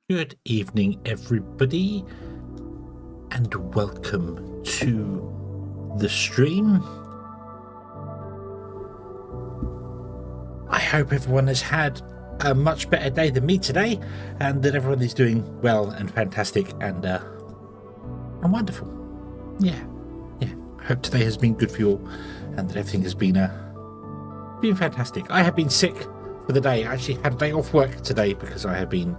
Good evening, everybody, and welcome to the stream. I hope everyone has had a much better day than me today, and that everyone is doing well and fantastic and wonderful. Yeah. I hope today has been good for you all, and that everything has been fantastic. I have been sick for the day. I actually had a day off work today because I have been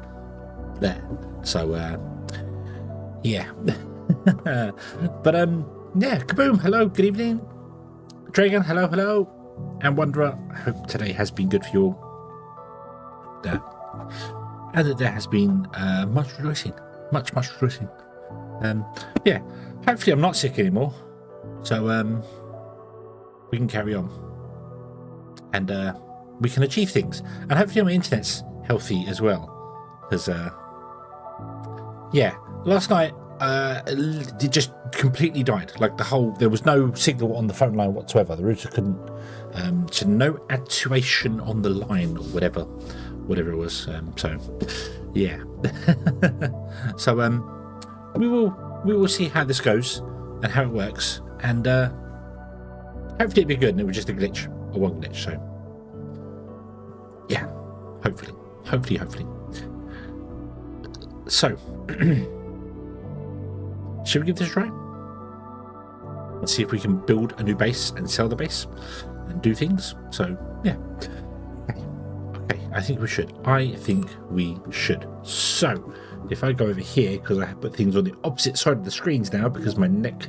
there. So yeah. But yeah, kaboom, hello, good evening. Dragon, hello, and Wanderer, I hope today has been good for you all. And that there has been much rejoicing. Much rejoicing. Yeah, hopefully I'm not sick anymore, so we can carry on and we can achieve things, and hopefully my internet's healthy as well, because yeah, last night it just completely died. Like there was no signal on the phone line whatsoever. The router couldn't, so no actuation on the line or whatever it was. So yeah. So we will see how this goes and how it works, and hopefully it'll be good and it was just a glitch or one glitch. So yeah, hopefully. So should we give this a try? Let's see if we can build a new base and sell the base and do things. So yeah. Okay, I think we should. So if I go over here, because I have put things on the opposite side of the screens now because my neck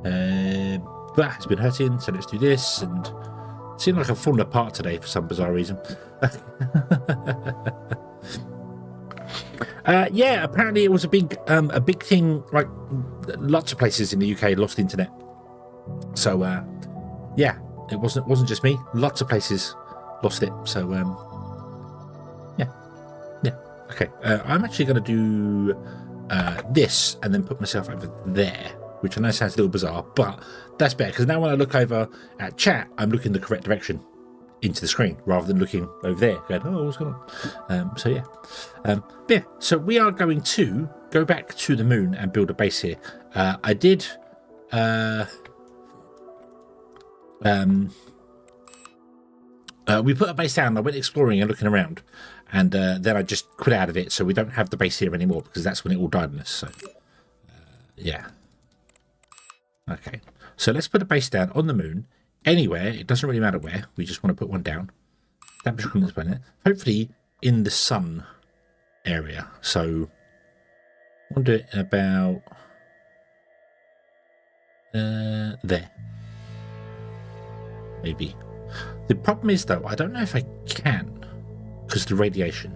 that has been hurting. So let's do this, and it seemed like I've fallen apart today for some bizarre reason. Yeah, apparently it was a big thing. Like lots of places in the UK lost internet. So yeah, it wasn't just me. Lots of places lost it. So yeah. Okay, I'm actually going to do this and then put myself over there, which I know sounds a little bizarre, but that's better because now when I look over at chat, I'm looking the correct direction into the screen rather than looking over there going, oh, what's going on? So yeah, so we are going to go back to the moon and build a base here. I did we put a base down. I went exploring and looking around, and then I just quit out of it, so we don't have the base here anymore because that's when it all died on us. So yeah, okay, so let's put a base down on the moon. Anywhere, it doesn't really matter where. We just want to put one down. Establish colonies planet. Hopefully in the sun area. So I want to do it about there. Maybe. The problem is though, I don't know if I can because of the radiation.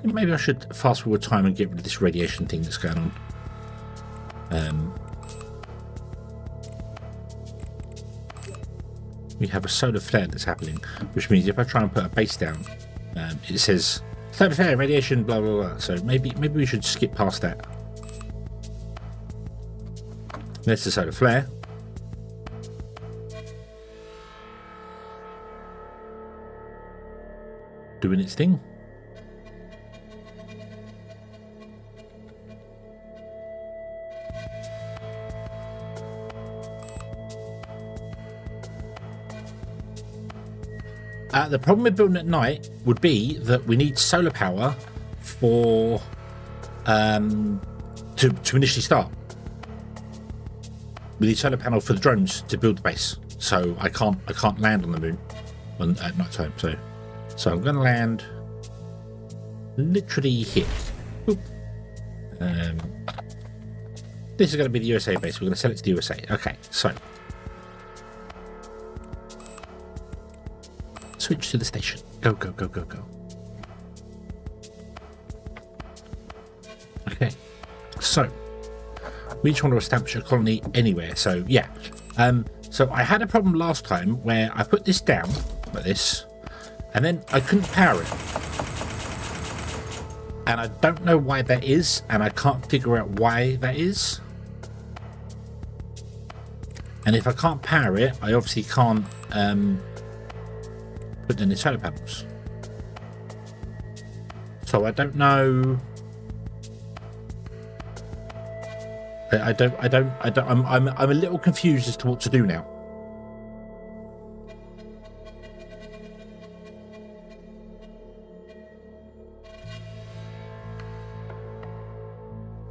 Maybe I should fast forward time and get rid of this radiation thing that's going on. We have a solar flare that's happening, which means if I try and put a base down, it says solar flare, radiation, blah blah blah. So maybe we should skip past that. There's the solar flare. Doing its thing. The problem with building at night would be that we need solar power for to initially start. We need solar panel for the drones to build the base, so I can't land on the moon at night time. So I'm going to land literally here. Oop. This is going to be the USA base. We're going to sell it to the USA. Okay, so switch to the station. Go. Okay, so we just want to establish a colony anywhere. So yeah, so I had a problem last time where I put this down like this, and then I couldn't power it, and I don't know why that is, and I can't figure out why that is. And if I can't power it, I obviously can't put in the solar panels. So I don't know. I'm a little confused as to what to do now.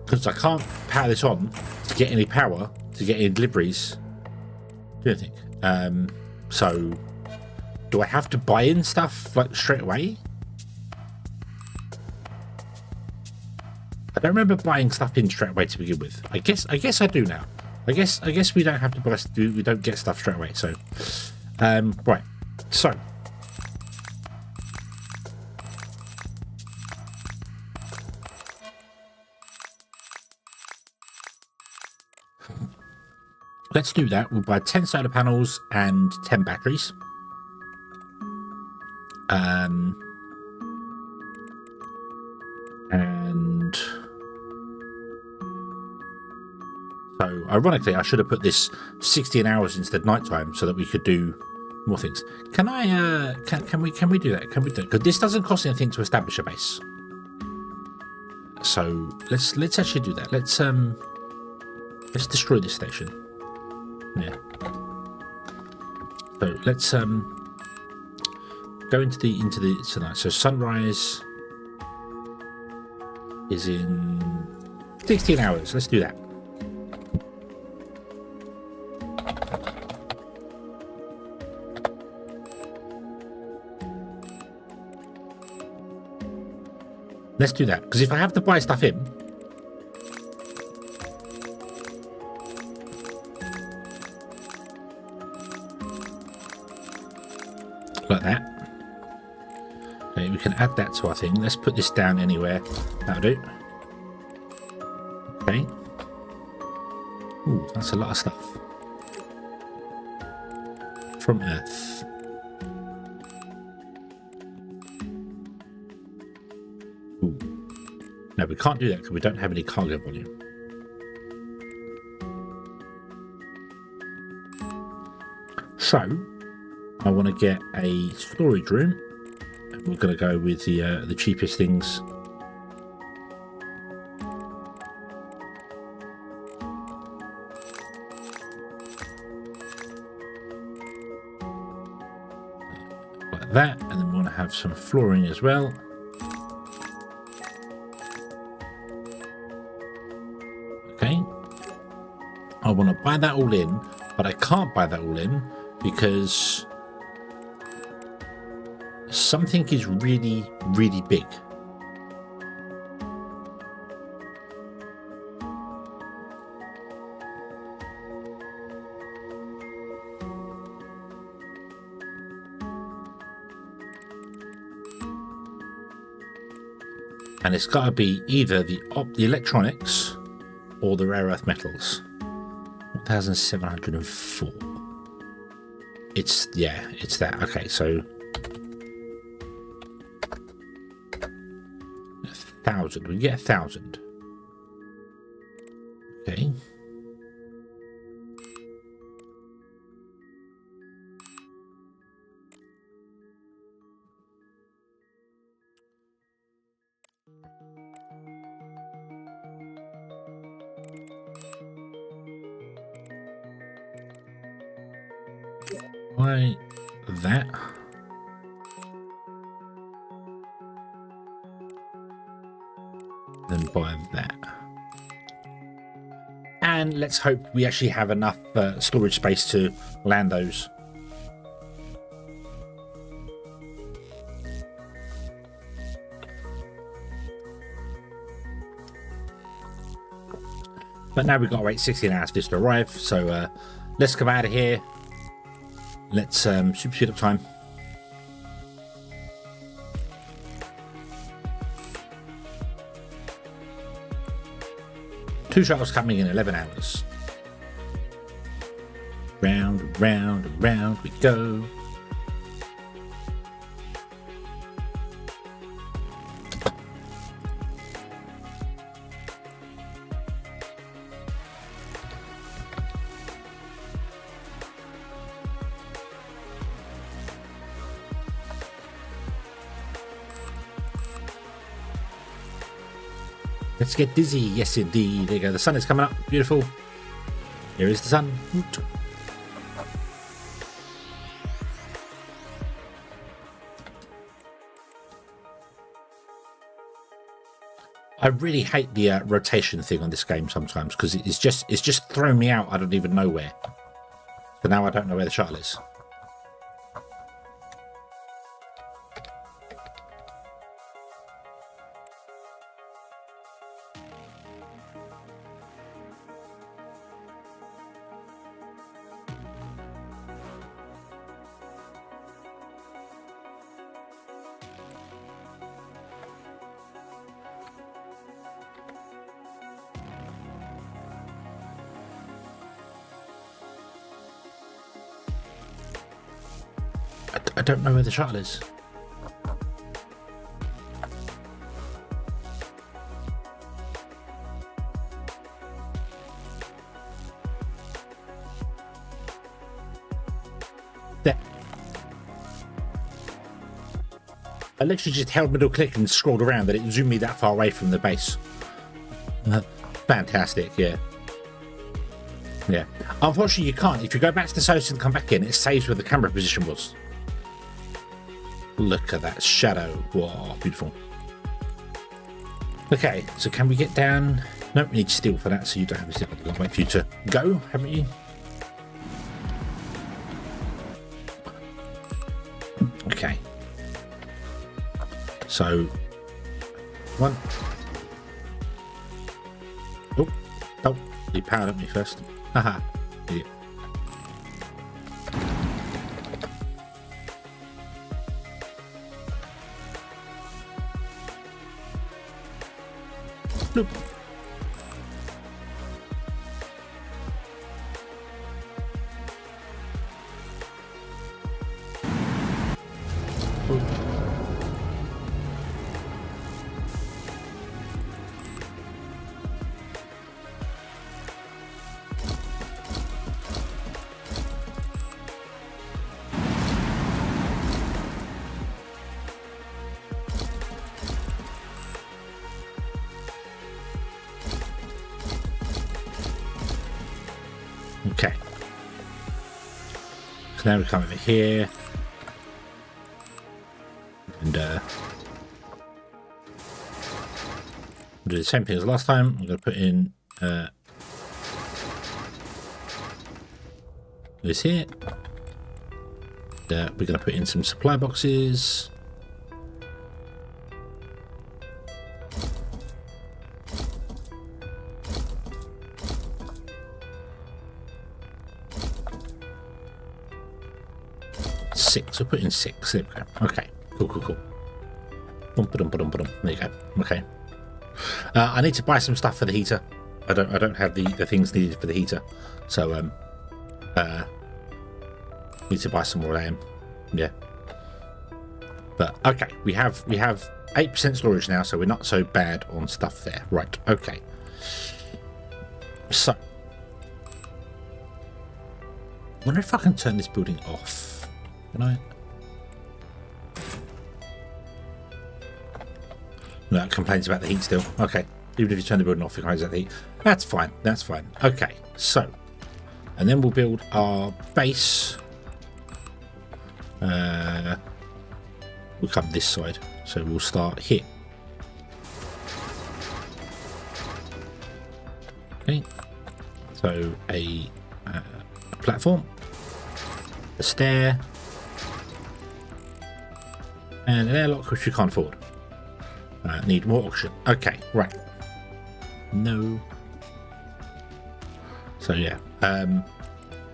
Because I can't power this on to get any power, to get any deliveries, do anything. So, do I have to buy in stuff like straight away? I don't remember buying stuff in straight away to begin with. I guess I do now. I guess we don't have to buy. We don't get stuff straight away. So, right. So. Let's do that. We'll buy 10 solar panels and 10 batteries. And so, ironically, I should have put this 16 hours instead of nighttime so that we could do more things. Can I? Can we do that? Can we do it? Because this doesn't cost anything to establish a base. So let's actually do that. Let's destroy this station. Yeah. So let's go into the tonight. So sunrise is in 16 hours. Let's do that. Let's do that, because if I have to buy stuff in, like that. Okay, we can add that to our thing. Let's put this down anywhere. That'll do. Okay. Ooh, that's a lot of stuff. From Earth. Ooh. No, we can't do that because we don't have any cargo volume. So, I want to get a storage room. We're going to go with the cheapest things. Like that, and then we want to have some flooring as well. Okay. I want to buy that all in, but I can't buy that all in because something is really, really big. And it's got to be either the electronics or the rare earth metals. 1,704. It's that. Okay, so 1,000. We can get 1,000. Okay. Buy that. Then buy that. And let's hope we actually have enough storage space to land those. But now we've got to wait 16 hours for this to arrive, so let's come out of here. Let's super speed up time. Two shuttles coming in 11 hours. Round, round, round we go. Let's get dizzy. Yes, indeed. There you go. The sun is coming up. Beautiful. Here is the sun. I really hate the rotation thing on this game sometimes because it's just thrown me out. I don't even know where. So now I don't know where the shuttle is. I don't know where the shuttle is. There. I literally just held middle click and scrolled around that it zoomed me that far away from the base. Fantastic, yeah. Yeah. Unfortunately, you can't. If you go back to the source and come back in, it saves where the camera position was. Look at that shadow. Whoa, beautiful. Okay, so can we get down? No, we need steel for that, so you don't have to wait for you to go, haven't you? Okay. So, one. Oh, you powered up me first. Haha. Yeah. Nope. Okay. So now we come over here. And we'll do the same thing as last time. I'm going to put in this here. We're going to put in some supply boxes. Six. We'll put in 6. There we go. Okay. Cool. There you go. Okay. I need to buy some stuff for the heater. I don't have the things needed for the heater, so need to buy some more RAM. Yeah. But okay, we have 8% storage now, so we're not so bad on stuff there. Right. Okay. So, I wonder if I can turn this building off. Can I? No, it complains about the heat still. Okay. Even if you turn the building off, it complains about the heat. That's fine. That's fine. Okay. So, and then we'll build our base. We'll come this side. So we'll start here. Okay. So a platform, a stair, and an airlock, which we can't afford. Need more oxygen. Okay, right. No. So yeah.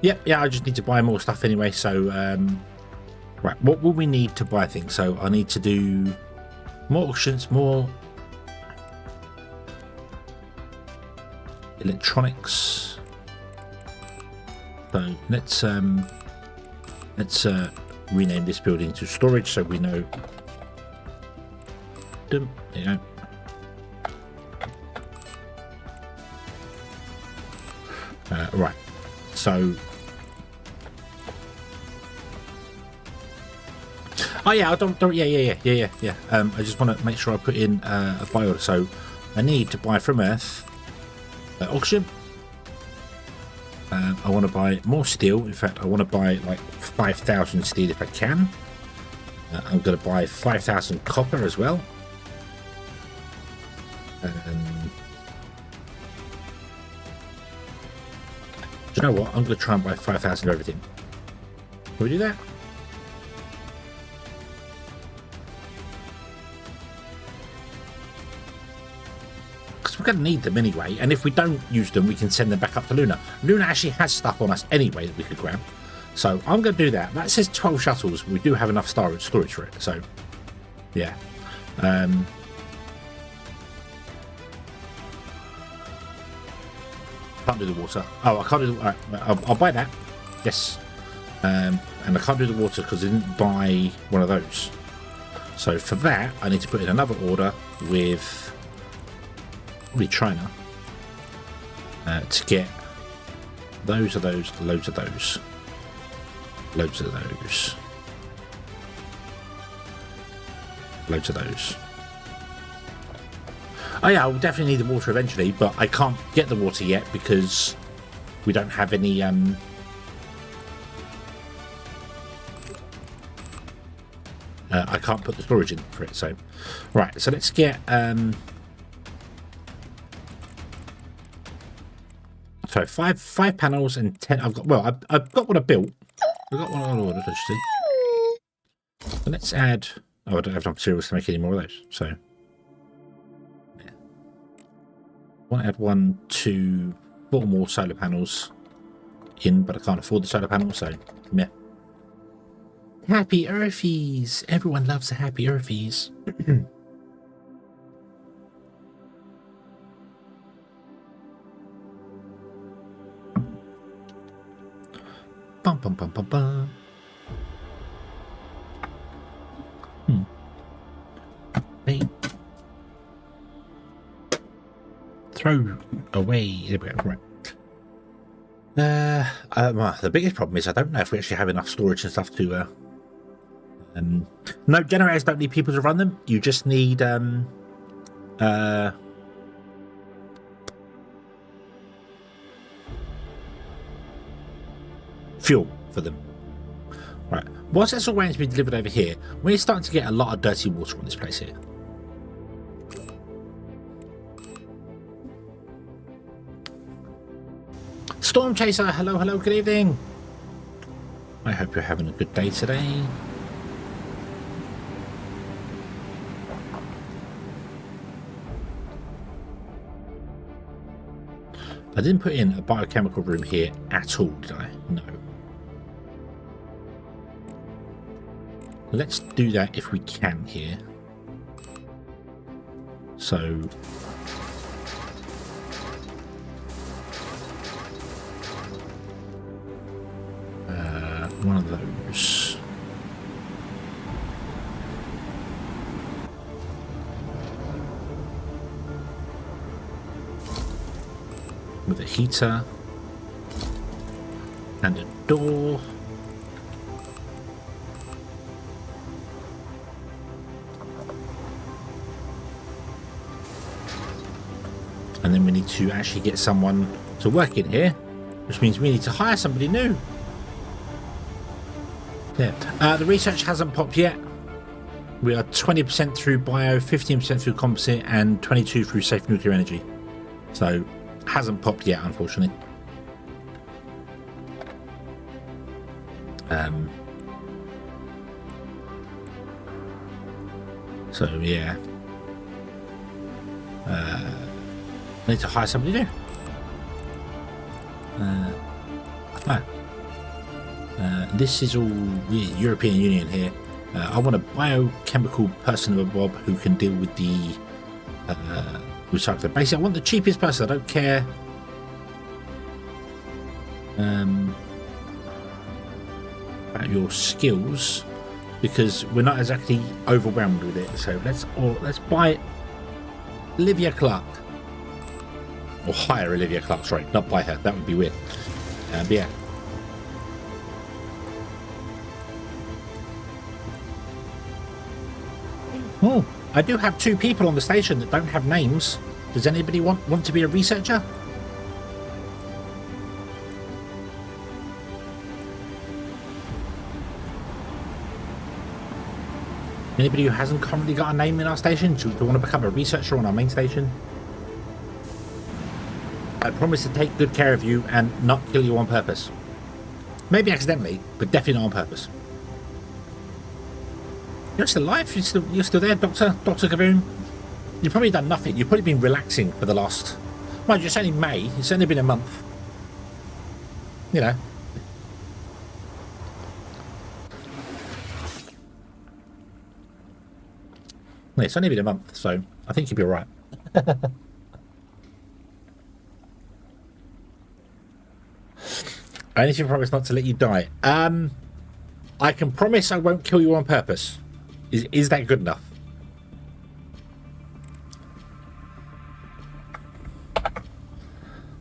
Yeah, I just need to buy more stuff anyway. So, right, what will we need to buy things? So I need to do more auctions, more electronics. So let's rename this building to storage so we know. There you go. Right, so oh yeah, I don't yeah. I just want to make sure I put in a buy order. So I need to buy from Earth oxygen. I want to buy more steel. In fact, I want to buy like 5,000 steel if I can. I'm going to buy 5,000 copper as well. Do you know what? I'm going to try and buy 5,000 of everything. Can we do that? Because we're going to need them anyway, and if we don't use them, we can send them back up to Luna. Luna actually has stuff on us anyway that we could grab. So I'm going to do that. That says 12 shuttles. We do have enough storage for it. So, yeah. Can't do the water. Oh, I can't do the... All right, I'll buy that. Yes. And I can't do the water because I didn't buy one of those. So for that, I need to put in another order with China to get those of those, loads of those. Loads of those. Loads of those. Oh yeah, I'll definitely need the water eventually, but I can't get the water yet because we don't have any I can't put the storage in for it, so right, so let's get so five panels and 10. I've got got one I built. I've got one on order, actually. So let's add... Oh, I don't have enough materials to make any more of those. So, yeah. I want to add 1, 2, 4 more solar panels in, but I can't afford the solar panels, so, meh. Happy Earthies! Everyone loves the happy Earthies. Bum, bum, bum, bum, bum. Hey. Throw away. There we go. Right. The biggest problem is I don't know if we actually have enough storage and stuff to. No, generators don't need people to run them. You just need fuel for them. Right. Whilst that's all waiting to be delivered over here, we're starting to get a lot of dirty water on this place here. Storm Chaser, hello, hello, good evening. I hope you're having a good day today. I didn't put in a biochemical room here at all, did I? No. Let's do that if we can here. So... one of those. With a heater. And a door. And then we need to actually get someone to work in here, which means we need to hire somebody new. Yeah. The research hasn't popped yet. We are 20% through bio, 15% through composite, and 22% through safe nuclear energy. So, hasn't popped yet, unfortunately. So, yeah. I need to hire somebody new. This is all European Union here. I want a biochemical person of a Bob who can deal with the recycler. Basically, I want the cheapest person. I don't care. About your skills, because we're not exactly overwhelmed with it. So let's buy Olivia Clark, or hire Olivia Clark. Sorry, not buy her. That would be weird. But yeah. Oh, I do have 2 people on the station that don't have names. Does anybody want to be a researcher? Anybody who hasn't currently got a name in our station? Do you want to become a researcher on our main station? I promise to take good care of you and not kill you on purpose. Maybe accidentally, but definitely not on purpose. You're still alive? You're still there, Dr. Kaboom? You've probably done nothing. You've probably been relaxing for the last... Mind you, it's only May. It's only been a month. You know. Yeah, it's only been a month, so I think you'll be alright. I need to promise not to let you die. I can promise I won't kill you on purpose. Is that good enough?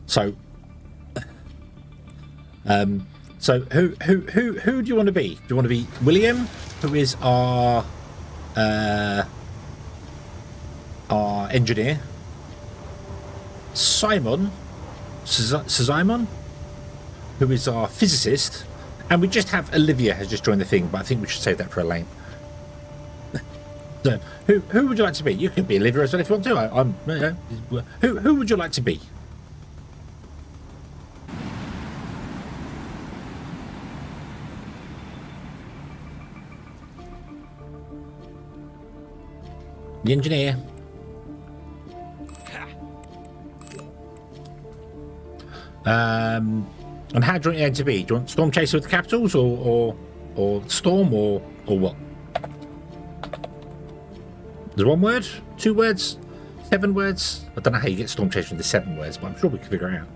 So, who do you want to be? Do you want to be William, who is our engineer? Simon, who is our physicist, and we just have Olivia has just joined the thing, but I think we should save that for Elaine. So, who would you like to be? You can be Olivia as well if you want to. Who would you like to be? The engineer. And how do you want it to be? Do you want Storm Chaser with the capitals or Storm or what? There's 1 word? 2 words? 7 words? I don't know how you get Storm Chaser into 7 words, but I'm sure we can figure it out.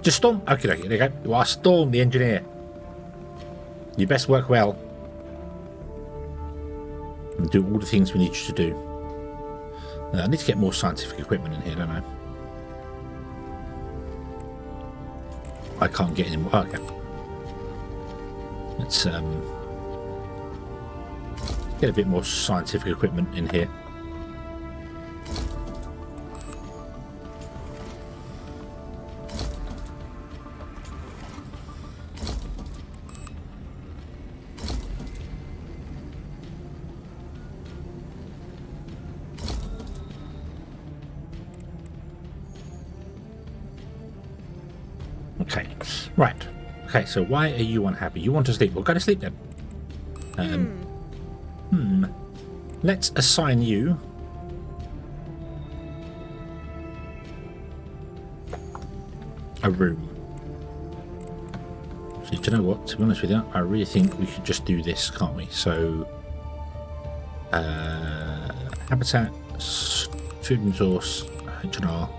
Just Storm? Okay, there you go. You are Storm, the engineer. You best work well. And do all the things we need you to do. I need to get more scientific equipment in here, don't I? I can't get any more. Oh, okay. Let's get a bit more scientific equipment in here. Okay, right. Okay, so why are you unhappy? You want to sleep? Well, go to sleep then. Let's assign you a room. So, do you know what? To be honest with you, I really think we could just do this, can't we? So, habitat, food and resource, H&R,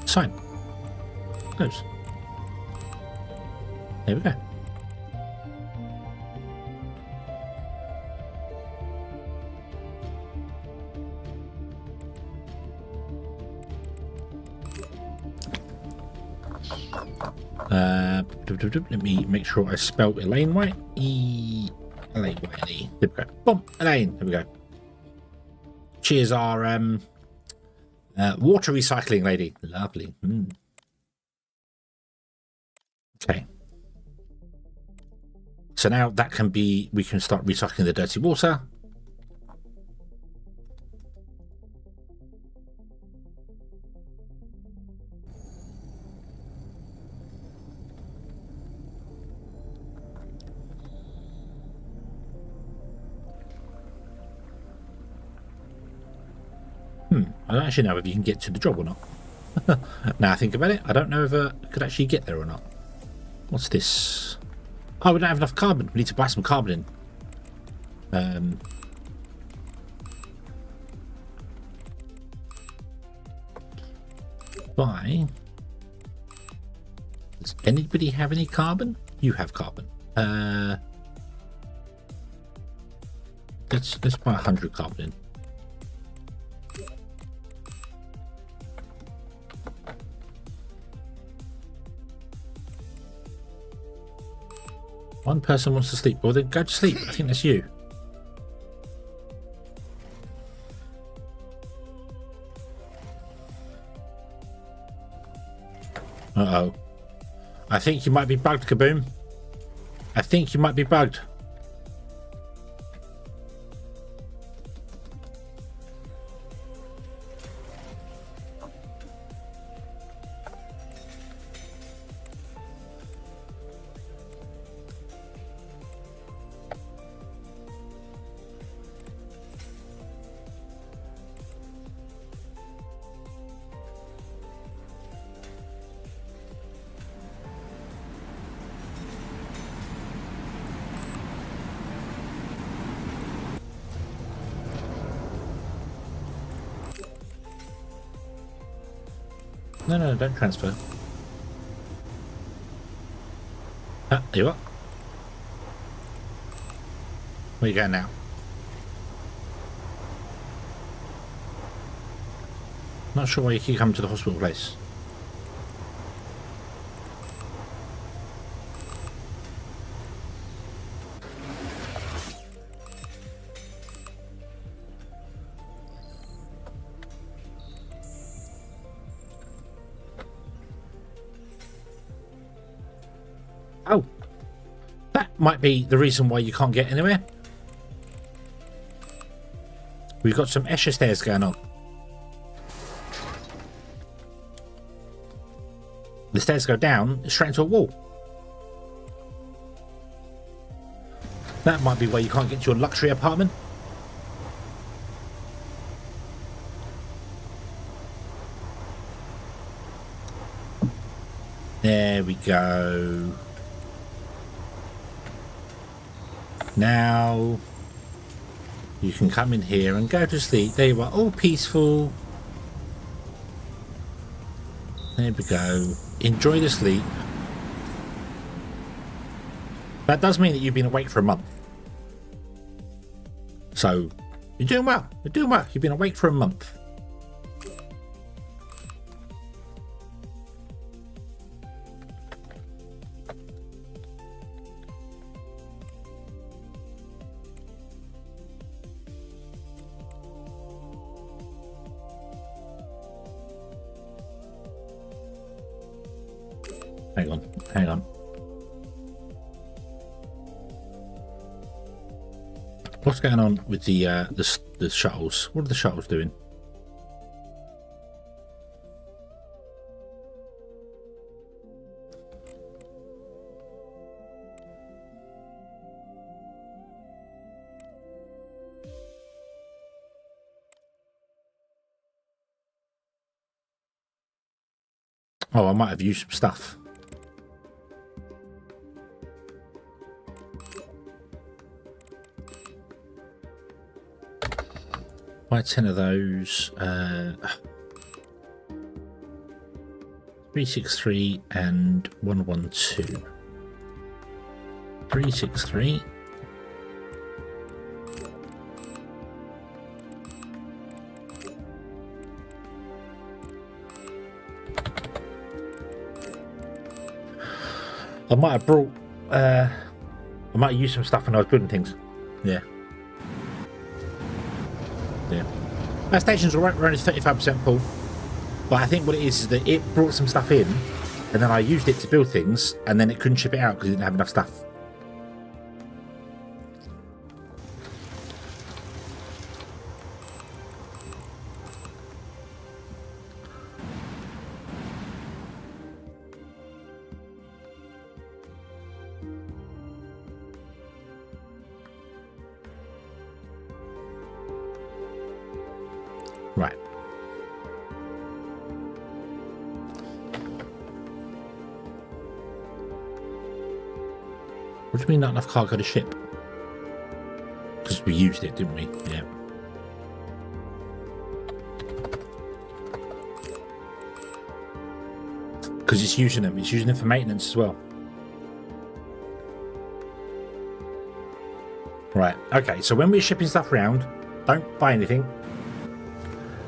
sign. Close. There we go. Let me make sure I spelled Elaine right. Elaine, Y-N-E. There we go. Boom, Elaine. There we go. She is our water recycling lady. Lovely. Okay. So now that can be, we can start recycling the dirty water. I don't actually know if you can get to the job or not. Now I think about it, I don't know if I could actually get there or not. What's this? Oh, we don't have enough carbon. We need to buy some carbon in. Buy. Does anybody have any carbon? You have carbon. Let's buy 100 carbon in. One person wants to sleep. Well, then go to sleep. I think that's you. Uh-oh. I think you might be bugged, Kaboom. I think you might be bugged. No, don't transfer. Ah, you what? Where you going now? Not sure why you keep coming to the hospital place. Oh, that might be the reason why you can't get anywhere. We've got some Escher stairs going on. The stairs go down straight into a wall. That might be why you can't get to your luxury apartment. There we go. Now you can come in here and go to sleep. There you are, all peaceful. There we go. Enjoy the sleep. That does mean that you've been awake for a month. So you're doing well. You're doing well. You've been awake for a month. Hang on. What's going on with the shuttles? What are the shuttles doing? Oh, I might have used some stuff. Buy 10 of those. 363 and 112. 363. I might have brought. I might have used some stuff when I was building things. Yeah. Yeah. Our station's alright, we're only 35% full. But I think what it is that it brought some stuff in, and then I used it to build things, and then it couldn't ship it out because it didn't have enough stuff. Right. What do you mean not enough cargo to ship? Because we used it, didn't we? Yeah. Because it's using them. It's using them for maintenance as well. Right. Okay, so when we're shipping stuff around, don't buy anything.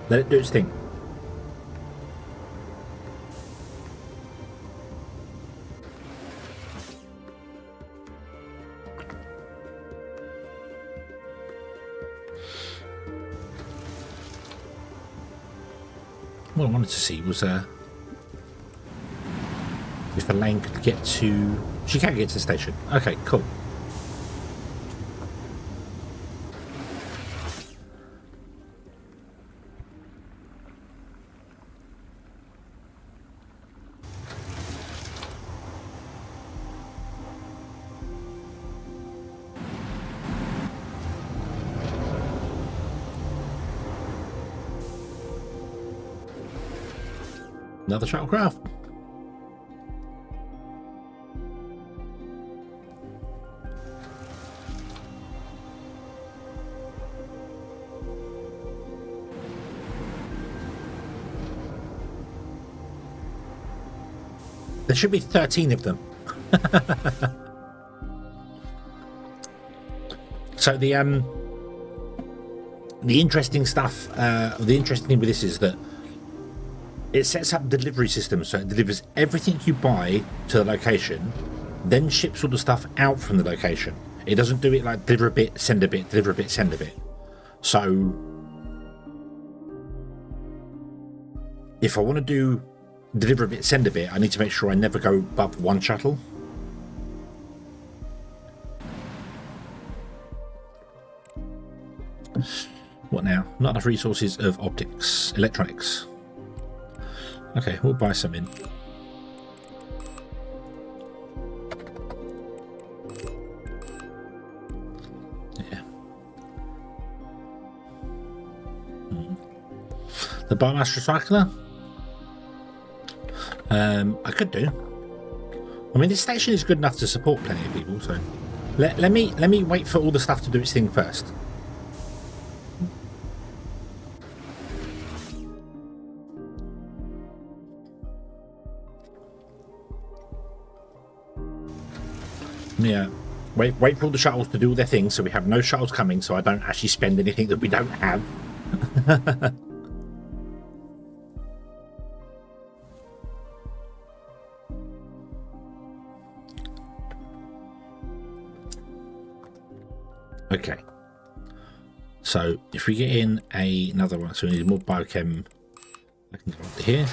Let it do its thing. what I wanted to see was if Elaine could get to... She can get to the station. Okay, cool. Another shuttlecraft. There should be 13 of them. So the interesting stuff, the interesting thing with this is that it sets up delivery systems, so it delivers everything you buy to the location, then ships all the stuff out from the location. It doesn't do it like deliver a bit, send a bit, deliver a bit, send a bit. So if I want to do deliver a bit, send a bit, I need to make sure I never go above one shuttle. What now? Not enough resources of optics, electronics. Okay, we'll buy some in. Yeah. The biomass recycler? I could do. I mean, this station is good enough to support plenty of people, so let me wait for all the stuff to do its thing first. Yeah, wait for all the shuttles to do all their things, so we have no shuttles coming, so I don't actually spend anything that we don't have. Okay, so if we get in another one, so we need more biochem. I can go up to here.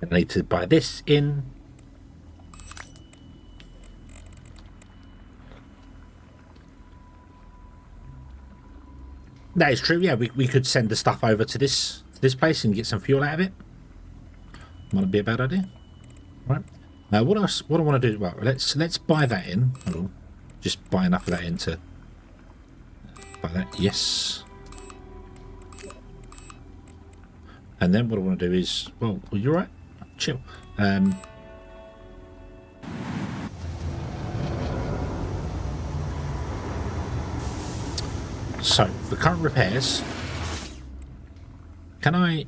I need to buy this in. That is true. Yeah, we could send the stuff over to this place and get some fuel out of it. Might be a bad idea. Right. Now, what else? What I want to do? Well, let's buy that in. Hold on. Just buy enough of that in to buy that. Yes. And then what I want to do is, well, you're right. Chill. So the current repairs, can I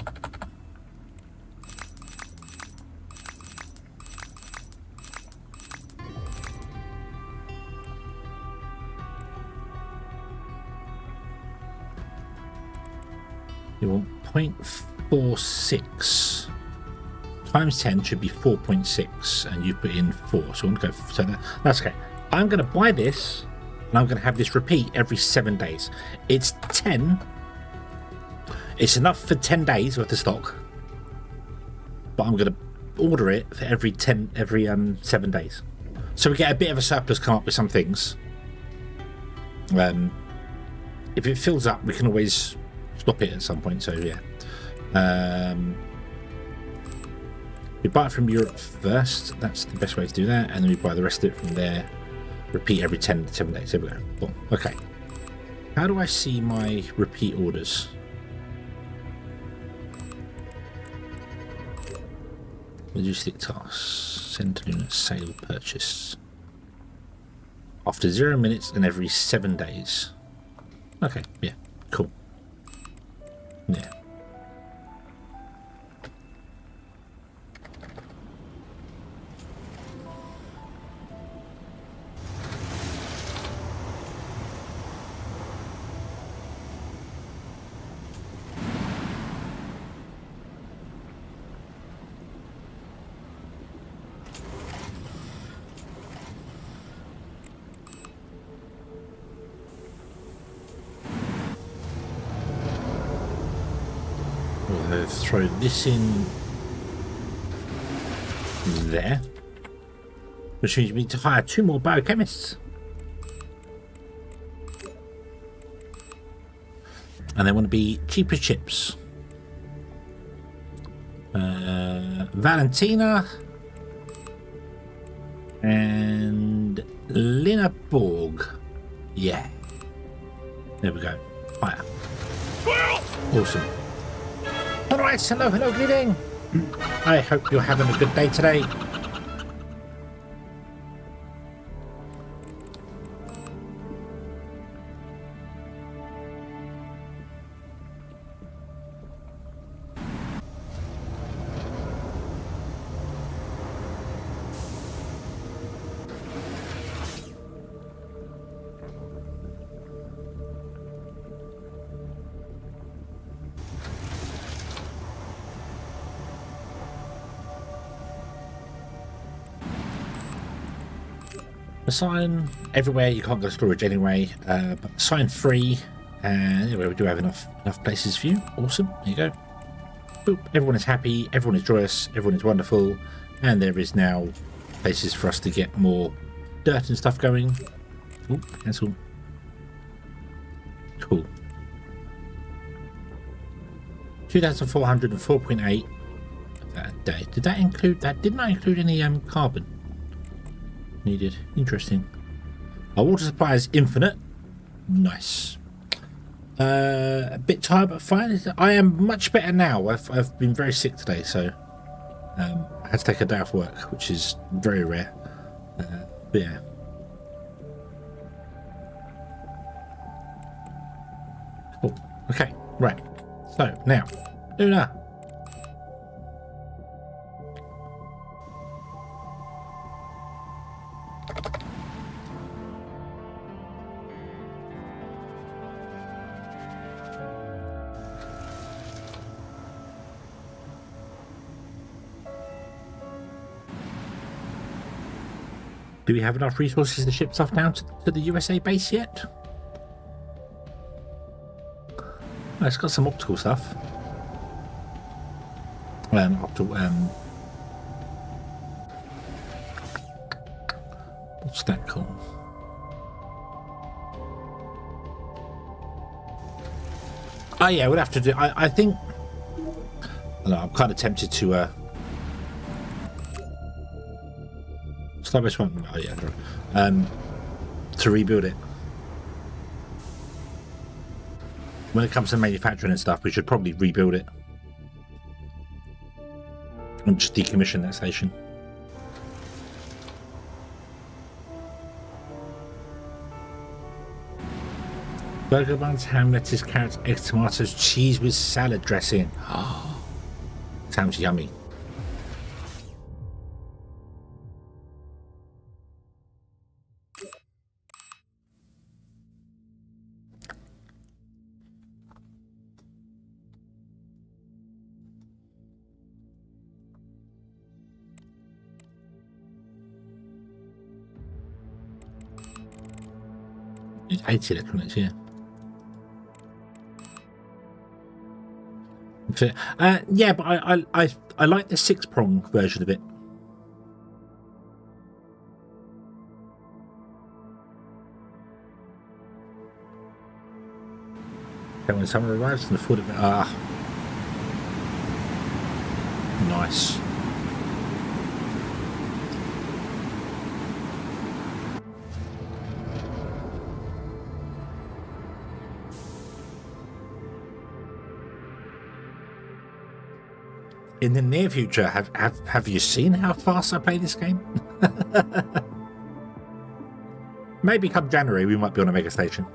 you want 0.46 times 10 should be 4.6, and you put in 4, so I'm going to go, so that's okay. I'm going to buy this, and I'm going to have this repeat every 7 days. It's 10. It's enough for 10 days worth of stock, but I'm going to order it for every 7 days. So we get a bit of a surplus come up with some things. If it fills up, we can always stop it at some point, so yeah. We buy it from Europe first, that's the best way to do that, and then we buy the rest of it from there. Repeat every 7 days. There we go. Cool. Okay. How do I see my repeat orders? Logistic tasks. Send to unit sale purchase. After 0 minutes and every 7 days. Okay, yeah. Cool. Yeah. throw this in there, which means we need to hire 2 more biochemists. And they want to be cheaper chips. Valentina and Lina Borg. Yeah. There we go. Fire. Awesome. Alright, hello, good evening. I hope you're having a good day today. Assign everywhere. You can't go to storage anyway, but assign free, and anyway, we do have enough places for you. Awesome. There you go. Boop. Everyone is happy, everyone is joyous, everyone is wonderful, and there is now places for us to get more dirt and stuff going. Oop, cancel. Cool. 2,404.8 that day. Did that include that? Did not include any carbon needed. Interesting. Our water supply is infinite. Nice. A bit tired, but fine. I am much better now. I've been very sick today, so I had to take a day off work, which is very rare. But yeah. Cool. Okay. Right. So now, Luna. Do we have enough resources to ship stuff down to the USA base yet? Oh, it's got some optical stuff. What's that called? Oh yeah, we'll have to do. I think. I don't know, I'm kind of tempted to. Starbase one. Oh yeah, to rebuild it. When it comes to manufacturing and stuff, we should probably rebuild it and just decommission that station. Burger buns, ham, lettuce, carrots, eggs, tomatoes, cheese with salad dressing. Oh, sounds yummy. It's 80 electronics, yeah. Yeah, but I like the 6-prong version of it. Okay, when someone arrives and the foot of it, nice. In the near future, have you seen how fast I play this game? Maybe come January we might be on a mega station.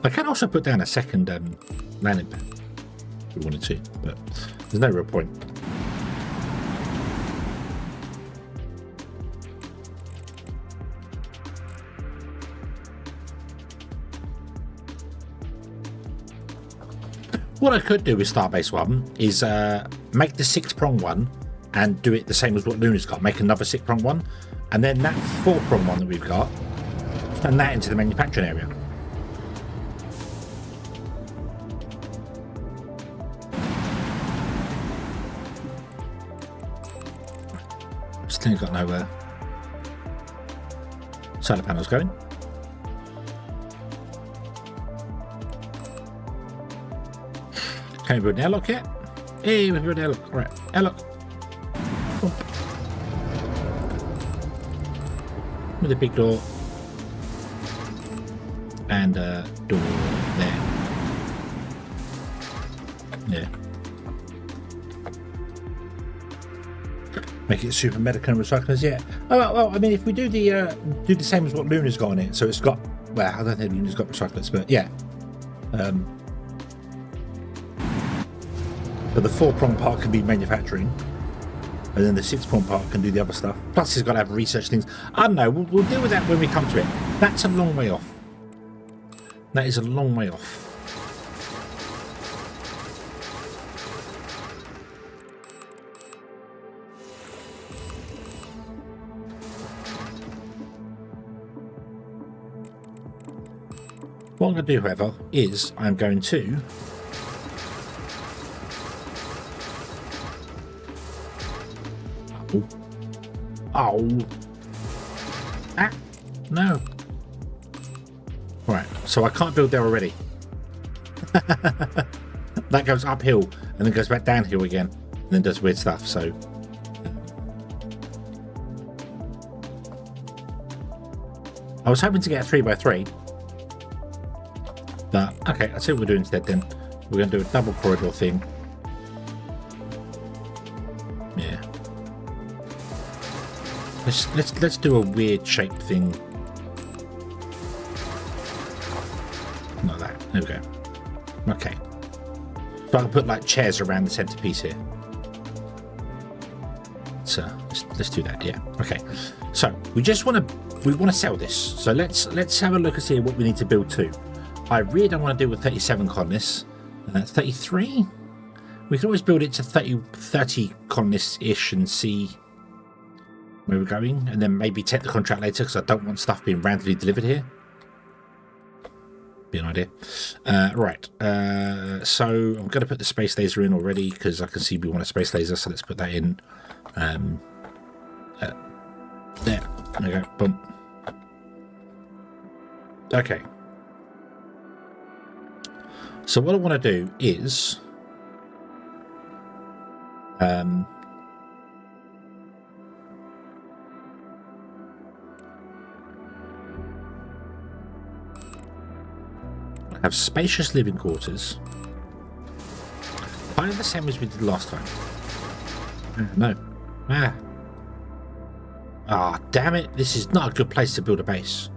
I can also put down a second landing pad if we wanted to, but there's no real point. What I could do with Starbase 1 is make the 6-prong one and do it the same as what Luna's got. Make another 6-prong one, and then that 4-prong one that we've got, turn that into the manufacturing area. Still got no solar panels going. Can we build an airlock yet? Hey, we built an airlock. Alright, airlock. Boom. With a big door. And a door there. Yeah. Make it super medical and recyclers, yeah. Oh well, I mean, if we do the same as what Luna's got on it, so it's got, well, I don't think Luna's got recyclers, but yeah. But the 4-prong part can be manufacturing, and then the 6-prong part can do the other stuff. Plus, it's got to have research things. I don't know. We'll deal with that when we come to it. That's a long way off. That is a long way off. What I'm going to do, however, is I'm going to oh. Ah. No. Right, so I can't build there already. That goes uphill and then goes back downhill again and then does weird stuff, so I was hoping to get a 3x3, but okay, I'll see what we're doing instead then. We're going to do a double corridor thing. Yeah. Let's do a weird shaped thing. Not that. There we go. Okay. So I can put like chairs around the centerpiece here. So let's do that. Yeah. Okay. So we want to sell this. So let's have a look and see what we need to build to. I really don't want to deal with 37 colonists. 33. We can always build it to 30 colonists-ish and see where we're going, and then maybe take the contract later because I don't want stuff being randomly delivered here. Be an idea. Right. So I'm going to put the space laser in already because I can see we want a space laser. So let's put that in. There. There we go. Boom. Okay. So what I want to do is have spacious living quarters. Kind of the same as we did last time. No. Ah, damn it. This is not a good place to build a base.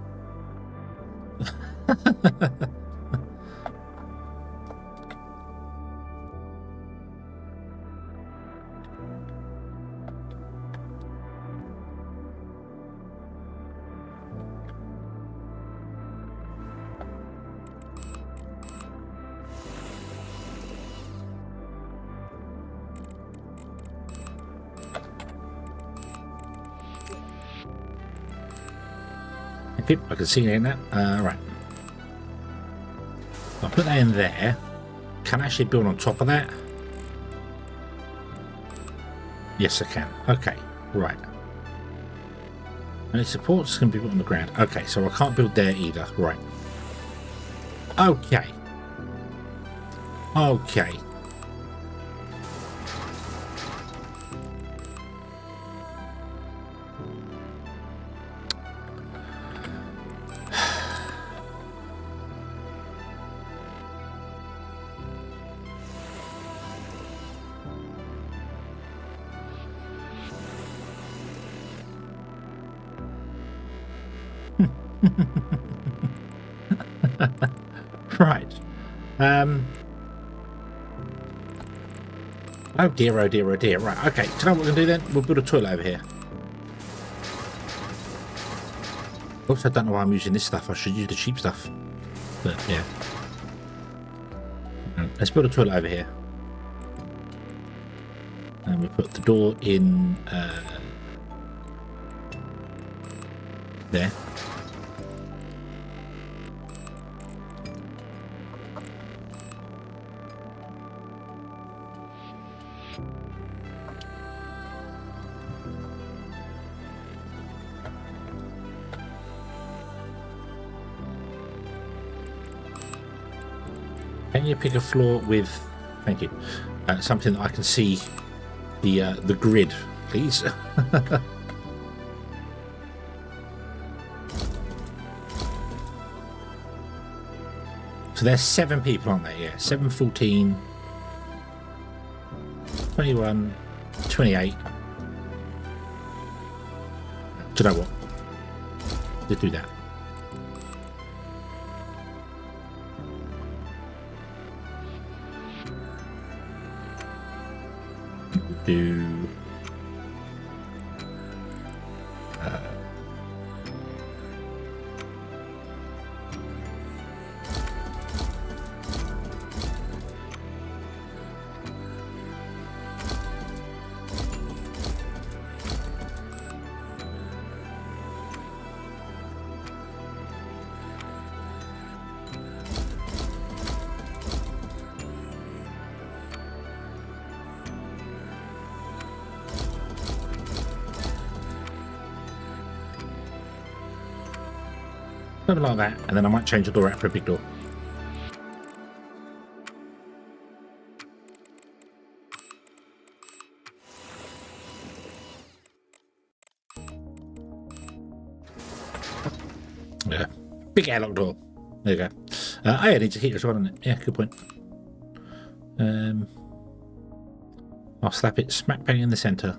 I can see it in that. Right. I'll put that in there. Can I actually build on top of that? Yes, I can. Okay, right. Any supports can be put on the ground. Okay, so I can't build there either. Right. Okay. Okay. Right. Oh dear, oh dear, oh dear. Right, okay. Do you know what we're going to do then? We'll build a toilet over here. Also, I don't know why I'm using this stuff. I should use the cheap stuff. But, yeah. Let's build a toilet over here. And we put the door in there. Can you pick a floor with, thank you, something that I can see the grid, please? So there's 7 people, aren't there? Yeah, 7, 14, 21, 28. Do you know what? Let's do that. Do something like that, and then I might change the door out for a big door. Yeah, big airlock door. There you go. Oh, yeah, it needs a heater as well, doesn't it? Yeah, good point. I'll slap it smack bang in the centre.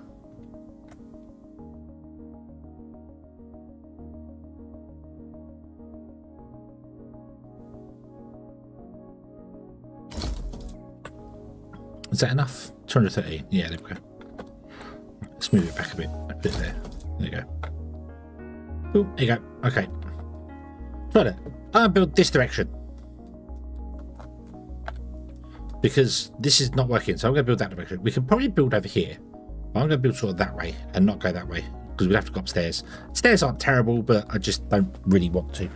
Is that enough? 230. Yeah, there we go. Let's move it back a bit there. There you go. Oh, there you go. Okay. Right. I'll build this direction because this is not working. So I'm going to build that direction. We can probably build over here. But I'm going to build sort of that way and not go that way because we'd have to go upstairs. Stairs aren't terrible, but I just don't really want to.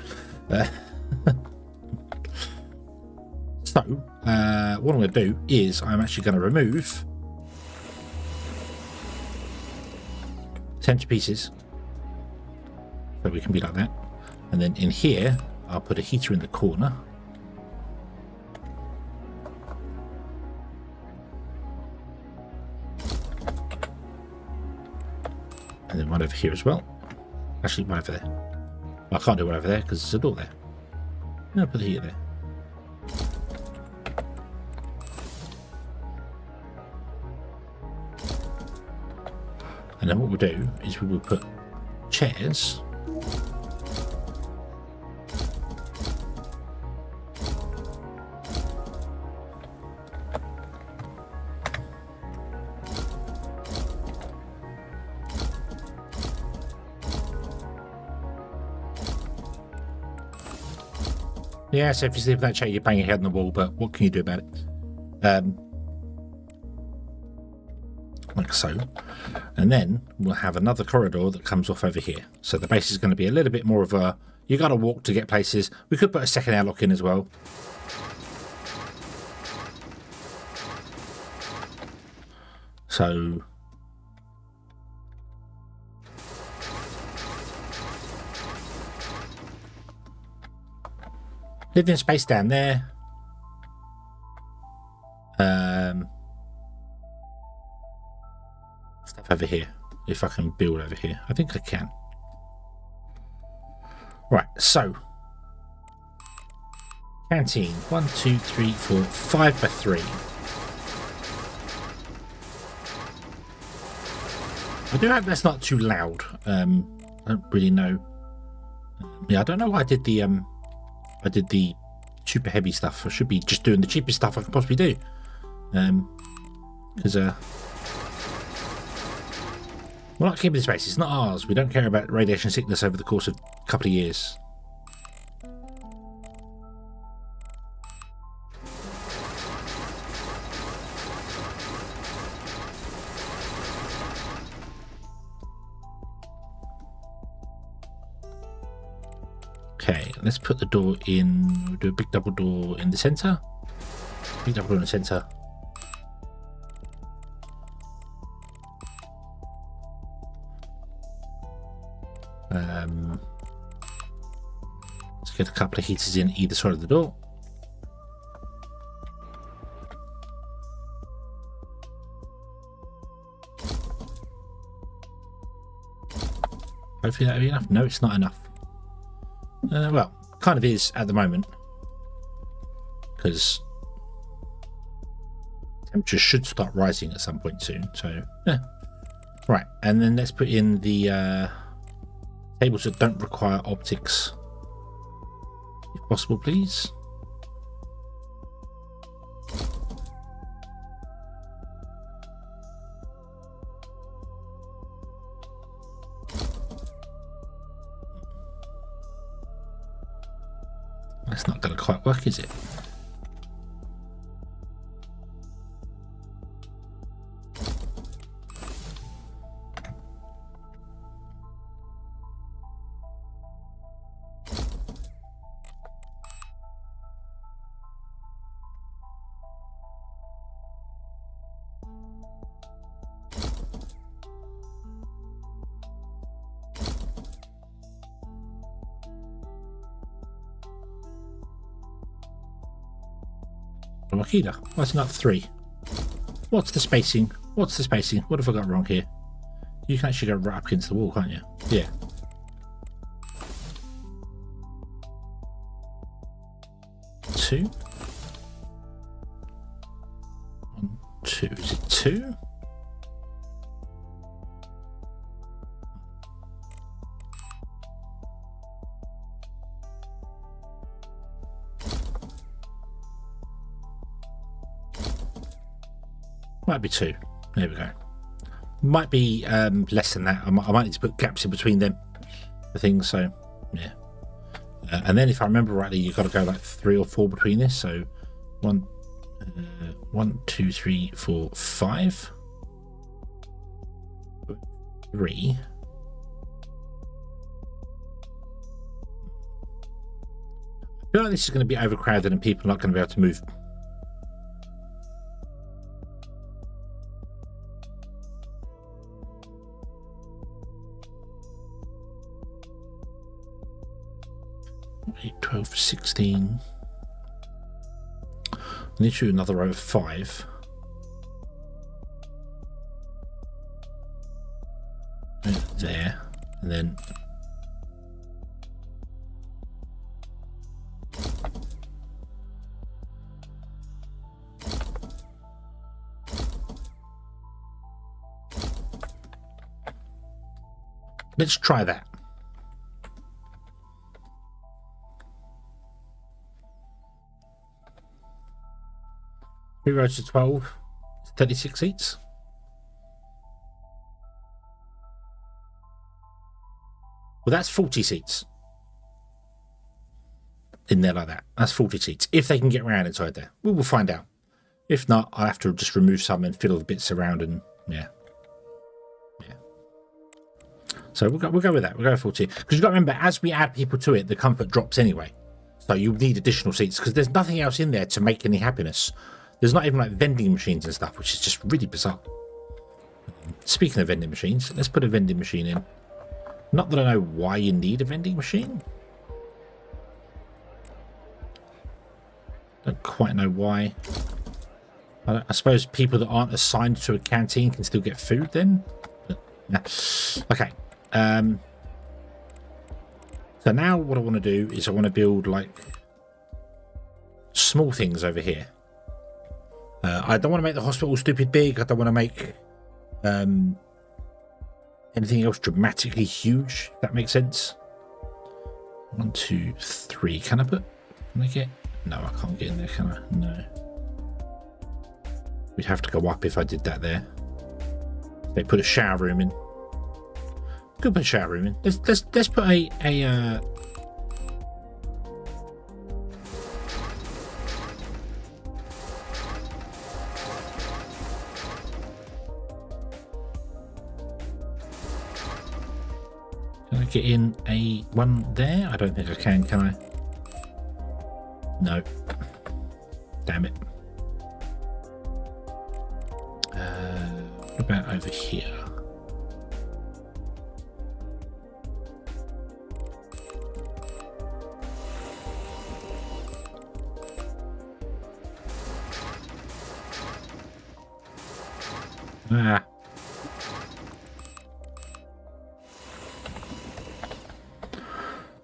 So, what I'm going to do is I'm actually going to remove centerpieces so we can be like that. And then in here, I'll put a heater in the corner. And then one over here as well. Actually, one over there. Well, I can't do one over there because there's a door there. I'll put the heater there. And then what we'll do is we will put chairs yeah, so if you sleep in that chair, you bang your head on the wall, but what can you do about it? Like so. And then we'll have another corridor that comes off over here. So the base is going to be a little bit more of a, you got to walk to get places. We could put a second airlock in as well. So living space down there. Stuff over here. If I can build over here, I think I can. Right, so canteen 1, 2, 3, 4, 5 by 3. I do hope that's not too loud. I don't really know. Yeah, I don't know why I did the super heavy stuff. I should be just doing the cheapest stuff I can possibly do. Because we're not keeping the space. It's not ours. We don't care about radiation sickness over the course of a couple of years. Okay, let's put the door in. We'll do a big double door in the center. Big double door in the center. Let's get a couple of heaters in either side of the door. Hopefully that'll be enough. No, it's not enough. Well, kind of is at the moment. Because temperature should start rising at some point soon. So, yeah. Right, and then let's put in the tables that don't require optics. If possible, please. That's not going to quite work, is it? Wakida, that's not 3. What's the spacing? What's the spacing? What have I got wrong here? You can actually go right up against the wall, can't you? Yeah. Two. 1, 2. Is it 2? Might be 2. There we go. Might be less than that. I might need to put gaps in between them, the things. So, yeah. And then, if I remember rightly, you've got to go like 3 or 4 between this. So, 1, 2, 3, 4, 5, 3. I feel like this is going to be overcrowded and people are not going to be able to move. Eight, 12, 16. I need to do another row of 5. There, and then let's try that. 3 rows to 12, 36 seats. Well, that's 40 seats in there like that. That's 40 seats. If they can get around inside there, we will find out. If not, I'll have to just remove some and fiddle the bits around and yeah. So we'll go with that. We'll go with 40. Because you've got to remember, as we add people to it, the comfort drops anyway. So you need additional seats because there's nothing else in there to make any happiness. There's not even like vending machines and stuff, which is just really bizarre. Speaking of vending machines, let's put a vending machine in. Not that I know why you need a vending machine. Don't quite know why. I suppose people that aren't assigned to a canteen can still get food then. But, yeah. Okay. So now what I want to do is I want to build like small things over here. I don't want to make the hospital stupid big. I don't want to make anything else dramatically huge, if that makes sense. 1, 2, 3. Can I get? No, I can't get in there, can I? No. We'd have to go up if I did that there. They put a shower room in. Could put a shower room in. Let's put a Can I get in a one there? I don't think I can I? No. Damn it. What about over here?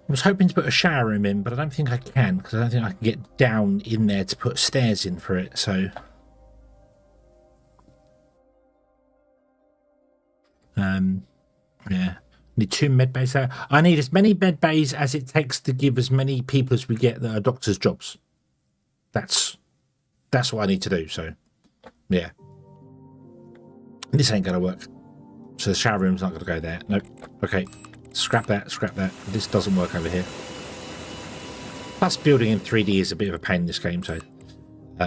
I was hoping to put a shower room in, but I don't think I can, because I don't think I can get down in there to put stairs in for it, so... yeah. Need 2 med bays there. I need as many med bays as it takes to give as many people as we get that are doctors' jobs. That's what I need to do, so... yeah. This ain't gonna work. So the shower room's not gonna go there. Nope. Okay. Scrap that, scrap that. This doesn't work over here. Plus, building in 3D is a bit of a pain in this game, so...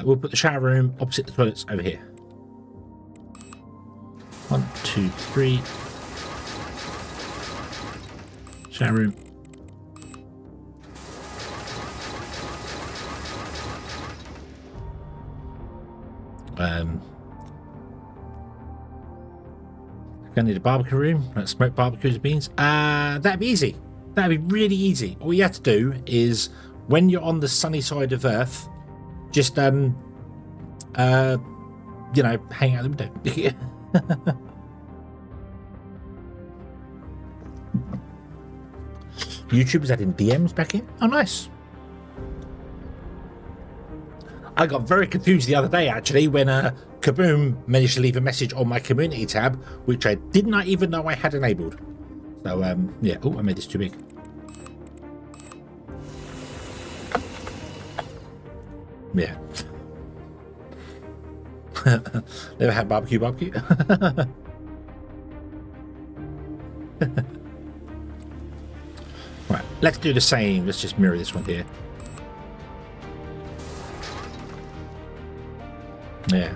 we'll put the shower room opposite the toilets over here. 1, 2, 3. Shower room. Gonna need a barbecue room. Let's smoke barbecues and beans. That'd be easy. That'd be really easy. All you have to do is, when you're on the sunny side of Earth, just you know, hang out the window. YouTubers adding DMs back in. Oh, nice. I got very confused the other day, actually, when Kaboom managed to leave a message on my community tab, which I did not even know I had enabled. So, yeah. Oh, I made this too big. Yeah. Never had barbecue. Right, let's do the same. Let's just mirror this one here. Yeah.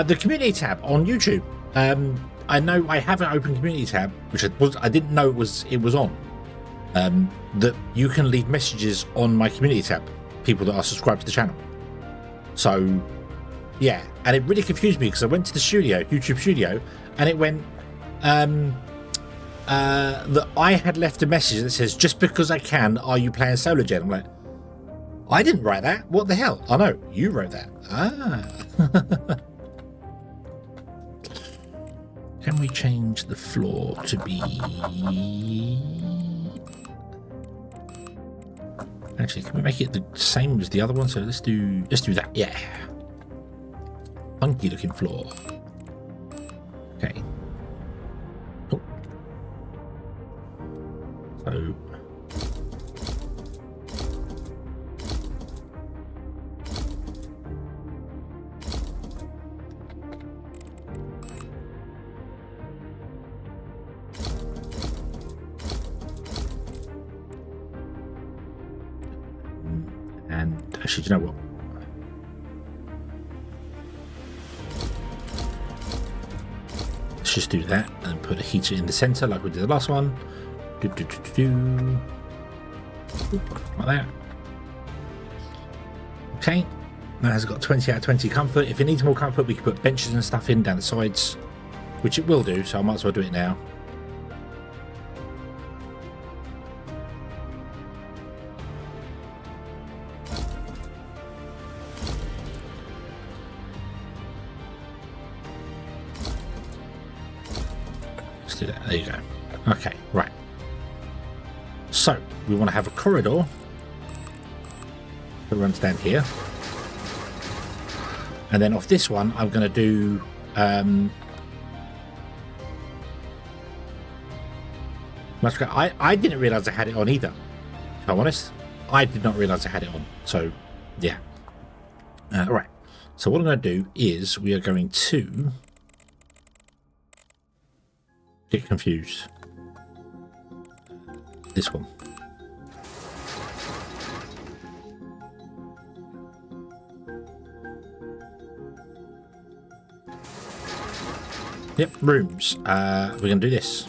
The community tab on YouTube. I know I have an open community tab, which I didn't know it was on. That you can leave messages on my community tab, people that are subscribed to the channel. So, yeah, and it really confused me because I went to the studio, YouTube studio, and it went that I had left a message that says, "Just because I can, are you playing SOLARGENE?" I'm like, I didn't write that. What the hell? Oh no, you wrote that. Ah. Can we change the floor to be... Actually, can we make it the same as the other one? So let's do that. Yeah. Funky looking floor. Okay. Oh. So... And actually, do you know what? Let's just do that and put a heater in the center like we did the last one. Like that. Okay. That has got 20 out of 20 comfort. If it needs more comfort, we can put benches and stuff in down the sides, which it will do, so I might as well do it now. Do that. There you go. Okay, right. So we want to have a corridor that runs down here, and then off this one, I'm going to do. I didn't realize I had it on either. If I'm honest, I did not realize I had it on. So, yeah. All right. So what I'm going to do is we are going to. Get confused. This one. Yep, rooms. We're gonna do this.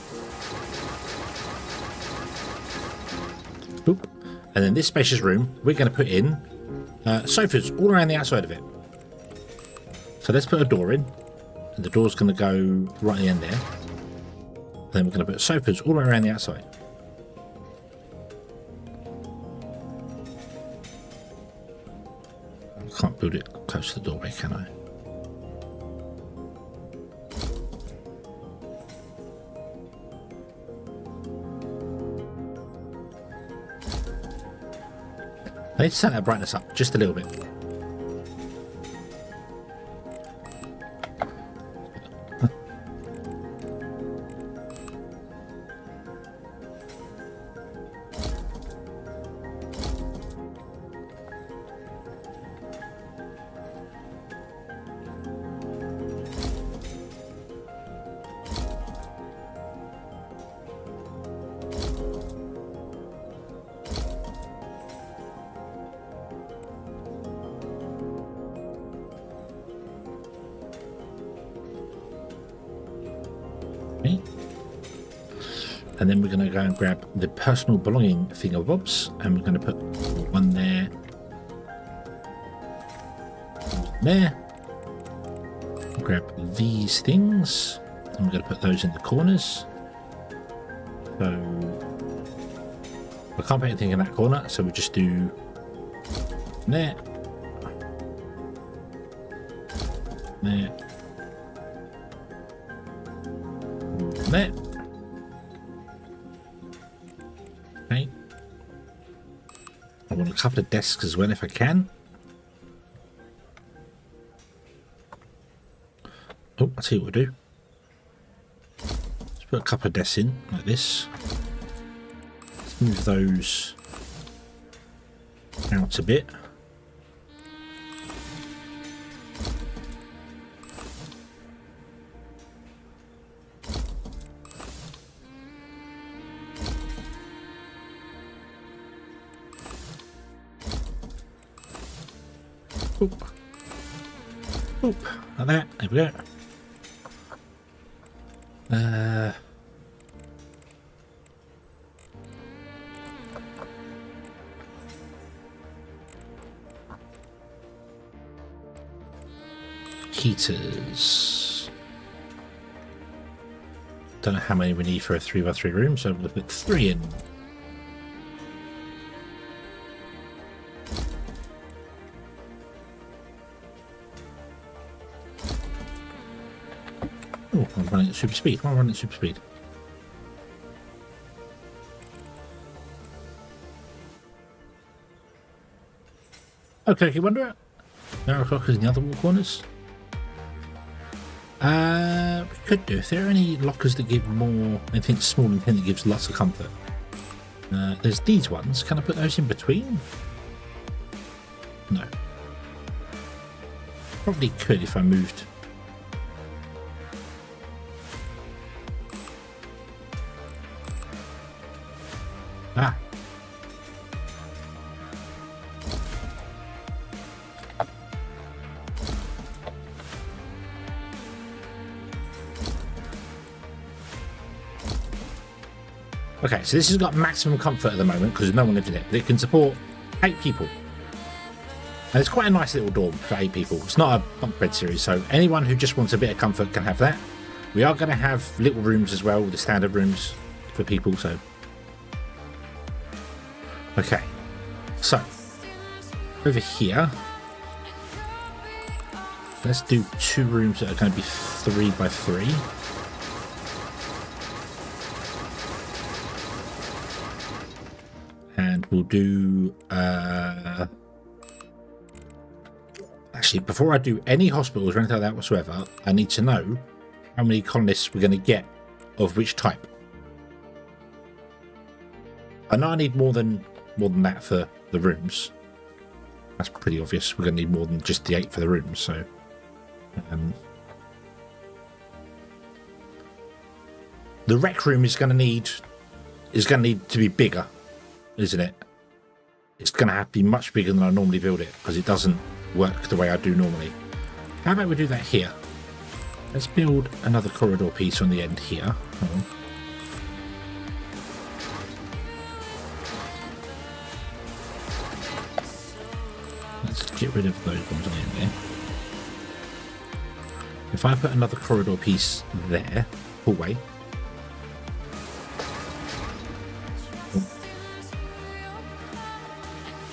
Boop. And then this spacious room, we're gonna put in sofas all around the outside of it. So let's put a door in, and the door's gonna go right at the end there. Then we're going to put sofas all around the outside. I can't build it close to the doorway, can I? I need to turn that brightness up just a little bit. And then we're going to go and grab the personal belonging thingamabobs, and we're going to put one there, there. Grab these things, and we're going to put those in the corners. So I can't put anything in that corner, so we'll just do there, there, there. Okay. I want a couple of desks as well if I can. Oh, I'll tell you what we'll do. Let's put a couple of desks in like this. Let's move those out a bit. Oop. Oop. Like that. There we go. Heaters. Don't know how many we need for a 3x3 room, so we'll put 3 in. Oh, I'm running at super speed. I'm running at super speed. Okay, Wanderer. There are clockers in the other wall corners. We could do. If there are any lockers that give more, anything small and thin that gives lots of comfort. There's these ones. Can I put those in between? No. Probably could if I moved. Ah. Okay, so this has got maximum comfort at the moment because no one lives in it, but it can support 8 people. And it's quite a nice little dorm for 8 people. It's not a bunk bed series, so anyone who just wants a bit of comfort can have that. We are going to have little rooms as well, the standard rooms for people, so. Okay, so over here, let's do 2 rooms that are going to be 3x3. And we'll do, actually, before I do any hospitals or anything like that whatsoever, I need to know how many colonists we're going to get of which type. I know I need more than that for the rooms. That's pretty obvious. We're going to need more than just the 8 for the rooms, so. The rec room is going to need to be bigger, isn't it? It's going to have to be much bigger than I normally build it because it doesn't work the way I do normally. How about we do that here? Let's build another corridor piece on the end here. Hold on. Let's get rid of those ones on the end there. If I put another corridor piece there, hallway.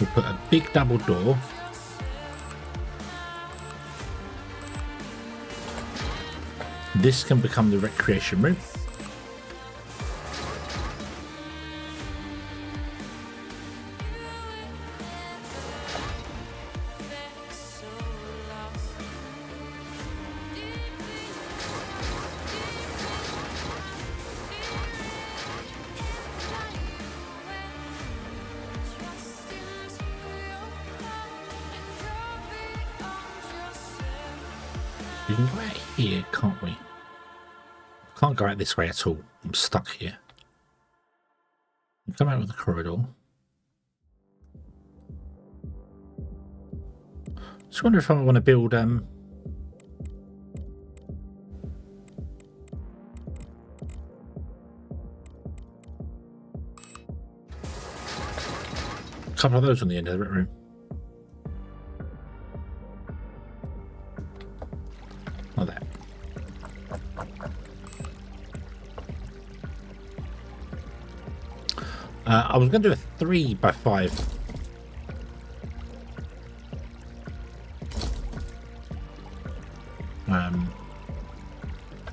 We'll put a big double door. This can become the recreation room. We can go out here, can't we? Can't go out this way at all. I'm stuck here. Come out with the corridor. Just wonder if I want to build a couple of those on the end of the room. Like that. I was going to do a 3x5.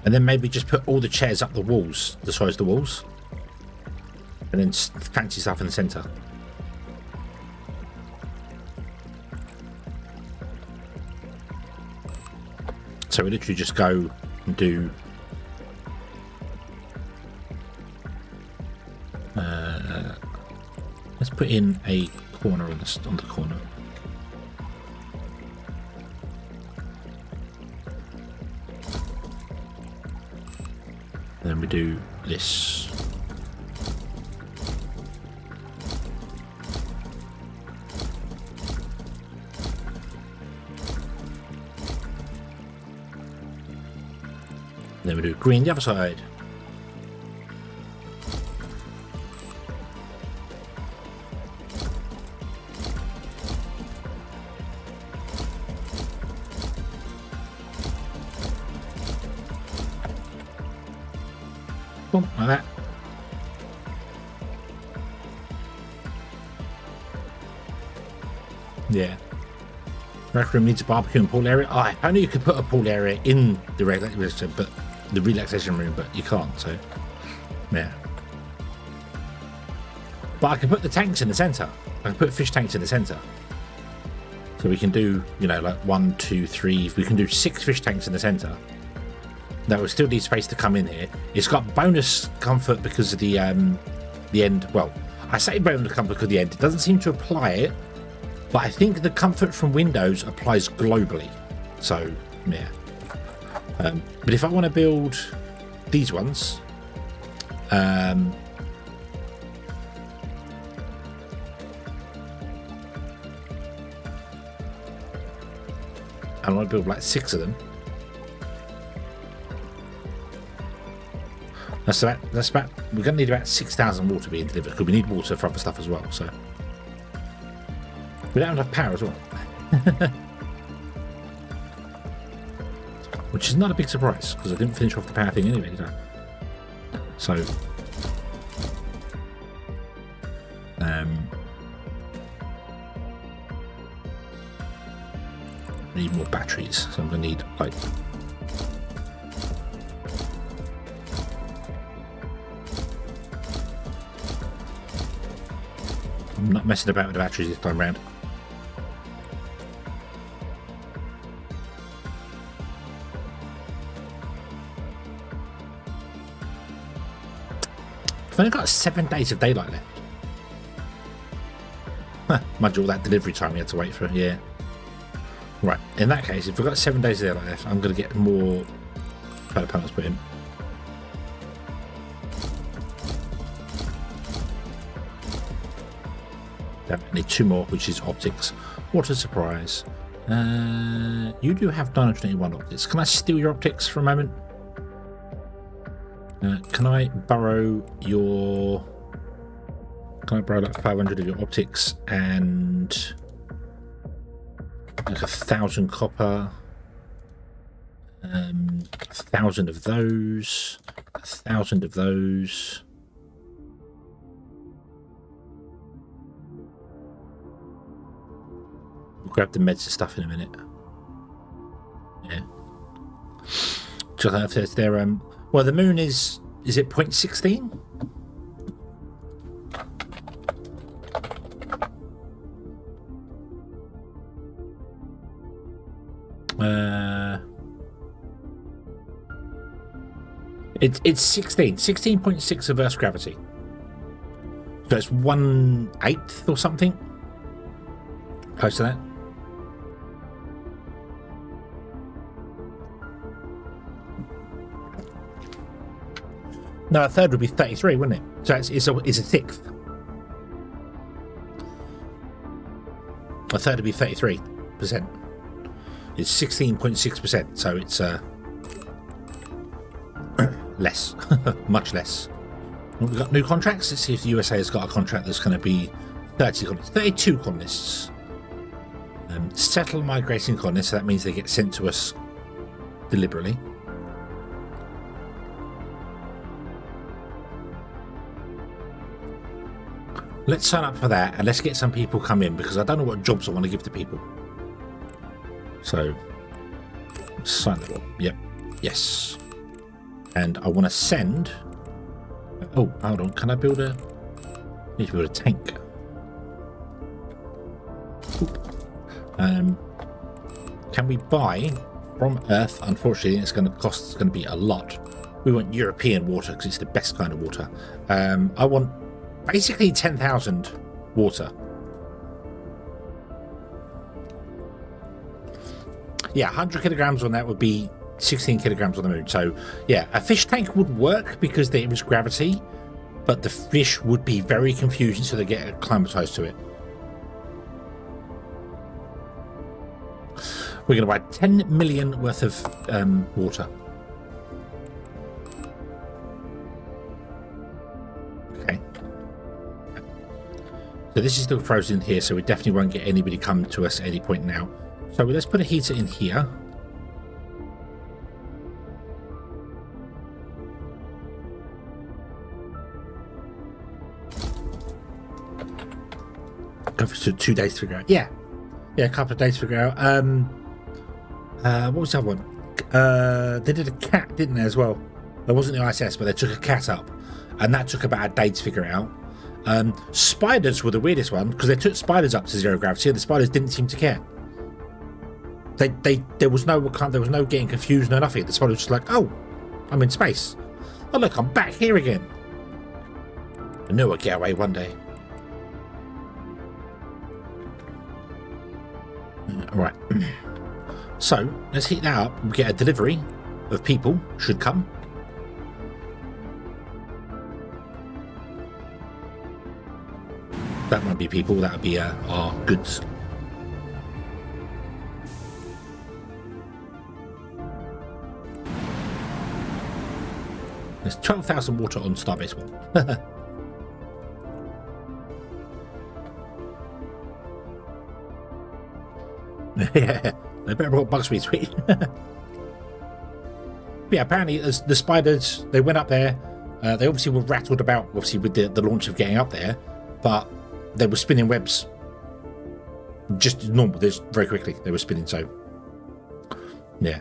And then maybe just put all the chairs up the walls, the size of the walls. And then fancy stuff in the centre. So we literally just go and do let's put in a corner on the corner. And then we do this. Then we do green the other side. Boom, like that. Yeah. Rec room needs a barbecue and pool area. Oh, I only you could put a pool area in the relaxation, but the relaxation room, but you can't. So, yeah. But I can put the tanks in the center. I can put fish tanks in the center. So we can do, you know, like 1, 2, 3. We can do 6 fish tanks in the center. That will still need space to come in here. It's got bonus comfort because of the end. Well, I say bonus comfort because of the end. It doesn't seem to apply it. But I think the comfort from Windows applies globally. So, yeah. But if I want to build these ones, I want to build like 6 of them. That's about. We're going to need about 6,000 water being delivered because we need water for other stuff as well. So. We don't have enough power as well. Which is not a big surprise, because I didn't finish off the power thing anyway, did I? So... need more batteries, so I'm going to need, like... I'm not messing about with the batteries this time round. I've only got 7 days of daylight left. Huh, mind you, all that delivery time we had to wait for, yeah. Right, in that case, if we've got 7 days of daylight left, I'm going to get more solar panels put in. I need 2 more, which is optics. What a surprise. You do have 981 optics. Can I steal your optics for a moment? Can I borrow your... Can I borrow like 500 of your optics and like 1,000 copper, 1,000 of those, 1,000 of those. We'll grab the meds and stuff in a minute. Yeah. Just have to, there. Well, the moon is it 0.16? It's 16.6 of Earth's gravity. So it's 1/8 or something. Close to that. No, a third would be 33, wouldn't it? So it's a sixth. A third would be 33%. It's 16.6%, so it's less, much less. We've got new contracts. Let's see if the USA has got a contract that's going to be 30 colonists, 32 colonists. Settle migrating colonists, so that means they get sent to us deliberately. Let's sign up for that and let's get some people come in, because I don't know what jobs I want to give to people. So, sign up. Yep. Yes. And I want to send... Oh, hold on. Can I build a... I need to build a tank. Can we buy from Earth? Unfortunately, it's going to be a lot. We want European water because it's the best kind of water. I want basically 10,000 water. Yeah, 100 kilograms on that would be 16 kilograms on the moon. So yeah, a fish tank would work because there was gravity, but the fish would be very confusing, so they get acclimatized to it. We're going to buy 10 million worth of water. Okay. So this is still frozen here, so we definitely won't get anybody come to us at any point now. So let's put a heater in here. Go for 2 days to figure out. Yeah, a couple of days to figure out. What was the other one? They did a cat, didn't they, as well? There wasn't the ISS, but they took a cat up, and that took about a day to figure out. Spiders were the weirdest one, because they took spiders up to 0 gravity, and the spiders didn't seem to care. There was no getting confused, no nothing. The spider was just like, oh, I'm in space. Oh look, I'm back here again. I knew I'd get away one day. Alright. So, let's heat that up. We get a delivery of people. Should come. That won't be people. That'll be our goods. There's 12,000 water on Starbase 1. Yeah, they better brought bugs me sweet. Yeah, apparently the spiders, they went up there. They obviously were rattled about, obviously, with the launch of getting up there, but they were spinning webs just normal. There's very quickly they were spinning. So, yeah.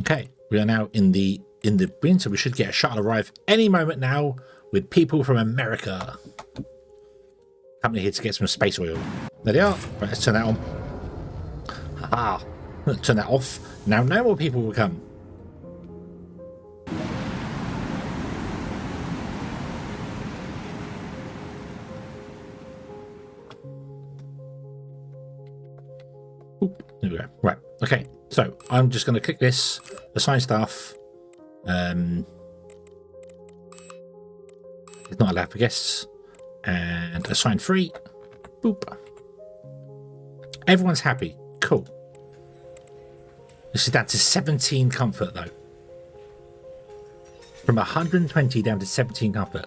Okay, we are now in the bin, so we should get a shuttle arrive any moment now with people from America. Coming here to get some space oil. There they are. Right, let's turn that on. Ah, turn that off. Now no more people will come. Oop, there we go. Right, okay. So I'm just going to click this, assign staff. It's not allowed for guests, and assign free. Boop. Everyone's happy. Cool. This is down to 17 comfort though. From 120 down to 17 comfort.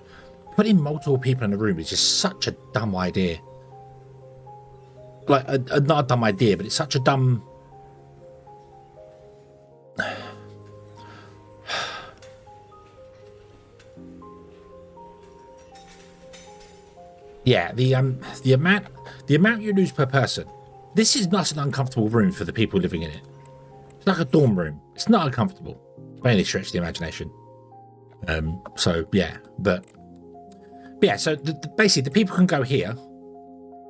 Putting multiple people in a room is just such a dumb idea. Like, not a dumb idea, but it's such a dumb... Yeah, the amount you lose per person. This is not an uncomfortable room for the people living in it. It's like a dorm room. It's not uncomfortable by any stretch of the imagination. So yeah, but yeah. So basically, the people can go here,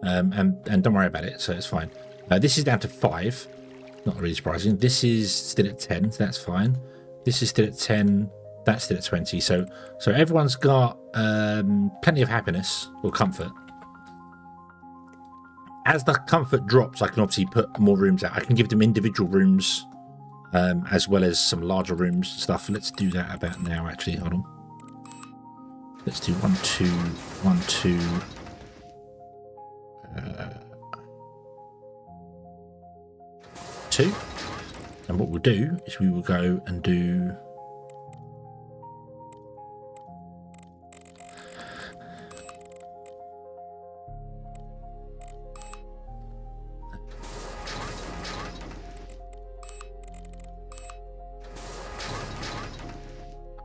and don't worry about it. So it's fine. This is down to 5. Not really surprising. This is still at 10. So that's fine. This is still at 10. That's still at 20. So everyone's got plenty of happiness or comfort. as the comfort drops, I can obviously put more rooms out. I can give them individual rooms, as well as some larger rooms and stuff. Let's do that about now, actually. Hold on. Let's do 1, 2, 1, 2. 2. And what we'll do is we will go and do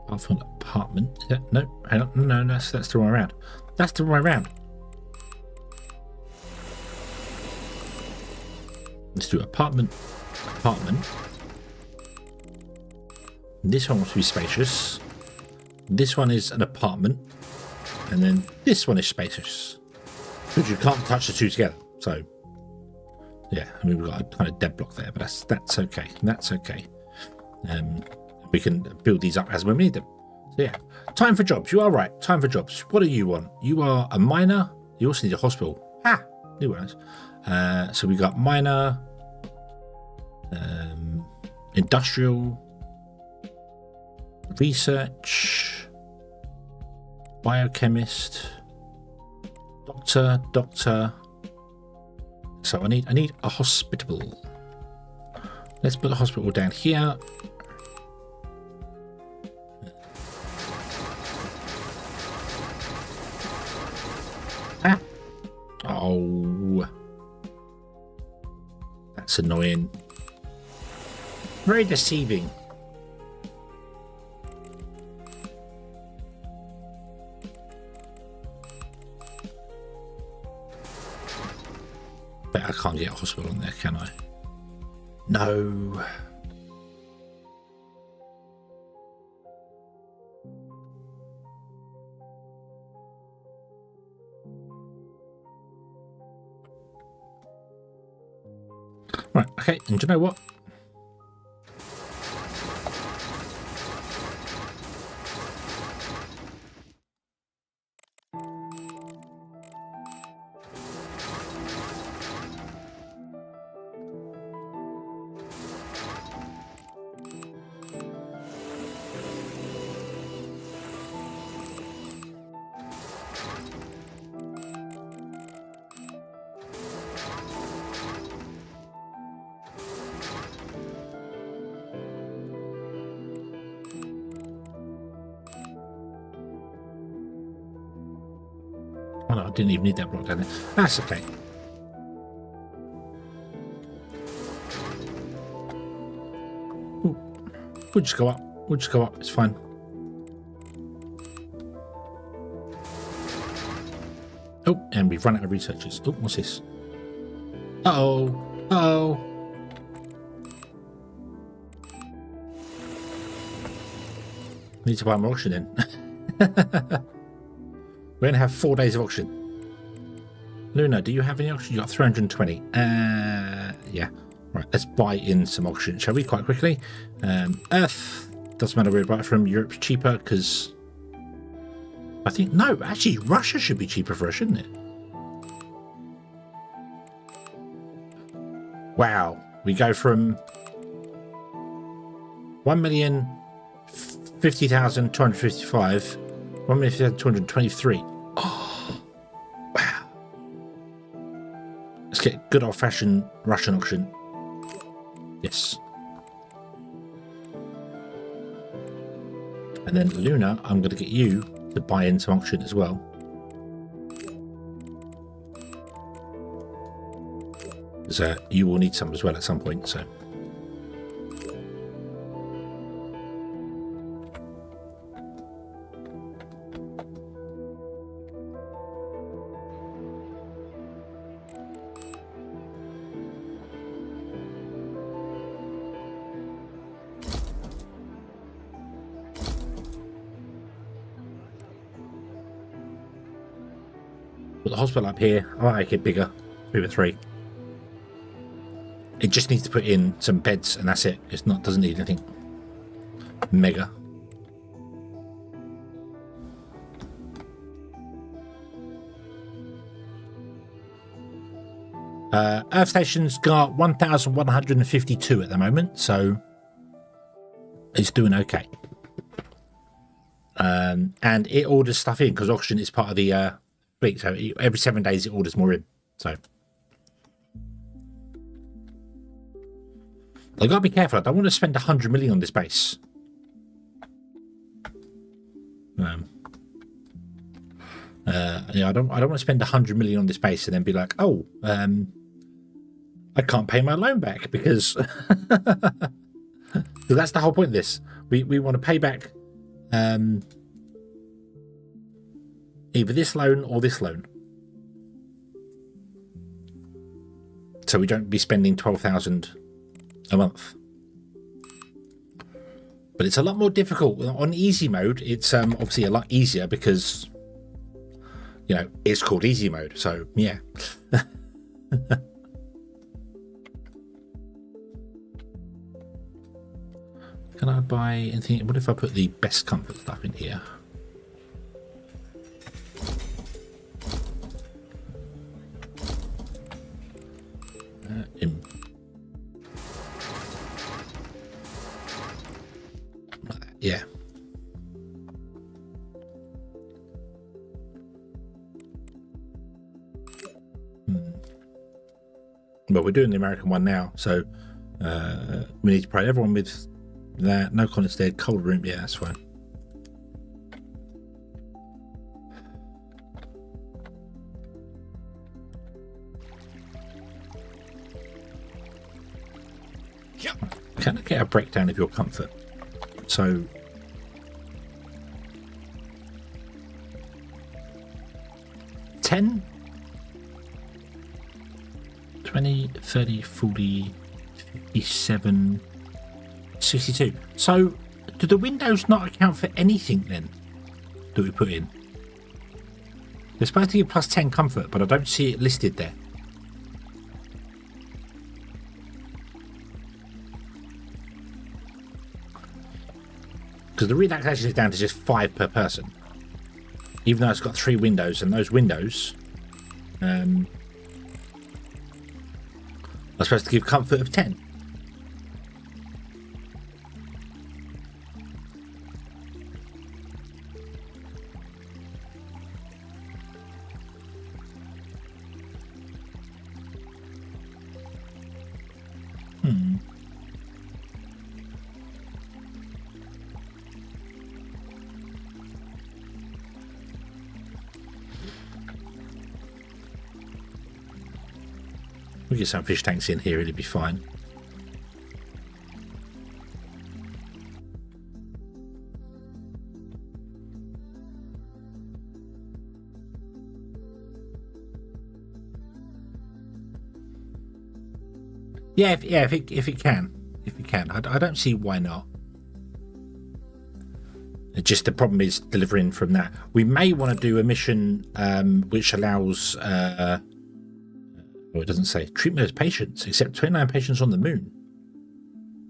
half an apartment. No, hang on. No, that's the wrong way around. That's the wrong way around. Let's do apartment. This one wants to be spacious. This one is an apartment. And then this one is spacious. Because you can't touch the two together. So, yeah, I mean, we've got a kind of dead block there, but that's okay. That's okay. We can build these up as we need them. So, yeah, time for jobs. You are right. Time for jobs. What do you want? You are a miner. You also need a hospital. Ah, new ones. So we got miner, industrial, research, biochemist, doctor. So I need a hospital. Let's put the hospital down here. Ah. Oh. That's annoying. Very deceiving. But I can't get a hospital on there, can I? No. Right, okay, and do you know what? Oh no, I didn't even need that block down there. That's okay. Ooh. We'll just go up. We'll just go up. It's fine. Oh, and we've run out of researchers. Oh, what's this? Uh-oh. Uh-oh. Need to buy more auction then. We're going to have 4 days of auction. Luna, do you have any auction? You got 320. Yeah. Right, let's buy in some auction, shall we, quite quickly. Earth, doesn't matter where we buy it from. Europe's cheaper because I think, no, actually, Russia should be cheaper for us, shouldn't it? Wow. We go from 1,050,255, 1,223. Oh, wow. Let's get good old-fashioned Russian auction. Yes. And then Luna, I'm going to get you to buy in some auction as well. So you will need some as well at some point, so. Put the hospital up here. I might make it bigger. 2 or 3. It just needs to put in some beds and that's it. It's not, doesn't need anything mega. Earth Station's got 1,152 at the moment, so it's doing okay. And it orders stuff in because oxygen is part of the fleet. So every 7 days it orders more in. So I gotta be careful. I don't want to spend 100 million on this base. Yeah, I don't want to spend 100 million on this base and then be like, oh, I can't pay my loan back because that's the whole point of this. We want to pay back either this loan or this loan, so we don't be spending 12,000 a month. But it's a lot more difficult on easy mode. It's obviously a lot easier because, you know, it's called easy mode. So yeah. Can I buy anything? What if I put the best comfort stuff in here? Yeah. But we're doing the American one now, so we need to provide everyone with that. No colonies dead. Cold room. Yeah, that's fine. Yeah. Can I get a breakdown of your comfort? So 10, 20, 30, 40, 57, 62. So do the windows not account for anything then that we put in? They're supposed to give plus 10 comfort, but I don't see it listed there. Because the relaxation is down to just 5 per person, even though it's got 3 windows, and those windows are supposed to give comfort of 10. We get some fish tanks in here, it'll be fine. Yeah, if it can. I don't see why not. It's just the problem is delivering from that. We may want to do a mission which allows it doesn't say treatment as patients, except 29 patients on the moon.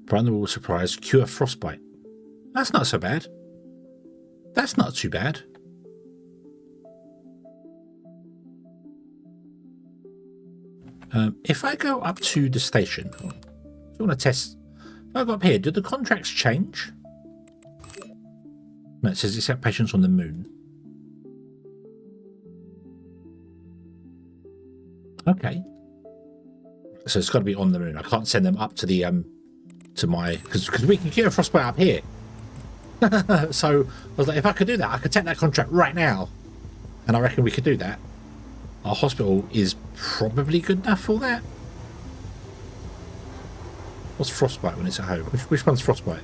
Vulnerable surprise, cure frostbite. That's not so bad. That's not too bad. If I go up to the station, I want to test. If I go up here, do the contracts change? No, it says except patients on the moon. Okay. So it's got to be on the moon. I can't send them up to the to my because we can cure frostbite up here. So I was like, if I could do that, I could take that contract right now, and I reckon we could do that. Our hospital is probably good enough for that. What's frostbite when it's at home? Which one's frostbite?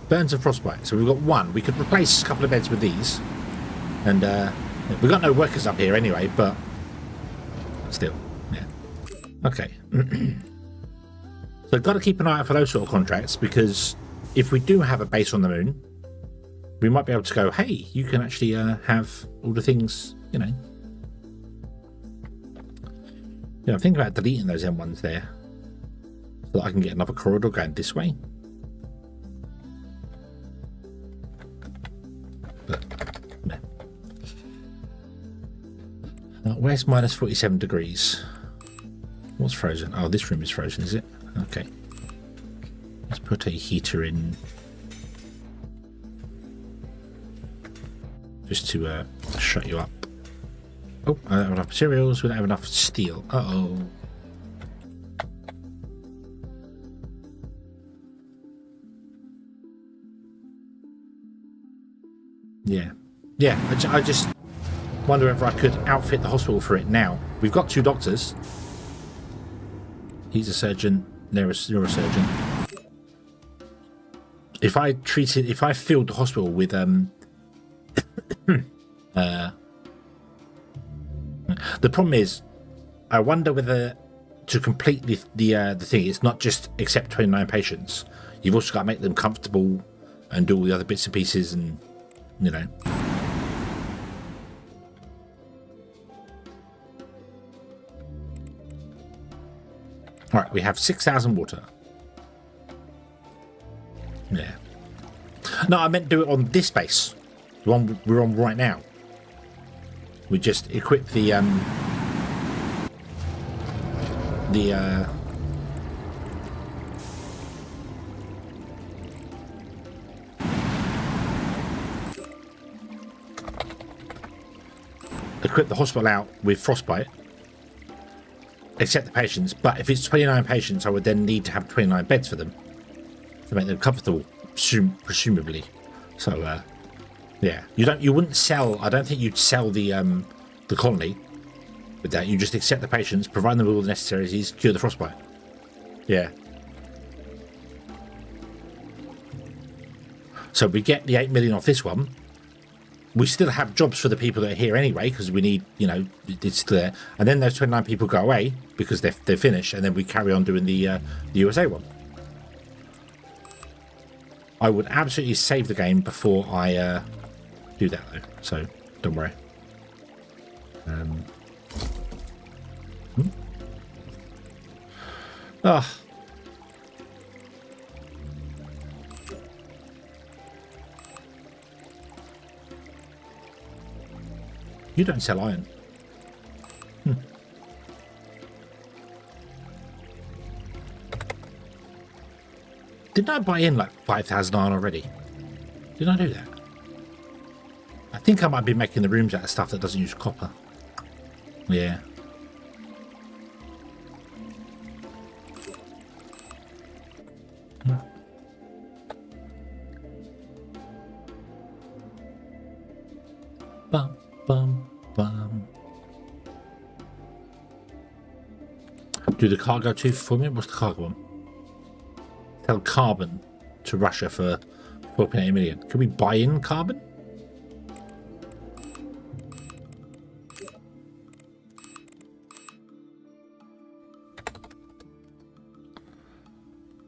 Burns and frostbite. So we've got one. We could replace a couple of beds with these, and we've got no workers up here anyway. But still, yeah. Okay. So I've got to keep an eye out for those sort of contracts, because if we do have a base on the moon, we might be able to go, hey, you can actually have all the things, you know. Yeah, I'm thinking about deleting those M1s there, so that I can get another corridor going this way. But, no. Where's minus 47 degrees? What's frozen? Oh, this room is frozen, is it? Okay. Let's put a heater in. Just to shut you up. Oh, I don't have enough materials. We don't have enough steel. Uh-oh. Yeah. Yeah, I just wonder if I could outfit the hospital for it now. We've got 2 doctors. He's a surgeon. You're a surgeon. If I filled the hospital with the problem is, I wonder whether to complete the thing, it's not just accept 29 patients. You've also got to make them comfortable and do all the other bits and pieces, and you know. All right, we have 6,000 water. Yeah. No, I meant do it on this base, the one we're on right now. We just equip the equip the hospital out with frostbite, accept the patients, but if it's 29 patients, I would then need to have 29 beds for them to make them comfortable, presumably. So, yeah, you wouldn't sell. I don't think you'd sell the colony with that. You just accept the patients, provide them with all the necessaries, cure the frostbite. Yeah. So we get the 8 million off this one. We still have jobs for the people that are here anyway, because we need, you know, it's there. And then those 29 people go away because they're finished, and then we carry on doing the USA one. I would absolutely save the game before I do that, though. So don't worry. Oh. You don't sell iron. Didn't I buy in like 5,000 iron already? Didn't I do that? I think I might be making the rooms out of stuff that doesn't use copper. Yeah. Bum, bum, bum. Do the cargo too for me? What's the cargo one? Sell carbon to Russia for 4.8 million. Can we buy in carbon?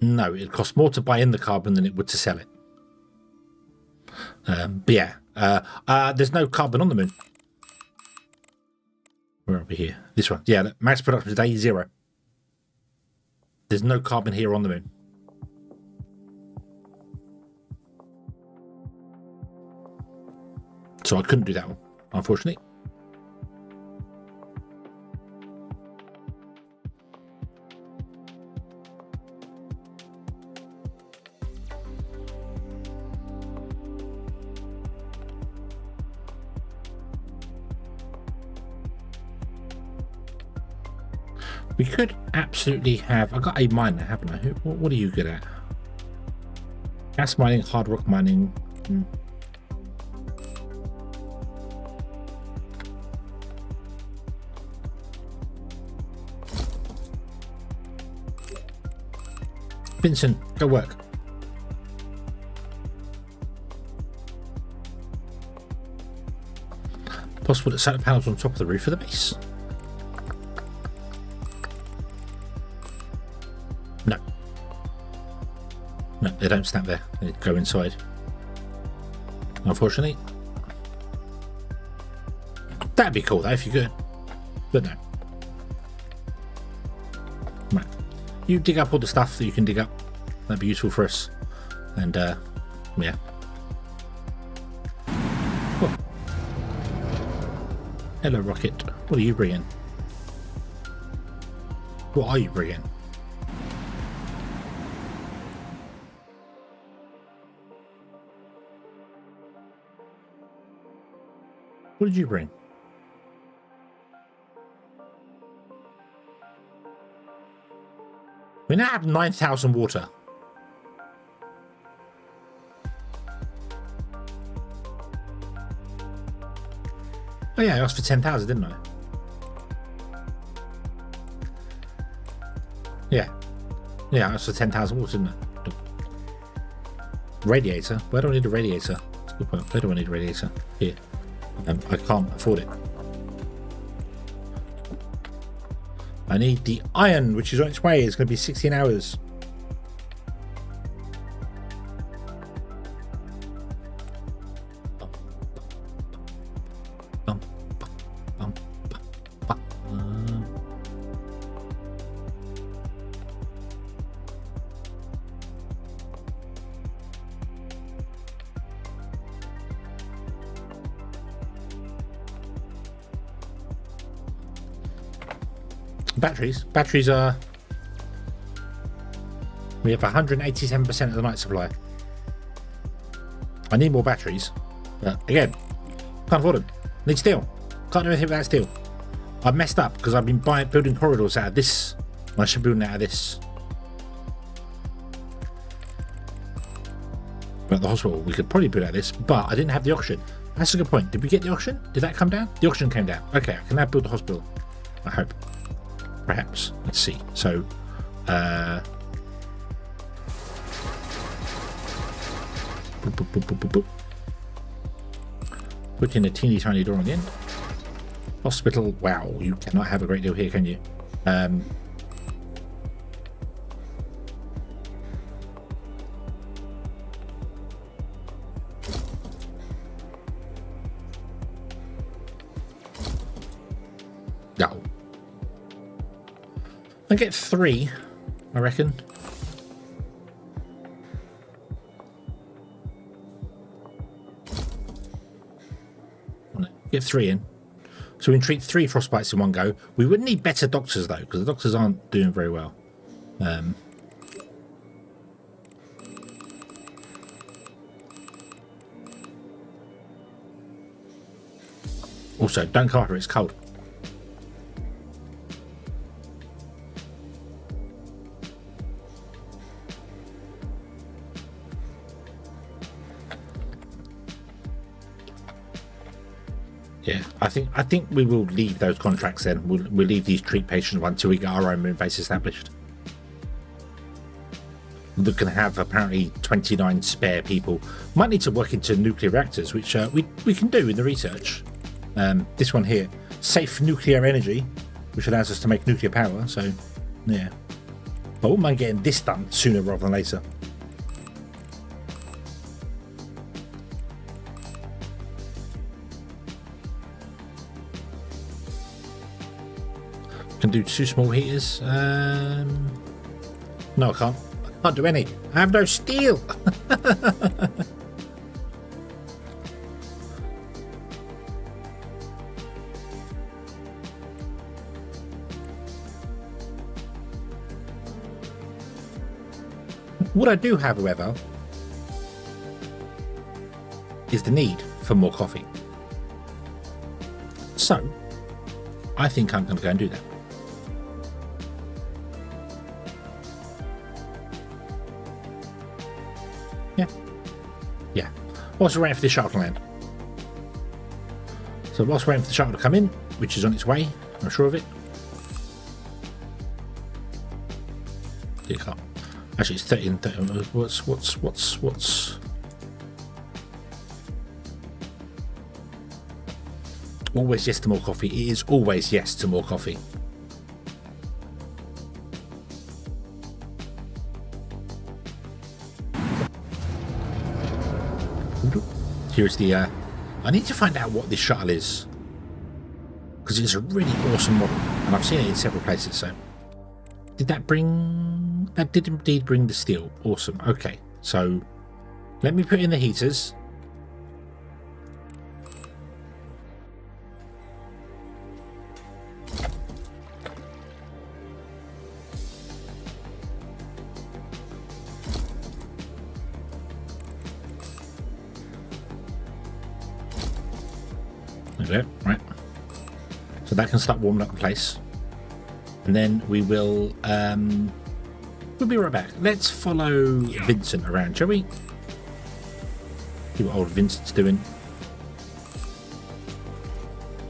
No, it costs more to buy in the carbon than it would to sell it. But yeah, there's no carbon on the moon. Where are we here? This one. Yeah, max production today 0. There's no carbon here on the moon. So I couldn't do that one, unfortunately. We could absolutely have... I've got a miner, haven't I? What are you good at? Gas mining, hard rock mining. Vincent, go work. Possible that solar panels on top of the roof of the base. No. No, they don't snap there. They go inside. Unfortunately. That'd be cool though if you could. But no. Right. You dig up all the stuff that you can dig up. That'd be useful for us. And yeah. Cool. Hello, Rocket. What are you bringing? What are you bringing? What did you bring? We now have 9,000 water. Oh yeah, I asked for 10,000, didn't I? Yeah. Yeah, I asked for 10,000 water, didn't I? Radiator? Where do I need a radiator? That's a good point. Where do I need a radiator? Here. I can't afford it. I need the iron, which is on its way. It's going to be 16 hours. Batteries are... We have 187% of the night supply. I need more batteries. But again, can't afford them. Need steel. Can't do anything without steel. I've messed up because I've been building corridors out of this. I should build out of this. But at the hospital, we could probably build out of this, but I didn't have the oxygen. That's a good point. Did we get the oxygen? Did that come down? The oxygen came down. Okay, I can now build the hospital. I hope. Perhaps. Let's see. So, boop, boop, boop, boop, boop, boop. Put in a teeny tiny door on the end. Hospital. Wow, you cannot have a great deal here, can you? No. I get 3, I reckon. Get 3 in. So we can treat 3 frostbites in one go. We would need better doctors though, because the doctors aren't doing very well. Also, don't come up here, it's cold. Yeah, I think we will leave those contracts then. We'll leave these treat patients until we get our own moon base established. We're going to have apparently 29 spare people. Might need to work into nuclear reactors, which we can do in the research. This one here, safe nuclear energy, which allows us to make nuclear power. So, yeah. But I wouldn't mind getting this done sooner rather than later. Can do 2 small heaters. No, I can't. I can't do any. I have no steel. What I do have, however, is the need for more coffee. So, I think I'm going to go and do that. Yeah. Whilst we're waiting for the shuttle to land. So whilst we're waiting for the shuttle to come in, which is on its way, I'm sure of it. You can't. Actually, it's 13. What's? Always yes to more coffee. It is always yes to more coffee. Here's the I need to find out what this shuttle is, because it's a really awesome model and I've seen it in several places. So did that did indeed bring the steel. Awesome. Okay, so let me put in the heaters. there, right? So that can start warming up the place. And then we will, we'll be right back. Let's follow Vincent around, shall we? See what old Vincent's doing.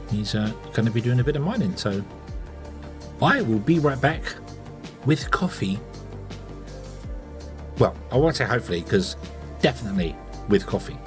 He's going to be doing a bit of mining, so I will be right back with coffee. Well, I won't say hopefully, because definitely with coffee.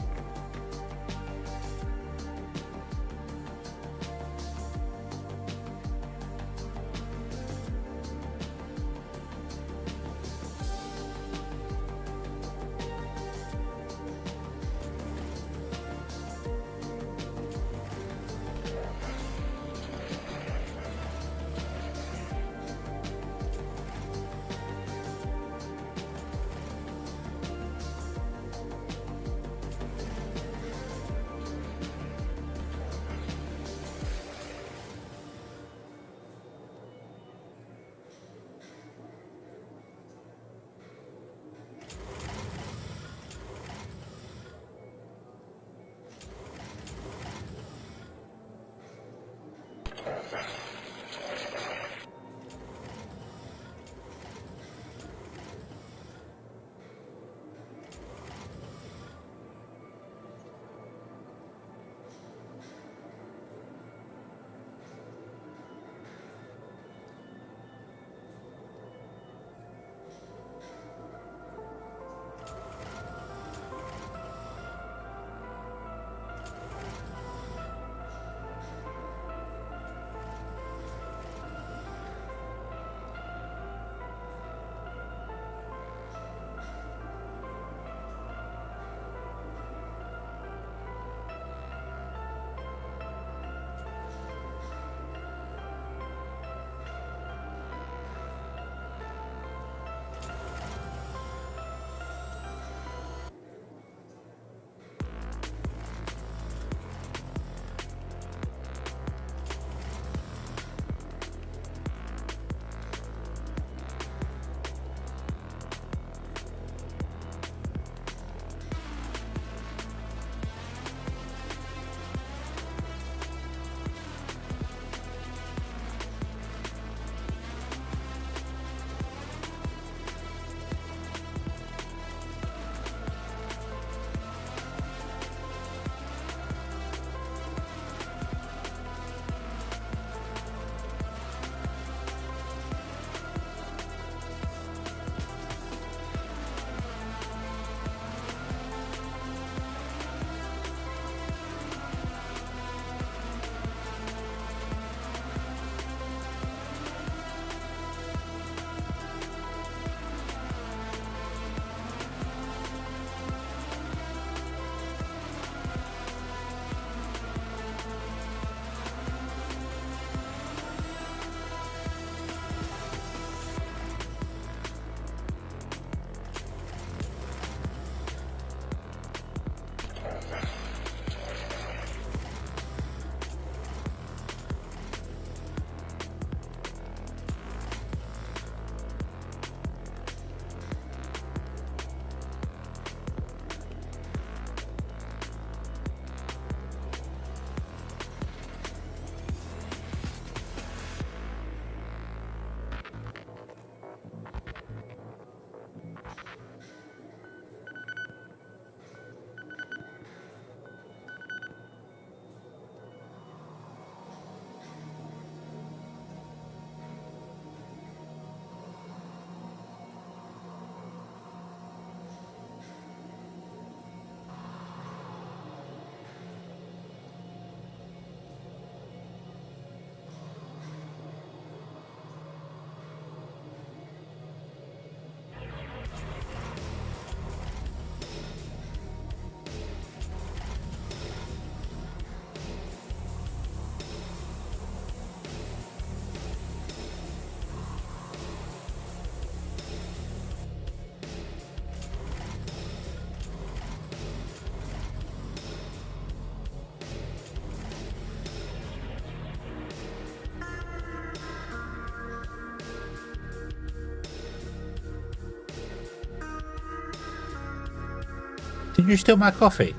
Did you steal my coffee?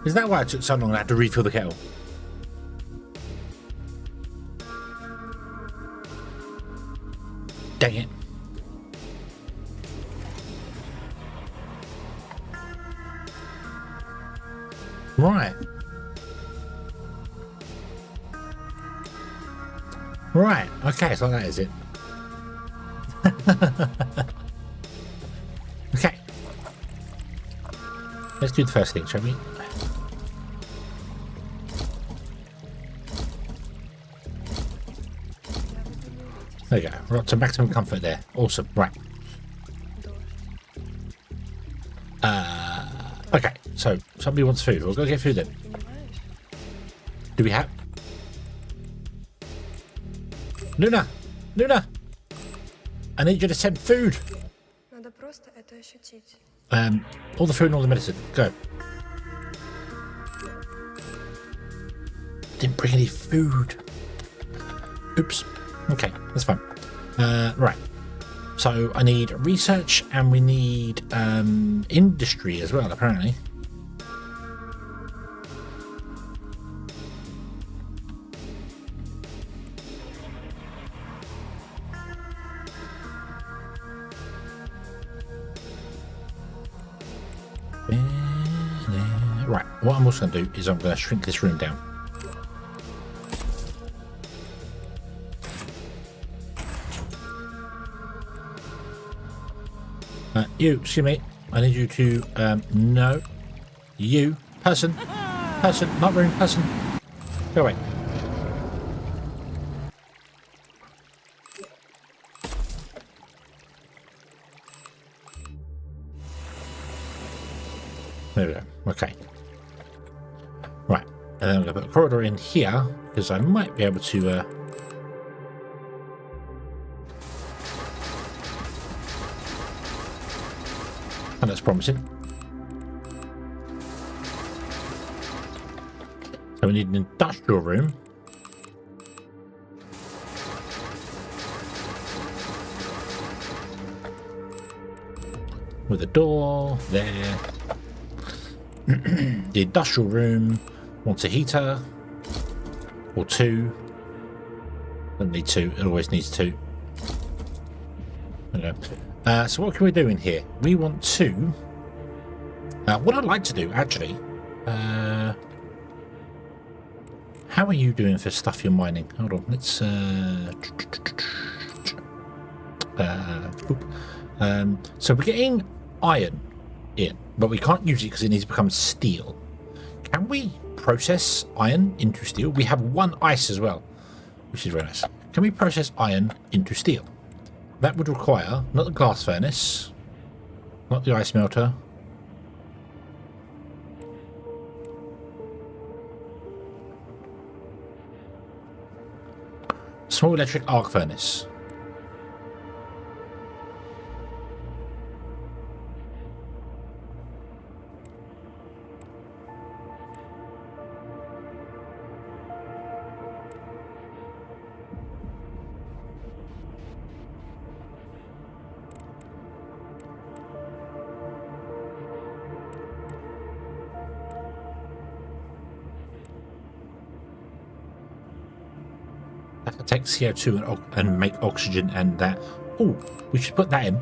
Is that why it took so long I had to refill the kettle? Dang it. Right. Right. Okay, so that is it. Okay. Let's do the first thing, shall we? There you go. We're up to maximum comfort there. Awesome. Right. Okay, so somebody wants food. We'll go get food then. Do we have... Luna! Luna! I need you to send food! All the food and all the medicine. Go. Didn't bring any food. Oops. Okay, that's fine. Right. So I need research and we need industry as well, apparently. Right, what I'm also going to do is I'm going to shrink this room down. You, excuse me, I need you to, no, you, person, not room, person, go away. There we go, okay. Right, and then I'm going to put a corridor in here, because I might be able to, and that's promising. So we need an industrial room. With a door there. The industrial room wants a heater. Or two. Doesn't need two, it always needs two. Okay. So what can we do in here? We want to... what I'd like to do, actually... how are you doing for stuff you're mining? Hold on, let's... so we're getting iron in, but we can't use it because it needs to become steel. Can we process iron into steel? We have one ice as well, which is very nice. Can we process iron into steel? That would require, not the glass furnace, not the ice melter. Small electric arc furnace. Take CO2 and make oxygen and that. Oh, we should put that in.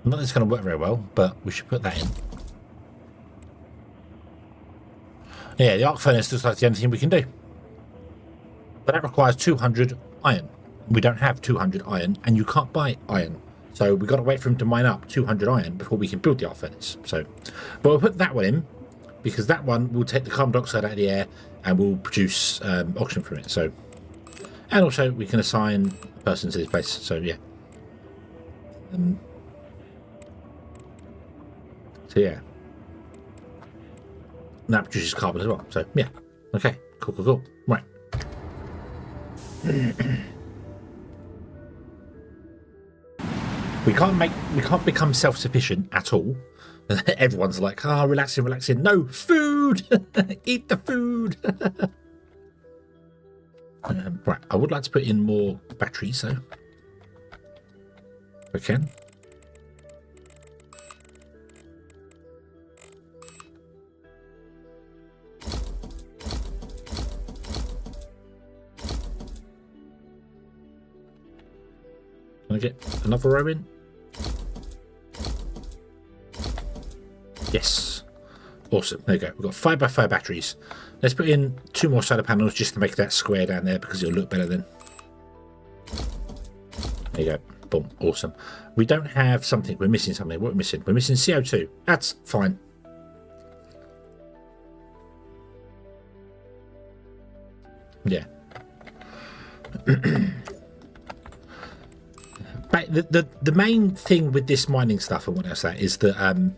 Not that it's going to work very well, but we should put that in. Yeah, the arc furnace looks like the only thing we can do. But that requires 200 iron. We don't have 200 iron, and you can't buy iron. So we've got to wait for him to mine up 200 iron before we can build the arc furnace. So, but we'll put that one in, because that one will take the carbon dioxide out of the air and will produce oxygen from it. So, and also we can assign a person to this place. So yeah. So yeah. And that produces carbon as well. So yeah. Okay. Cool. Cool. Cool. Right. We can't become self-sufficient at all. Everyone's like, ah, oh, relaxing, relaxing. No, food! Eat the food! Right, I would like to put in more batteries, though. If I can. Can I get another row in? Yes. Awesome. There you go. We've got 5x5 batteries. Let's put in 2 more solar panels just to make that square down there because it'll look better then. There you go. Boom. Awesome. We don't have something. We're missing something. What are we missing? We're missing CO2. That's fine. Yeah. But the main thing with this mining stuff and what else that is that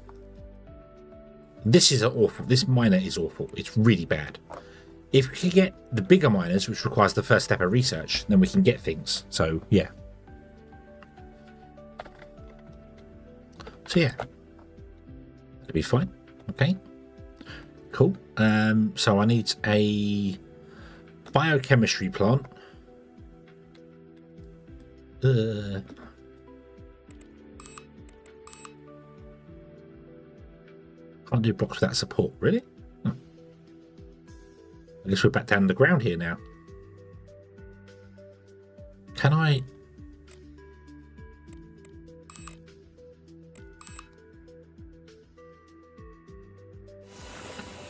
this is awful. This miner is awful. It's really bad. If we can get the bigger miners, which requires the first step of research, then we can get things. So yeah. So yeah, it'll be fine. Okay, cool. So I need a biochemistry plant. Can't do blocks without support, really? Oh. I guess we're back down the ground here now. Can I?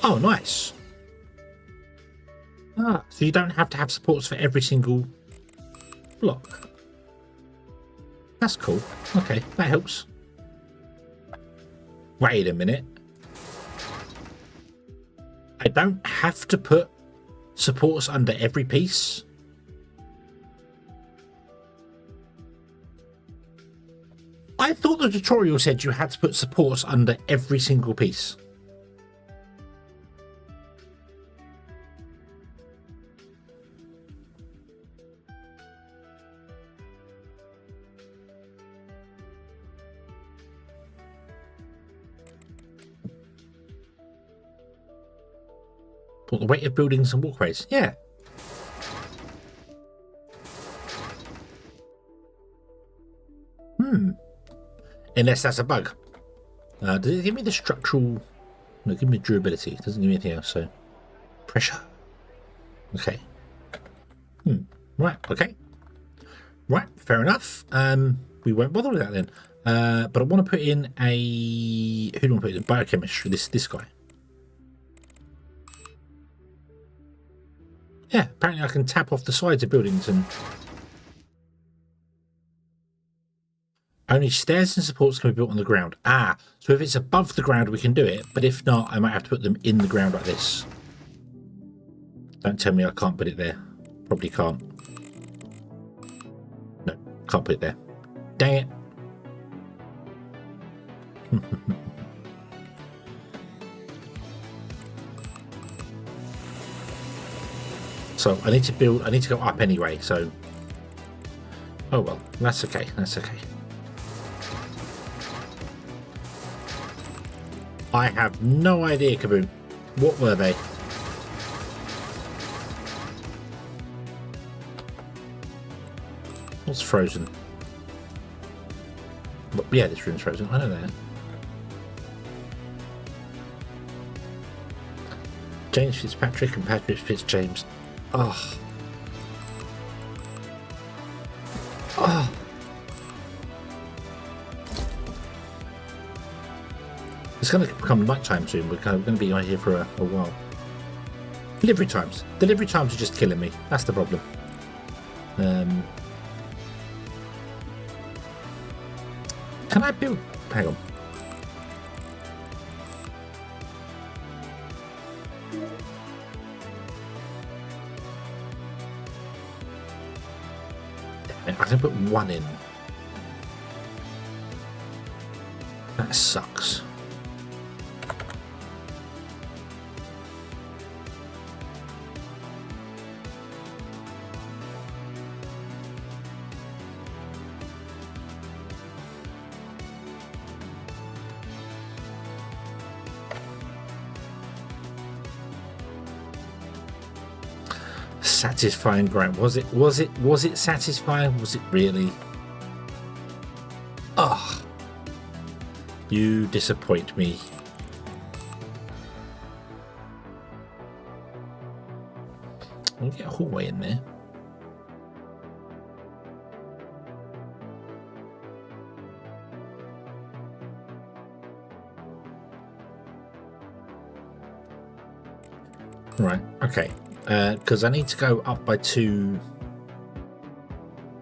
Oh, nice. Ah, so you don't have to have supports for every single block. That's cool. Okay, that helps. Wait a minute. I don't have to put supports under every piece. I thought the tutorial said you had to put supports under every single piece. The weight of buildings and walkways. Yeah. Unless that's a bug. Does it give me the structural? No, give me durability. It doesn't give me anything else. So pressure. Okay. Right. Okay. Right. Fair enough. We won't bother with that then. But I want to put in a. Who do I want to put in? Biochemistry. This guy. Yeah, apparently I can tap off the sides of buildings and only stairs and supports can be built on the ground. Ah, so if it's above the ground we can do it, but if not, I might have to put them in the ground like this. Don't tell me I can't put it there. Probably can't. No, can't put it there. Dang it. So I need to go up anyway, so. Oh well, that's okay, that's okay. I have no idea, Kaboom. What were they? What's frozen? But yeah, this room's frozen, I know that. James Fitzpatrick and Patrick Fitzjames. Oh. Oh. It's going to become night time soon. We're going to be on here for a while. Delivery times. Delivery times are just killing me. That's the problem. Can I build? Hang on. I can put one in. That sucks. Satisfying grind. Was it satisfying? Was it really? Oh, you disappoint me. We'll get a hallway in there. Right, okay. Because I need to go up by 2,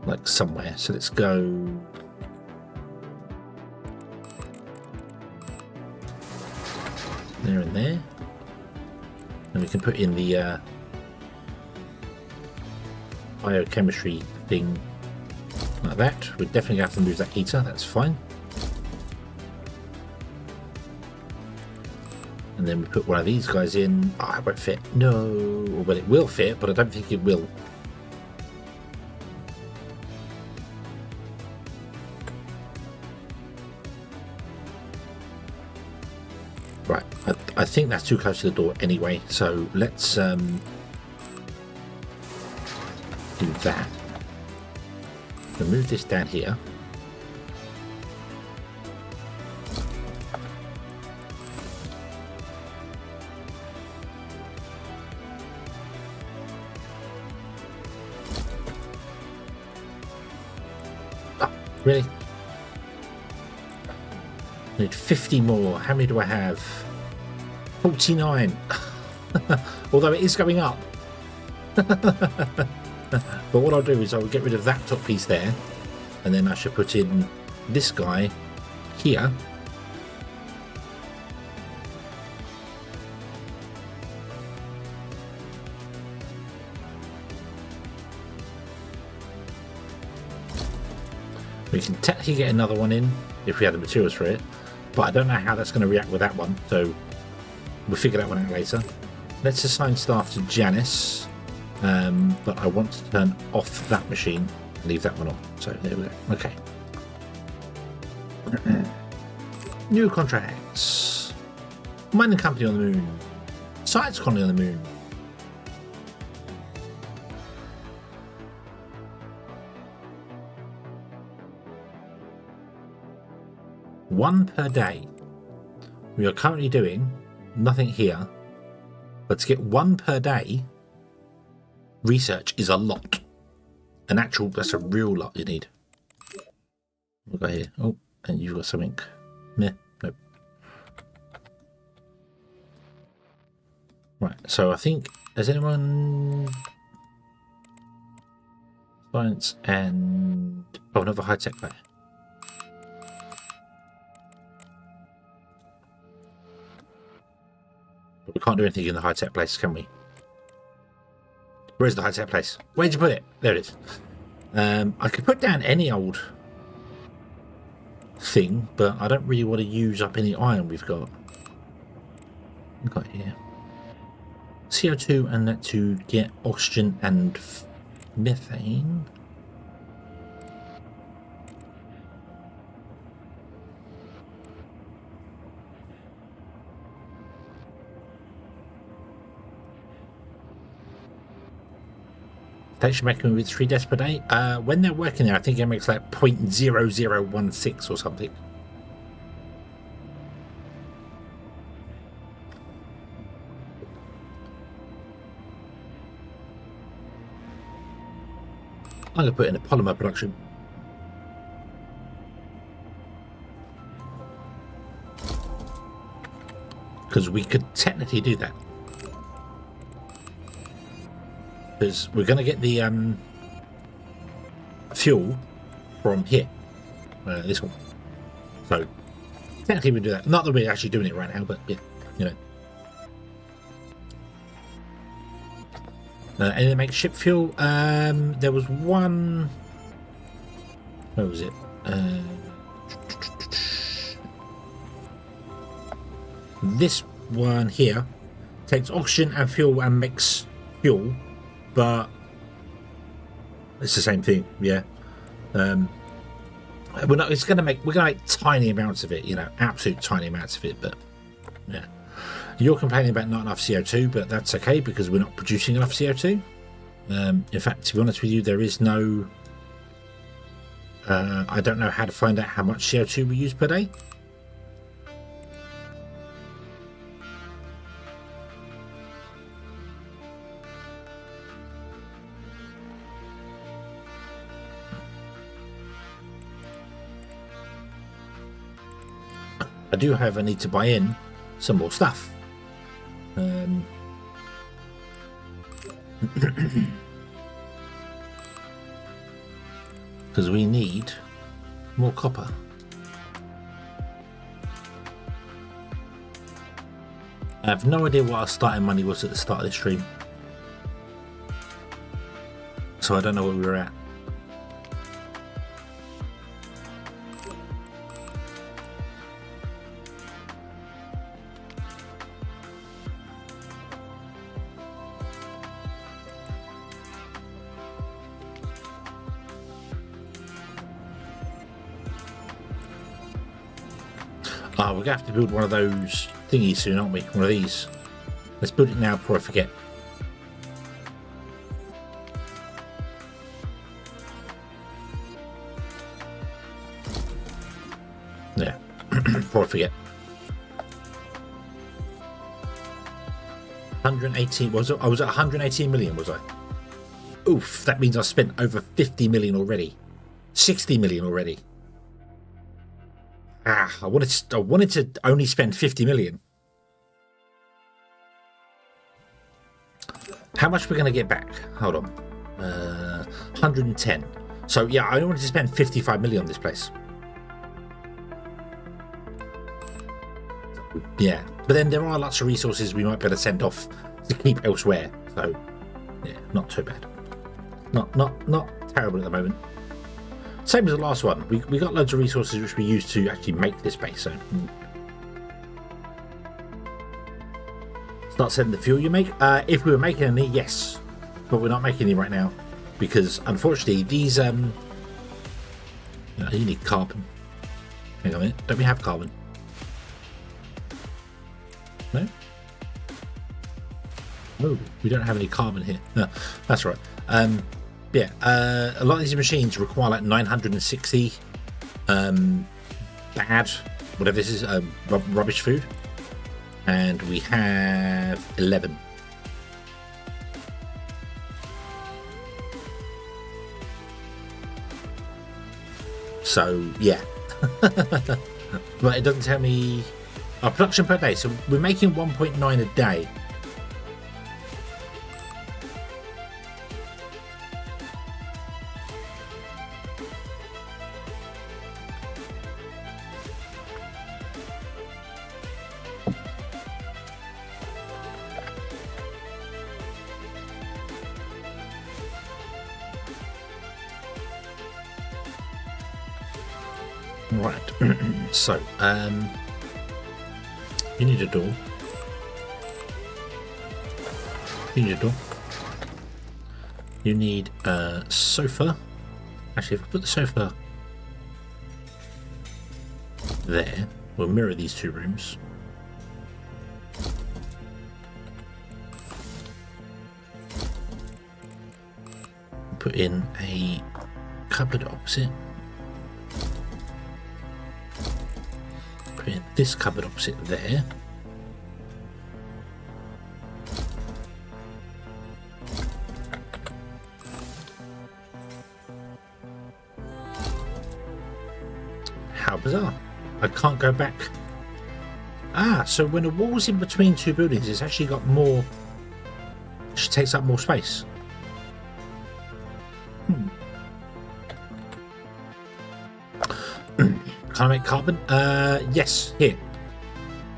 like somewhere. So let's go. There and there. And we can put in the biochemistry thing like that. We're definitely going to have to move that heater, that's fine. And then we put one of these guys in. Oh, it won't fit. No. Well, it will fit, but I don't think it will. Right. I think that's too close to the door anyway. So let's do that. So move this down here. Really? I need 50 more. How many do I have? 49. Although it is going up. But what I'll do is I'll get rid of that top piece there. And then I should put in this guy here. We can technically get another one in if we had the materials for it, but I don't know how that's going to react with that one, so we'll figure that one out later. Let's assign staff to Janice, but I want to turn off that machine, leave that one on. So there we go. Okay. New contracts. Mining company on the moon. Science colony on the moon. One per day. We are currently doing nothing here, but to get one per day, research is a lot. That's a real lot you need. We'll go here. Oh, and you've got something. Meh. Nope. Right, so I think, has anyone... Science and... Oh, another high-tech there. But we can't do anything in the high-tech place, can we? Where's the high-tech place? Where'd you put it? There it is. I could put down any old thing, but I don't really want to use up any iron we've got. We've got here CO2 and that to get oxygen and methane. Station making with 3 deaths per day. When they're working there, I think it makes like 0.0016 or something. I'm going to put in a polymer production. Because we could technically do that. Because we're going to get the fuel from here. This one. So, technically we do that. Not that we're actually doing it right now, but yeah, you know. Anything that makes ship fuel? There was one... Where was it? This one here takes oxygen and fuel and makes fuel, but it's the same thing. Yeah. We're gonna make tiny amounts of it, you know, absolute tiny amounts of it, but yeah. You're complaining about not enough CO2, but that's okay because we're not producing enough CO2. In fact, to be honest with you, there is no... I don't know how to find out how much CO2 we use per day. I do, however, need to buy in some more stuff. Because we need more copper. I have no idea what our starting money was at the start of this stream, so I don't know where we were at. Oh, we're going to have to build one of those thingies soon, aren't we? One of these. Let's build it now before I forget. Yeah, before I forget. 118, I was at 118 million, was I? Oof, that means I spent over 50 million already. 60 million already. Ah, I wanted to only spend 50 million. How much are we going to get back? Hold on. 110. So, yeah, I wanted to spend 55 million on this place. Yeah, but then there are lots of resources we might be able to send off to keep elsewhere. So, yeah, not too bad. Not terrible at the moment. Same as the last one. We got loads of resources which we used to actually make this base. So, start sending the fuel you make. If we were making any, yes, but we're not making any right now because unfortunately these you need carbon. Hang on a minute. Don't we have carbon? No. Oh, we don't have any carbon here. No, that's right. Yeah, a lot of these machines require like 960 bad, whatever this is, rubbish food, and we have 11. So yeah, but it doesn't tell me our production per day. So we're making 1.9 a day. Right, so you need a door. You need a door. You need a sofa. Actually, if I put the sofa there, we'll mirror these two rooms. Put in a cupboard opposite. Put in this cupboard opposite there. How bizarre. I can't go back. Ah, so when a wall's in between two buildings, it's actually got more... It takes up more space. Can I make carbon? Yes, here.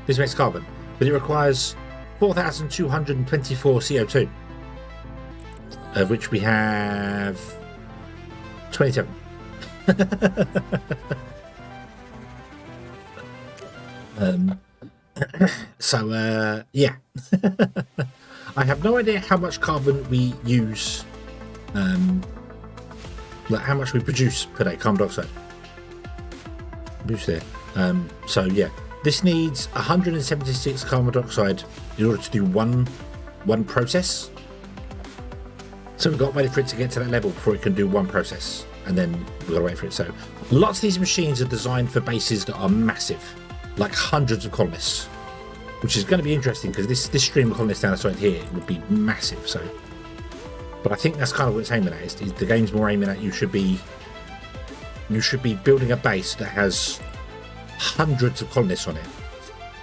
This makes carbon, but it requires 4,224 CO2, of which we have 27. So, yeah. I have no idea how much carbon we use, like how much we produce per day, carbon dioxide. Boost there. So yeah, this needs 176 carbon dioxide in order to do one process. So we've got to wait for it to get to that level before it can do one process, and then we've got to wait for it. So lots of these machines are designed for bases that are massive, like hundreds of colonists, which is going to be interesting because this stream of colonists down the side here would be massive. So, but I think that's kind of what it's aiming at. Is the game's more aiming at you should be building a base that has hundreds of colonists on it.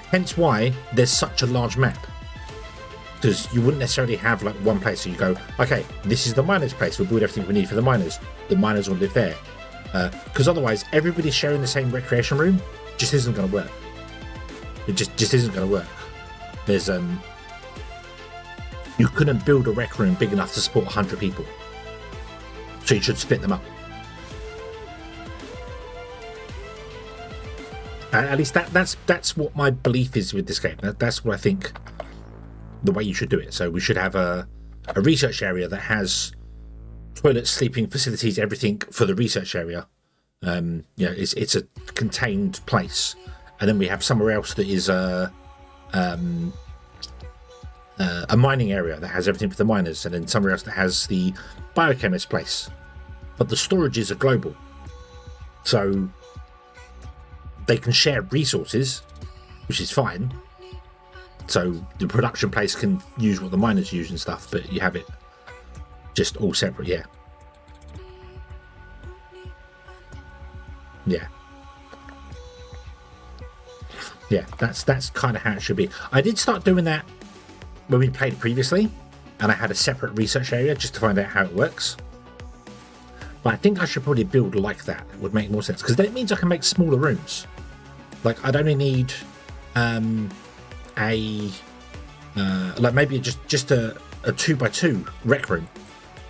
Hence why there's such a large map. Because you wouldn't necessarily have like one place. So you go, okay, this is the miners' place. We'll build everything we need for the miners. The miners will live there. Because otherwise, everybody's sharing the same recreation room. Just isn't going to work. It just isn't going to work. There's you couldn't build a rec room big enough to support 100 people. So you should split them up. At least that's what my belief is with this game. That's what I think the way you should do it. So we should have a research area that has toilets, sleeping facilities, everything for the research area. It's a contained place, and then we have somewhere else that is a mining area that has everything for the miners, and then somewhere else that has the biochemist place. But the storages are global, so they can share resources, which is fine. So the production place can use what the miners use and stuff, but you have it just all separate. Yeah, that's kind of how it should be. I did start doing that when we played previously, and I had a separate research area just to find out how it works. But I think I should probably build like that. It would make more sense, because then it means I can make smaller rooms. Like, I'd only need like maybe just a 2x2 rec room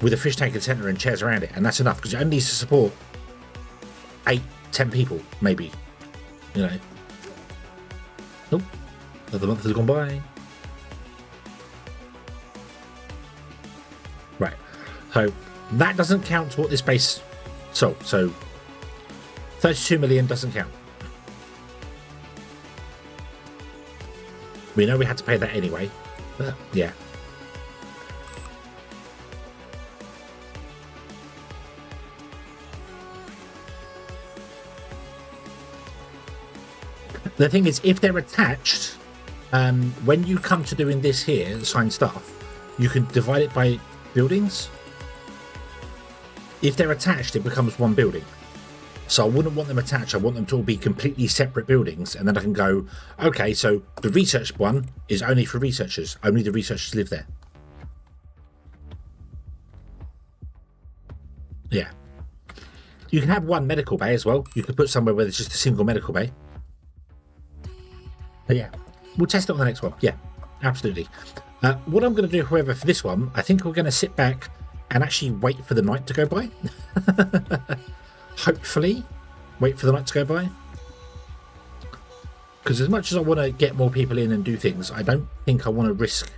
with a fish tank in the center and chairs around it, and that's enough, because it only needs to support 8-10 people, maybe. You know. Nope. Another month has gone by. Right. So that doesn't count what this base sold. So 32 million doesn't count. We know we had to pay that anyway, but yeah. The thing is, if they're attached, when you come to doing this here, assign stuff, you can divide it by buildings. If they're attached, it becomes one building. So I wouldn't want them attached. I want them to all be completely separate buildings, and then I can go, okay, so the research one is only for researchers. Only the researchers live there. Yeah. You can have one medical bay as well. You could put somewhere where there's just a single medical bay. But yeah, we'll test it on the next one. Yeah, absolutely. What I'm going to do, however, for this one, I think we're going to sit back and actually wait for the night to go by. Hopefully, wait for the night to go by. Because as much as I want to get more people in and do things, I don't think I want to risk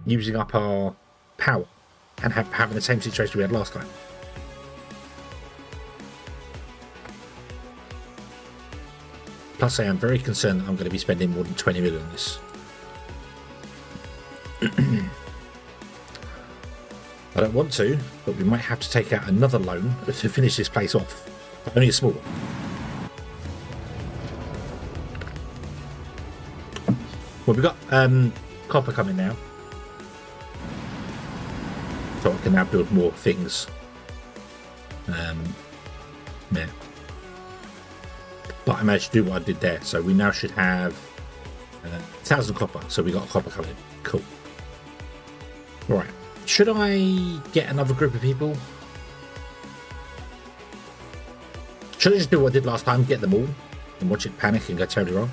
using up our power and having the same situation we had last time. Plus, I am very concerned that I'm going to be spending more than 20 million on this. I don't want to, but we might have to take out another loan to finish this place off. But only a small one. Well, we've got copper coming now. So I can now build more things. Yeah. But I managed to do what I did there. So we now should have 1,000 copper. So we got copper coming. Cool. Right. Should I get another group of people? Should I just do what I did last time, get them all, and watch it panic and go terribly wrong?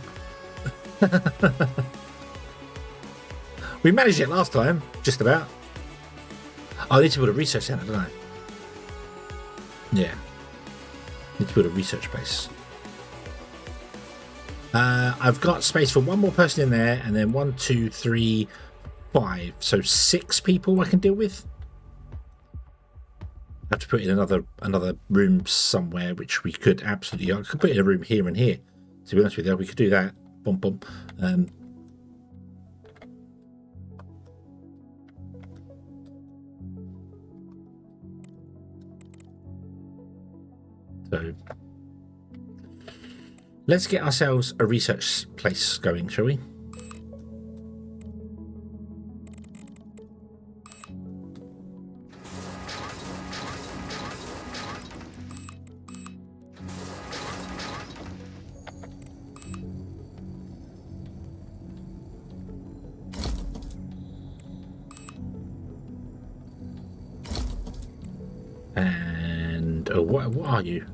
We managed it last time, just about. I need to build a research centre, don't I? Yeah. Need to build a research base. I've got space for one more person in there, and then 1, 2, 3, 5. So 6 people I can deal with. I have to put in another room somewhere, which we could absolutely. I could put in a room here and here. To be honest with you, we could do that. Bum bum. So let's get ourselves a research place going, shall we? And what are you?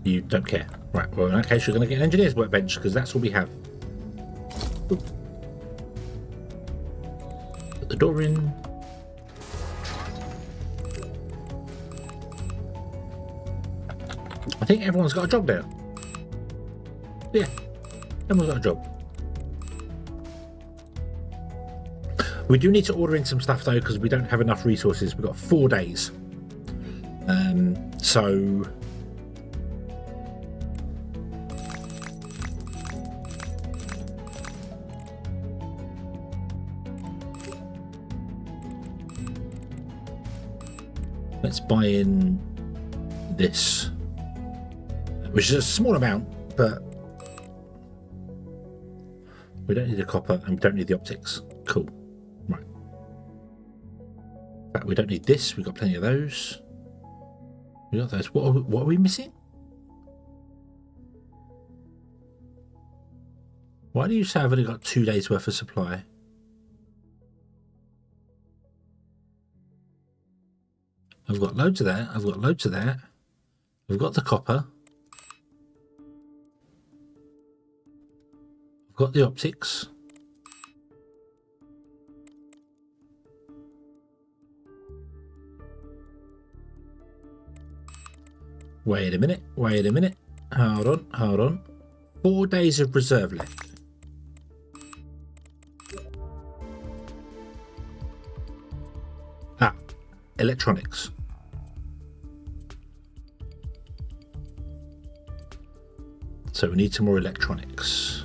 You don't care. Right, well, in that case, you're going to get an engineer's workbench, because that's all we have. Oop. Put the door in. I think everyone's got a job there. Yeah, everyone's got a job. We do need to order in some stuff, though, because we don't have enough resources. We've got 4 days. So... let's buy in this, which is a small amount, but we don't need the copper and we don't need the optics. Cool. Right. In fact, we don't need this. We've got plenty of those. We got those. What are we missing? Why do you say I've only got 2 days worth of supply? I've got loads of that. I've got loads of that. I've got the copper. I've got the optics. Wait a minute. Wait a minute. Hold on. Hold on. 4 days of reserve left. Ah, electronics. So we need some more electronics.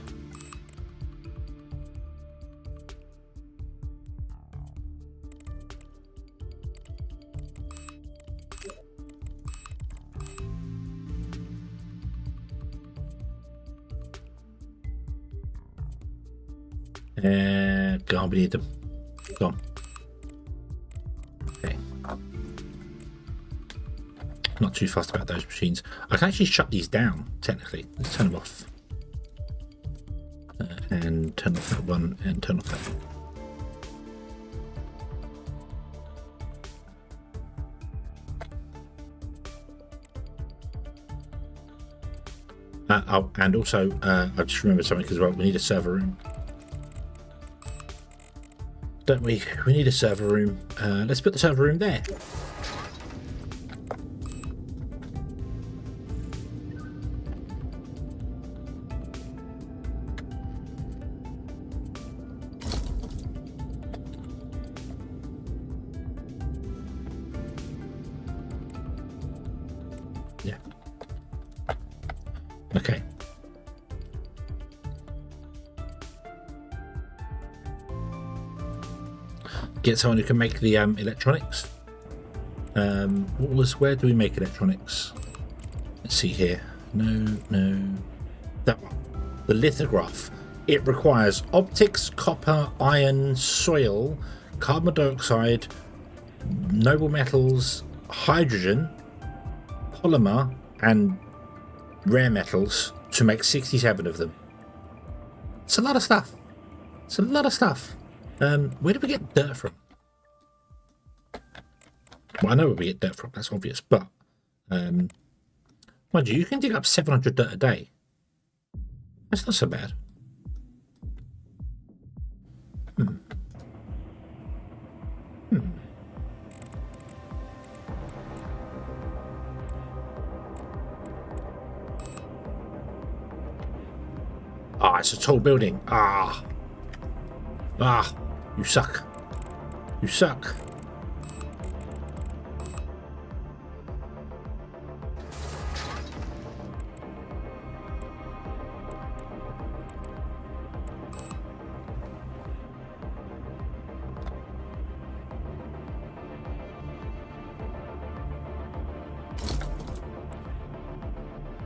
Go on, we need them. Go on. Okay. Not too fussed about those machines. I can actually shut these down, technically. Let's turn them off. And turn off that one, and turn off that one. Oh, and also, I've just remembered something as well. We need a server room. Don't we? We need a server room. Let's put the server room there. Yeah. Okay. Get someone who can make the electronics. Where do we make electronics? Let's see here. No, that one. The lithograph. It requires optics, copper, iron, soil, carbon dioxide, noble metals, hydrogen, polymer, and rare metals to make 67 of them. It's a lot of stuff. It's a lot of stuff. Where do we get dirt from? Well, I know where we get dirt from, that's obvious, but mind you can dig up 700 dirt a day. That's not so bad. Ah, it's a tall building. Ah, you suck. You suck.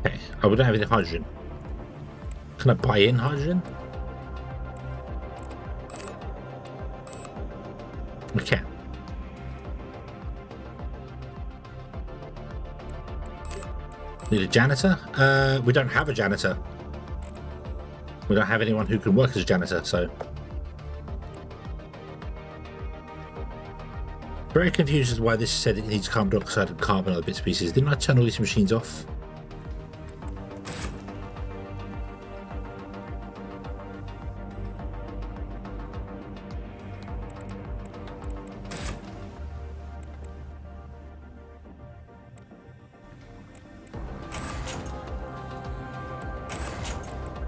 Okay, I don't have any hydrogen. Can I buy in hydrogen? We can. Need a janitor? We don't have a janitor. We don't have anyone who can work as a janitor, so. very confused as to why this said it needs carbon dioxide and carbon other bits and pieces. Didn't I turn all these machines off?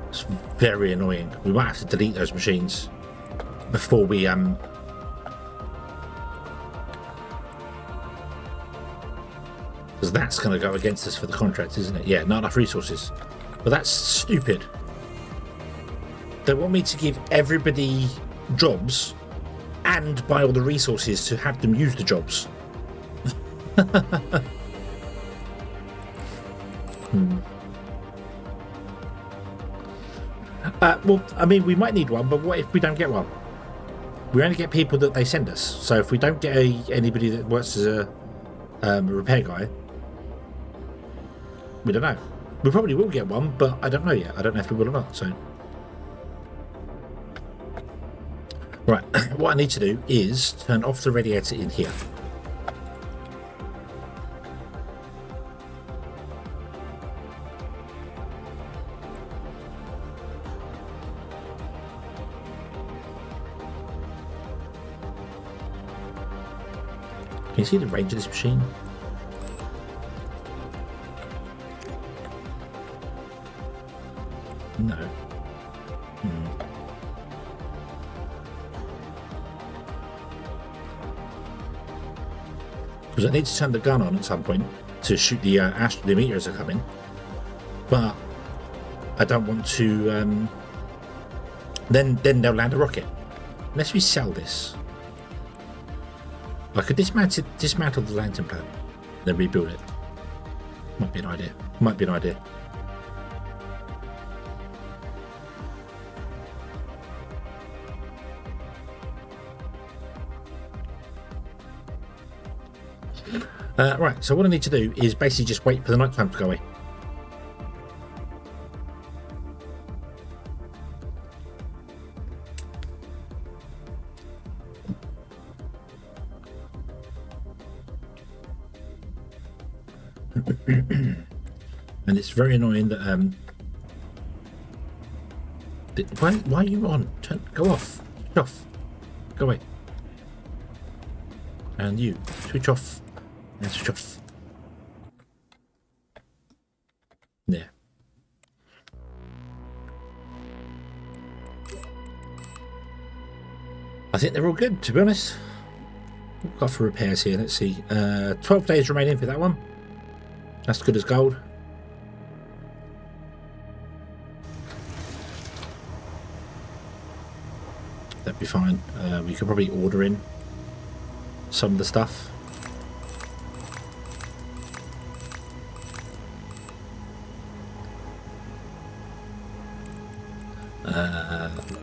It's very annoying. We might have to delete those machines before we because that's going to go against us for the contract, isn't it? Yeah, not enough resources. But that's stupid. They want me to give everybody jobs and buy all the resources to have them use the jobs. Well, I mean, we might need one, but what if we don't get one? We only get people that they send us. So if we don't get anybody that works as a repair guy, we don't know. We probably will get one, but I don't know yet. I don't know if we will or not. So, right, what I need to do is turn off the radiator in here. Can you see the range of this machine? No. Because I need to turn the gun on at some point to shoot the the meteors that come in, but I don't want to. Then they'll land a rocket. Unless we sell this, I could dismantle the lantern plant, then rebuild it. Might be an idea. Might be an idea. Right, so what I need to do is basically just wait for the night time to go away. And it's very annoying that why are you on? Go off. Switch off. Go away. And you switch off. And switch off. There. I think they're all good, to be honest. What we've got for repairs here? Let's see. 12 days remaining for that one. That's good as gold. That'd be fine. We could probably order in some of the stuff.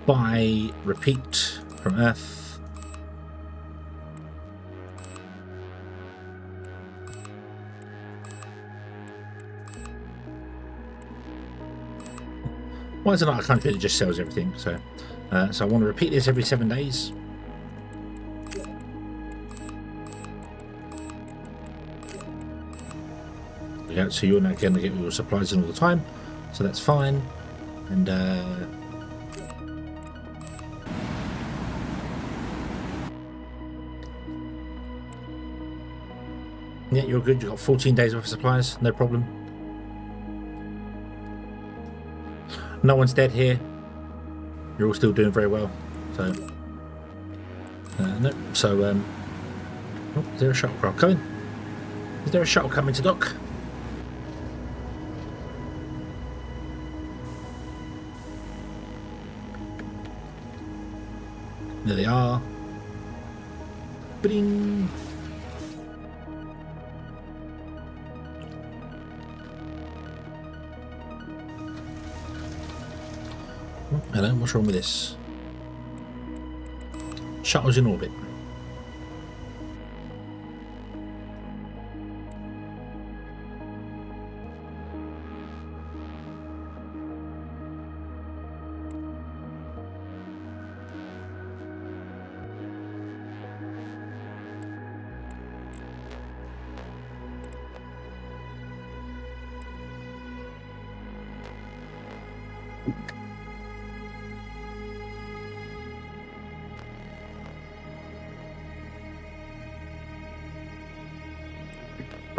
Buy repeat from Earth. Why is it not a country that just sells everything? So I want to repeat this every 7 days. Yeah, so you're not going to get your supplies in all the time, so that's fine. And yeah, you're good. You've got 14 days worth of supplies, no problem. No one's dead here. You're all still doing very well. So, no. So, oh, is there a shuttlecraft coming? Is there a shuttle coming to dock? There they are. Bing. Oh, hello, what's wrong with this? Shuttle's in orbit.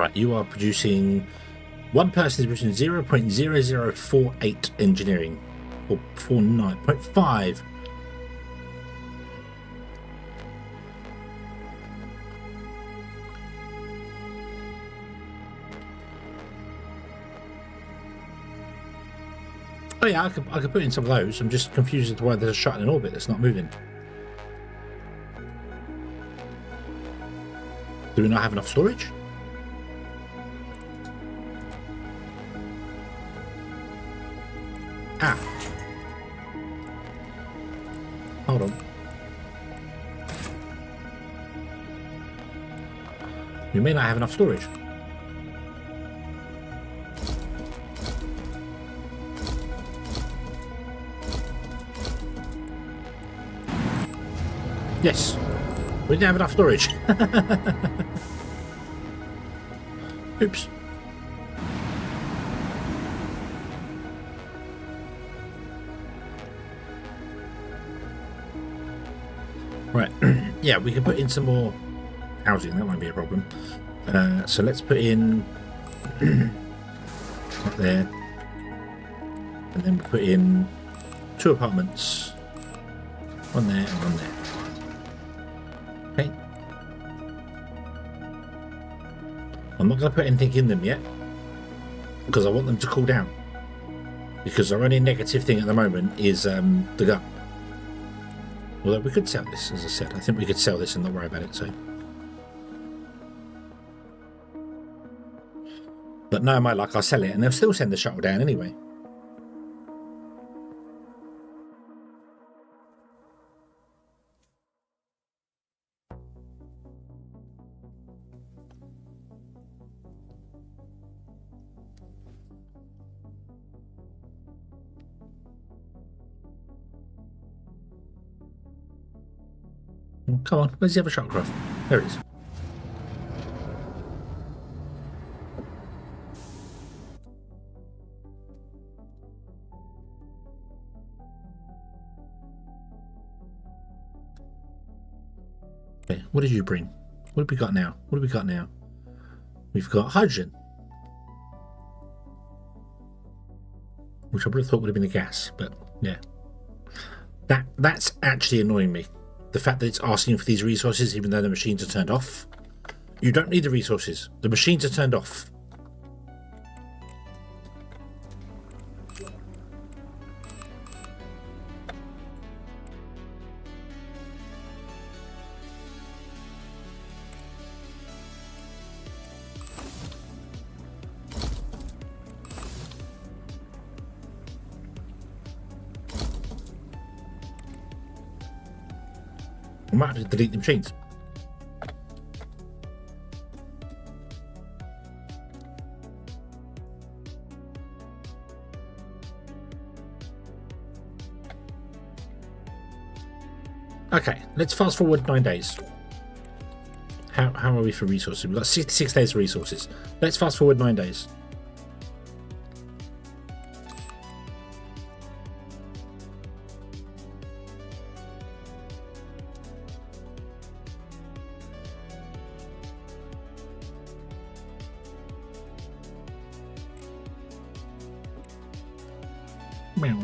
Right, you are producing... One person is producing 0.0048 engineering. Or 49.5. Oh yeah, I could put in some of those. I'm just confused as to why there's a shuttle in orbit that's not moving. Do we not have enough storage? Ah. Hold on. We may not have enough storage. Yes, we didn't have enough storage. Oops. Right, yeah, we can put in some more housing, that won't be a problem. So let's put in up there, and then we put in 2 apartments, one there and one there. Okay. I'm not going to put anything in them yet because I want them to cool down, because our only negative thing at the moment is the gut. Although we could sell this, as I said. I think we could sell this and not worry about it. So, but no, my luck, I'll sell it and they'll still send the shuttle down anyway. Come on, where's the other shuttlecraft? There it is. Okay, what did you bring? What have we got now? What have we got now? We've got hydrogen, which I would have thought would have been the gas, but yeah. That's actually annoying me. The fact that it's asking for these resources even though the machines are turned off. You don't need the resources. The machines are turned off. I might have to delete the machines. Okay, let's fast forward 9 days. How are we for resources? We've got 66 days of resources. Let's fast forward 9 days. Meow.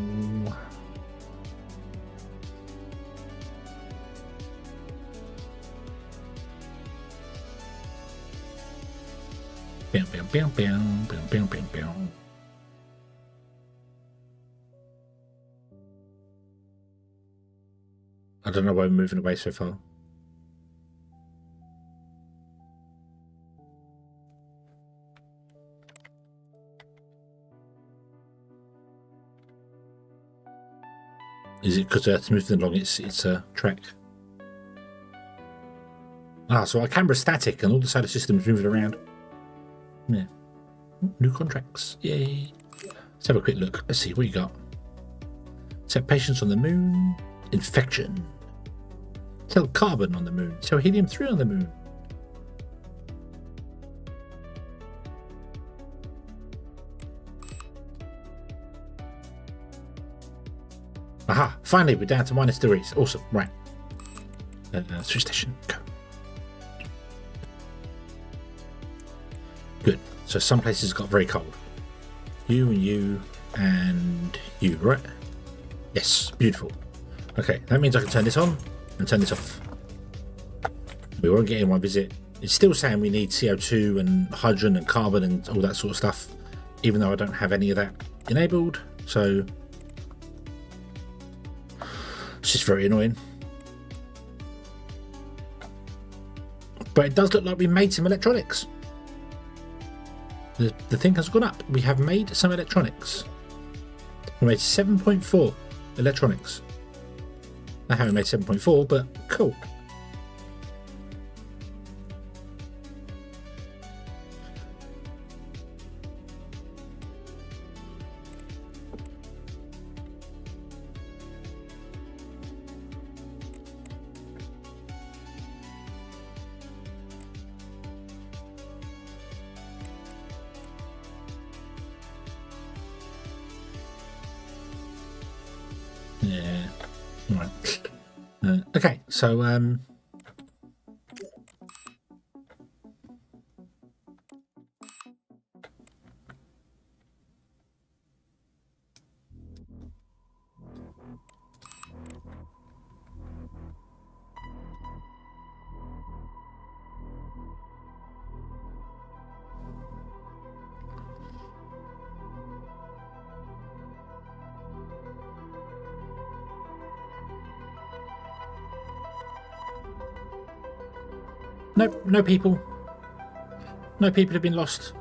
Bam, bam, bam, bam, bam, bam, bam, bam. I don't know why we're moving away so far. Is it because Earth's moving along its track? Ah, so our camera's static and all the solar system's moving around. Yeah. New contracts. Yay. Let's have a quick look. Let's see what you got. Set patients on the moon. Infection. Sell carbon on the moon. Sell helium-3 on the moon. Aha! Finally, we're down to minus degrees. Awesome. Right. Switch station. Go. Good. So some places got very cold. You and you and you, right? Yes, beautiful. Okay, that means I can turn this on and turn this off. We won't get in one visit. It's still saying we need CO2 and hydrogen and carbon and all that sort of stuff, even though I don't have any of that enabled. So it's just very annoying. But it does look like we made some electronics. The thing has gone up. We have made some electronics. We made 7.4 electronics. I haven't made 7.4, but cool. Yeah. Right. Okay, so no people. No people have been lost.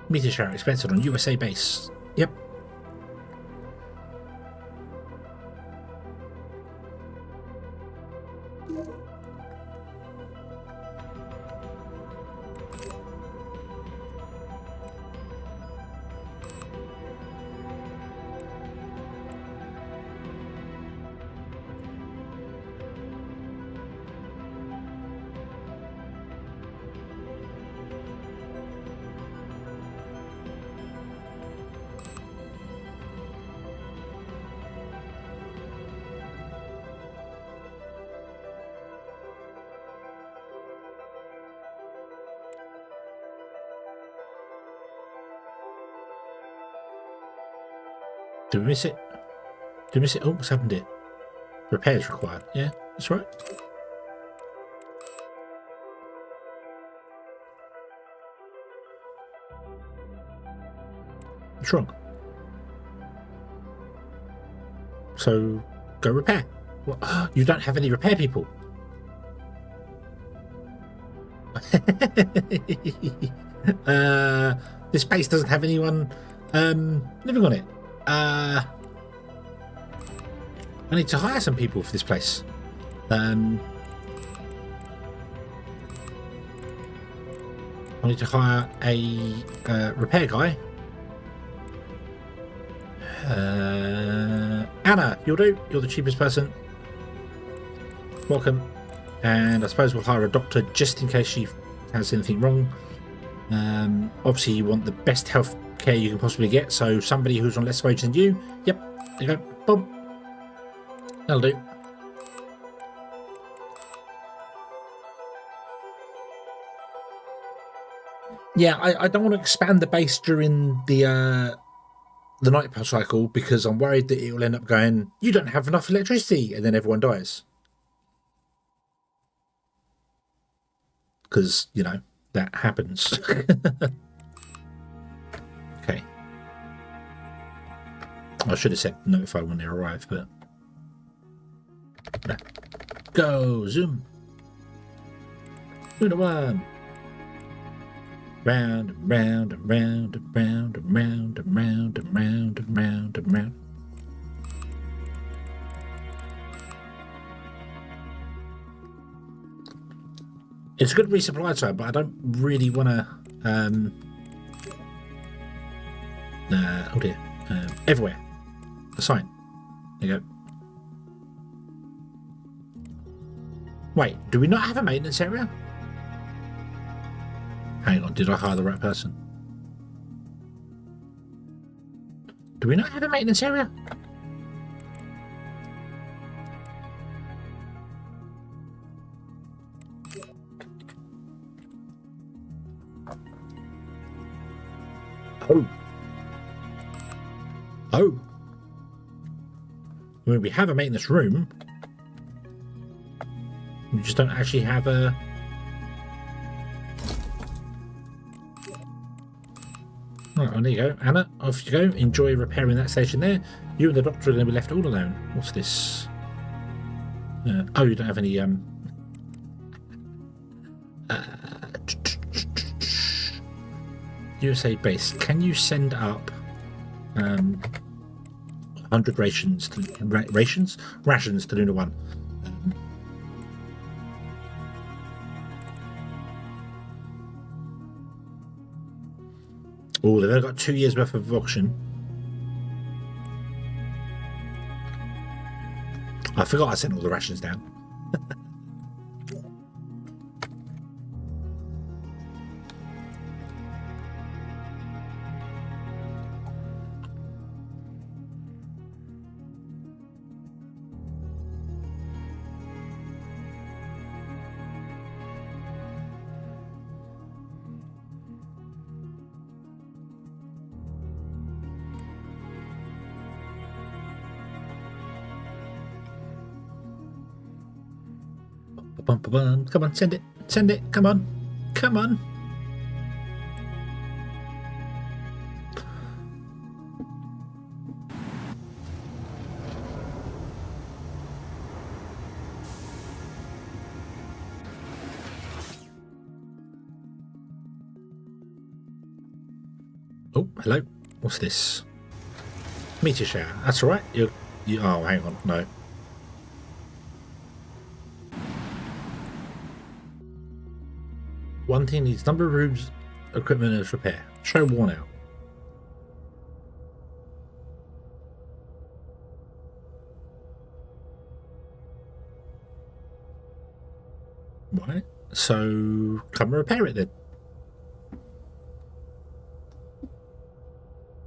Meteor shower expected on USA base. Yep. Did we miss it? Did we miss it? Oh, what's happened here? Repairs required. Yeah, that's right. What's wrong? So, go repair. What? You don't have any repair people. This base doesn't have anyone living on it. I need to hire some people for this place. I need to hire a repair guy. Anna, you'll do. You're the cheapest person. Welcome. And I suppose we'll hire a doctor just in case she has anything wrong. Obviously, you want the best health care you can possibly get, so somebody who's on less wage than you. Yep, there you go. Boom. That'll do. Yeah, I don't want to expand the base during the night cycle because I'm worried that it will end up going, you don't have enough electricity, and then everyone dies. Because, you know, that happens. Okay. I should have said notify when they arrive, but... Go, zoom. 2 to 1. Round and round and round and round and round and round and round and round and round. It's a good resupply time, but I don't really want to. Oh dear. Everywhere. A sign. There you go. Wait, do we not have a maintenance area? Hang on, did I hire the right person? Do we not have a maintenance area? Oh. Oh. I mean, we have a maintenance room. We just don't actually have a... Right, well, there you go. Anna, off you go. Enjoy repairing that station there. You and the doctor are going to be left all alone. What's this? Oh, you don't have any... USA base. Can you send up 100 rations to rations to Luna 1? Oh, they've only got 2 years worth of auction. I forgot I sent all the rations down. Come on, send it. Send it. Come on. Come on. Oh, hello. What's this? Meteor shower. That's all right. You. Oh, hang on. No. One thing needs number of rooms, equipment as repair. Show worn out. Right. So come and repair it then.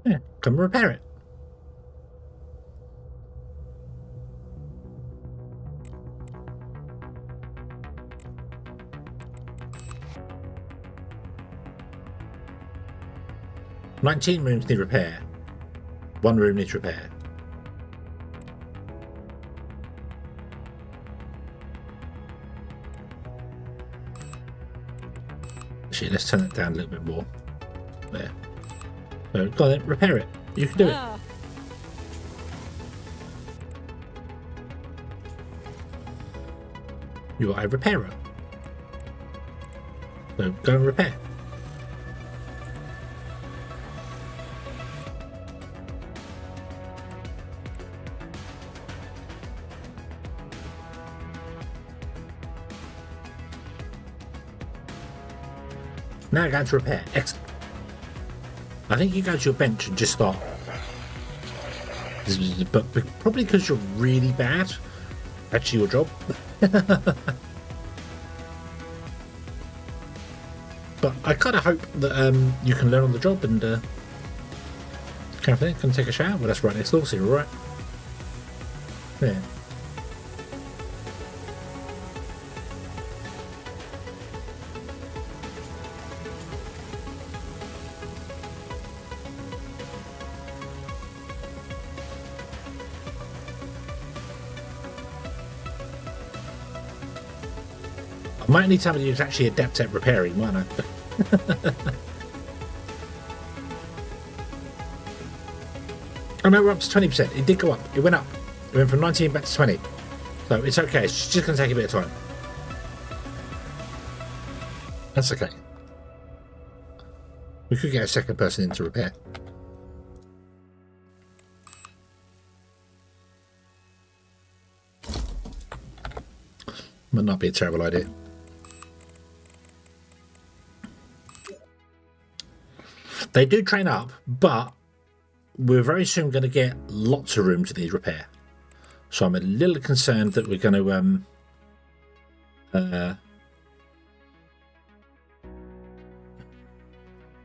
Yeah, come and repair it. "19 rooms need repair. 1 room needs repair." Actually, let's turn it down a little bit more. There. So, go on then, repair it. You can do it. You are a repairer. So, go and repair. Now going to repair. Excellent. I think you go to your bench and just start. But probably because you're really bad. Actually, your job. But I kind of hope that you can learn on the job and kind of thing. Can take a shower. Well, that's right next door, so you're all right. Yeah. I might need somebody who's actually adept at repairing, might I? Oh no, we're up to 20%. It did go up. It went up. It went from 19 back to 20. So it's okay. It's just going to take a bit of time. That's okay. We could get a second person in to repair. Might not be a terrible idea. They do train up, but we're very soon going to get lots of room to need repair. So I'm a little concerned that we're going to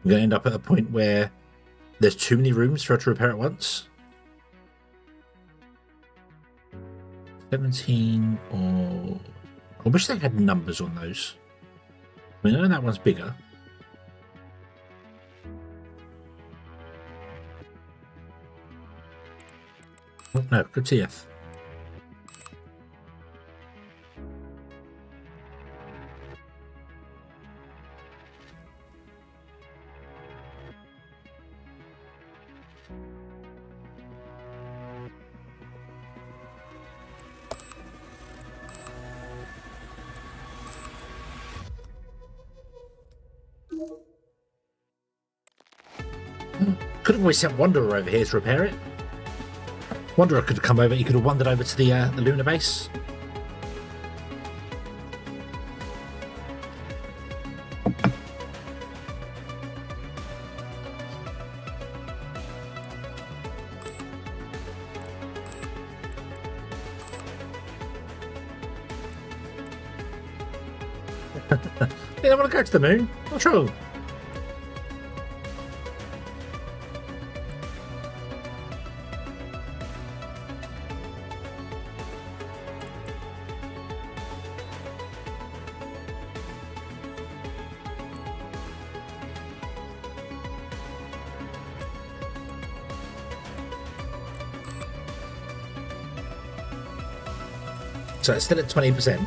end up at a point where there's too many rooms for her to repair at once. 17 or... I wish they had numbers on those. I mean, I know that one's bigger. No, good to you. Could have always sent Wanderer over here to repair it. Wanderer could have come over. He could have wandered over to the lunar base. They don't want to go to the moon. What's wrong? So it's still at 20%.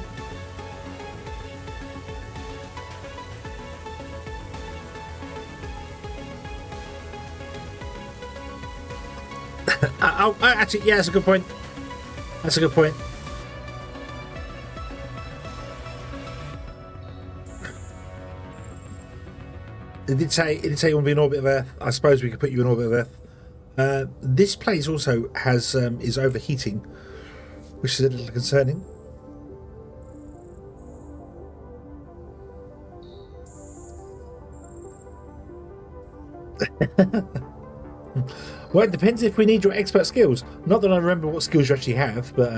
Actually, yeah, that's a good point. That's a good point. It did say you want to be in orbit of Earth. I suppose we could put you in orbit of Earth. This place also has is overheating, which is a little concerning. Well, it depends if we need your expert skills. Not that I remember what skills you actually have, but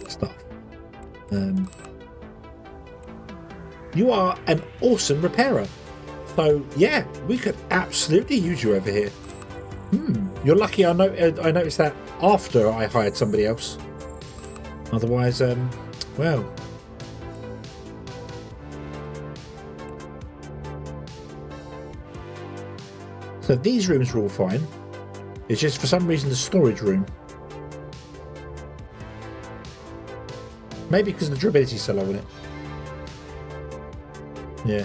stuff. You are an awesome repairer. So yeah, we could absolutely use you over here. You're lucky I noticed that after I hired somebody else. Otherwise, well. So these rooms are all fine. It's just for some reason the storage room. Maybe because the durability is so low on it. Yeah.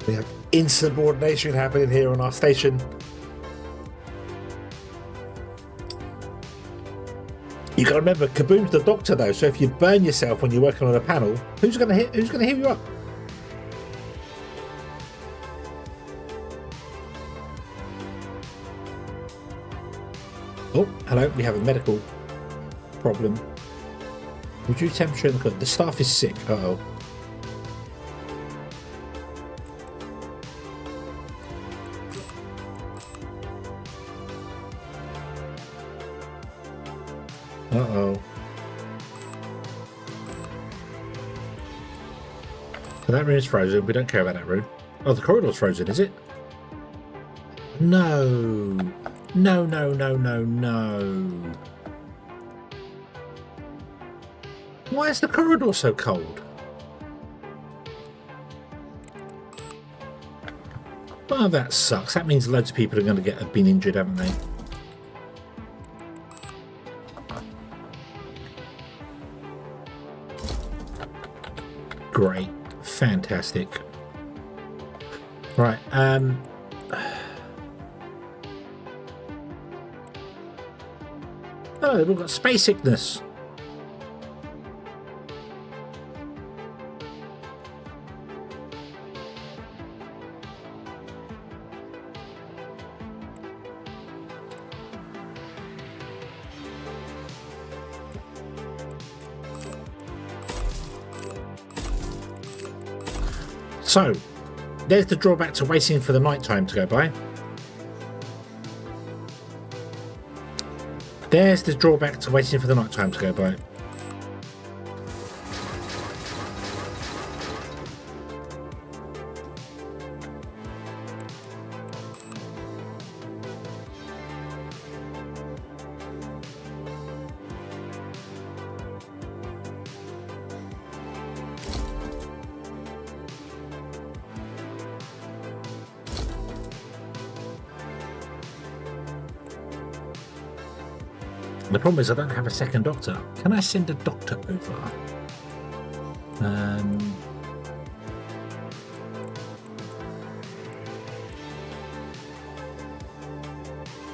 We have insubordination happening here on our station. You got to remember, Kaboom's the doctor though, so if you burn yourself when you're working on a panel, who's gonna heal you up? Oh, hello, we have a medical problem. Reduce temperature in the staff is sick. Uh-oh. Uh-oh. So that room is frozen. We don't care about that room. Oh, the corridor's frozen, is it? No. No, no, no, no, no. Why is the corridor so cold? Oh, that sucks. That means loads of people are going to have been injured, haven't they? Great. Fantastic. Right, oh, they've all got space sickness. So, there's the drawback to waiting for the night time to go by. There's the drawback to waiting for the night time to go by. The problem is I don't have a second doctor. Can I send a doctor over?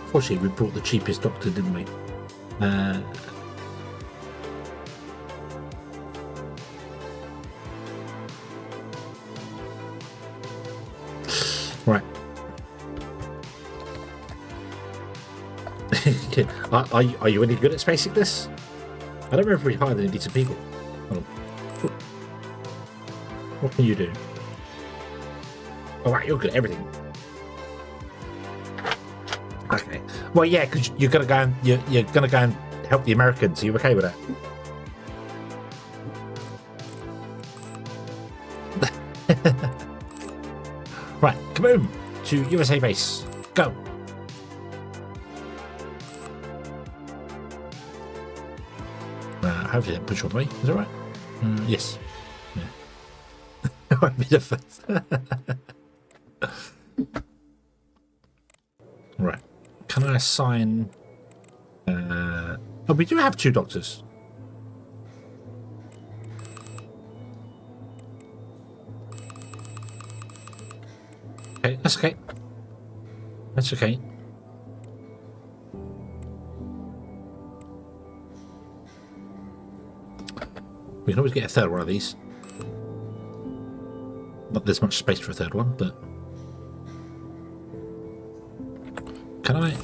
Fortunately, we brought the cheapest doctor, didn't we? Right. Are you any good at space sickness? I don't remember if we hired any decent people. Hold on. What can you do? All right, you're good at everything. Okay. Well, yeah, because you're gonna go and you're gonna go and help the Americans. Are you okay with that? Right, kaboom to USA base. Go. Hopefully that push on me. Is that right? Yes. Yeah. I'll be the first. Right. Can I assign... oh, we do have 2 doctors. Okay, that's okay. That's okay. We can always get a third one of these. Not there's much space for a third one, but... Can I...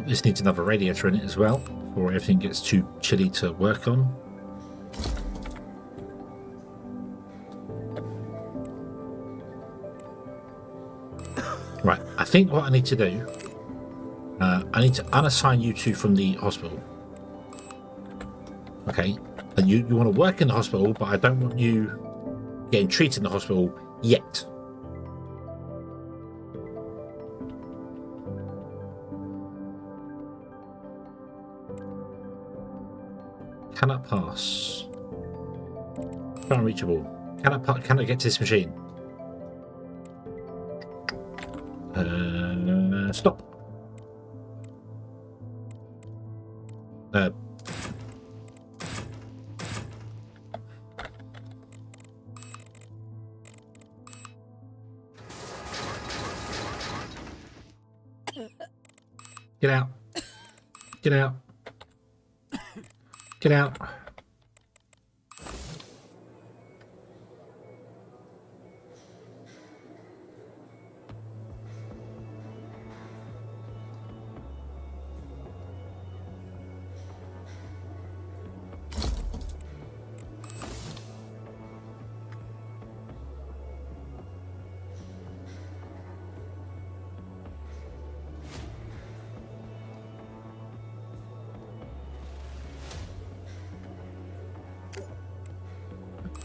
This needs another radiator in it as well, before everything gets too chilly to work on. Right, I think what I need to do, I need to unassign you 2 from the hospital. Okay, and you want to work in the hospital, but I don't want you getting treated in the hospital yet. Cannot pass. Unreachable. Cannot get to this machine. Stop. Get out. Get out. Get out.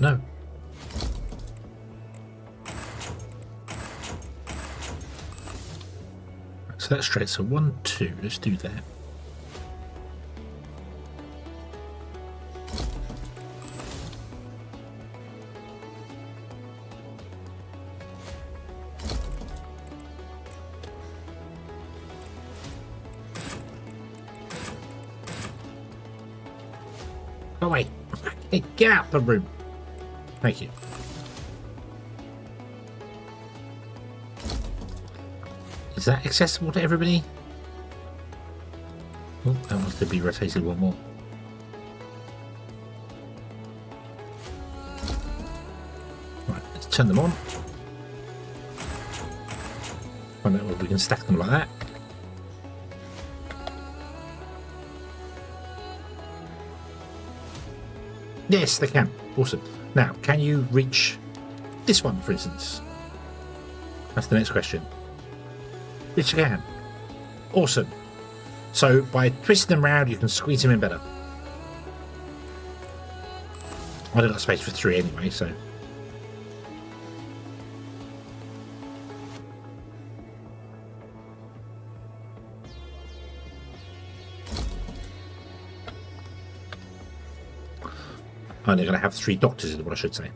No. So that's straight. So 1, 2. Let's do that. Go away. Hey, get out the room. Thank you. Is that accessible to everybody? Oh, that wants to be rotated 1 more. Right, let's turn them on. Find out whether we can stack them like that. Yes, they can. Awesome. Now, can you reach this one, for instance? That's the next question. Yes, you can. Awesome. So by twisting them around, you can squeeze them in better. I don't got space for 3 anyway, so. I'm only going to have 3 doctors, is what I should say.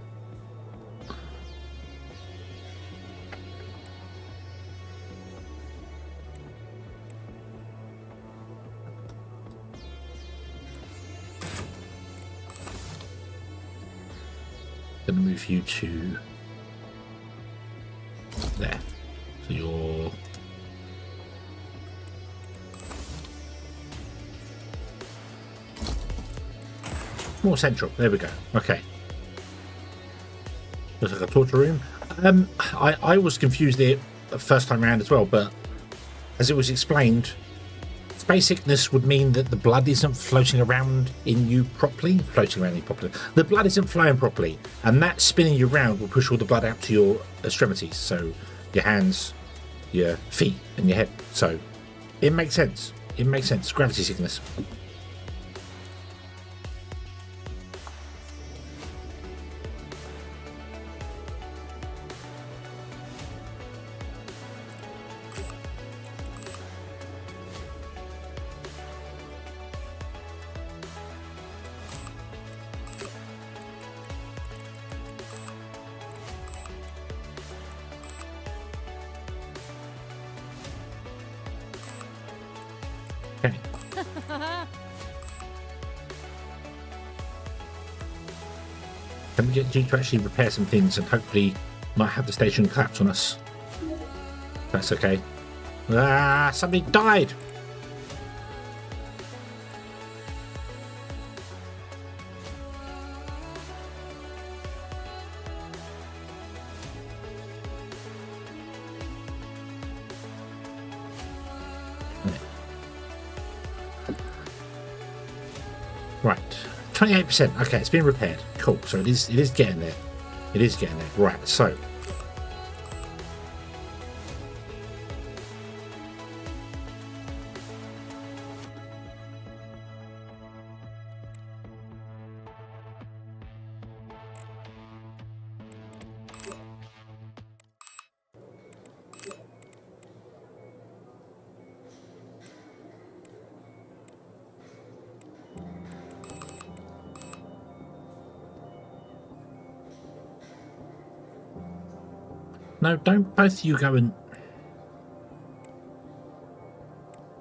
Going to move you to there. So you're more central. There we go. Okay. Looks like a torture room. I was confused there the first time around as well, but as it was explained, space sickness would mean that the blood isn't floating around in you properly. The blood isn't flowing properly, and that spinning you around will push all the blood out to your extremities, so your hands, your feet, and your head. So it makes sense. It makes sense. Gravity sickness. Okay. Can we get you to actually repair some things and hopefully not have the station collapse on us? That's okay. Ah, somebody died! Right, 28%. Okay, it's been repaired. Cool. So it is getting there. It is getting there. Right. So no, don't both you go and.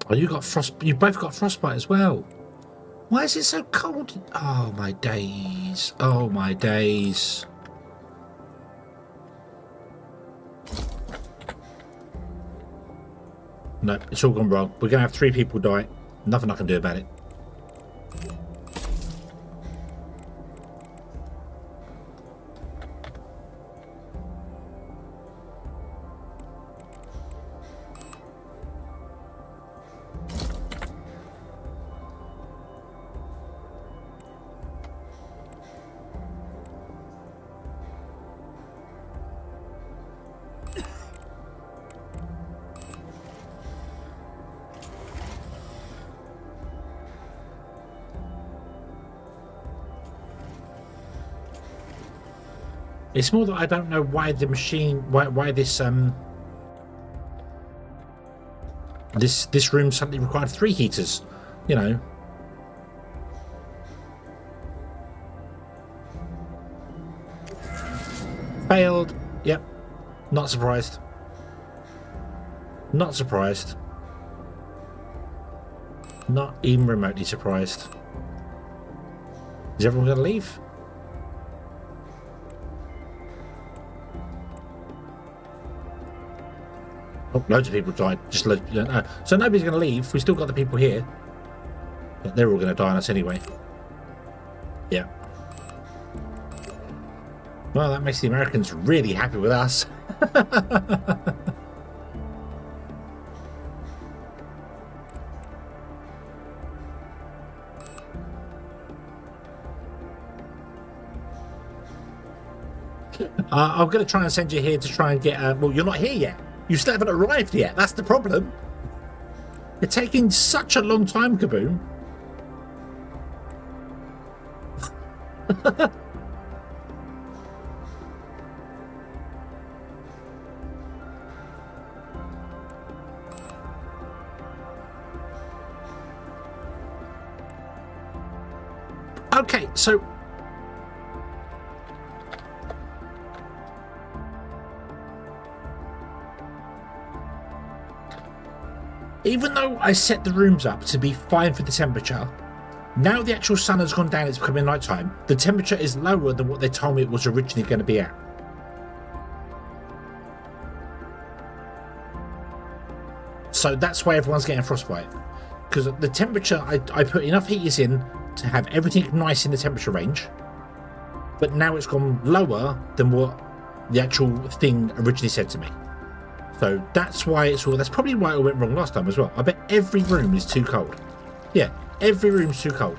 Oh, you got frost. You both got frostbite as well. Why is it so cold? Oh my days! Oh my days! No, it's all gone wrong. We're gonna have 3 people die. Nothing I can do about it. It's more that I don't know why the machine, why this this room suddenly required 3 heaters, you know. Failed. Yep. Not surprised. Not surprised. Not even remotely surprised. Is everyone going to leave? Oh, loads of people died. Just loads, so nobody's going to leave. We've still got the people here. But they're all going to die on us anyway. Yeah. Well, that makes the Americans really happy with us. I'm going to try and send you here to try and get... well, you're not here yet. You still haven't arrived yet. That's the problem. You're taking such a long time, Kaboom. Okay, so... even though I set the rooms up to be fine for the temperature, now the actual sun has gone down, it's becoming night time, the temperature is lower than what they told me it was originally going to be at. So that's why everyone's getting frostbite. Because the temperature, I put enough heaters in to have everything nice in the temperature range, but now it's gone lower than what the actual thing originally said to me. So that's why it's all... that's probably why it went wrong last time as well. I bet every room is too cold. Yeah, every room's too cold.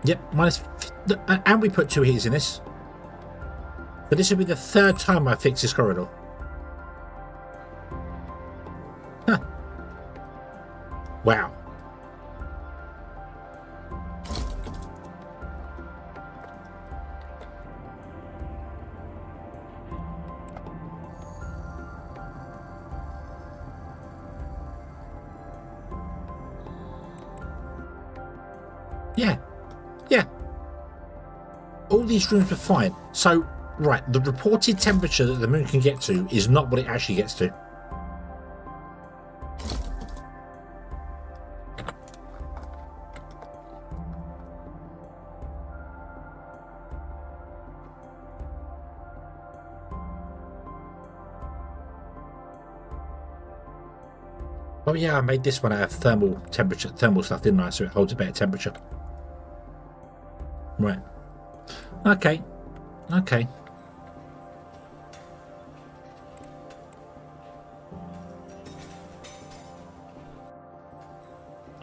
Yep, and we put 2 heaters in this. But this will be the 3rd time I fix this corridor. Huh. Wow. Yeah. Yeah. All these rooms are fine. So, right, the reported temperature that the moon can get to is not what it actually gets to. Oh yeah, I made this one out of thermal stuff, didn't I? So it holds a better temperature. Right. Okay. Okay.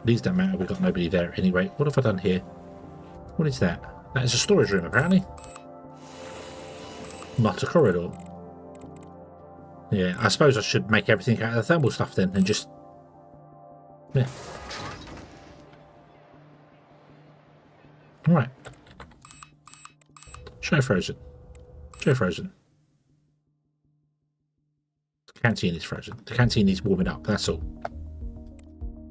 These don't matter, we've got nobody there anyway. What have I done here? What is that? That is a storage room, apparently. Not a corridor. Yeah, I suppose I should make everything out of the thermal stuff then and just... yeah. Right. Show frozen. Show frozen. The canteen is frozen. The canteen needs warming up, that's all.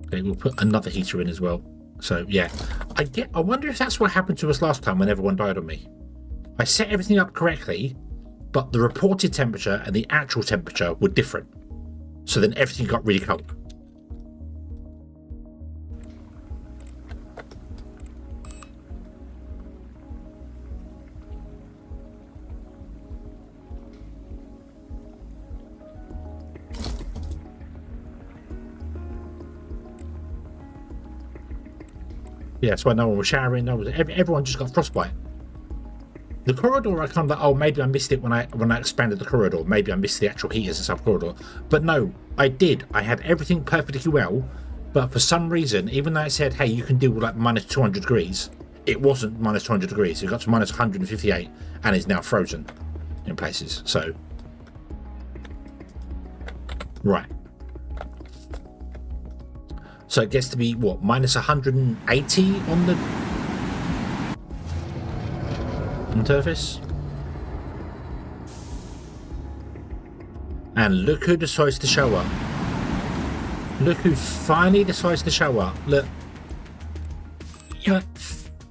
Okay, we'll put another heater in as well. So, yeah. I wonder if that's what happened to us last time when everyone died on me. I set everything up correctly, but the reported temperature and the actual temperature were different. So then everything got really cold. Yeah, that's why no one was showering. Everyone just got frostbite. The corridor, I kind of like, oh, maybe I missed it when I expanded the corridor. Maybe I missed the actual heaters and sub corridor. But no, I did. I had everything perfectly well. But for some reason, even though it said, hey, you can deal with like minus 200 degrees, it wasn't minus 200 degrees. It got to minus 158 and is now frozen in places. So, right. So it gets to be, what, minus 180 on the surface? And look who decides to show up. Look who finally decides to show up. Look.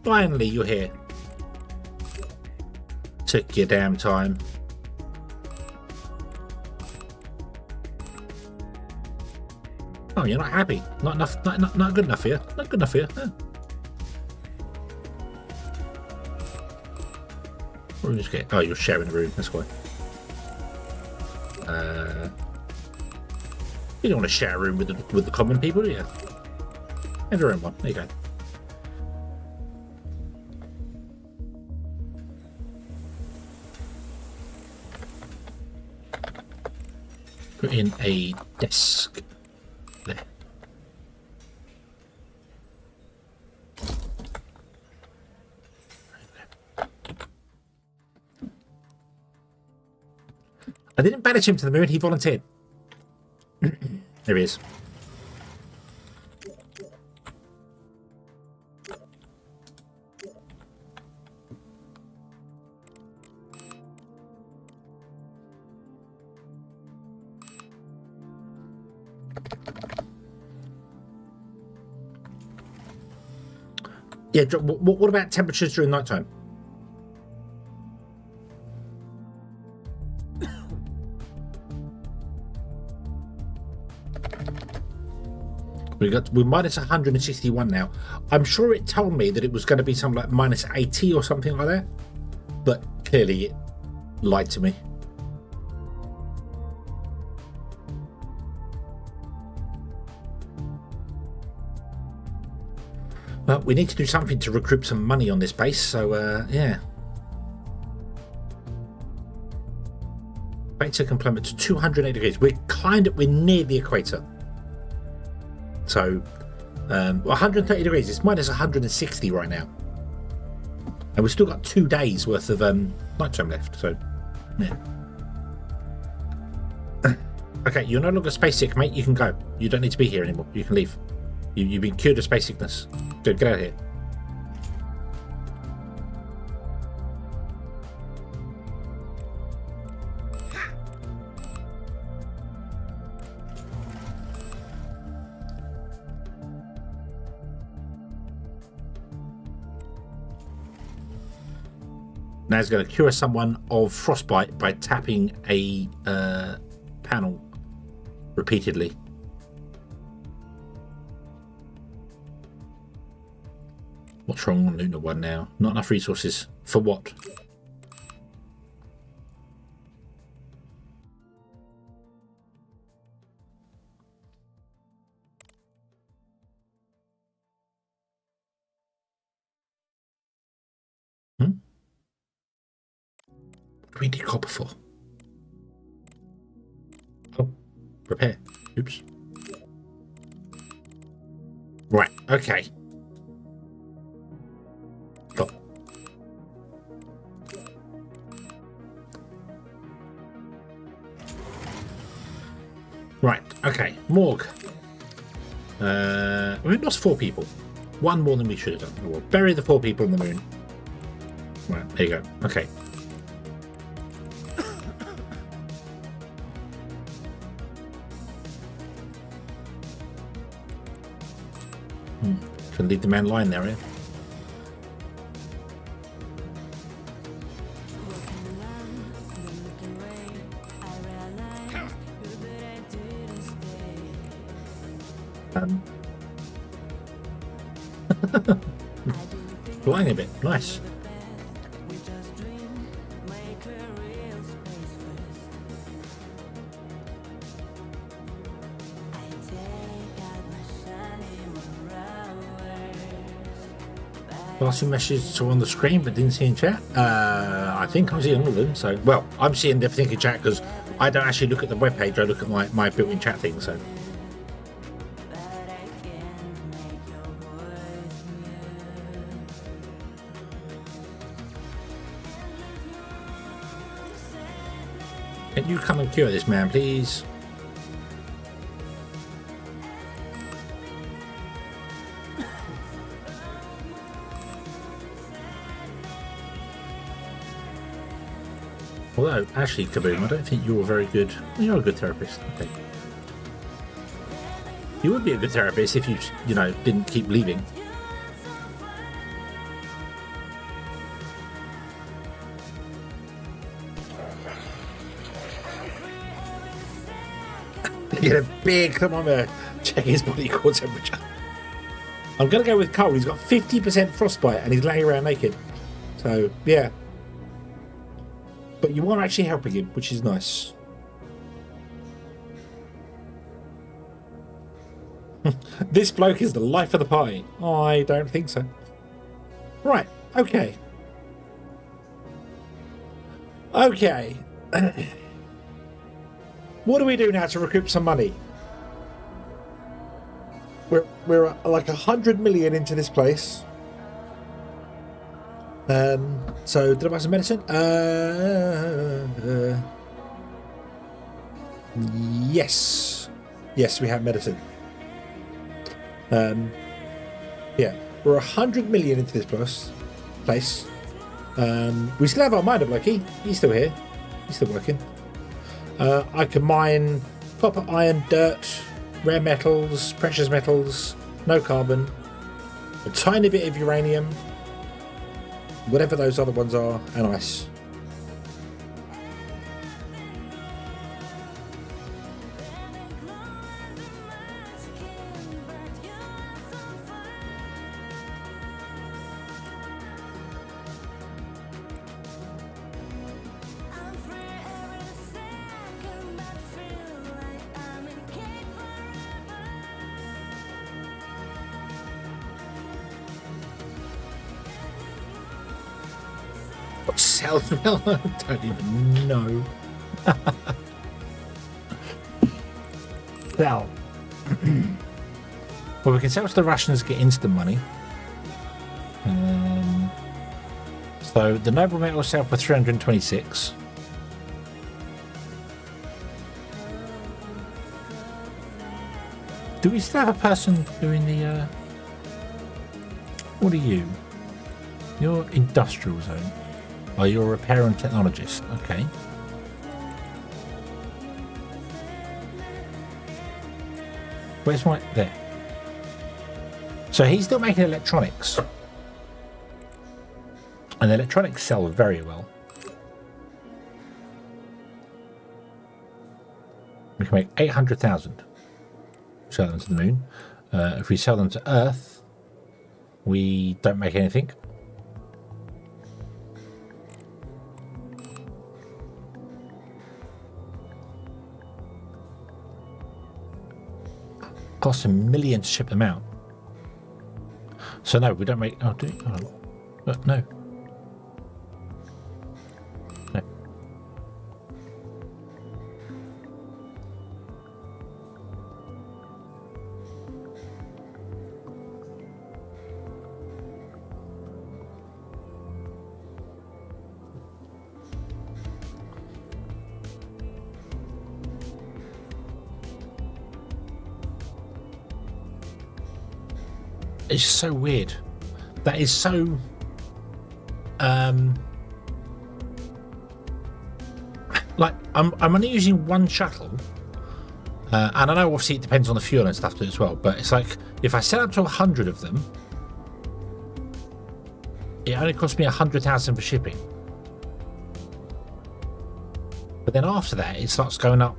Finally you're here. Took your damn time. Oh, you're not happy. Not enough. Not good enough for you. Not good enough for you. Huh. What are you get? Oh, you're sharing a room. That's why. You don't want to share a room with the common people, do you? Have your own one. There you go. Put in a desk there. I didn't banish him to the moon, he volunteered. There he is. Yeah, what about temperatures during nighttime? We're minus 161 now. I'm sure it told me that it was going to be something like minus 80 or something like that, but clearly it lied to me. Well, we need to do something to recruit some money on this base, so yeah. Equator can plummet to 280 degrees. We're near the equator. So 130 degrees, it's minus 160 right now. And we've still got 2 days worth of nighttime left, so yeah. Okay, you're no longer space sick, mate. You can go. You don't need to be here anymore. You can leave. You've been cured of space sickness. Good, get out of here. Now it's going to cure someone of frostbite by tapping a panel repeatedly. What's wrong on Lunar 1 now? Not enough resources. For what? What do we need copper for? Oh, repair. Oops. Right, okay. Go. Right, okay. Morgue. We lost 4 people. 1 more than we should have done. We'll bury the 4 people on the moon. Right, there you go. Okay. Can leave the man lying there, eh? Flying a bit, nice. Passing messages on the screen but didn't see in chat. I think I'm seeing all of them, so well, I'm seeing everything in chat because I don't actually look at the webpage, I look at my built-in chat thing, so. Can you come and cure this man, please? Although, actually, Kaboom, I don't think you're very good. You're a good therapist, okay. You would be a good therapist if you didn't keep leaving. Get a big thermometer, check his body core temperature. I'm going to go with Cole. He's got 50% frostbite and he's laying around naked. So, yeah. But you are actually helping him, which is nice. This bloke is the life of the party. I don't think so. Right, okay. Okay. What do we do now to recoup some money? We're like 100 million into this place. So did I buy some medicine? Yes. Yes, we have medicine. Yeah, we're 100 million into this place. We still have our miner bloke. He's still here. He's still working. I can mine copper, iron, dirt, rare metals, precious metals, no carbon, a tiny bit of uranium, whatever those other ones are, and ice. What sells well? I don't even know. Sell. Well, we can sell to the Russians to get instant money. So the noble metal will sell for 326. Do we still have a person doing the what are you? You're industrial zone. Oh, you're a repair and technologist. Okay. Where's my... There. So he's still making electronics. And electronics sell very well. We can make 800,000. Sell them to the moon. If we sell them to Earth, we don't make anything. Costs $1 million to ship them out. So no, we don't make... Oh, do we? Oh, no. No. It's so weird. That is so like I'm only using one shuttle, and I know obviously it depends on the fuel and stuff as well, but it's like if I set up to 100 of them, it only costs me 100,000 for shipping. But then after that it starts going up.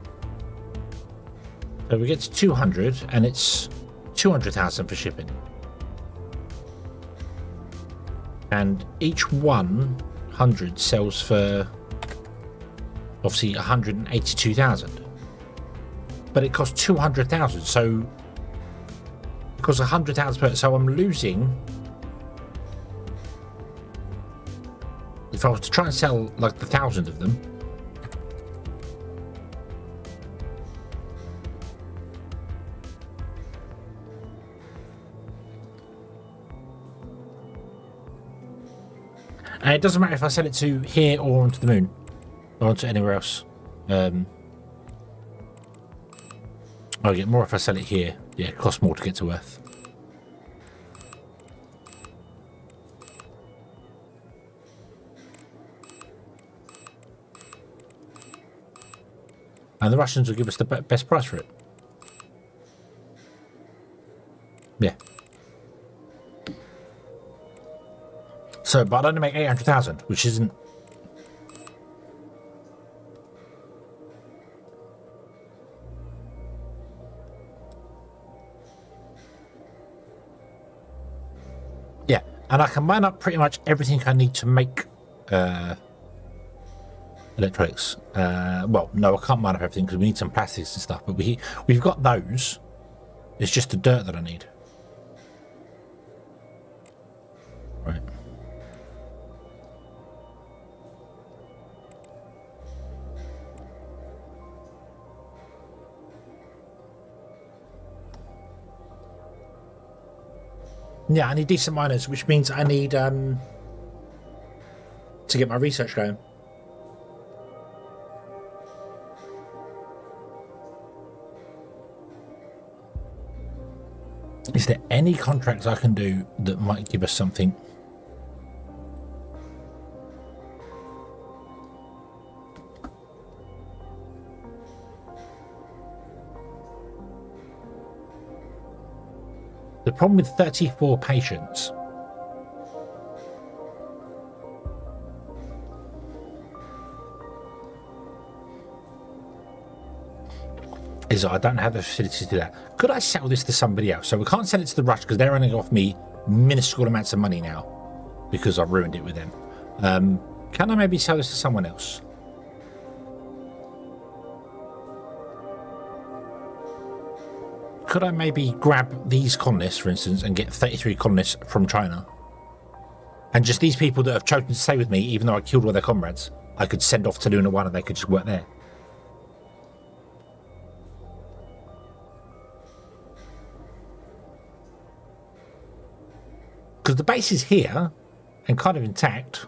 So we get to 200 and it's 200,000 for shipping. And each 100 sells for obviously 182,000, but it costs 200,000. So it costs 100,000 per. So I'm losing. If I was to try and sell like 1,000 of them, and it doesn't matter if I sell it to here or onto the moon or onto anywhere else. I'll get more if I sell it here. Yeah, it costs more to get to Earth. And the Russians will give us the best price for it. Yeah. So, but I'd only make 800,000, which isn't... Yeah, and I can mine up pretty much everything I need to make electronics. Well, no, I can't mine up everything because we need some plastics and stuff, but we've got those. It's just the dirt that I need. Right. Yeah, I need decent miners, which means I need to get my research going. Is there any contracts I can do that might give us something? The problem with 34 patients is that I don't have the facilities to do that. Could I sell this to somebody else? So we can't sell it to the Rush because they're running off me minuscule amounts of money now because I've ruined it with them. Can I maybe sell this to someone else? Could I maybe grab these colonists, for instance, and get 33 colonists from China? And just these people that have chosen to stay with me, even though I killed all their comrades, I could send off to Luna 1 and they could just work there. Because the base is here and kind of intact.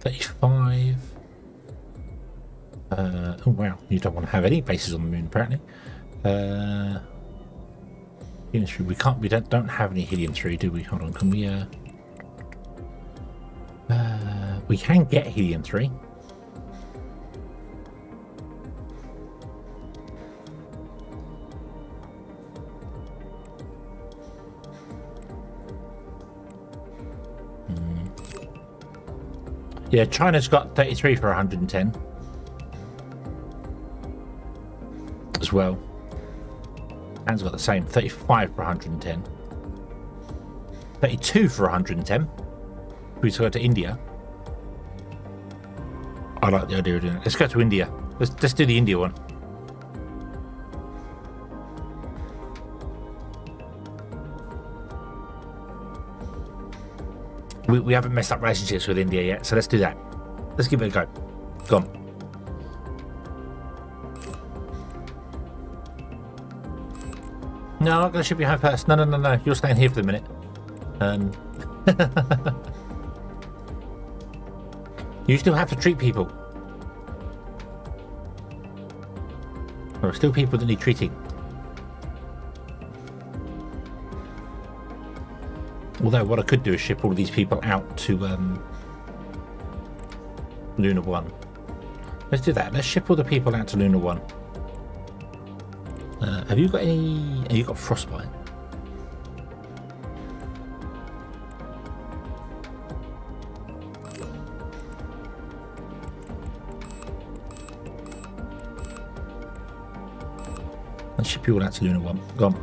$35. Oh wow, you don't want to have any bases on the moon apparently. Helium 3, we don't have any helium 3, do we? Hold on, can we can get helium 3. Yeah, China's got 33 for 110 as well. Japan's got the same, 35 for 110. 32 for 110. We go to India. I like the idea of doing it. Let's go to India. Let's do the India one. We haven't messed up relationships with India yet, so let's do that. Let's give it a go. Go on. No, I'm not going to ship you home first. No. You're staying here for the minute. You still have to treat people. There are still people that need treating. Although what I could do is ship all of these people out to Luna 1. Let's do that. Let's ship all the people out to Luna 1. Have you got any... Have you got frostbite? Let's ship you all out to Luna 1. Go on.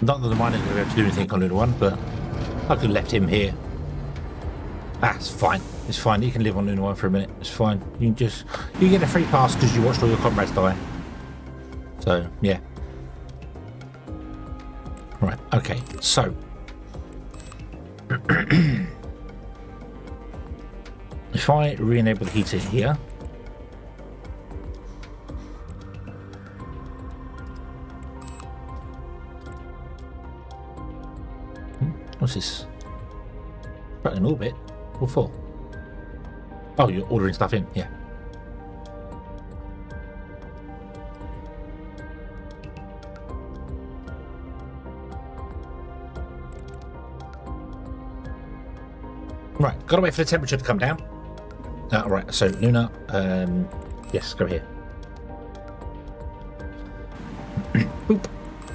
Not that the miner's going to be able to do anything on Luna 1, but I could have left him here. That's fine. It's fine. You can live on Luna 1 for a minute. It's fine. You get a free pass because you watched all your comrades die. So, yeah. Right, okay. So. If I re-enable the heater here. What's this? Right in orbit? What for? Oh, you're ordering stuff in, yeah. Right, gotta wait for the temperature to come down. Alright, so Luna, yes, go here. Boop,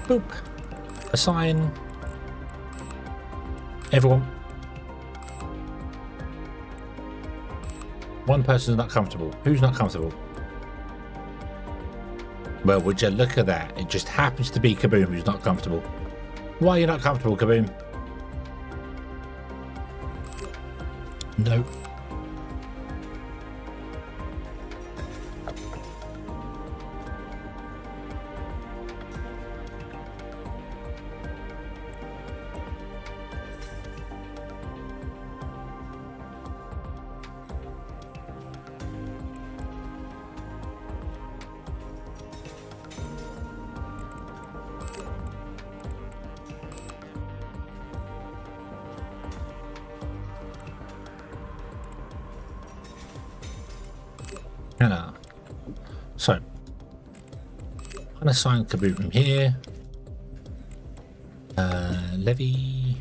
boop. Assign everyone. One person's not comfortable. Who's not comfortable? Well, would you look at that? It just happens to be Kaboom who's not comfortable. Why are you not comfortable, Kaboom? No. Anna. So, unassign kaboom from here. Levy.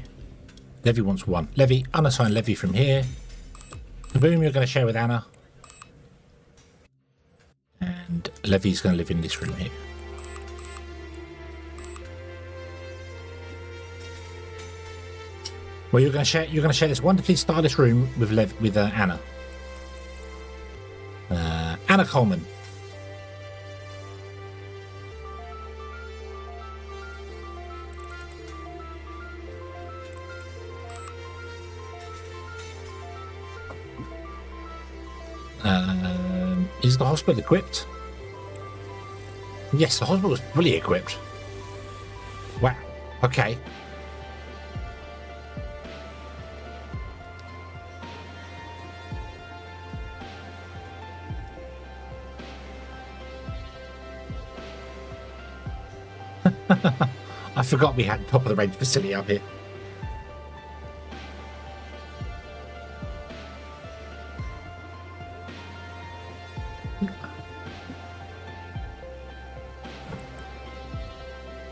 Levy wants one. Levy, unassign Levy from here. Kaboom, you're going to share with Anna. And Levy's going to live in this room here. Well, you're going to share this wonderfully stylish room with Anna. Anna Coleman. Is the hospital equipped? Yes, the hospital is fully equipped. Wow. Okay. I forgot we had top of the range facility up here.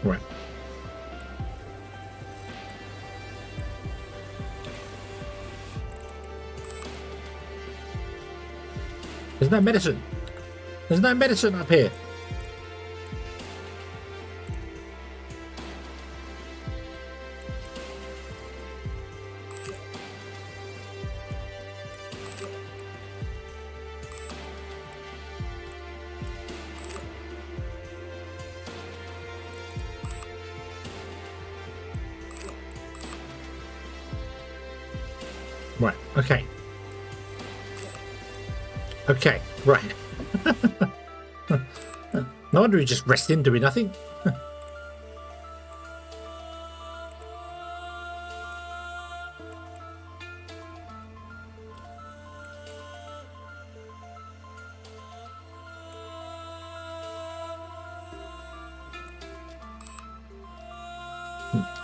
Right. There's no medicine. There's no medicine up here. Right, okay. Okay, right. No wonder he just rested doing nothing.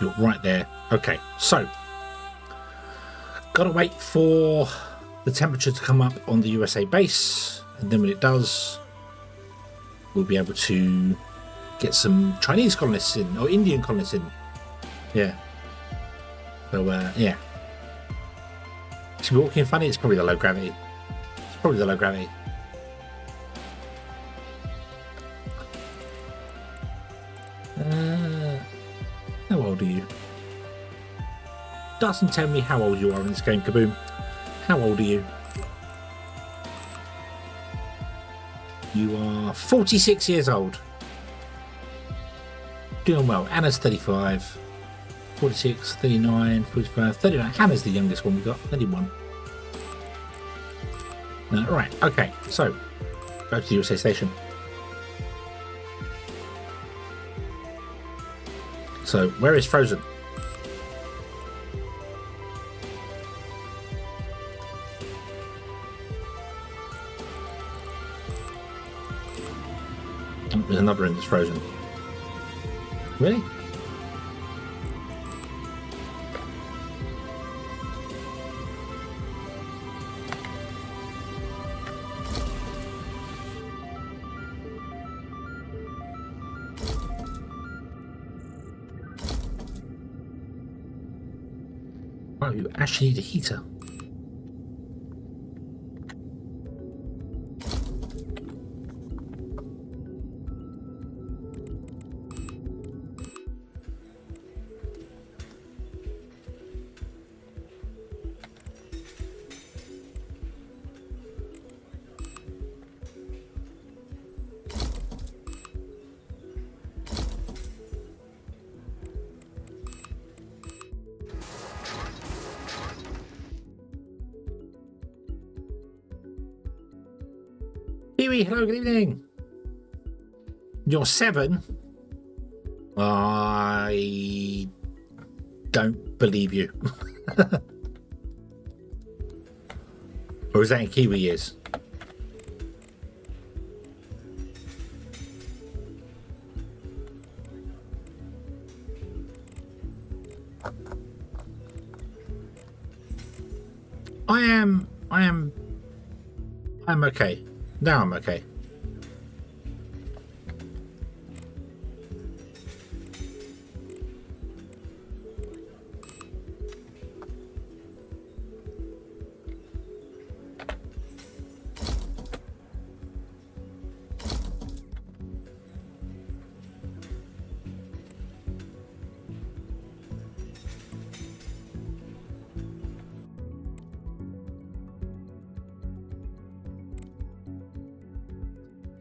You're right there. Okay, so gotta wait for the temperature to come up on the USA base, and then when it does, we'll be able to get some Chinese colonists in, or Indian colonists in. Yeah. So, yeah. It's walking funny, it's probably the low gravity. It's probably the low gravity. How old are you? Doesn't tell me how old you are in this game, Kaboom. How old are you? You are 46 years old. Doing well. Anna's 35. 46, 39, 45, 39. Hannah's the youngest one we got. 31. Right, okay. So, go to the USA station. So, where is Frozen? There's another room that's frozen. Really? Oh, you actually need a heater. Stewie, hello, good evening. You're 7? I don't believe you. Or is that in Kiwi years? I'm okay. Now I'm okay.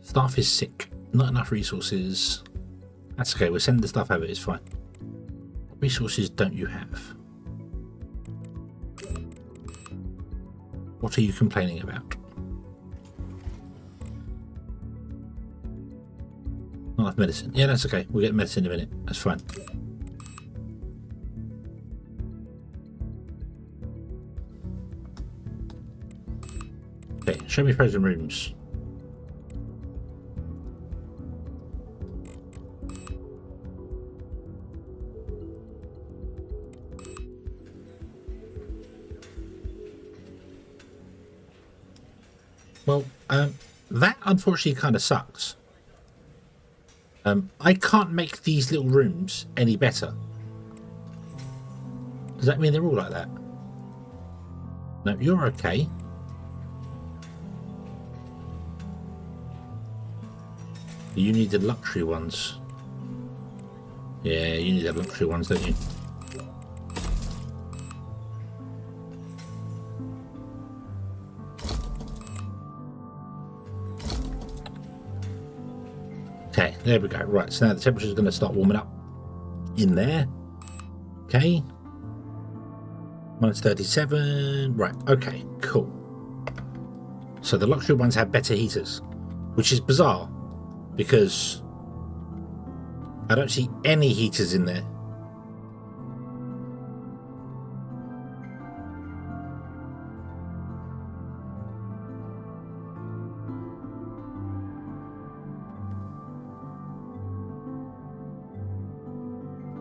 Staff is sick. Not enough resources. That's okay. We'll send the stuff over. It's fine. What resources don't you have? What are you complaining about? Not enough medicine. Yeah, that's okay. We'll get medicine in a minute. That's fine. Okay, show me frozen rooms. Well, that unfortunately kind of sucks. I can't make these little rooms any better. Does that mean they're all like that? No, you're okay. You need the luxury ones. Yeah, you need the luxury ones, don't you? Okay, there we go. Right, so now the temperature is going to start warming up in there. Okay. Minus 37. Right, okay, cool. So the luxury ones have better heaters, which is bizarre because I don't see any heaters in there.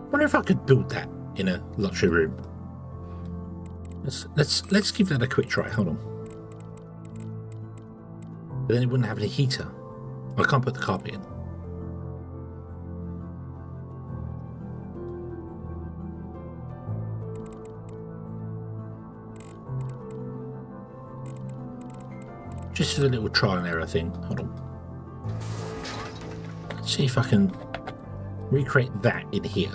I wonder if I could build that in a luxury room. Let's give that a quick try. Hold on. But then it wouldn't have any heater. I can't put the carpet in. Just as a little trial and error thing. Hold on. Let's see if I can recreate that in here.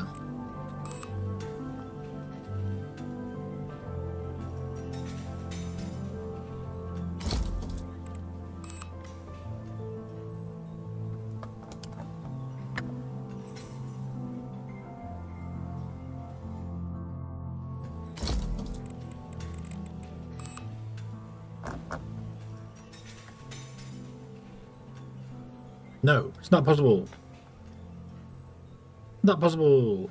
No, it's not possible. Not possible.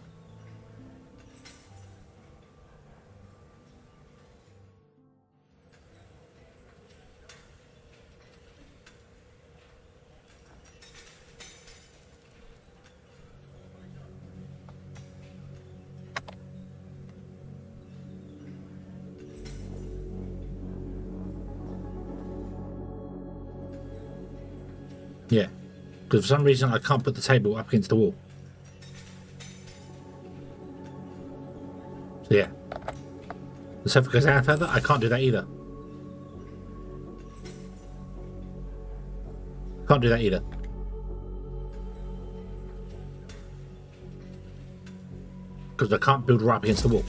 Yeah, because for some reason I can't put the table up against the wall. So yeah, the sofa goes down further. I can't do that either. Can't do that either. Because I can't build right up against the wall.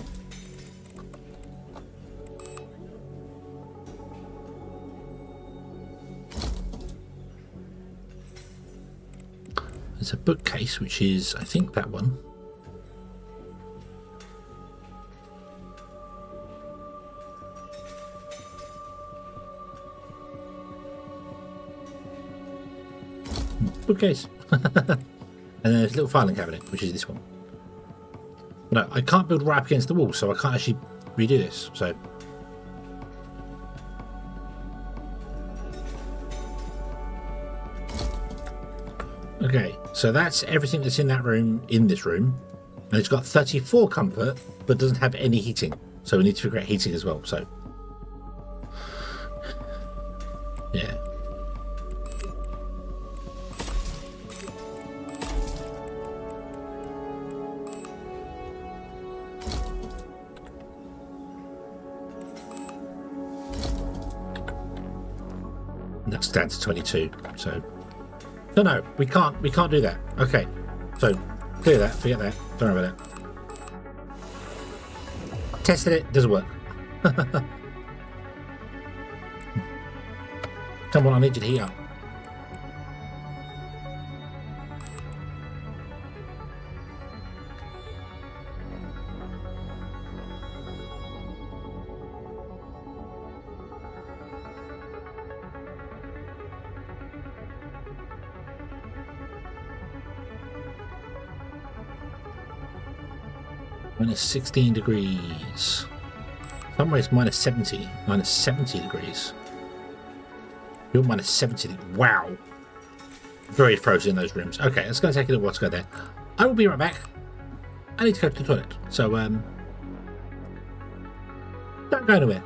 There's a bookcase, which is, I think, that one. Bookcase. And then there's a little filing cabinet, which is this one. No, I can't build right up against the wall, so I can't actually redo this. So okay, so that's everything that's in that room, in this room. And it's got 34 comfort, but doesn't have any heating. So we need to figure out heating as well. So yeah. That's down to 22. So no, we can't do that. Okay, so clear that. Forget that. Don't worry about that. Tested it. Doesn't work. Come on, I need you to heat up. Minus 16 degrees. Somewhere it's minus 70. Minus 70 degrees. You're minus 70. Wow. Very frozen in those rooms. Okay, it's going to take a little while to go there. I will be right back. I need to go to the toilet. So, don't go anywhere.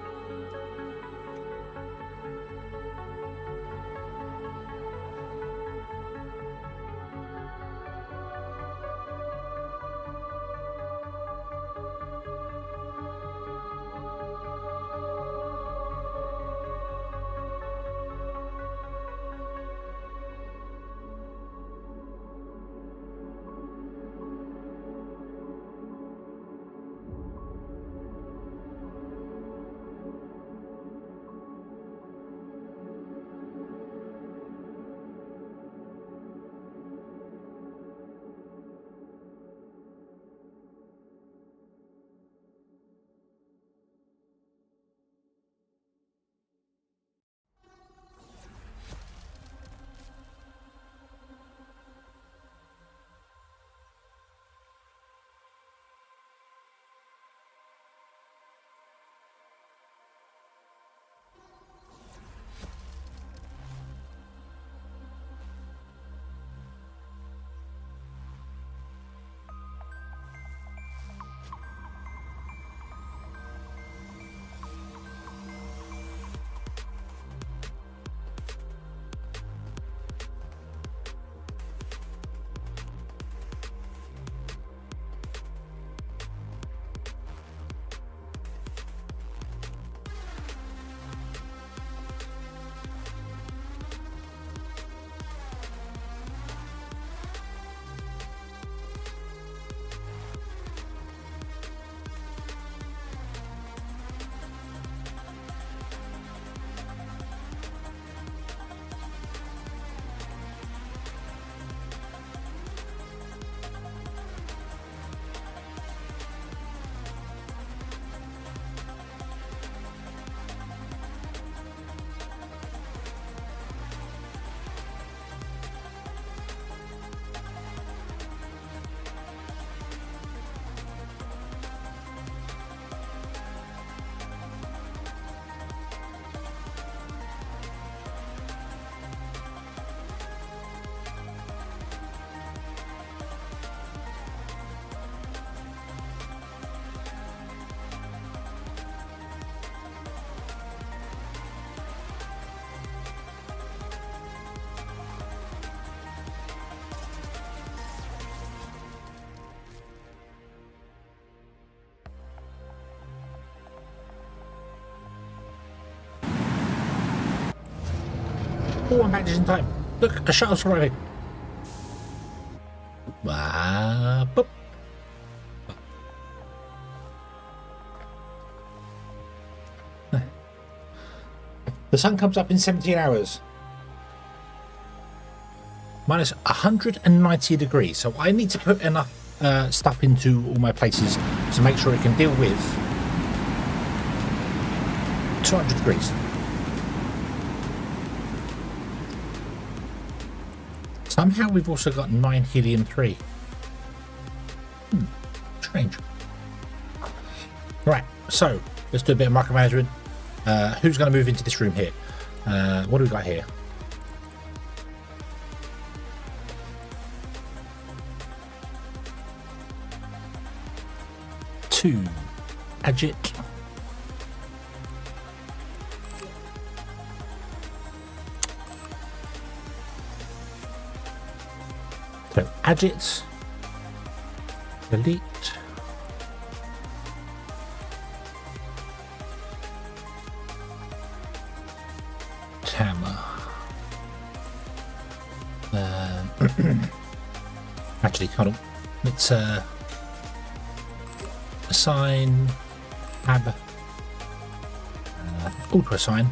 Oh, I'm back just in time. Look, a shuttle's arriving. Boop. The sun comes up in 17 hours. Minus 190 degrees. So I need to put enough stuff into all my places to make sure it can deal with 200 degrees. Somehow we've also got 9 helium-3. Strange. Right, so let's do a bit of micromanagement. Who's going to move into this room here? What do we got here? Two. Agit. So Agit. Elite. Hammer. Actually, hold on. Let's assign tab auto assign,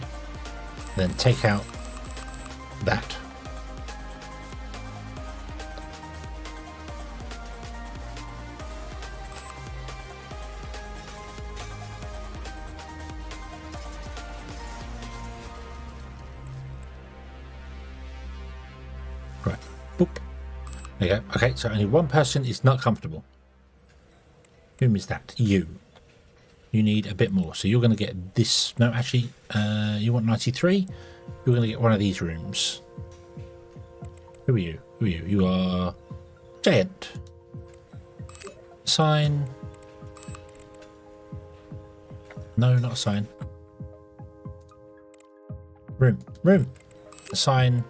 then take out that. Right. Boop. There you go. Okay, so only one person is not comfortable. Whom is that? You. You need a bit more. So you're going to get this. No, actually, you want 93. You're going to get one of these rooms. Who are you? Who are you? You are Giant. Sign. No, not a sign. Room. Room. Assign.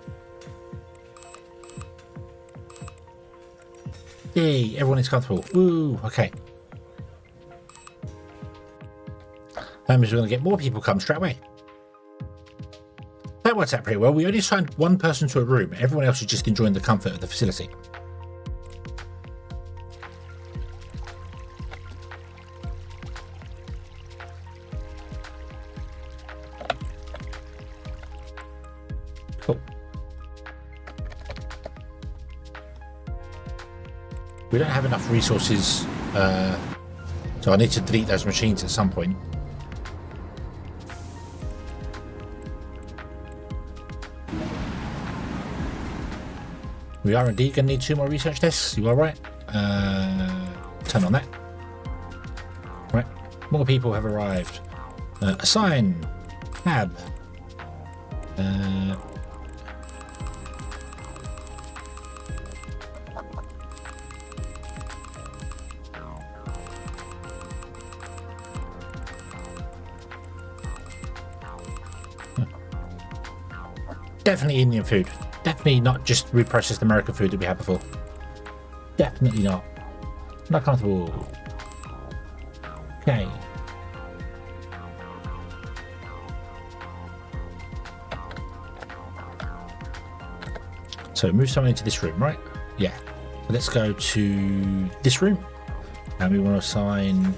Yay, everyone is comfortable. Woo, okay. That means we're going to get more people come straight away. That works out pretty well. We only assigned one person to a room. Everyone else is just enjoying the comfort of the facility. Cool. We don't have enough resources, so I need to delete those machines at some point. We are indeed going to need 2 more research desks. You are right. Turn on that. Right. More people have arrived. Assign. Tab. Definitely Indian food. Definitely not just reprocessed American food that we had before. Definitely not. Not comfortable. Okay. So move someone into this room, right? Yeah. So let's go to this room. And we want to assign...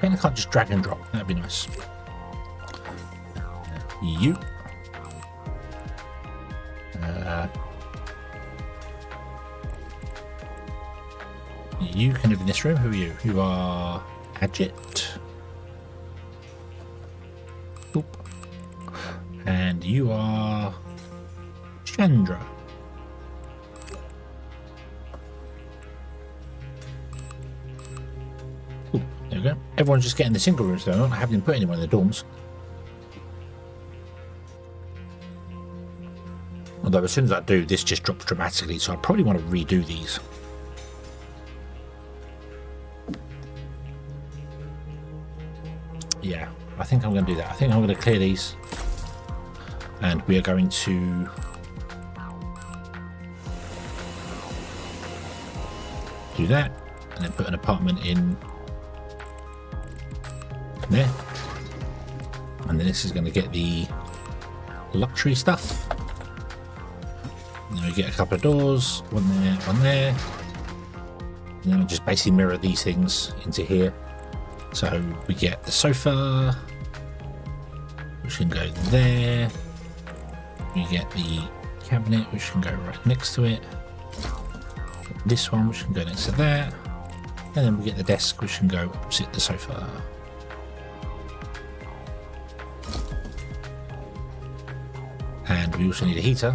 I can't just drag and drop. That'd be nice. You. You can live in this room. Who are you? You are Adjit. Oop. And you are Chandra. Ooh, there we go. Everyone's just getting the single rooms though. I'm not having to put anyone in the dorms. Although as soon as I do, this just drops dramatically, so I probably want to redo these. Yeah, I think I'm going to do that. I think I'm going to clear these. And we are going to... do that. And then put an apartment in there. And then this is going to get the luxury stuff. And then we get a couple of doors, one there, one there. And then we just basically mirror these things into here. So we get the sofa, which can go there. We get the cabinet, which can go right next to it. This one, which can go next to that. And then we get the desk, which can go opposite the sofa. And we also need a heater.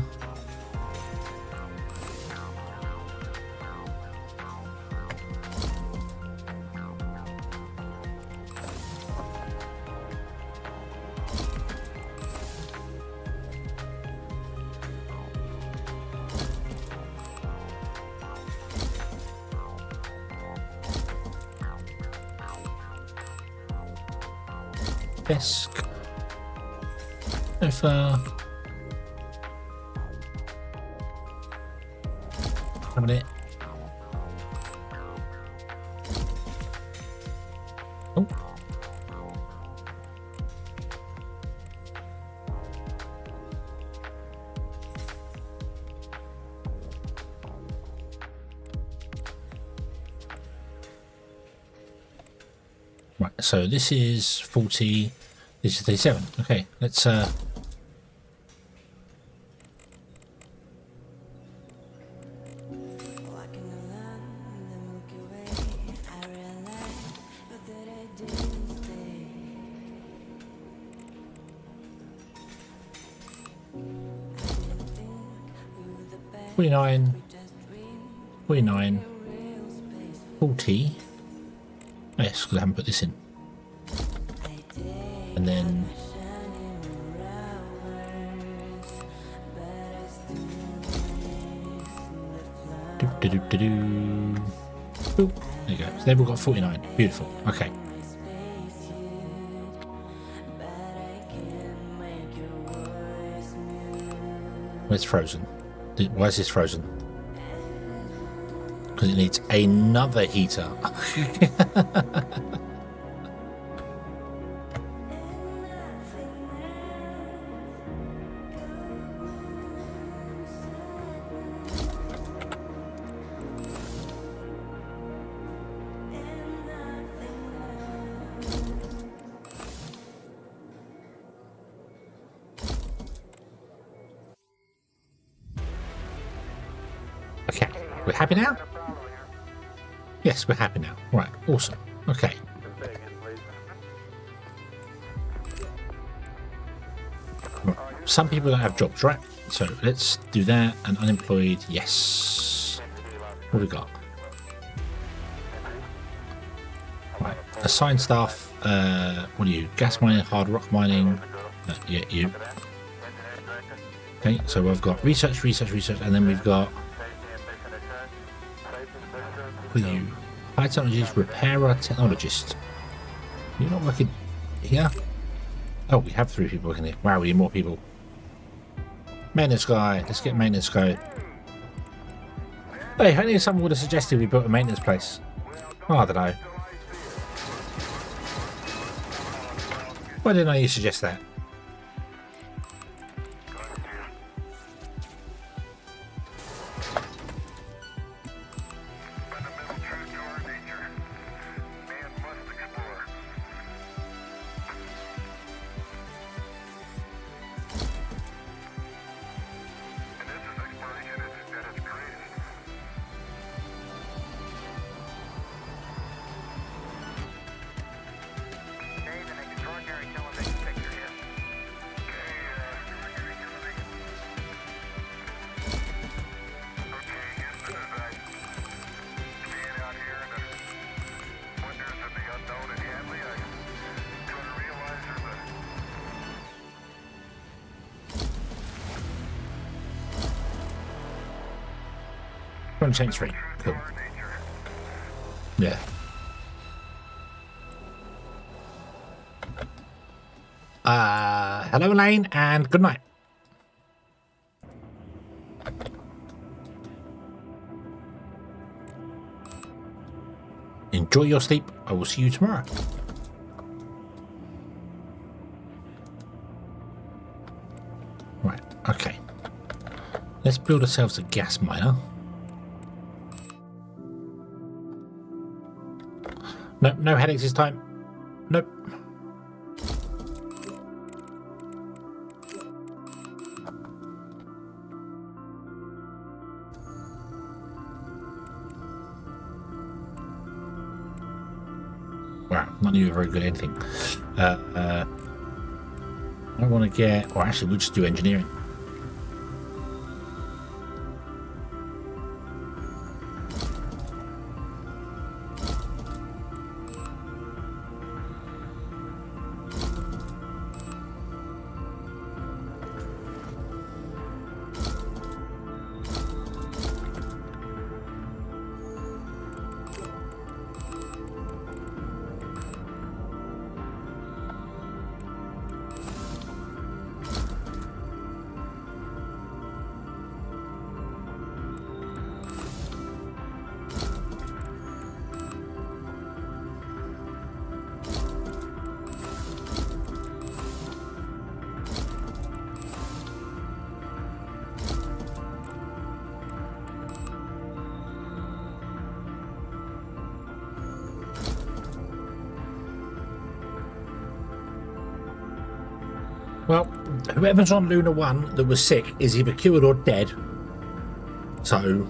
Desk, sofa, cabinet. Oh, Right, so this is 40, this is 37. Okay, let's $49, 49, 40. Oh, yes, because I haven't put this in. And then boop. There you go. So they've all got 49. Beautiful. Okay. Where's frozen? Why is this frozen? Because it needs another heater. Okay, we're happy now? Yes, we're happy now. Right, awesome. Okay. Right. Some people don't have jobs, right? So let's do that. And unemployed, yes. What do we got? Right, assign staff. What are you? Gas mining, hard rock mining. Yeah, you. Okay, so we've got research, and then we've got with you. High technologies, repairer, technologist. You're not working here? Oh, we have 3 people working here. Wow, we need more people. Maintenance guy. Let's get maintenance guy. Hey, if only someone would have suggested we built a maintenance place. Oh, I don't know. Why didn't I suggest that? Change 3. Cool. Yeah. Hello, Elaine, and good night. Enjoy your sleep. I will see you tomorrow. Right. Okay. Let's build ourselves a gas miner. Nope, no headaches this time. Nope. Wow, none of you are very good at anything. I want to get... Or actually, we'll just do engineering. Well, whoever's on Luna 1 that was sick is either cured or dead. So...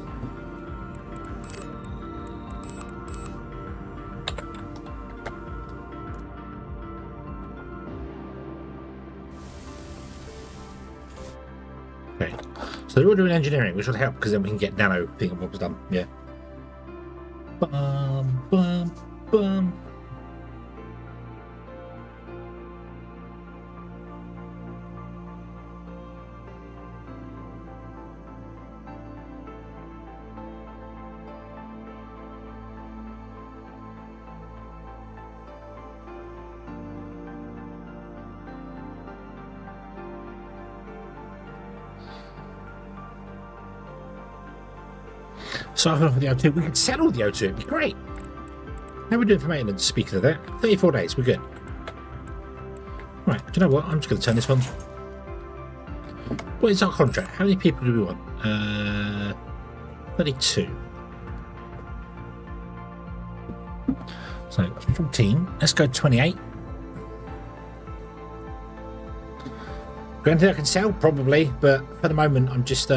okay. So they're all doing engineering, which will help because then we can get nano thingamabobs done. Yeah. Bum, bum, bum. So for the O2, we could sell all the O2, it'd be great. How are we doing for maintenance? Speaking of that, 34 days, we're good. Right, do you know what? I'm just going to turn this on. What is our contract? How many people do we want? 32. So 14. Let's go 28. Granted, I can sell probably, but for the moment, I'm just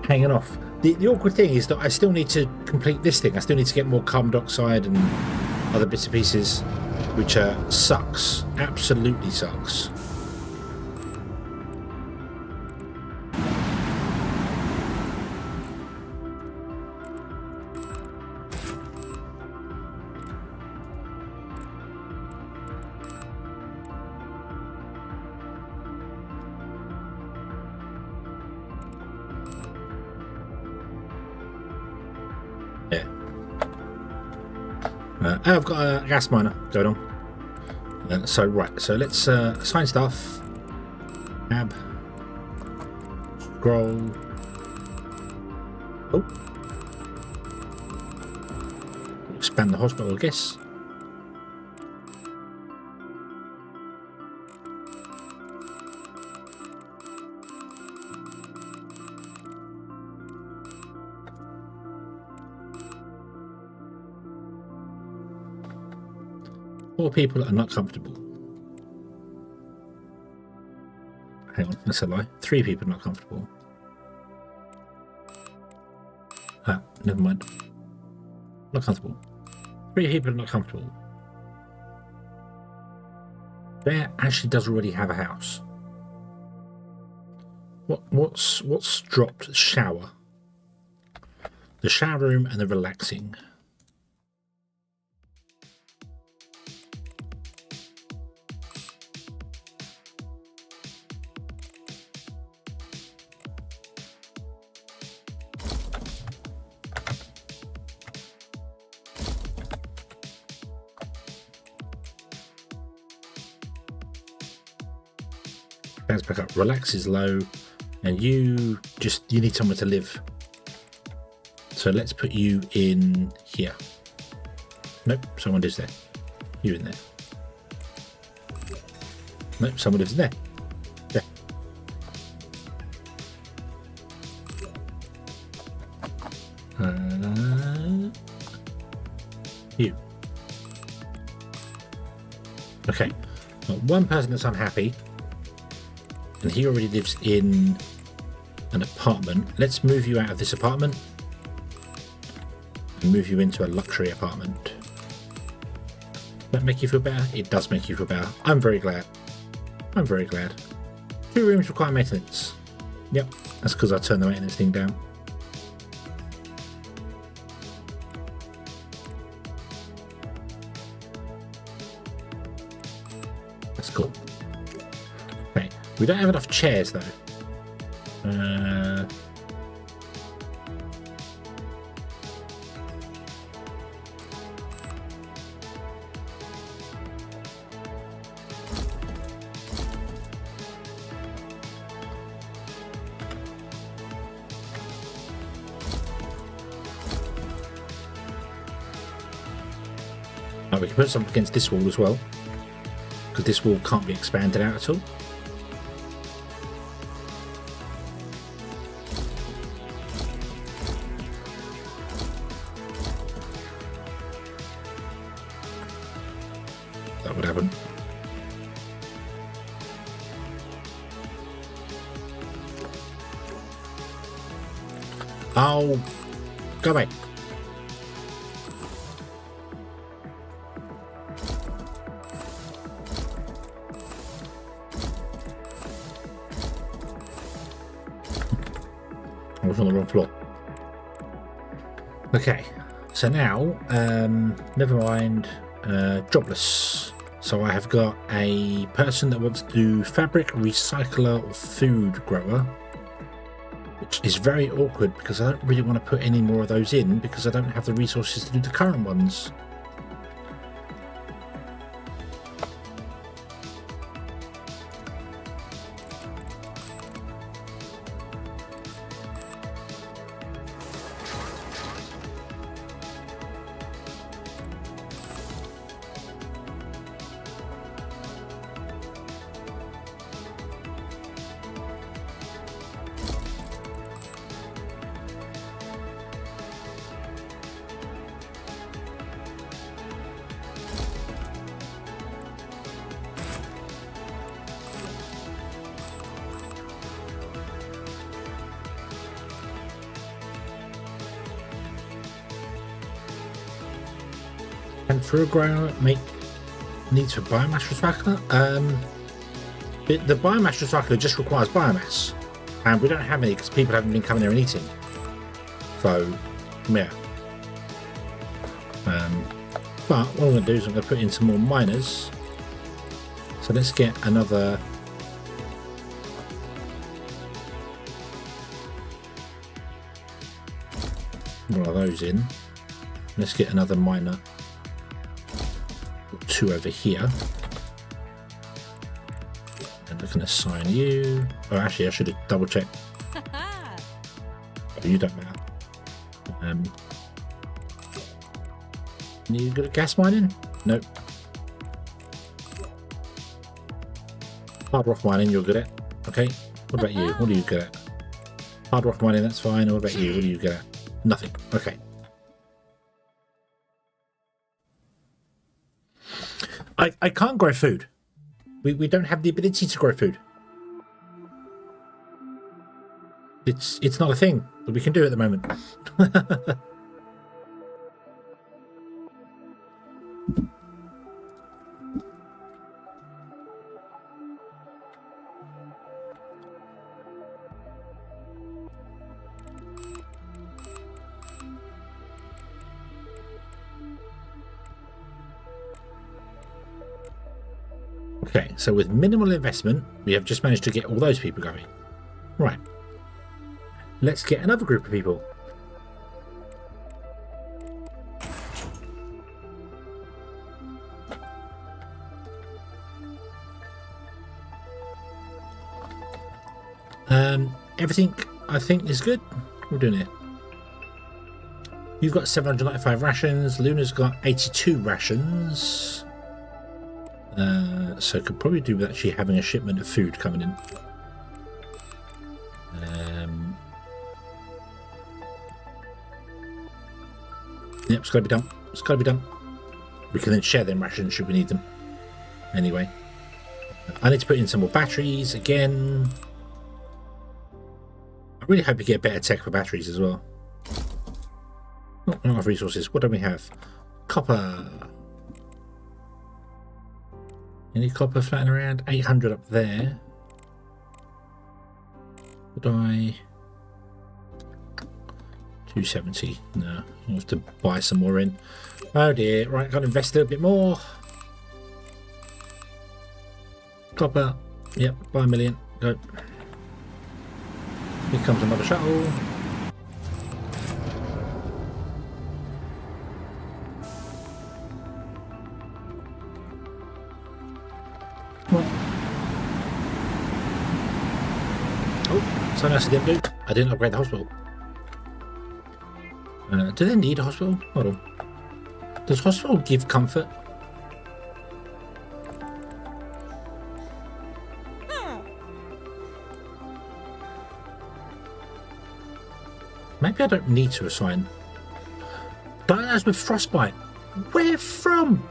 hanging off. The awkward thing is that I still need to complete this thing. I still need to get more carbon dioxide and other bits and pieces, which sucks. Absolutely sucks. I've got a gas miner going on. So let's assign stuff. Tab. Scroll. Oh. Expand the hospital, I guess. Four people are not comfortable. Hang on, that's a lie. 3 people are not comfortable. Ah, never mind. Not comfortable. 3 people are not comfortable. Bear actually does already have a house. What's dropped? Shower. The shower room and the relaxing. Bounce back up. Relax is low, and you need somewhere to live. So let's put you in here. Nope, someone lives there. You in there. Nope, someone lives in there. There. You. Okay. Got one person that's unhappy. And he already lives in an apartment. Let's move you out of this apartment and move you into a luxury apartment. Does that make you feel better? It does make you feel better. I'm very glad. I'm very glad. 2 rooms require maintenance. Yep, that's because I turned the maintenance thing down. That's cool. Okay. We don't have enough chairs though. Oh, we can put something against this wall as well, because this wall can't be expanded out at all. That would happen. Oh, go away. I was on the wrong floor. Okay, so now, never mind, jobless. So I have got a person that wants to do fabric recycler or food grower, which is very awkward because I don't really want to put any more of those in because I don't have the resources to do the current ones. And for a grower, make needs for biomass recycler. The biomass recycler just requires biomass, and we don't have any because people haven't been coming there and eating. So, yeah. But what I'm going to do is I'm going to put in some more miners. So let's get another. One of those in. Let's get another miner. Two over here, and I can assign you. Oh, actually, I should have double checked. Oh, you don't matter. You good at gas mining? Nope. Hard rock mining, you're good at. Okay. What about you? What are you good at? Hard rock mining, that's fine. What about you? What are you good at? Nothing. Okay. I can't grow food. We don't have the ability to grow food. It's not a thing that we can do at the moment. Okay, so with minimal investment, we have just managed to get all those people going. Right. Let's get another group of people. Everything I think is good. What are we doing here? You've got 795 rations. Luna's got 82 rations. So could probably do with actually having a shipment of food coming in. Yep, it's got to be done. It's got to be done. We can then share them rations should we need them. Anyway, I need to put in some more batteries again. I really hope we get better tech for batteries as well. Not enough resources. What do we have? Copper. Any copper flying around? 800 up there. Would I? 270. No, I'll have to buy some more in. Oh dear. Right, got to invest a little bit more. Copper. Yep, buy a million. Go. Here comes another shuttle. Oh, something else I didn't do. I didn't upgrade the hospital. Do they need a hospital? Hold on. Does hospital give comfort? Maybe I don't need to assign. Dinos with frostbite. Where from?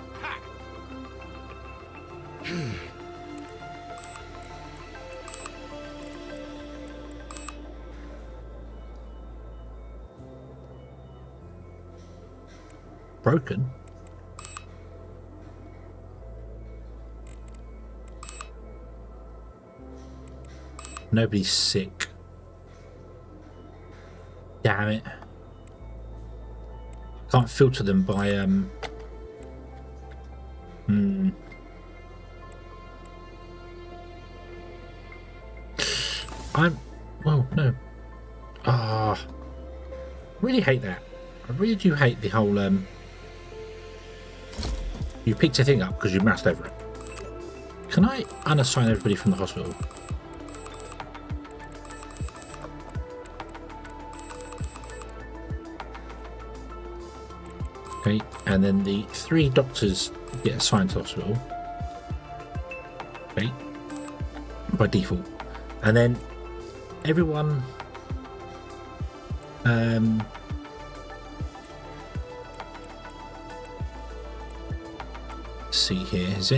broken. Nobody's sick. Damn it. Can't filter them by well, no. I really hate that. I really do hate the whole you picked a thing up because you moused over it. Can I unassign everybody from the hospital? Okay, and then the 3 doctors get assigned to the hospital. Okay, by default. And then everyone let's see here. Has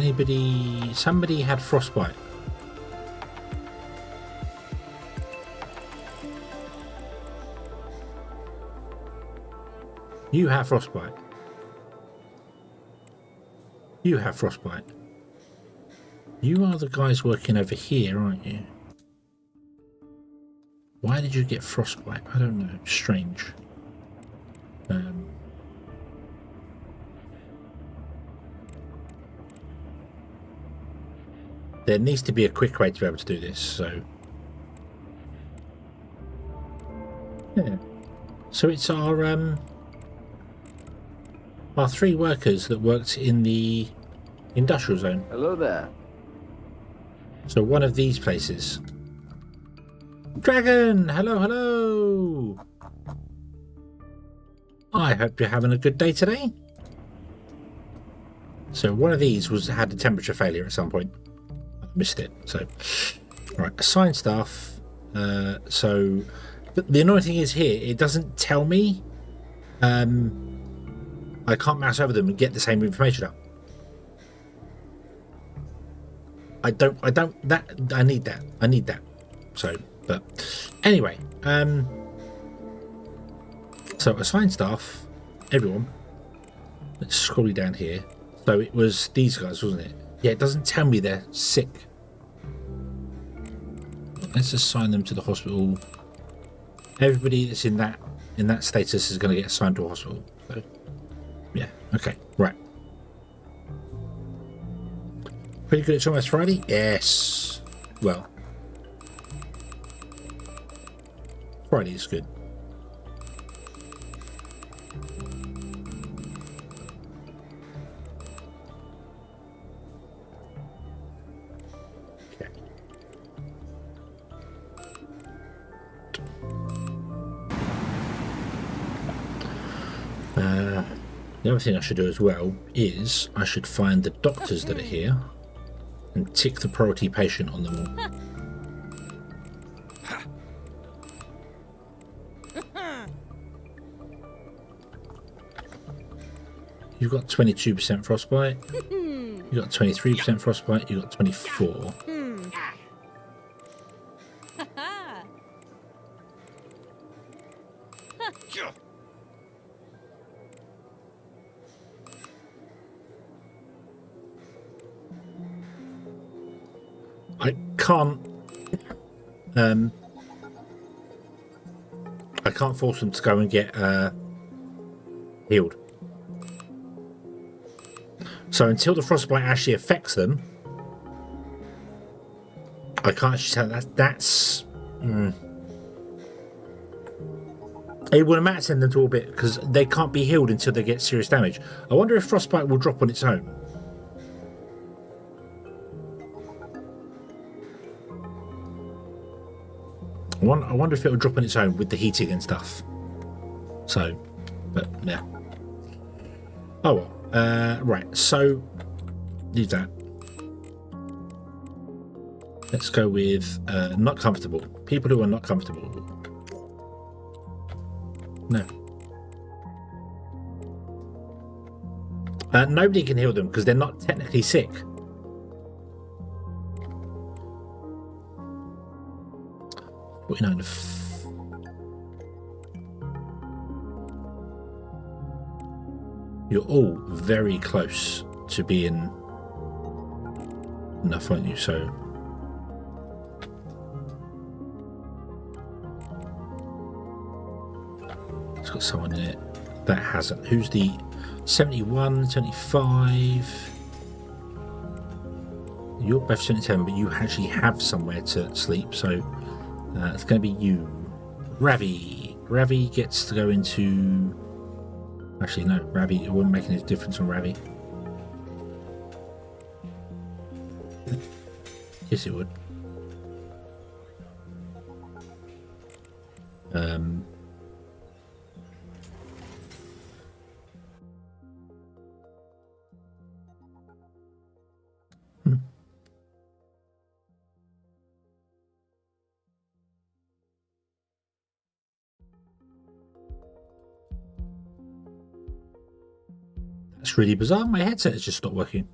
somebody had frostbite? You have frostbite. You have frostbite. You are the guys working over here, aren't you? Why did you get frostbite? I don't know. Strange. There needs to be a quick way to be able to do this, so... Yeah. So it's our 3 workers that worked in the industrial zone. Hello there. So one of these places. Dragon! Hello, hello! I hope you're having a good day today. So one of these had a temperature failure at some point. I missed it. So, right, assign staff. But the annoying thing is here, it doesn't tell me. I can't mouse over them and get the same information up. I need that. So, but anyway, so assign staff, everyone. Let's scroll down here. So it was these guys, wasn't it? Yeah, it doesn't tell me they're sick. Let's assign them to the hospital. Everybody that's in that status is going to get assigned to a hospital. So, yeah, okay, right. Pretty good. It's almost Friday. Yes. Well, Friday is good. Okay. The other thing I should do as well is I should find the doctors that are here and tick the priority patient on them all. You've got 22% frostbite. You've got 23% frostbite. You've got 24. I can't force them to go and get healed. So until the frostbite actually affects them, I can't actually tell. That's it would matter send them to orbit because they can't be healed until they get serious damage. I wonder if frostbite will drop on its own. I wonder if it will drop on its own with the heating and stuff. So, but yeah. Oh well. Right, so leave that. Let's go with not comfortable. People who are not comfortable. No. Nobody can heal them because they're not technically sick. You've You're all very close to being enough, aren't you? So it's got someone in it that hasn't. Who's the 71, 75? You're both 77, but you actually have somewhere to sleep, so it's going to be you. Ravi. Ravi gets to go into... Actually, no, Ravi, it wouldn't make any difference on Ravi. Yes, it would. That's really bizarre. My headset has just stopped working.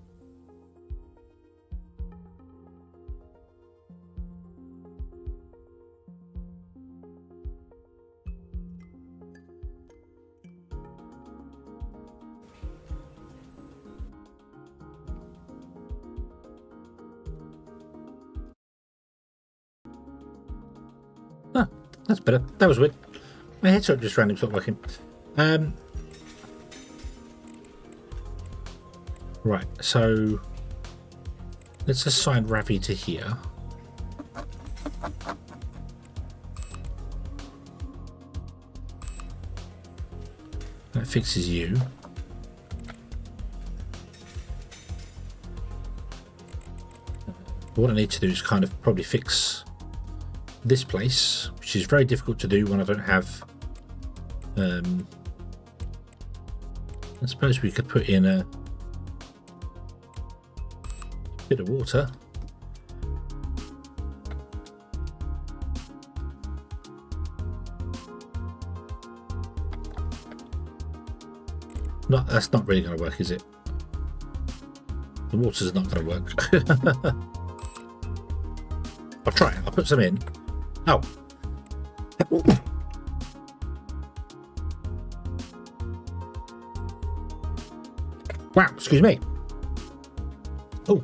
Oh, that's better. That was weird. My headset just randomly stopped working. Right, so let's assign Ravi to here. That fixes you. What I need to do is kind of probably fix this place, which is very difficult to do when I don't have... I suppose we could put in a bit of water. No, that's not really going to work, is it? The water's not going to work. I'll try it. I'll put some in. Oh. Wow, excuse me. Oh,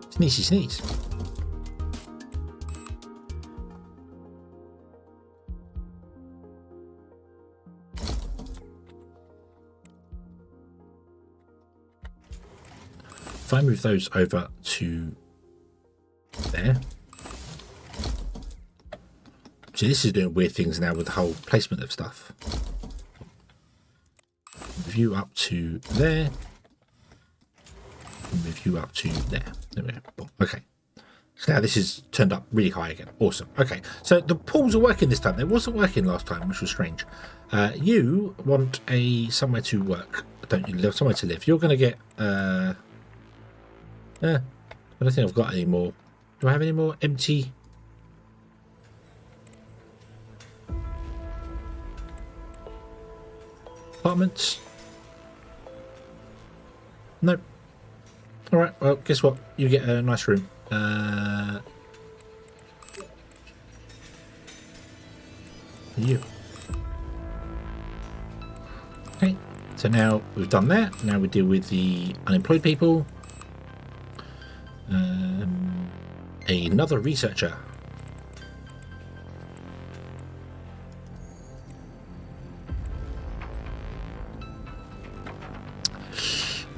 sneezy sneeze. If I move those over to there. See, this is doing weird things now with the whole placement of stuff. Move you up to there. Move you up to there. There we go. Boom. Okay. So now this is turned up really high again. Awesome. Okay. So the pools are working this time. They wasn't working last time, which was strange. You want somewhere to work, don't you? Somewhere to live. You're going to get... I don't think I've got any more. Do I have any more empty? Apartments? Nope. Alright, well, guess what? You get a nice room. You. Okay, so now we've done that. Now we deal with the unemployed people. Another researcher.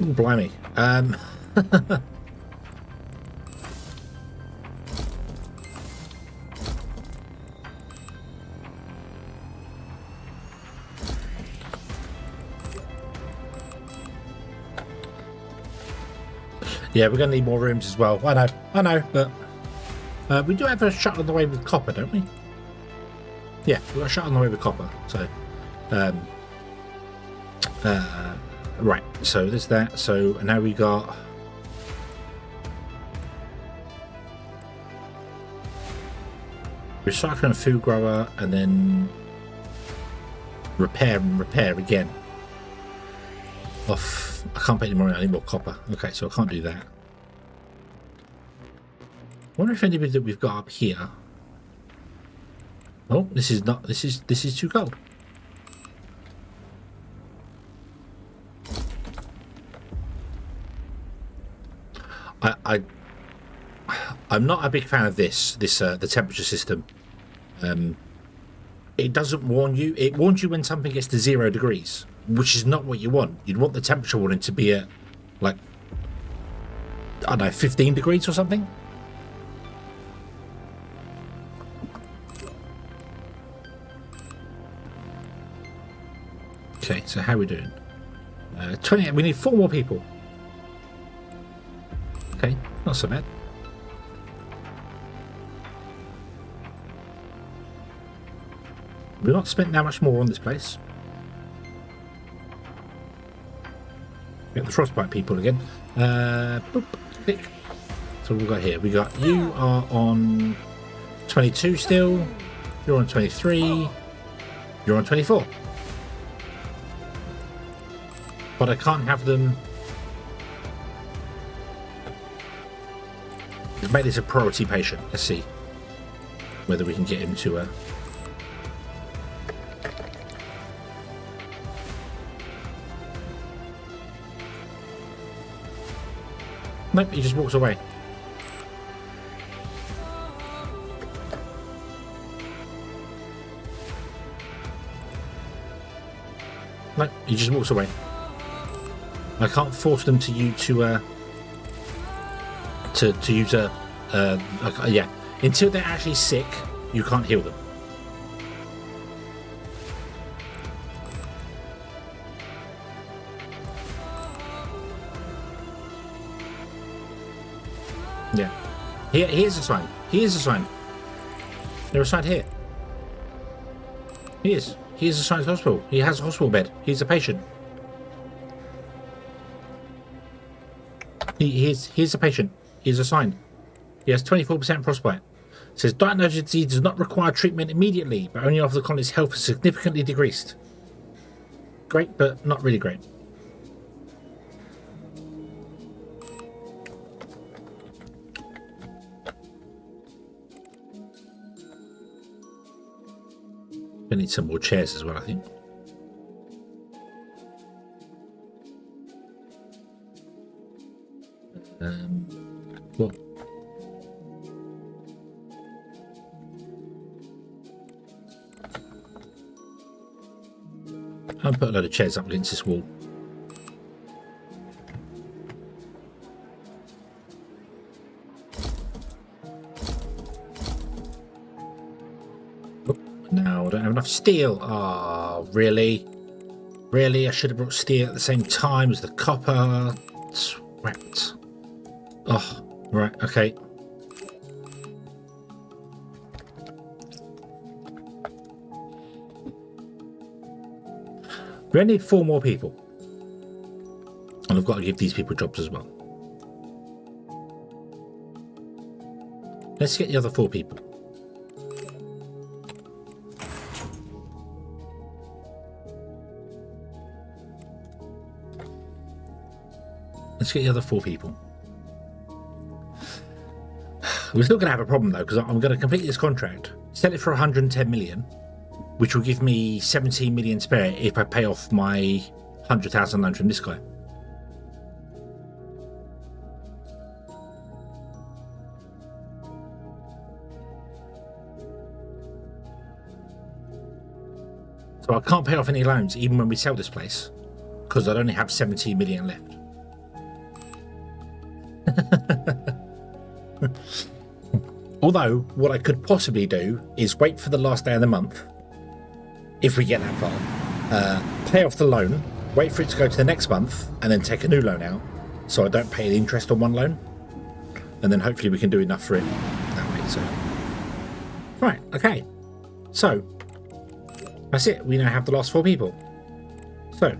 Ooh, blimey. Yeah, we're going to need more rooms as well. I know, but we do have a shuttle on the way with copper, don't we? Yeah, we've got a shuttle on the way with copper. So, right, so there's that. So now we got... recycle and food grower, and then repair and repair again. Off. I can't put any more copper. Okay, so I can't do that. I wonder if anybody that we've got up here. Oh, this is not. This is too cold. I'm not a big fan of the temperature system. It doesn't warn you. It warns you when something gets to 0 degrees, which is not what you want. You'd want the temperature warning to be at, like, I don't know, 15 degrees or something. Okay, so how are we doing? 20. We need 4 more people. Okay, not so bad. We've not spent that much more on this place. Get the frostbite people again. Boop, click. So what we've got here. We got you are on 22 still. You're on 23. You're on 24. But I can't have them. Let's make this a priority patient. Let's see whether we can get him to Nope, he just walks away. Nope, he just walks away. I can't force them to use yeah. Until they're actually sick, you can't heal them. Yeah. Here's a sign. Here's a sign. They're assigned here. He is. He is assigned to hospital. He has a hospital bed. He's a patient. He's a patient. He's assigned. He has 24% frostbite. It says diagnosed disease does not require treatment immediately, but only after the colony's health is significantly decreased. Great, but not really great. We need some more chairs as well, I think. Well, I'll put a load of chairs up against this wall. Oh, now I don't have enough steel. Oh, really? Really? I should have brought steel at the same time as the copper. Swept. Oh, right, okay. We only need 4 more people. And I've got to give these people jobs as well. Let's get the other 4 people. Let's get the other 4 people. We're still going to have a problem though, because I'm going to complete this contract, sell it for 110 million, which will give me 17 million spare if I pay off my 100,000 loan from this guy. So I can't pay off any loans even when we sell this place, because I'd only have 17 million left. Although, what I could possibly do is wait for the last day of the month, if we get that far, pay off the loan, wait for it to go to the next month, and then take a new loan out, so I don't pay the interest on one loan, and then hopefully we can do enough for it that way. So, right, okay, so that's it. We now have the last 4 people. So,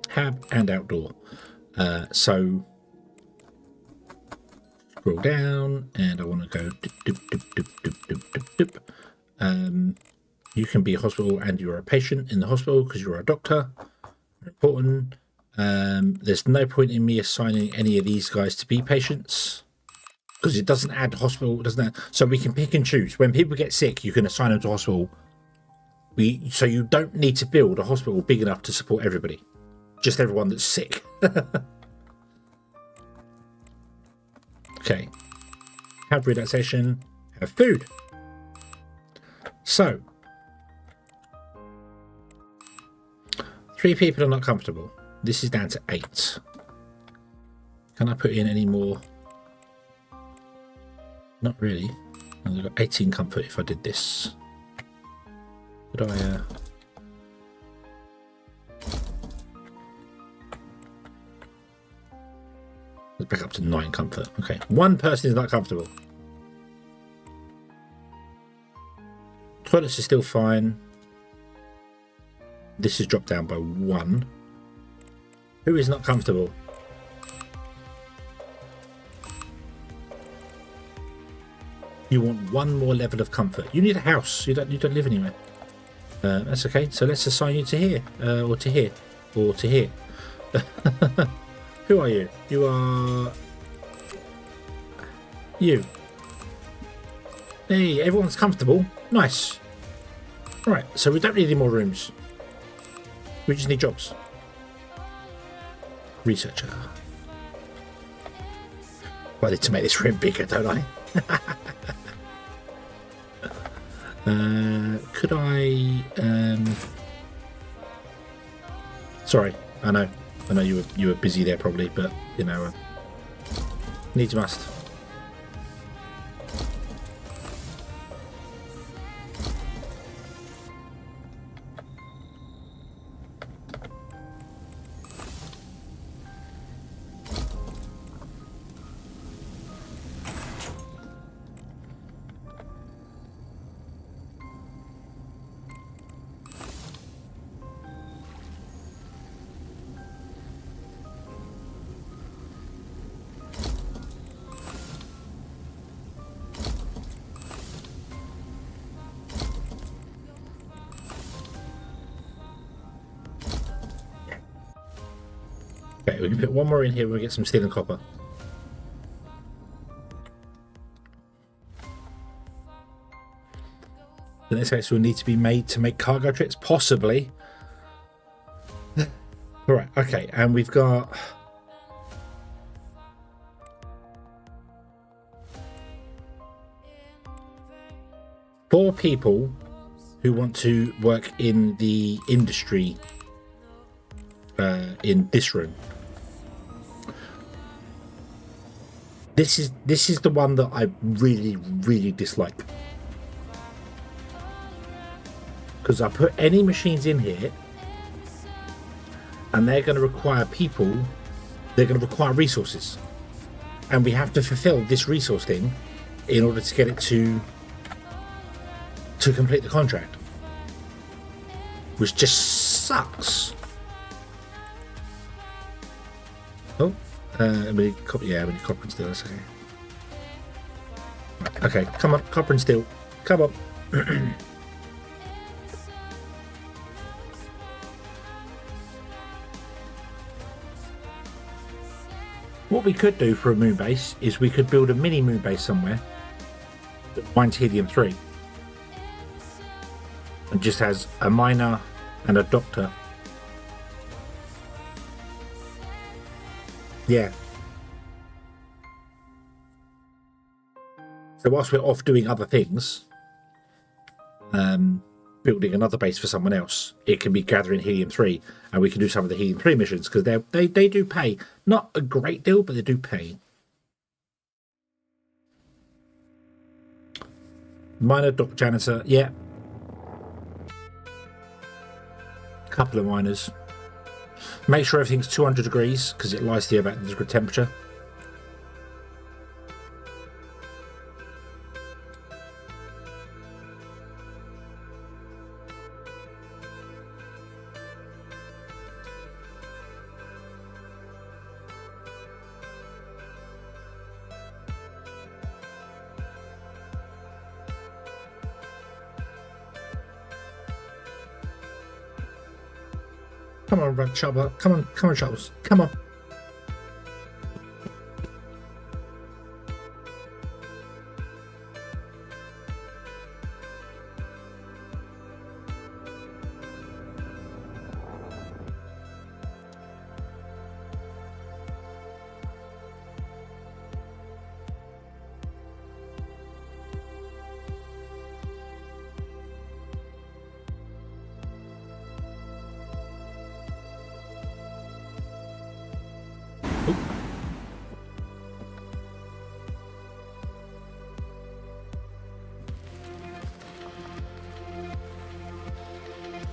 hab and outdoor. So scroll down, and I want to go dip, dip, dip, dip, dip, dip, dip, dip. You can be a hospital and you're a patient in the hospital because you're a doctor. Important. There's no point in me assigning any of these guys to be patients because it doesn't add hospital, doesn't it? So we can pick and choose. When people get sick, you can assign them to hospital So you don't need to build a hospital big enough to support everybody, just everyone that's sick. Okay, have relaxation, have food. So 3 people are not comfortable. This is down to 8. Can I put in any more? Not really. I've got 18 comfort if I did this. Could I let's back up to 9 comfort. Okay, 1 person is not comfortable. Toilets are still fine. This is dropped down by 1. Who is not comfortable? You want 1 more level of comfort. You need a house. You don't live anywhere. That's okay. So let's assign you to here, or to here, or to here. Who are you? You are you. Hey, everyone's comfortable. Nice. All right. So we don't need any more rooms. We just need jobs. Researcher. Well, I need to make this room bigger, don't I? Could I? Sorry, I know you were busy there probably, but you know, needs must. Okay, we can put 1 more in here. We'll get some steel and copper. The next case will need to be made to make cargo trips, possibly. Alright, okay, and we've got four people who want to work in the industry in this room. This is the one that I really dislike, because I put any machines in here and they're going to require people, they're going to require resources, and we have to fulfill this resource thing in order to get it to complete the contract, which just sucks. Oh, we need copper and steel. That's okay. Okay, come on, copper and steel. Come on. What we could do for a moon base is we could build a mini moon base somewhere that mines helium-3 and just has a miner and a doctor. Yeah. So whilst we're off doing other things, building another base for someone else, it can be gathering helium-3, and we can do some of the helium-3 missions, because they do pay. Not a great deal, but they do pay. Miner, dock janitor, yeah. Couple of miners. Make sure everything's 200 degrees, because it lies to you about the temperature. Come on, Chopper. Come on, Charles. Come on.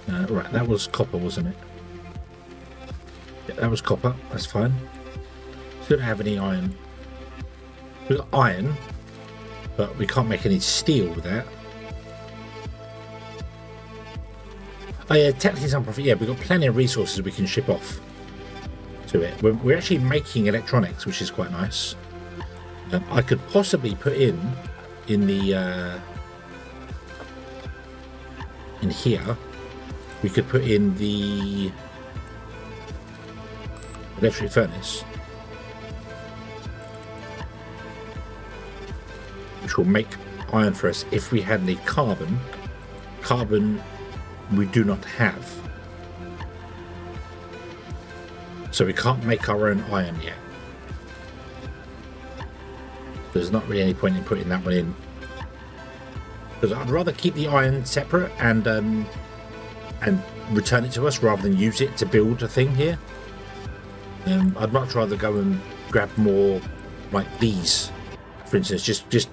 Right, that was copper, wasn't it? Yeah, that was copper. That's fine. We don't have any iron. We've got iron, but we can't make any steel with that. Oh yeah, technically some profit. Yeah, we've got plenty of resources we can ship off to it. We're actually making electronics, which is quite nice. I could possibly put in the in here. We could put in the electric furnace, which will make iron for us if we had any carbon. Carbon we do not have, so we can't make our own iron yet. There's not really any point in putting that one in, because I'd rather keep the iron separate and return it to us rather than use it to build a thing here. I'd much rather go and grab more like these, for instance. Just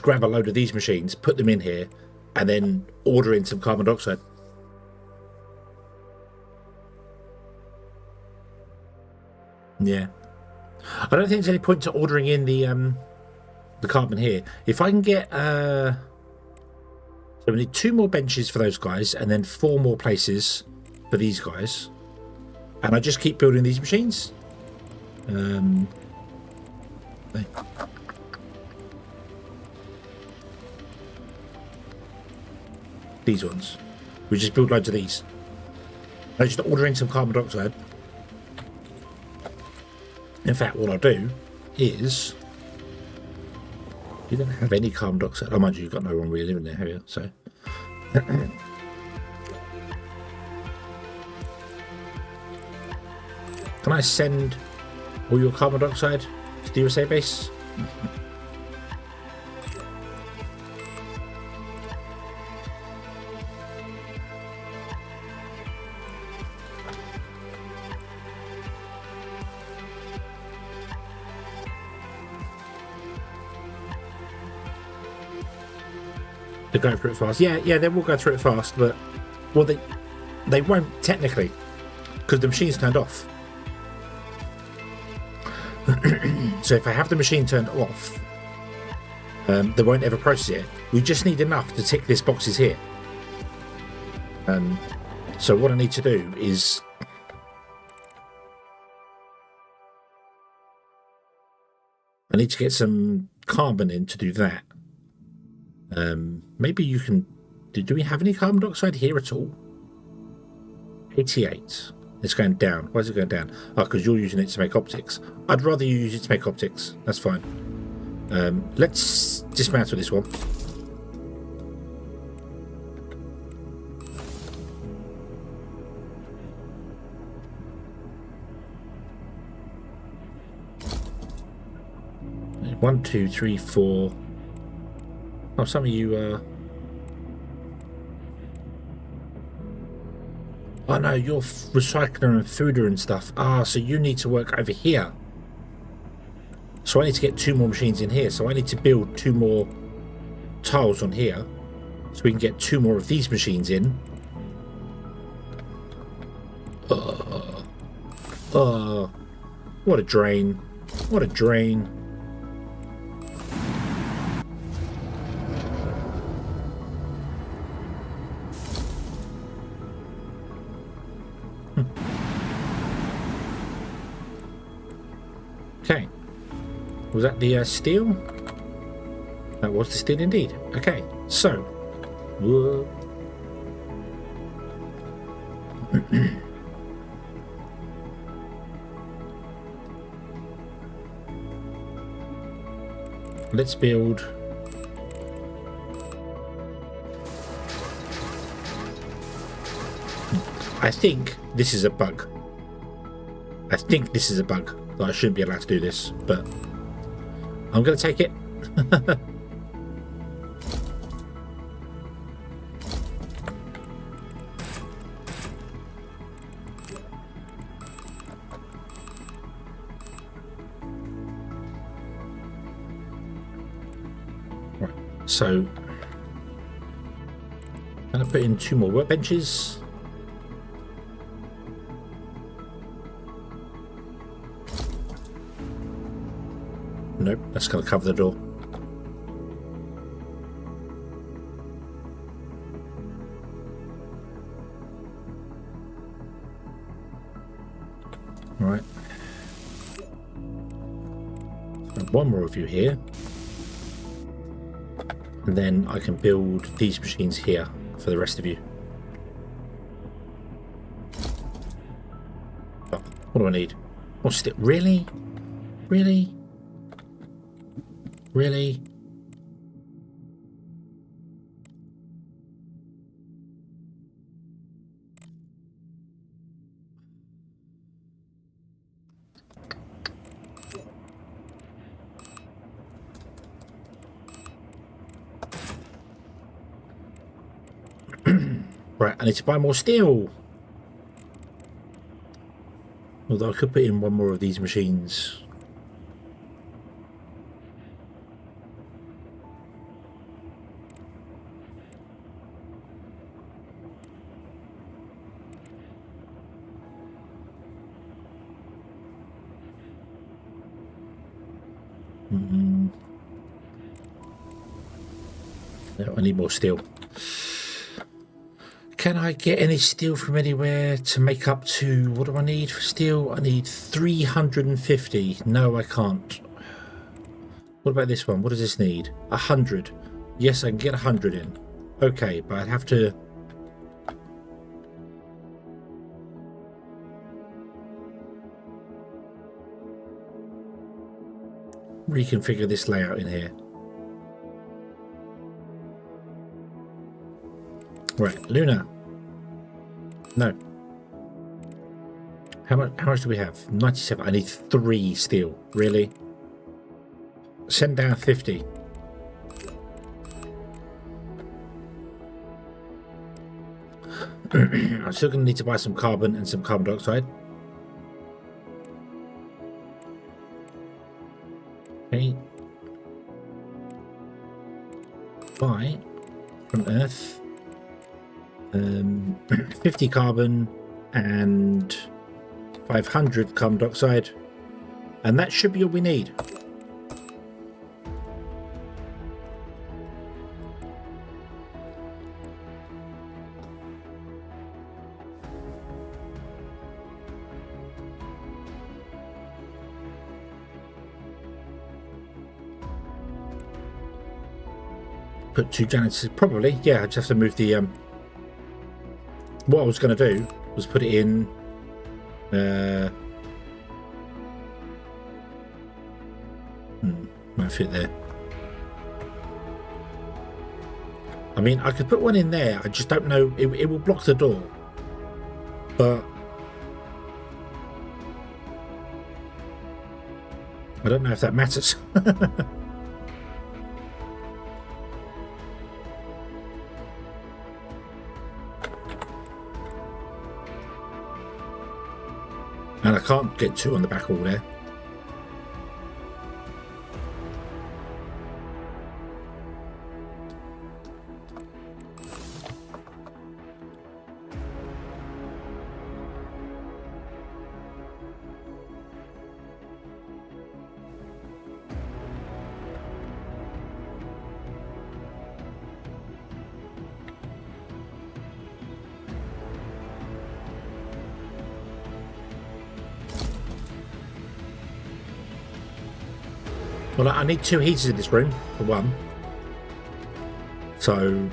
grab a load of these machines, put them in here, and then order in some carbon dioxide. Yeah, I don't think there's any point to ordering in the carbon here. If I can get so we need 2 more benches for those guys, and then 4 more places for these guys, and I just keep building these machines. These ones, we just build loads of these. I just order in some carbon dioxide. In fact, what I'll do is, you don't have any carbon dioxide. Oh, mind you, you've got no one really living there, have you? So can I send all your carbon dioxide to the USA base? They're going through it fast. Yeah, they will go through it fast, but well, they won't technically, because the machine's turned off. So if I have the machine turned off, they won't ever process it. We just need enough to tick these boxes here. So what I need to do is I need to get some carbon in to do that. Maybe you can. Do we have any carbon dioxide here at all? 88. It's going down. Why is it going down? Oh, because you're using it to make optics. I'd rather you use it to make optics. That's fine. Let's dismantle this one. One, two, three, four. Oh, some of you. Oh no, you're recycler and fooder and stuff. Ah, so you need to work over here. So I need to get 2 more machines in here. So I need to build 2 more tiles on here, so we can get 2 more of these machines in. What a drain! What a drain! Okay, was that the steel? That was the steel indeed. Okay, so let's build. I think this is a bug. I think this is a bug. That I shouldn't be allowed to do this, but I'm going to take it. Right, so And I put in 2 more workbenches. Nope, that's going to cover the door. Right. One more of you here. And then I can build these machines here for the rest of you. Oh, what do I need? Oh, still, really? Really? Really? Right, I need to buy more steel. Although I could put in 1 more of these machines. No, I need more steel. Can I get any steel from anywhere to make up to... What do I need for steel? I need 350. No, I can't. What about this one? What does this need? 100. Yes, I can get 100 in. Okay, but I'd have to... reconfigure this layout in here. Right, Luna. No. How much do we have? 97. I need 3 steel. Really? Send down 50. I'm still going to need to buy some carbon and some carbon dioxide. Okay. Buy from Earth. 50 carbon and 500 carbon dioxide, and that should be all we need. Put 2 janitors, probably. Yeah, I just have to move the what I was going to do was put it in might fit there. I mean, I could put one in there, I just don't know, it will block the door, but I don't know if that matters. And I can't get 2 on the back wall there. Well, I need 2 heaters in this room, for one. So...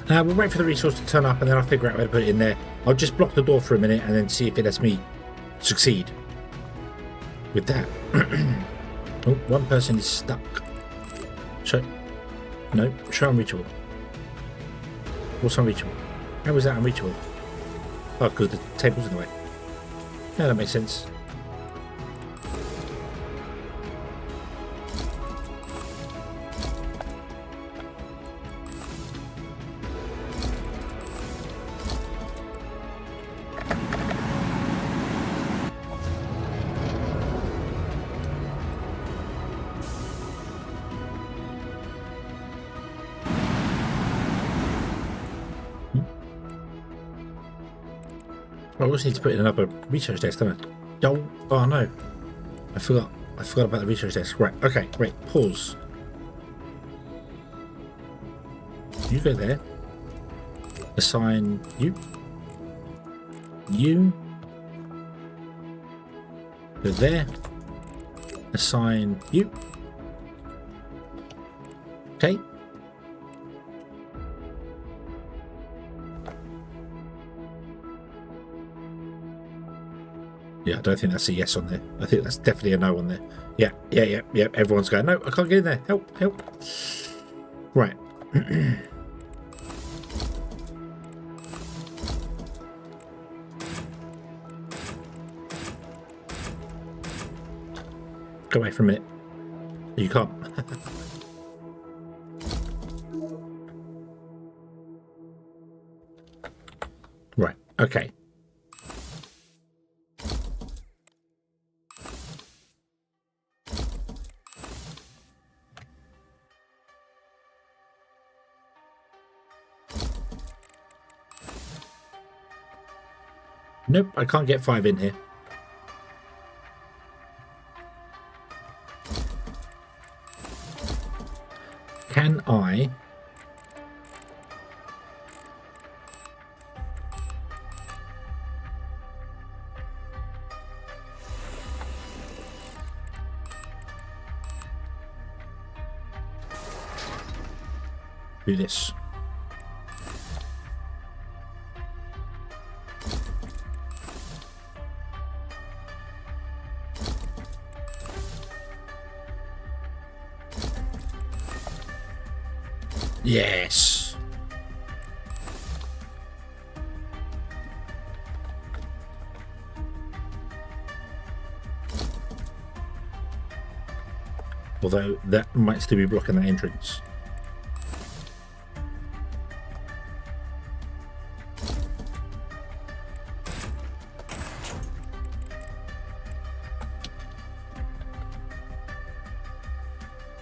we'll wait for the resource to turn up and then I'll figure out where to put it in there. I'll just block the door for a minute and then see if it lets me succeed with that. Oh, one person is stuck. Show... No, show unreachable. What's unreachable? How was that unreachable? Oh, because the table's in the way. Yeah, that makes sense. I also need to put in another research desk, don't I? Oh no. I forgot about the research desk. Right, okay, wait, pause. You go there. Assign you. You. Go there. Assign you. Okay. Yeah, I don't think that's a yes on there. I think that's definitely a no on there. Yeah. Everyone's going, no, I can't get in there. Help. Right. Go away for a minute. You can't. Right, okay. Nope, I can't get 5 in here. Can I... do this? Yes. Although that might still be blocking that entrance.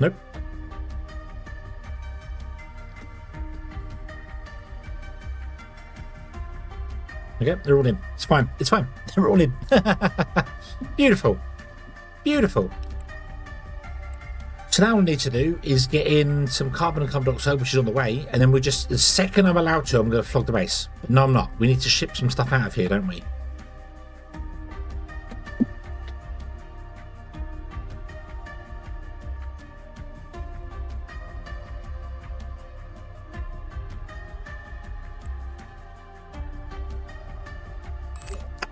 Nope. Okay, they're all in. It's fine. It's fine. They're all in. Beautiful. Beautiful. So now what I need to do is get in some carbon and carbon dioxide, which is on the way, and then we just, the second I'm allowed to, I'm going to flog the base. But no, I'm not. We need to ship some stuff out of here, don't we?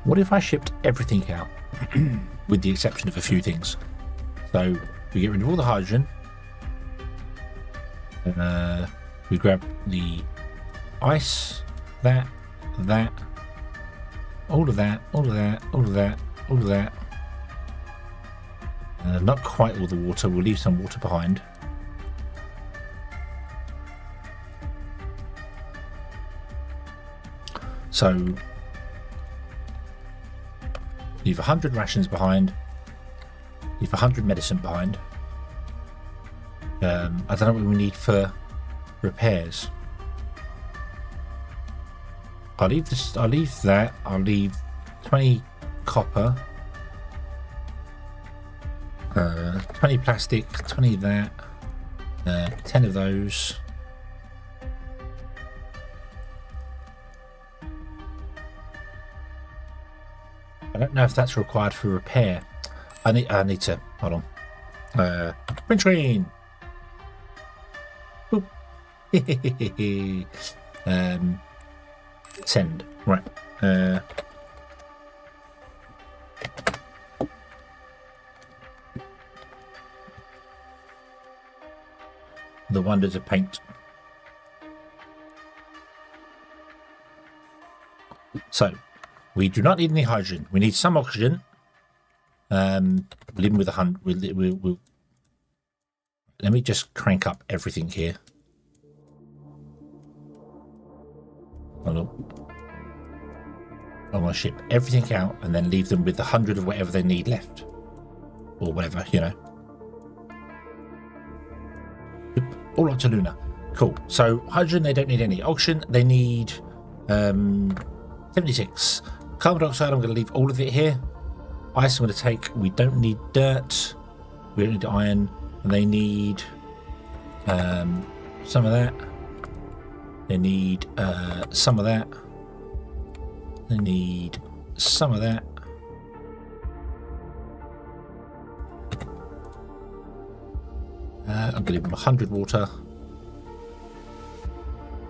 What if I shipped everything out, with the exception of a few things? So we get rid of all the hydrogen. We grab the ice, that, all of that. Not quite all the water. We'll leave some water behind. So leave 100 rations behind. Leave 100 medicine behind. I don't know what we need for repairs. I'll leave this. I'll leave that. I'll leave 20 copper, 20 plastic, 20 that, 10 of those. I don't know if that's required for repair. I need to, hold on. Print screen. Boop. Send. Right. The wonders of paint. So, we do not need any hydrogen. We need some oxygen. Living with 100. We'll, let me just crank up everything here. Hold on. I want to ship everything out and then leave them with 100 of whatever they need left, or whatever, you know. All up to Luna. Cool. So hydrogen, they don't need any. Oxygen, they need 76. Carbon dioxide, I'm going to leave all of it here. Ice I'm going to take. We don't need dirt. We don't need iron. And they need some of that. They need some of that. They need some of that. I'm going to give them 100 water.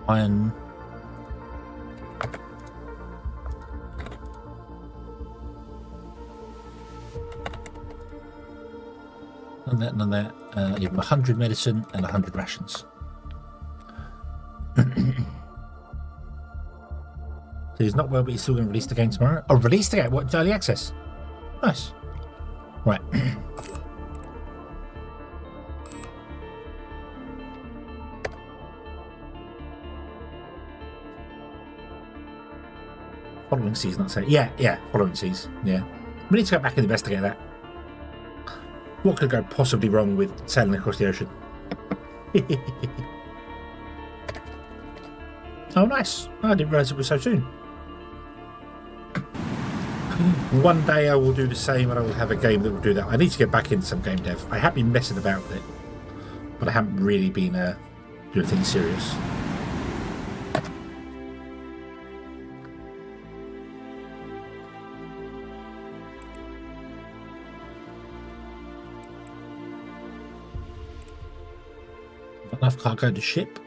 Iron. None of that, none of that. Give them 100 medicine and 100 rations. So he's not well, but he's still going to release the game tomorrow. Oh, release the game? What, early access? Nice. Right. Following season, not saying. Yeah, following season. Yeah. We need to go back and investigate that. What could go possibly wrong with sailing across the ocean? Oh, nice. I didn't realise it was so soon. One day I will do the same and I will have a game that will do that. I need to get back into some game dev. I have been messing about with it, but I haven't really been doing anything serious. Enough cargo to ship.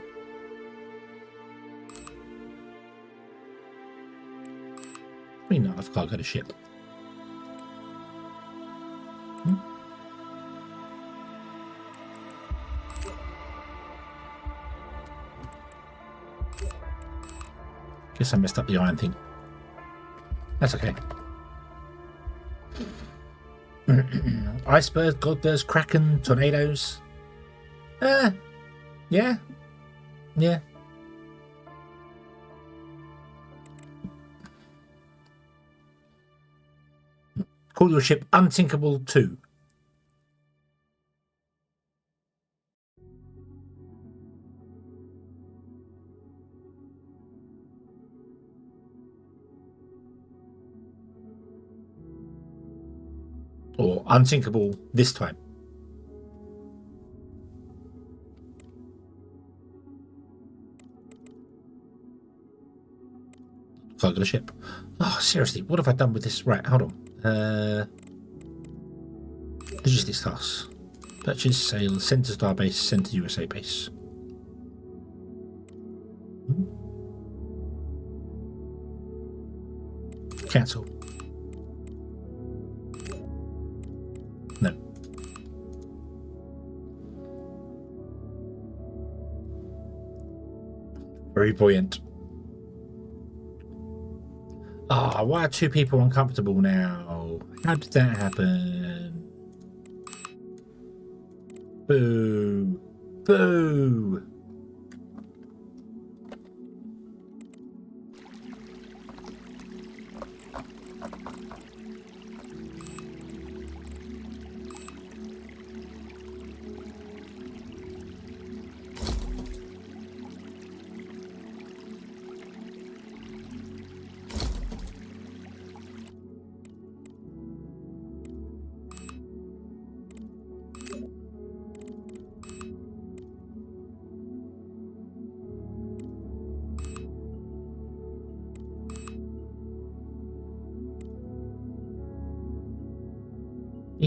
Not enough cargo to ship. Guess I messed up the iron thing. That's okay. Icebergs, godbirds, kraken, tornadoes. Yeah. Call your ship Unsinkable 2. Or Unsinkable this time. Cargo the ship. Oh, seriously, what have I done with this? Right, hold on. Logistics tasks. Purchase, sale, send to Starbase, send to USA base. Cancel. No. Very buoyant. Ah, why are two people uncomfortable now? How did that happen? Boo. Boo.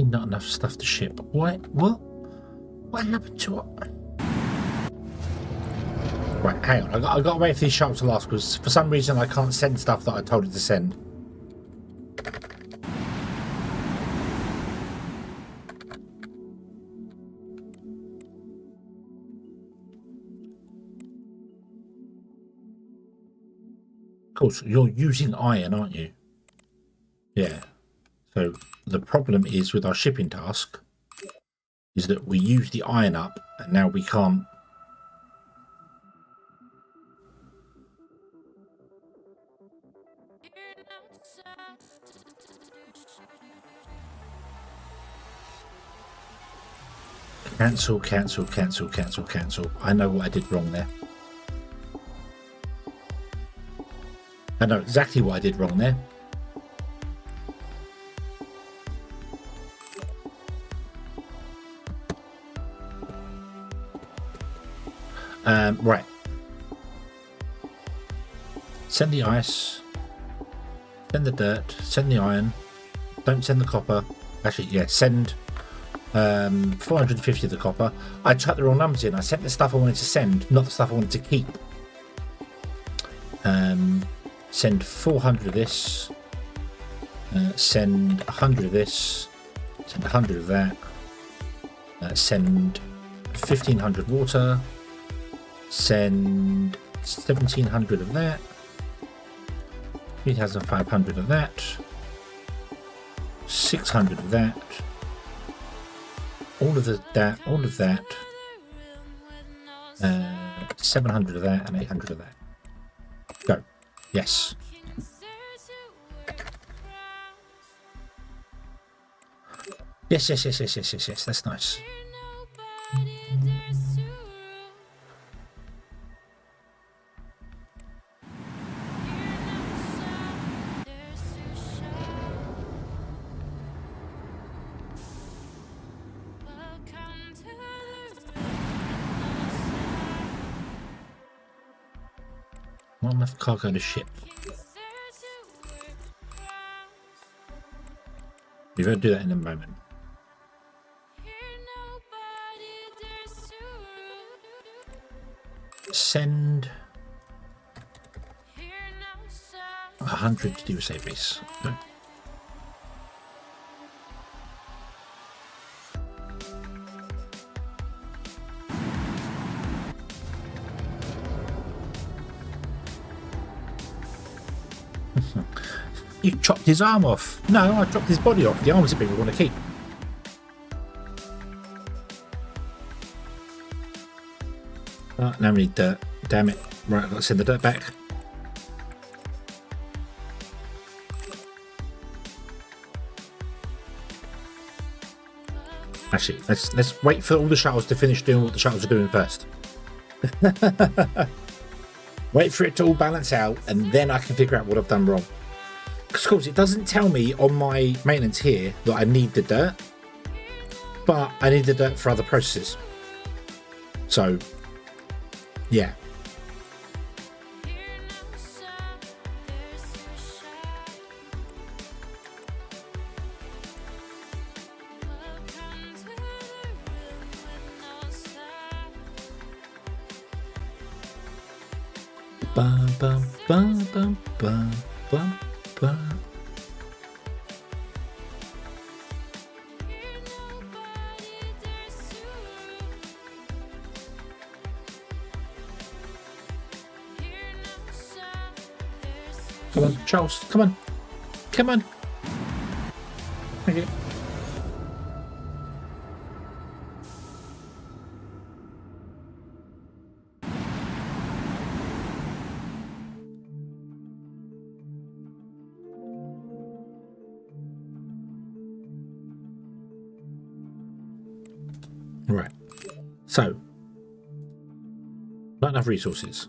Not enough stuff to ship. What happened to it? Right, hang on. I got to wait for these sharks to last because for some reason I can't send stuff that I told it to send. Of course, you're using iron, aren't you? Yeah. So the problem is with our shipping task is that we use the iron up and now we can't. Cancel, cancel, cancel, cancel, cancel. I know what I did wrong there. I know exactly what I did wrong there. Right. Send the ice. Send the dirt. Send the iron. Don't send the copper. Actually, yeah, send 450 of the copper. I chucked the wrong numbers in. I sent the stuff I wanted to send, not the stuff I wanted to keep. Send 400 of this. Send 100 of this. Send 100 of that. Send 1500 water. Send 1700 of that. 3500 of that. 600 of that. All of that. All of that. 700 of that and 800 of that. Go. Yes. Yes. That's nice. Not enough cargo to ship. We're going to do that in a moment. Send 100 to do a save base. No. You chopped his arm off. No, I chopped his body off. The arm's a bit we want to keep. Now we need dirt. Damn it. Right, I've got to send the dirt back. Actually, let's wait for all the shuttles to finish doing what the shuttles are doing first. Wait for it to all balance out, and then I can figure out what I've done wrong. Because of course, it doesn't tell me on my maintenance here that I need the dirt, but I need the dirt for other processes. So, yeah. Bum, bum, bum, bum, bum, bum, bum. Come on, Charles, come on. Come on. Thank you. Right, so not enough resources.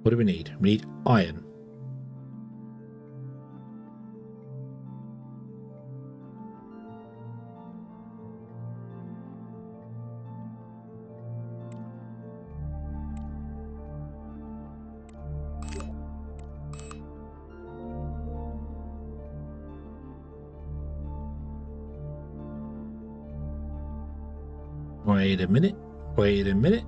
What do we need? We need iron. Wait a minute. Wait a minute.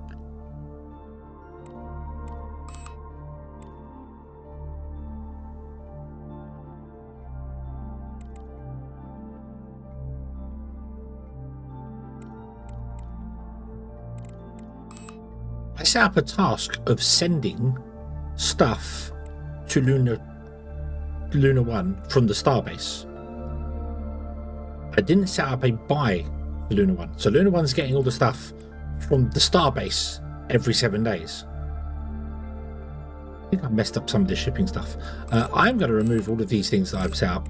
I set up a task of sending stuff to Luna 1 from the starbase. I didn't set up a buy for Luna 1. So Luna 1's getting all the stuff from the starbase every 7 days. I think I've messed up some of the shipping stuff. I'm going to remove all of these things that I've set up,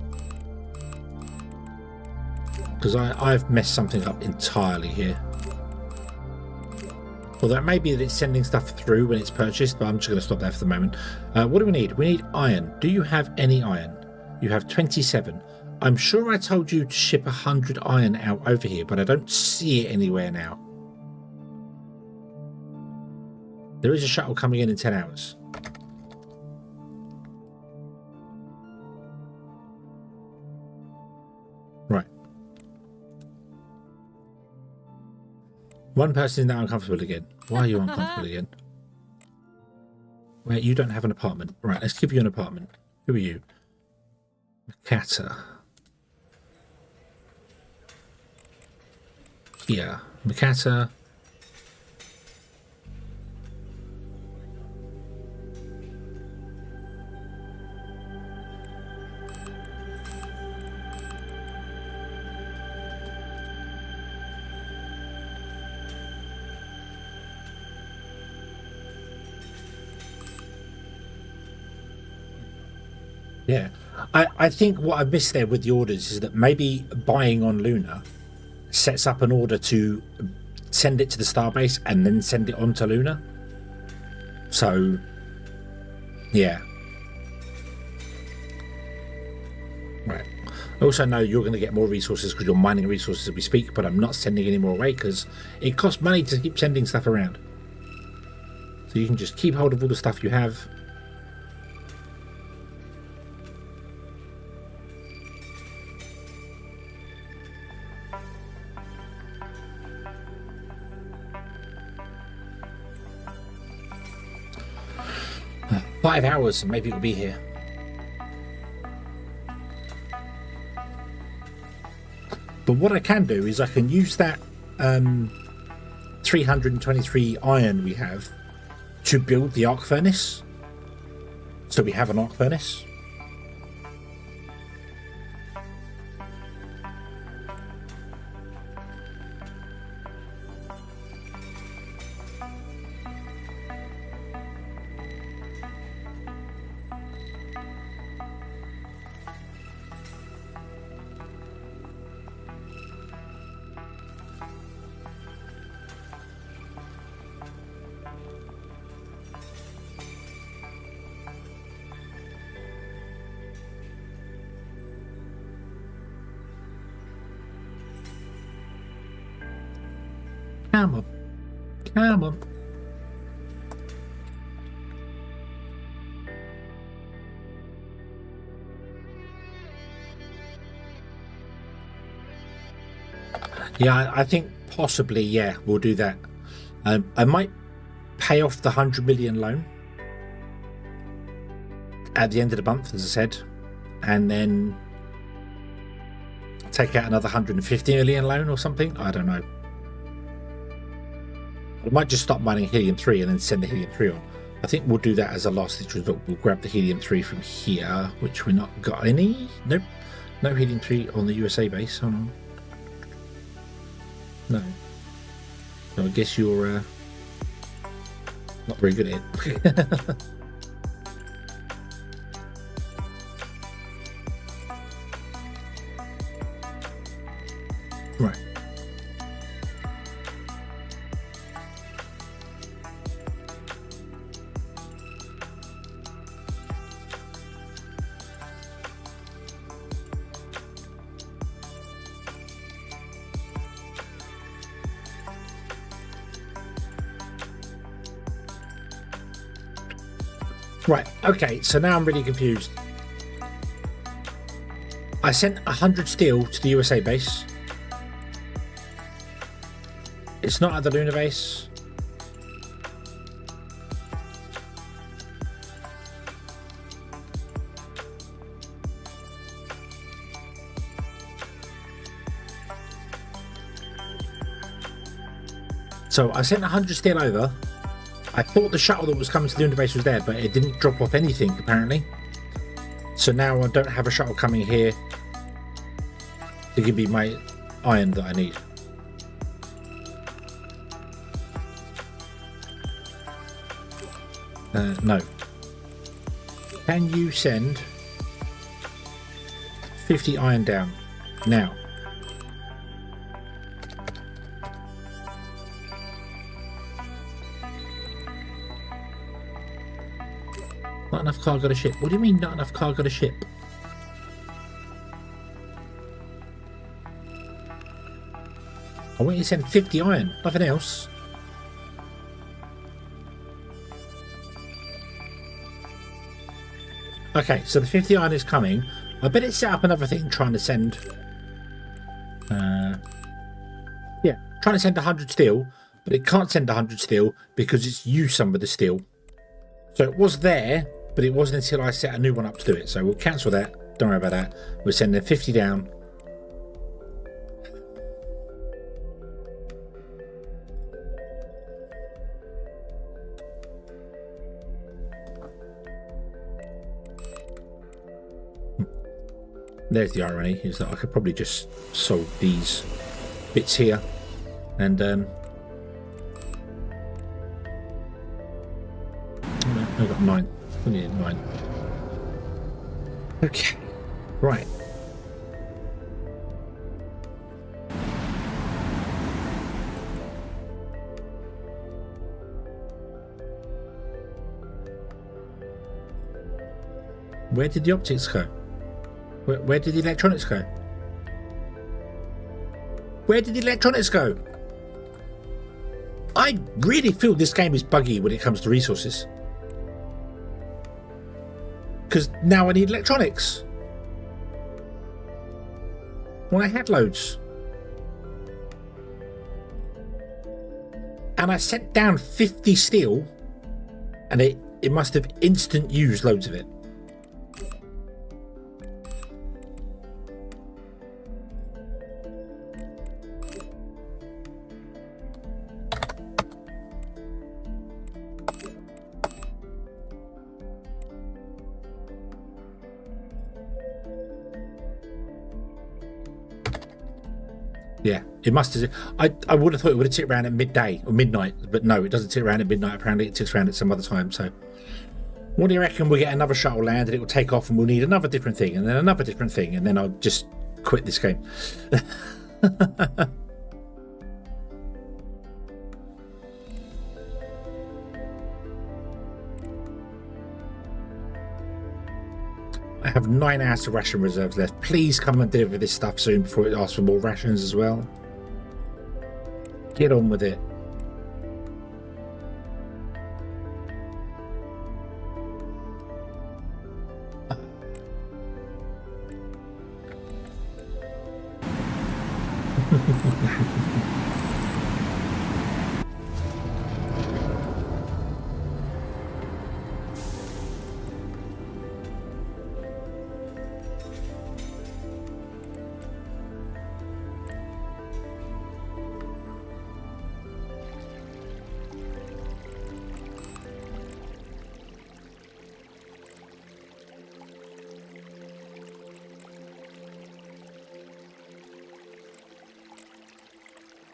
because I've messed something up entirely here. Although it may be that it's sending stuff through when it's purchased, but I'm just going to stop there for the moment. What do we need? We need iron. Do you have any iron? You have 27. I'm sure I told you to ship 100 iron out over here, but I don't see it anywhere now. There is a shuttle coming in 10 hours. Right. One person is now uncomfortable again. Why are you uncomfortable again? Wait, you don't have an apartment. Right, let's give you an apartment. Who are you? Makata. Here. Makata. Yeah, I think what I missed there with the orders is that maybe buying on Luna sets up an order to send it to the starbase and then send it on to Luna. So, yeah. Right. I also know you're going to get more resources because you're mining resources as we speak, but I'm not sending any more away because it costs money to keep sending stuff around. So you can just keep hold of all the stuff you have. $5 hours and maybe it'll be here. But what I can do is I can use that 323 iron we have to build the arc furnace. So we have an arc furnace. Come on. Come on. Yeah, I think possibly, yeah, we'll do that. I might pay off the 100 million loan at the end of the month, as I said, and then take out another 150 million loan or something. I don't know. I might just stop mining helium-3 and then send the helium-3 on. I think we'll do that as a last ditch result. We'll grab the helium-3 from here, which we're not got any. Nope. No helium-3 on the USA base. Hold on. No. So I guess you're not very good at it. Right. Right, okay, so now I'm really confused. I sent 100 steel to the USA base. It's not at the lunar base. So I sent 100 steel over. I thought the shuttle that was coming to the lunar base was there, but it didn't drop off anything, apparently. So now I don't have a shuttle coming here to give me my iron that I need. No. Can you send 50 iron down now? Not enough cargo to ship. What do you mean not enough cargo to ship? I want you to send 50 iron, nothing else. Okay, so the 50 iron is coming. I bet it set up another thing trying to send... yeah, trying to send 100 steel, but it can't send 100 steel because it's used some of the steel. So it was there, but it wasn't until I set a new one up to do it. So we'll cancel that. Don't worry about that. We're sending 50 down. There's the irony, is that I could probably just solve these bits here and I've got 9. I need 9. Okay, right. Where did the optics go? Where did the electronics go? Where did the electronics go? I really feel this game is buggy when it comes to resources. Because now I need electronics. When I had loads. And I sent down 50 steel and it must have instant used loads of it. Yeah, it must have. I would have thought it would have ticked around at midday or midnight, but no, it doesn't tick around at midnight. Apparently, it ticks around at some other time. So, what do you reckon? We'll get another shuttle land and it will take off, and we'll need another different thing, and then another different thing, and then I'll just quit this game. I have 9 hours of ration reserves left. Please come and deliver this stuff soon before it asks for more rations as well. Get on with it.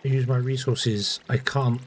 Use my resources. I can't.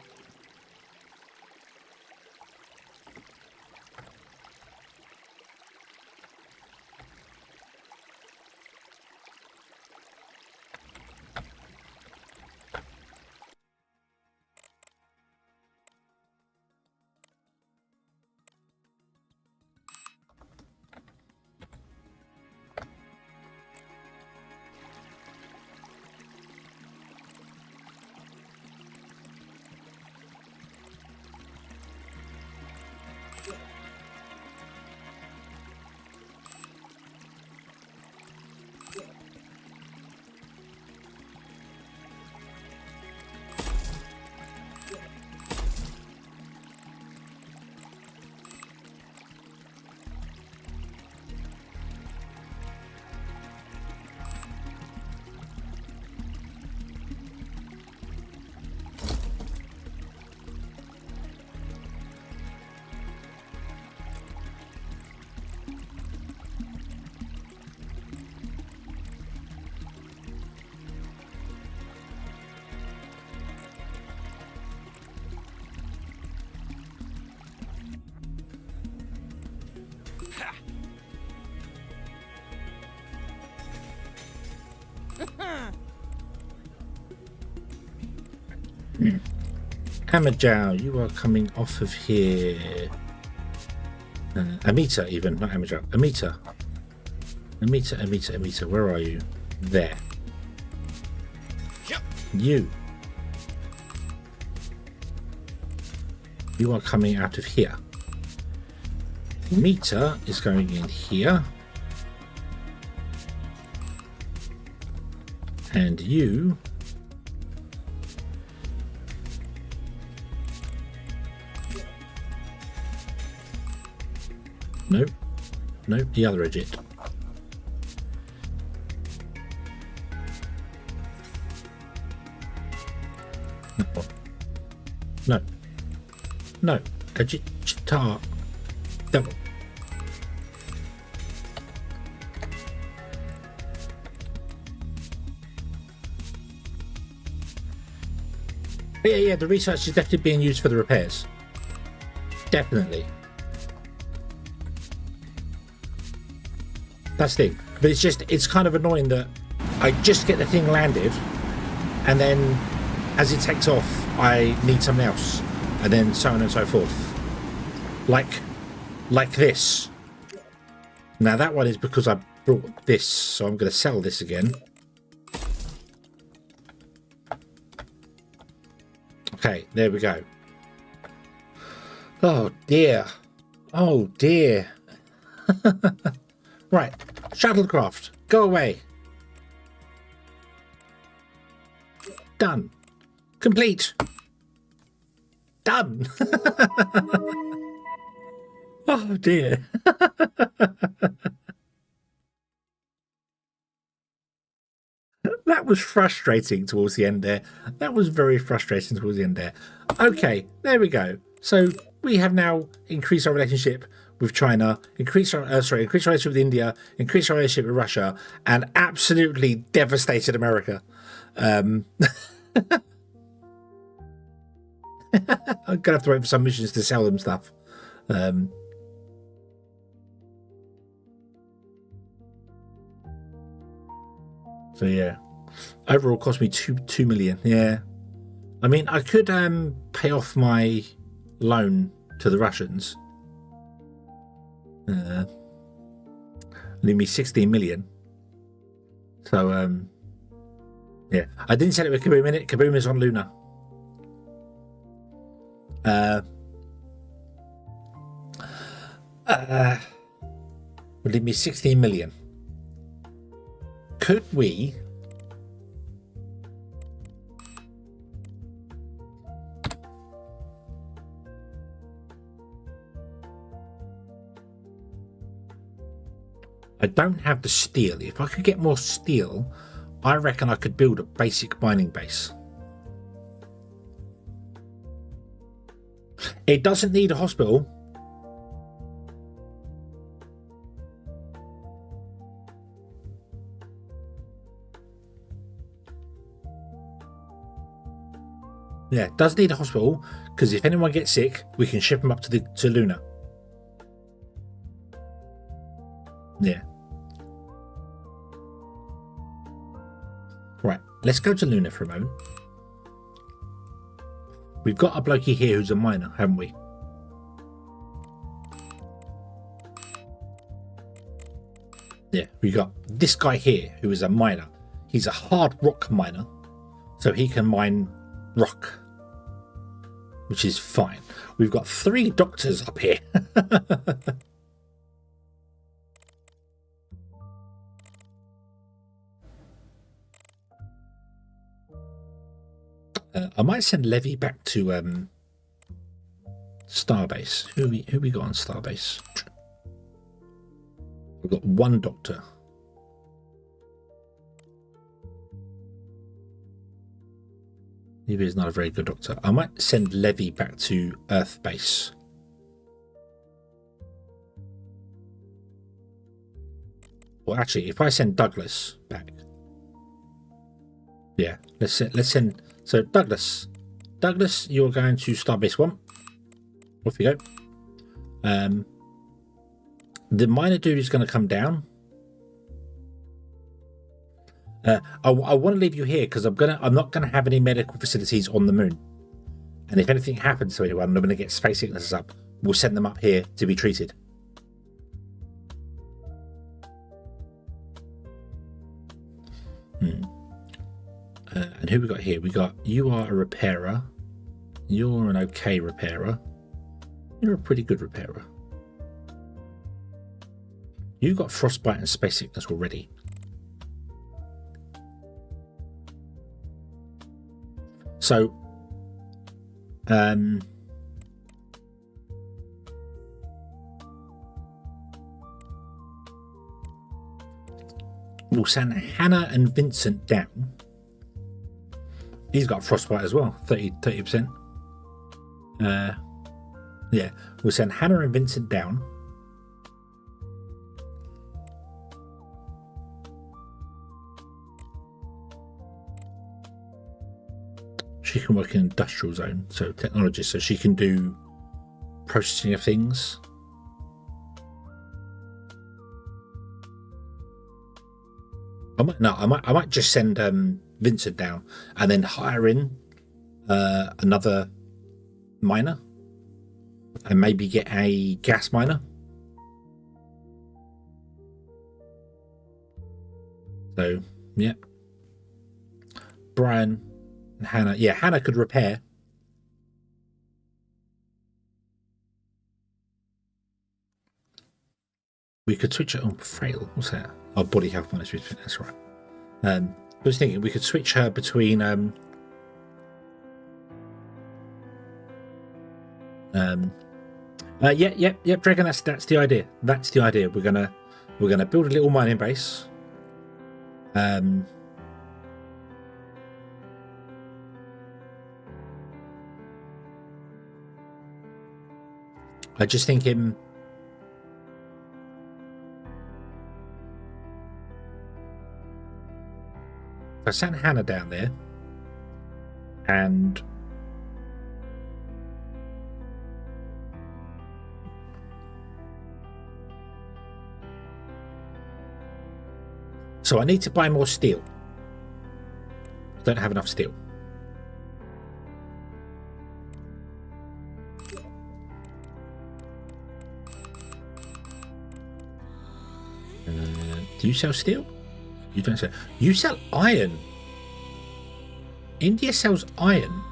Hammerjow, you are coming off of here. Amita, even, not Hammerjow. Amita. Amita, where are you? There. Yep. You. You are coming out of here. Meter is going in here. And you... Nope. Nope, the other edge it. No. No. Agitar. Double. Yeah, the research is definitely being used for the repairs. Definitely. That's the thing. But it's kind of annoying that I just get the thing landed and then as it takes off, I need something else. And then so on and so forth. Like this. Now that one is because I brought this, so I'm going to sell this again. Okay, there we go. Oh dear. Oh dear. Right, shuttlecraft, go away. Done. Complete. Done. Oh dear. That was frustrating towards the end there. That was very frustrating towards the end there. Okay, there we go. So we have now increased our relationship with China, increased our relationship with India, increased our relationship with Russia, and absolutely devastated America. I'm gonna have to wait for some missions to sell them stuff. So yeah, overall cost me two million. Yeah, I mean I could pay off my loan to the Russians. Leave me 16 million. So yeah, I didn't sell it with Kaboom in it. Kaboom is on Luna. Would leave me 16 million. Could we I don't have the steel. If I could get more steel, I reckon I could build a basic mining base. It doesn't need a hospital. Yeah, it does need a hospital, because if anyone gets sick, we can ship them up to Luna. Yeah. Right, let's go to Luna for a moment. We've got a blokey here who's a miner, haven't we? Yeah, we got this guy here who is a miner. He's a hard rock miner, so he can mine rock, which is fine. We've got 3 doctors up here. I might send Levy back to Starbase. Who we got on Starbase? We've got 1 doctor. Maybe he's not a very good doctor. I might send Levy back to Earth Base. Well, actually, if I send Douglas back, yeah, let's send. So Douglas, you're going to Starbase 1. Off you go. The miner dude is going to come down. I want to leave you here because I'm not gonna have any medical facilities on the moon, and if anything happens to anyone, I'm going to get space sicknesses up. We'll send them up here to be treated. And who we got here? We got, you are a repairer. You're an okay repairer. You're a pretty good repairer. You got frostbite and space sickness already. So, we'll send Hannah and Vincent down. He's got frostbite as well, 30%. Yeah, we'll send Hannah and Vincent down. She can work in industrial zone, so technology, so she can do processing of things. I might just send Vincent down and then hire in another miner and maybe get a gas miner. So yeah, Brian and Hannah. Yeah, Hannah could repair. We could switch it on frail. What's that? Oh, body health minus 50%. That's right. I was thinking we could switch her between yep, Dragon, that's the idea. That's the idea. We're gonna build a little mining base. I just think him. I sent Hannah down there, and so I need to buy more steel. I don't have enough steel. Do you sell steel? You don't sell. You sell iron. India sells iron.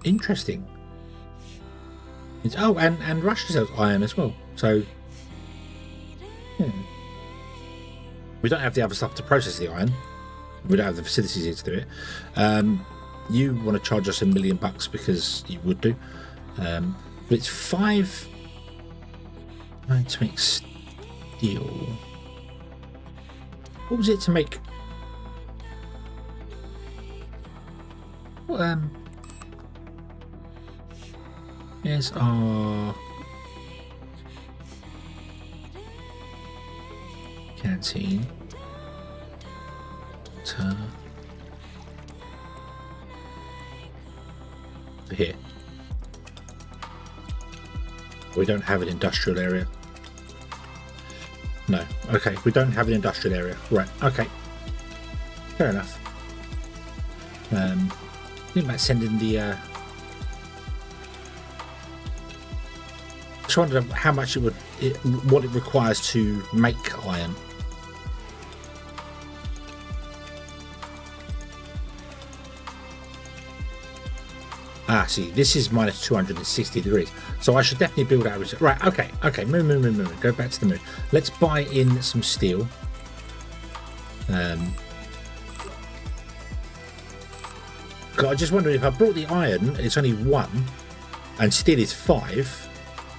Interesting. It's, oh, and Russia sells iron as well. So, we don't have the other stuff to process the iron. We don't have the facilities here to do it. You want to charge us $1 million because you would do. But it's 5. To make steel. What was it to make? Well, here's our canteen. To here. We don't have an industrial area. No. Okay, we don't have an industrial area. Right, okay. Fair enough. Think about sending the just wondered how much what it requires to make iron. Ah, see, this is minus 260 degrees. So I should definitely build out research. Right, okay, moon. Go back to the moon. Let's buy in some steel. I just wonder if I brought the iron, it's only 1, and steel is 5.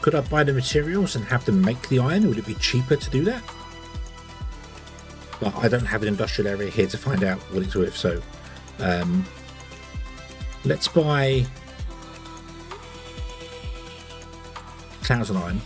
Could I buy the materials and have them make the iron? Would it be cheaper to do that? But I don't have an industrial area here to find out what it's worth, so let's buy 1,000 iron.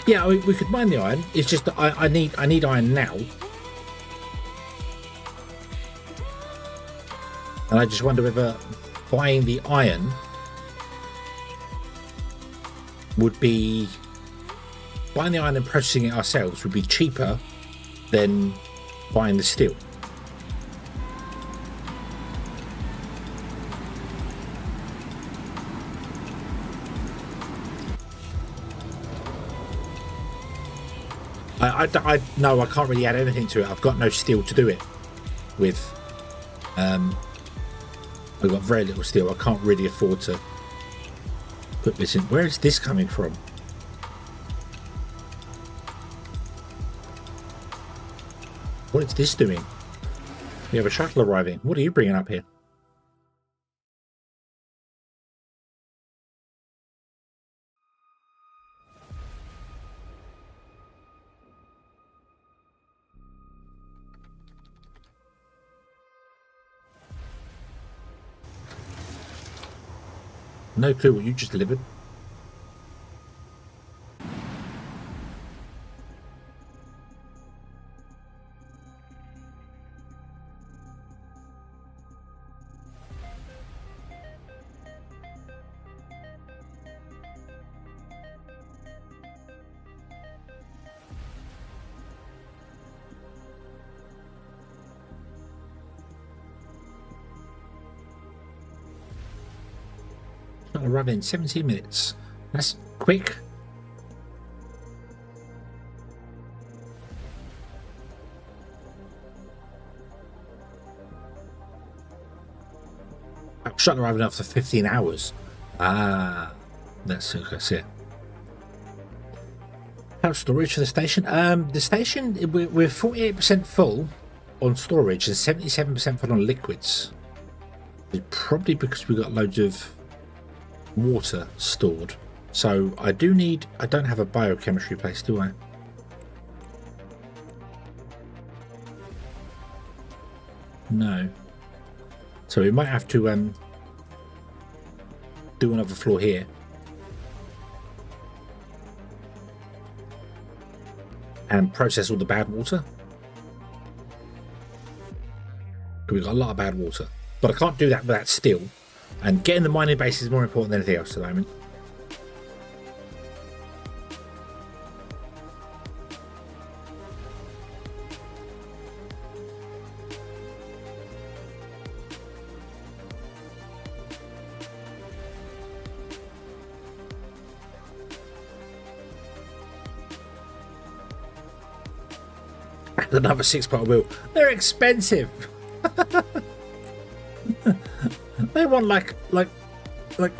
Yeah, we could mine the iron. It's just that I need iron now, and I just wonder whether buying the iron would be buying the iron and processing it ourselves would be cheaper than buying the steel. No, I can't really add anything to it. I've got no steel to do it with. I've got very little steel. I can't really afford to put this in. Where is this coming from? What is this doing? We have a shuttle arriving. What are you bringing up here? No clue what you just delivered. I'll run in 17 minutes. That's quick. Shuttle arriving after 15 hours. Ah, that's it. How storage for the station? The station, we're 48% full on storage and 77% full on liquids. It's probably because we got loads of water stored. So I don't have a biochemistry place, do I? No. So we might have to do another floor here. And process all the bad water. We've got a lot of bad water. But I can't do that without steel. And getting the mining base is more important than anything else at the moment. Another 6-part wheel. They're expensive. They want like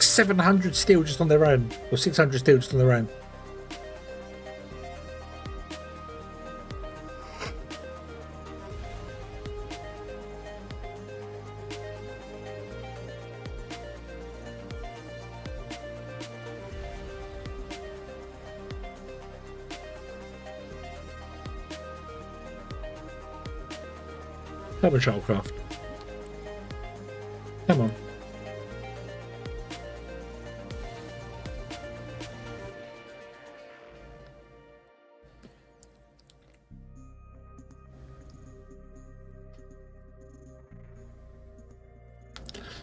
700 steel just on their own, or 600 steel just on their own. Come on, shuttlecraft. Come on.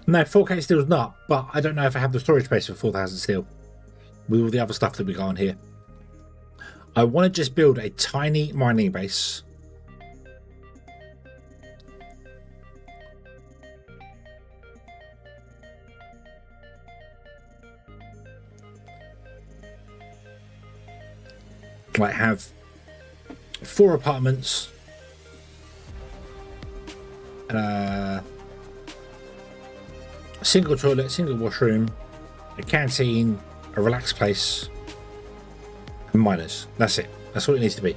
No, 4K steel is not, but I don't know if I have the storage space for 4,000 steel with all the other stuff that we got on here. I want to just build a tiny mining base. Like have 4 apartments, a single toilet, single washroom, a canteen, a relaxed place, and miners. That's it. That's all it needs to be.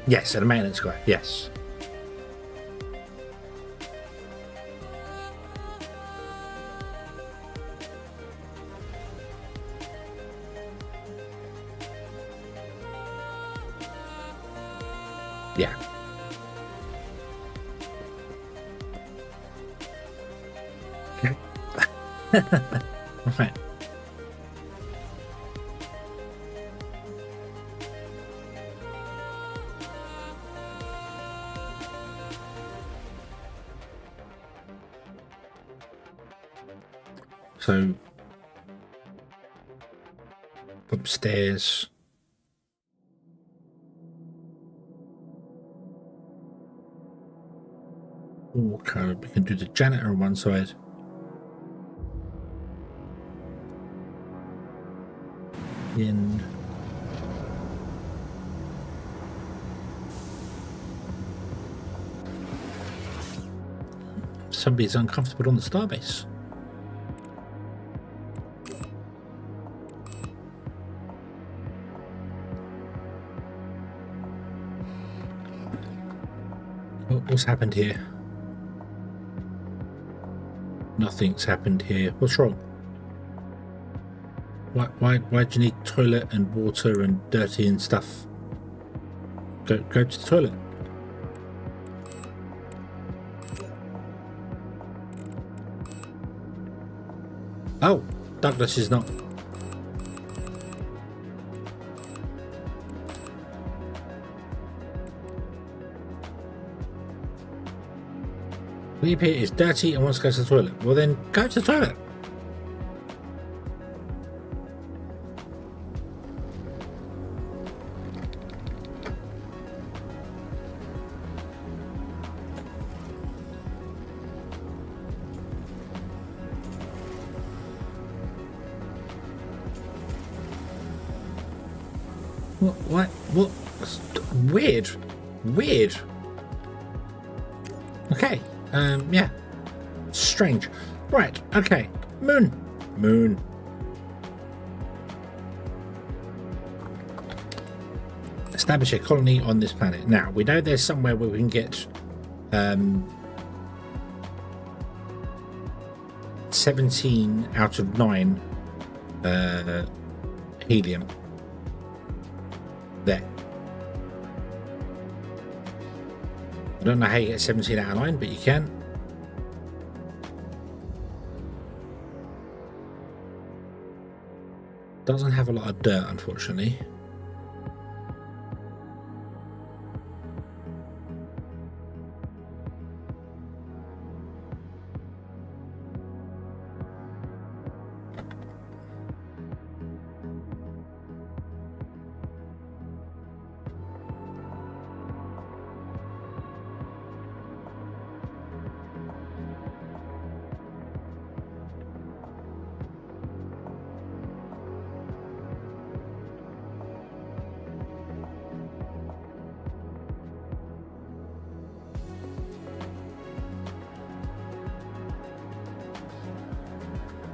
Yes, and a maintenance guy. Yes. Yeah. Right. So upstairs. Okay, we can do the janitor on one side. In. Somebody's uncomfortable on the starbase. What's happened here? Nothing's happened here. What's wrong? Why do you need toilet and water and dirty and stuff? Go to the toilet. Oh, Douglas is not. Leave here is dirty and wants to go to the toilet. Well then, go to the toilet. What? Weird. Okay. Yeah. Strange. Right. Okay. Moon. Establish a colony on this planet. Now, we know there's somewhere where we can get 17 out of 9 helium. There. I don't know how you get 17 out of 9, but you can. Doesn't have a lot of dirt, unfortunately.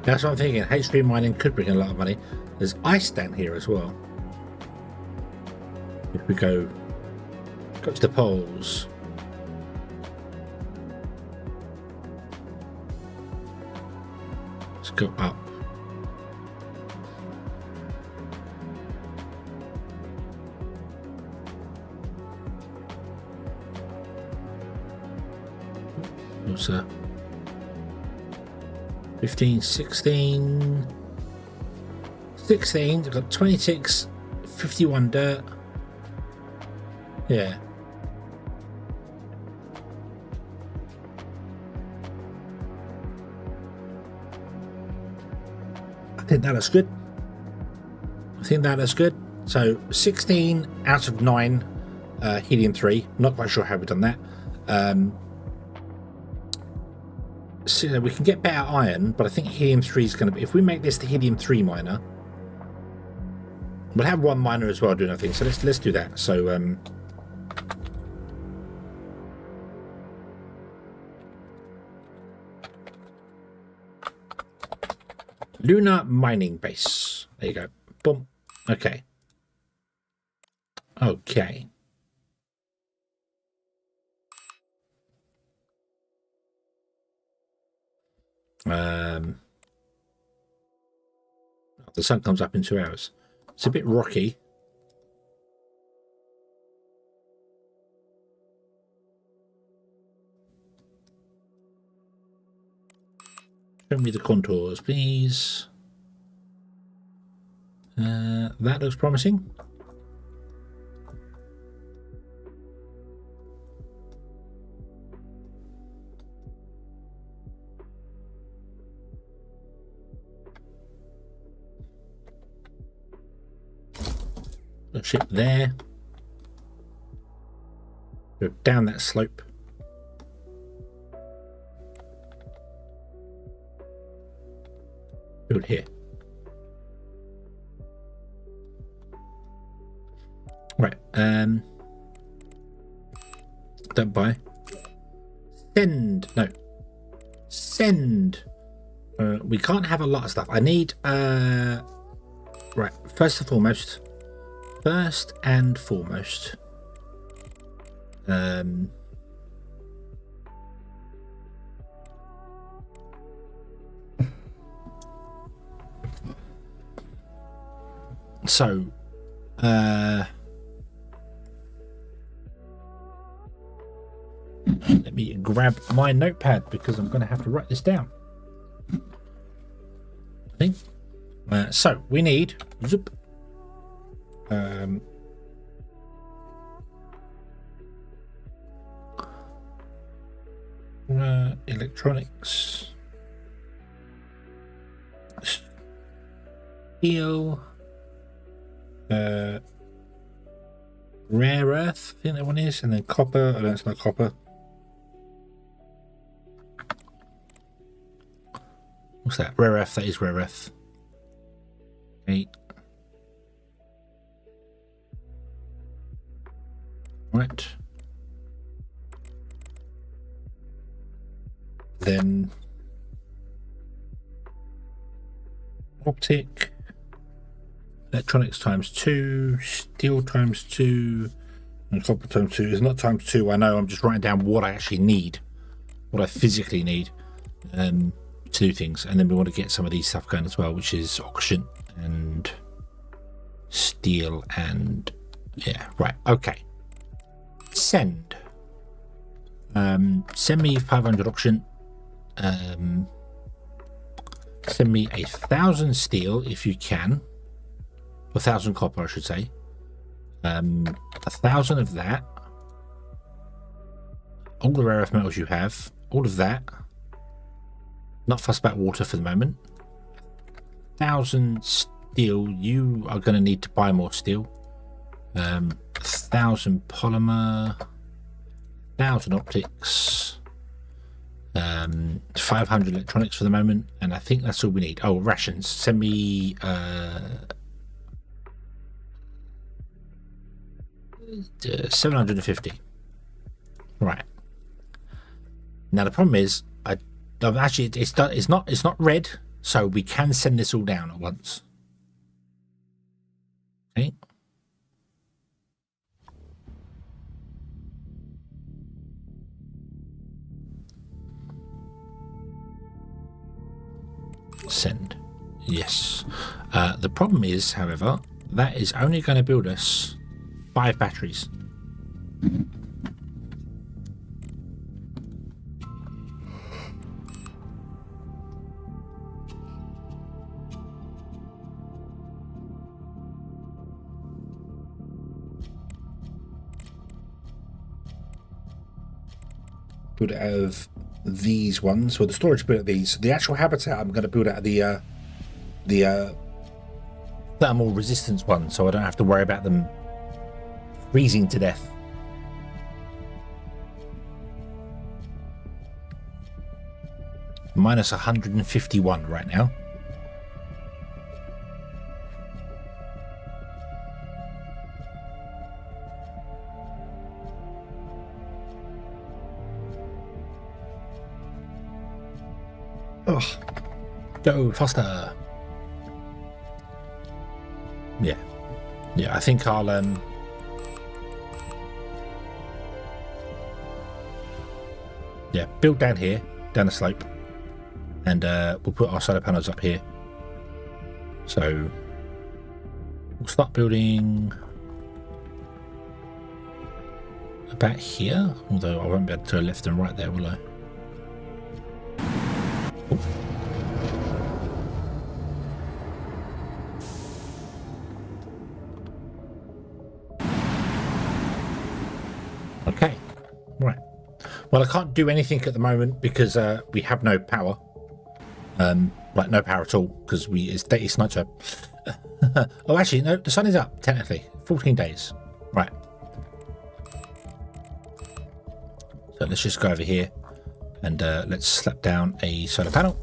That's what I'm thinking. H3 mining could bring a lot of money. There's ice down here as well. If we go to the poles. Let's go up. What's that? 15, 16, we've got 26, 51 dirt. Yeah. I think that looks good. So 16 out of 9 helium-3. Not quite sure how we've done that. So we can get better iron, but I think helium-3 is going to be... If we make this the helium-3 miner, we'll have one miner as well doing nothing. So let's do that. So lunar mining base. There you go. Boom. Okay. The sun comes up in 2 hours. It's a bit rocky. Show me the contours, please. That looks promising. transport ship there. Go down that slope. Build here. Right. Don't buy. Send. No. Send. We can't have a lot of stuff. I need. Right. First and foremost. So, let me grab my notepad because I'm going to have to write this down. I think. So we need zoop. Electronics, steel, rare earth, I think that one is, and then copper. Oh, that's not copper. What's that? Rare earth. That is rare earth. Okay. Right. Then optic, electronics times 2, steel times 2, and copper times 2. It's not times 2. I know. I'm just writing down what I actually need, what I physically need to do things. And then we want to get some of these stuff going as well, which is oxygen and steel and yeah. Right. Okay. Send. Send me 500 oxygen. Send me 1,000 steel if you can, 1,000 copper I should say, 1,000 of that, all the rare earth metals you have, all of that, not fussed about water for the moment. 1,000 steel, you are going to need to buy more steel, 1,000 polymer, 1,000 optics, 500 electronics for the moment, and I think that's all we need. Oh, rations. Send me 750. Right. Now the problem is, actually it's not red, so we can send this all down at once. Okay. Send. Yes. The problem is, however, that is only going to build us 5 batteries. Build it out of these ones, or the storage build out of these. The actual habitat I'm going to build out of the thermal resistance one, so I don't have to worry about them freezing to death. Minus 151 right now. Oh, go faster. Yeah, I think I'll build down here, down the slope, and we'll put our solar panels up here. So we'll start building about here, although I won't be able to left and right there, will I? Ooh. Okay, right. Well, I can't do anything at the moment because we have no power. Like no power at all because it's nighttime. Oh, actually, no, the sun is up, technically. 14 days. Right. So let's just go over here and let's slap down a solar panel.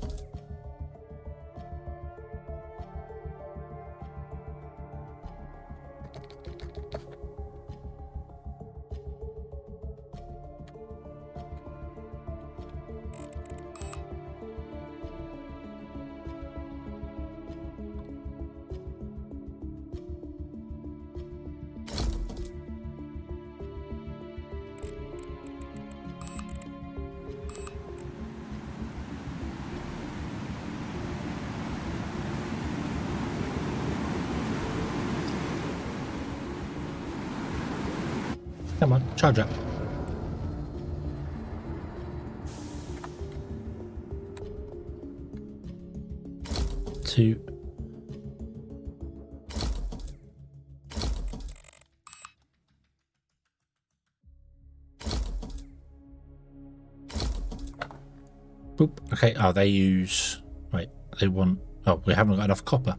Come on, charge up. Two. Boop. Okay, oh, they use... Wait, they want... Oh, we haven't got enough copper.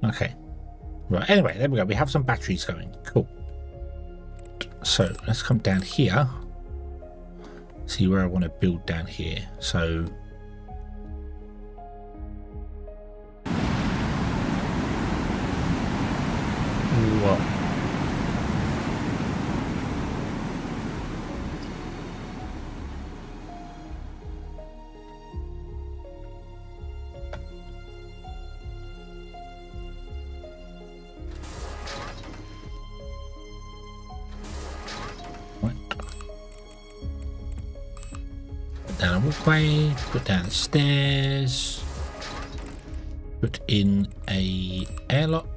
Okay. Right, anyway, there we go. We have some batteries going. Cool. So let's come down here, see where I want to build down here. So what? Down a walkway, put down the stairs, put in a airlock.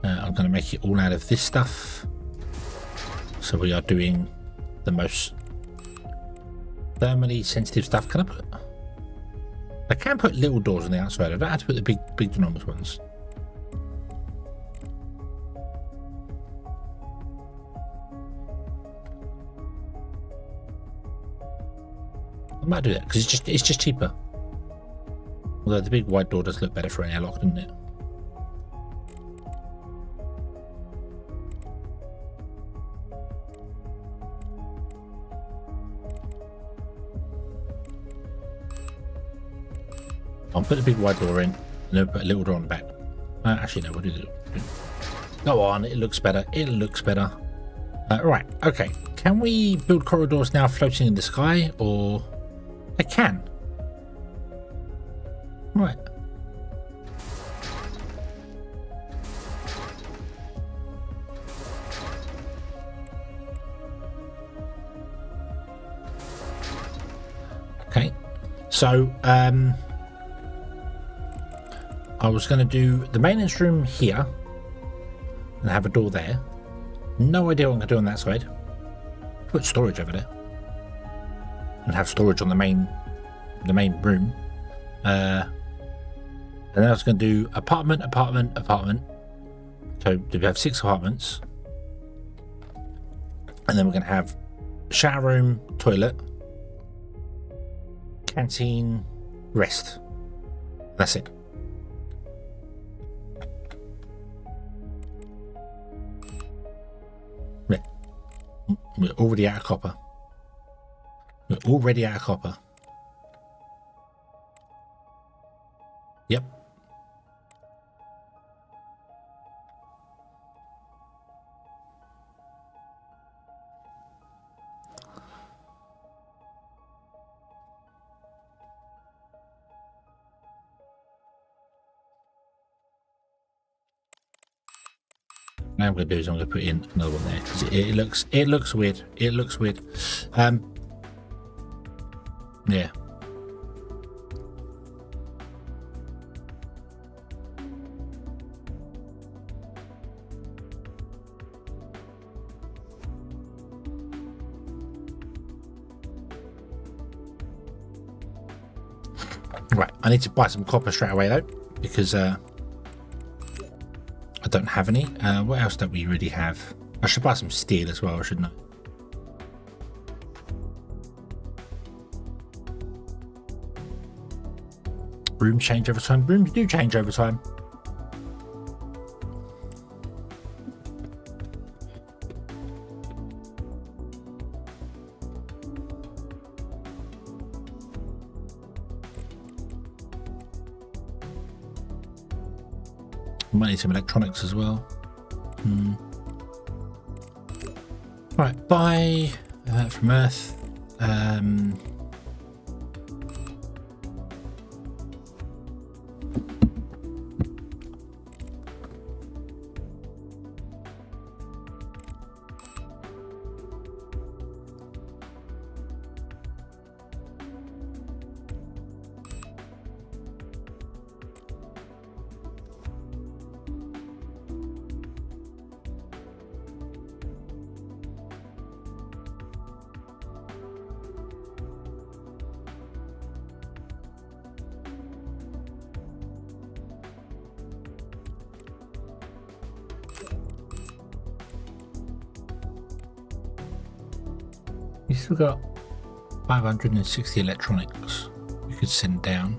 I'm going to make it all out of this stuff. So we are doing the most thermally sensitive stuff. Can I can put little doors on the outside. I don't have to put the big enormous ones. I might do that because it's just cheaper. Although the big wide door does look better for an airlock, doesn't it? I'll put the big wide door in and then put a little door on the back. Actually, no, we'll do the... Go on, it looks better. It looks better. Right, okay. Can we build corridors now floating in the sky, or... I can. Right. Okay. So, I was going to do the maintenance room here and have a door there. No idea what I'm going to do on that side. Put storage over there. And have storage on the main room, and then I was going to do apartment. So we have 6 apartments, and then we're going to have shower room, toilet, canteen, rest. That's it. Yeah. We're already out of copper. We're already out of copper. Yep. Now I'm going to do is I'm going to put in another one there because it looks weird. It looks weird. Yeah. Right, I need to buy some copper straight away though, because I don't have any. What else don't we really have? I should buy some steel as well, shouldn't I? Rooms change over time. Rooms do change over time. Might need some electronics as well. Right, buy from Earth. You still got 560 electronics you could send down.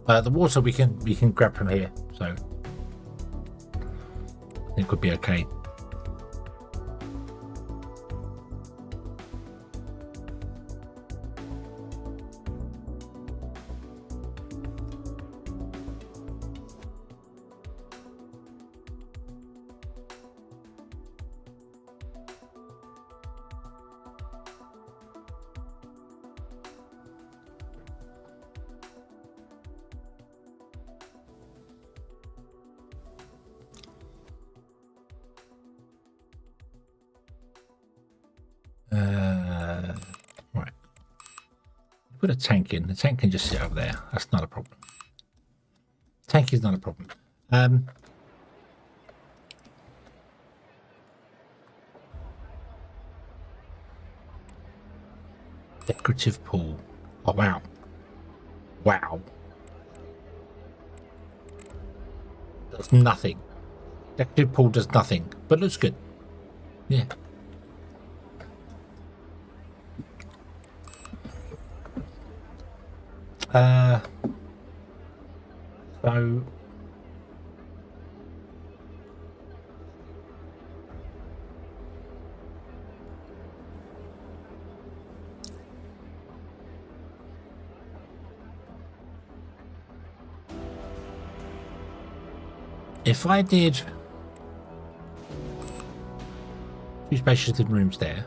The water we can grab from here, so I think would be okay. Right. Put a tank in. The tank can just sit over there. That's not a problem. Tank is not a problem. Decorative pool. Oh wow. Wow. Does nothing. Decorative pool does nothing, but looks good. Yeah. So if I did 2 spacious living rooms there,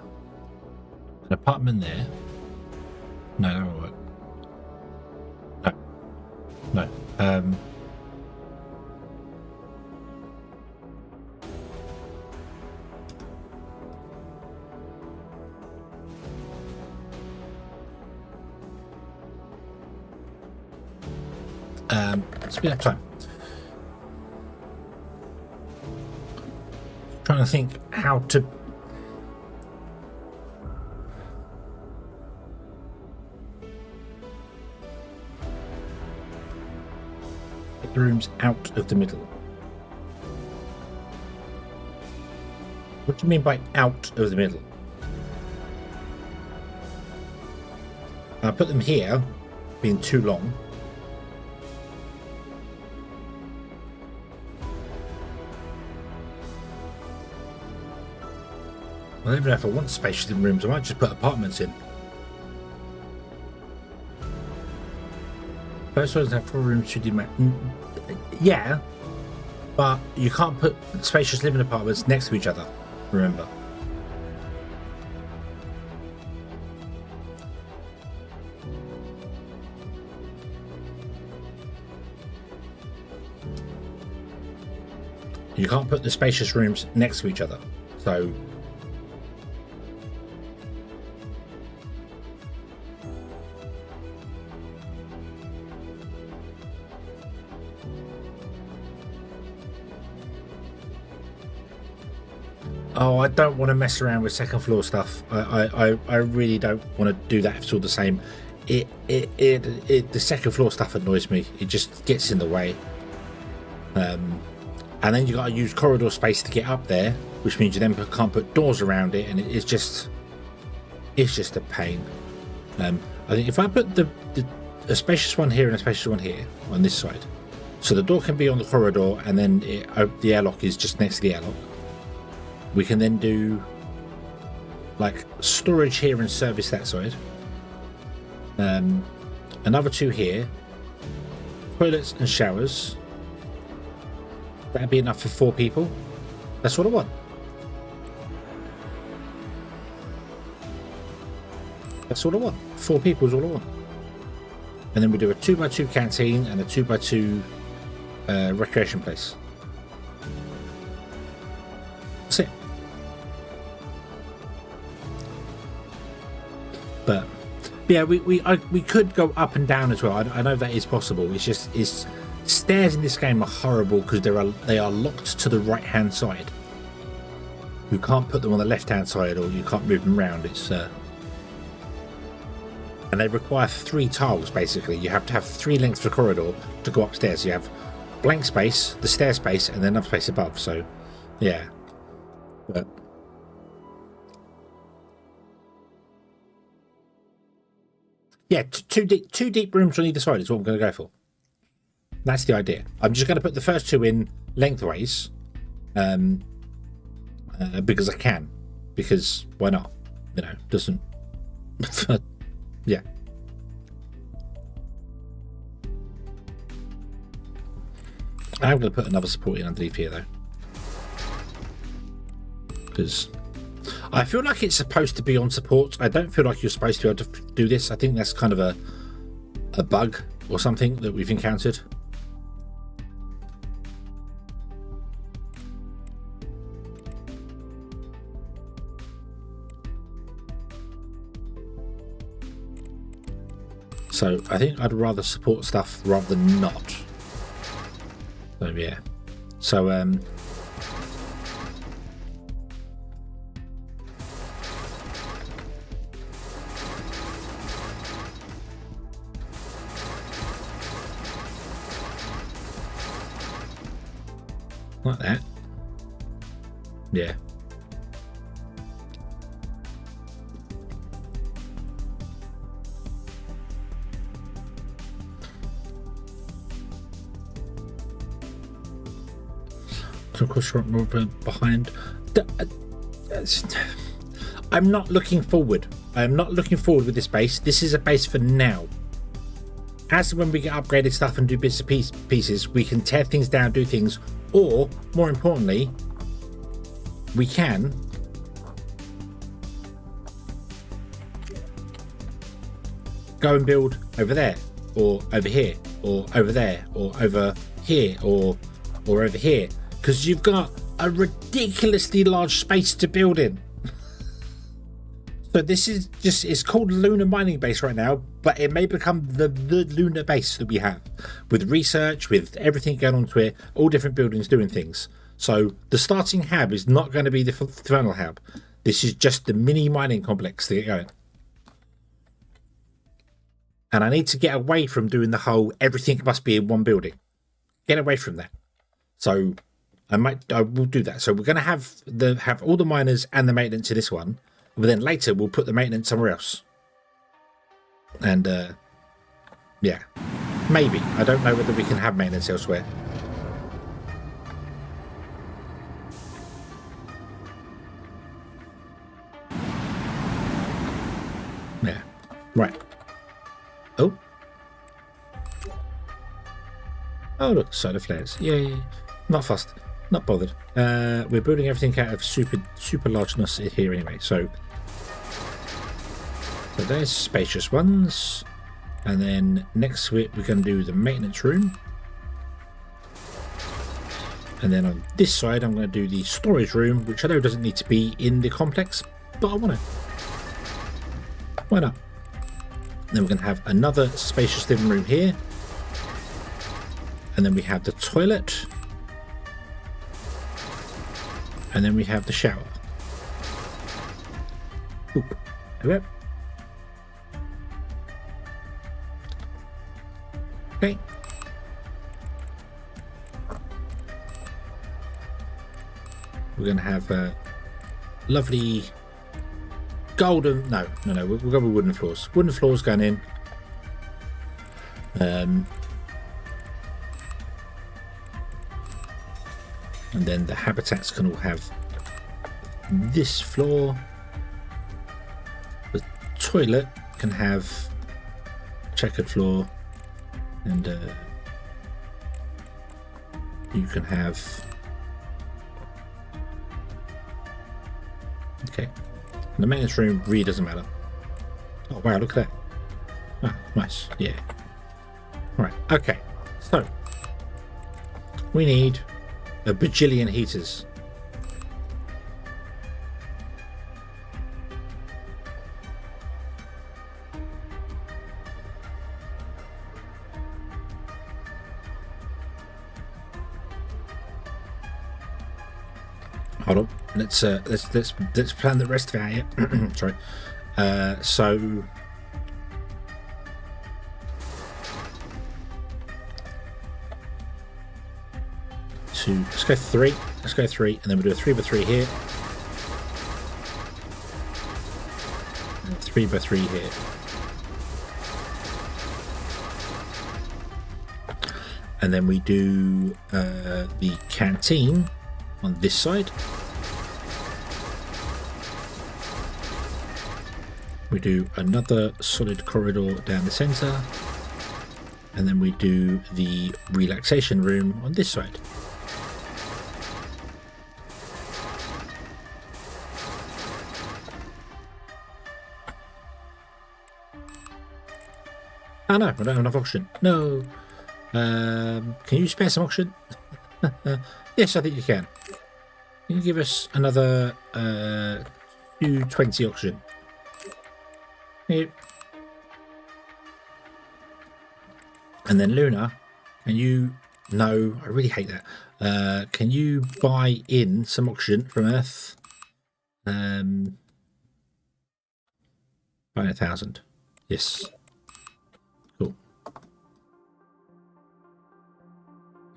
an apartment there, no, that won't work. No. Speed up time. Trying to think how to get the rooms out of the middle. What do you mean by out of the middle? I put them here, being too long. I don't even know if I want spacious living rooms. I might just put apartments in. First ones have 4 rooms, 2D. Yeah, but you can't put spacious living apartments next to each other. Remember. You can't put the spacious rooms next to each other. So oh, I don't want to mess around with second floor stuff. I really don't want to do that if it's all the same. The second floor stuff annoys me. It just gets in the way. And then you got to use corridor space to get up there, which means you then can't put doors around it, and it's just a pain. I think if I put a spacious one here and a spacious one here on this side, so the door can be on the corridor, and then the airlock is just next to the airlock. We can then do like storage here and service that side. Another 2 here. Toilets and showers. That'd be enough for 4 people. That's what I want. That's all I want. 4 people is all I want. And then we do a 2x2 canteen and a 2x2 recreation place. That's it. But yeah, we could go up and down as well. I know that is possible. It's just stairs in this game are horrible because they are locked to the right hand side. You can't put them on the left hand side, or you can't move them around. It's and they require 3 tiles basically. You have to have 3 lengths of corridor to go upstairs. You have blank space, the stair space, and then another space above. So yeah, but yeah, two deep rooms on either side is what I'm going to go for. That's the idea. I'm just going to put the first 2 in lengthways, because I can, because why not? You know, doesn't. Yeah. I'm going to put another support in underneath here though, because I feel like it's supposed to be on support. I don't feel like you're supposed to be able to do this. I think that's kind of a bug or something that we've encountered. So I think I'd rather support stuff rather than not. So yeah. So like that. Yeah. Behind. I'm not looking forward. I'm not looking forward with this base. This is a base for now. As when we get upgraded stuff and do bits and pieces, we can tear things down, do things, or more importantly, we can go and build over there, or over here, or over there, or over here, or over here. Because you've got a ridiculously large space to build in. So this is just, it's called Lunar Mining Base right now, but it may become the lunar base that we have. With research, with everything going on to it, all different buildings doing things. So the starting hab is not going to be the final hab. This is just the mini mining complex to get going. And I need to get away from doing the whole everything must be in one building. Get away from that. So I will do that. So we're going to have all the miners and the maintenance in this one, but then later we'll put the maintenance somewhere else. And yeah, maybe. I don't know whether we can have maintenance elsewhere. Yeah, right. Oh, look, solar flares. Yay. Not fussed. Not bothered. We're building everything out of super largeness here anyway. So there's spacious ones, and then next to it we're going to do the maintenance room, and then on this side I'm going to do the storage room, which I know doesn't need to be in the complex, but I want to. Why not? Then we're going to have another spacious living room here, and then we have the toilet. And then we have the shower. Oop. Okay. Okay. We're going to have a lovely golden... No. We'll go with wooden floors. Wooden floors going in. And then the habitats can all have this floor, toilet can have checkered floor, and you can have... Okay. The maintenance room really doesn't matter. Oh wow, look at that. Oh, nice. Yeah. Alright, okay. So, we need a bajillion heaters. Hold on. Let's plan the rest of our year. Sorry. So let's go three. Let's go three, and then we'll do a 3x3 here, and 3x3 here. And then we do the canteen on this side. We do another solid corridor down the center, and then we do the relaxation room on this side. Oh no, I don't have enough oxygen. No. Can you spare some oxygen? Yes, I think you can. Can you give us another 220 oxygen? Yep. And then Luna, can you... No, I really hate that. Can you buy in some oxygen from Earth? Buy 1,000. Yes. Cool.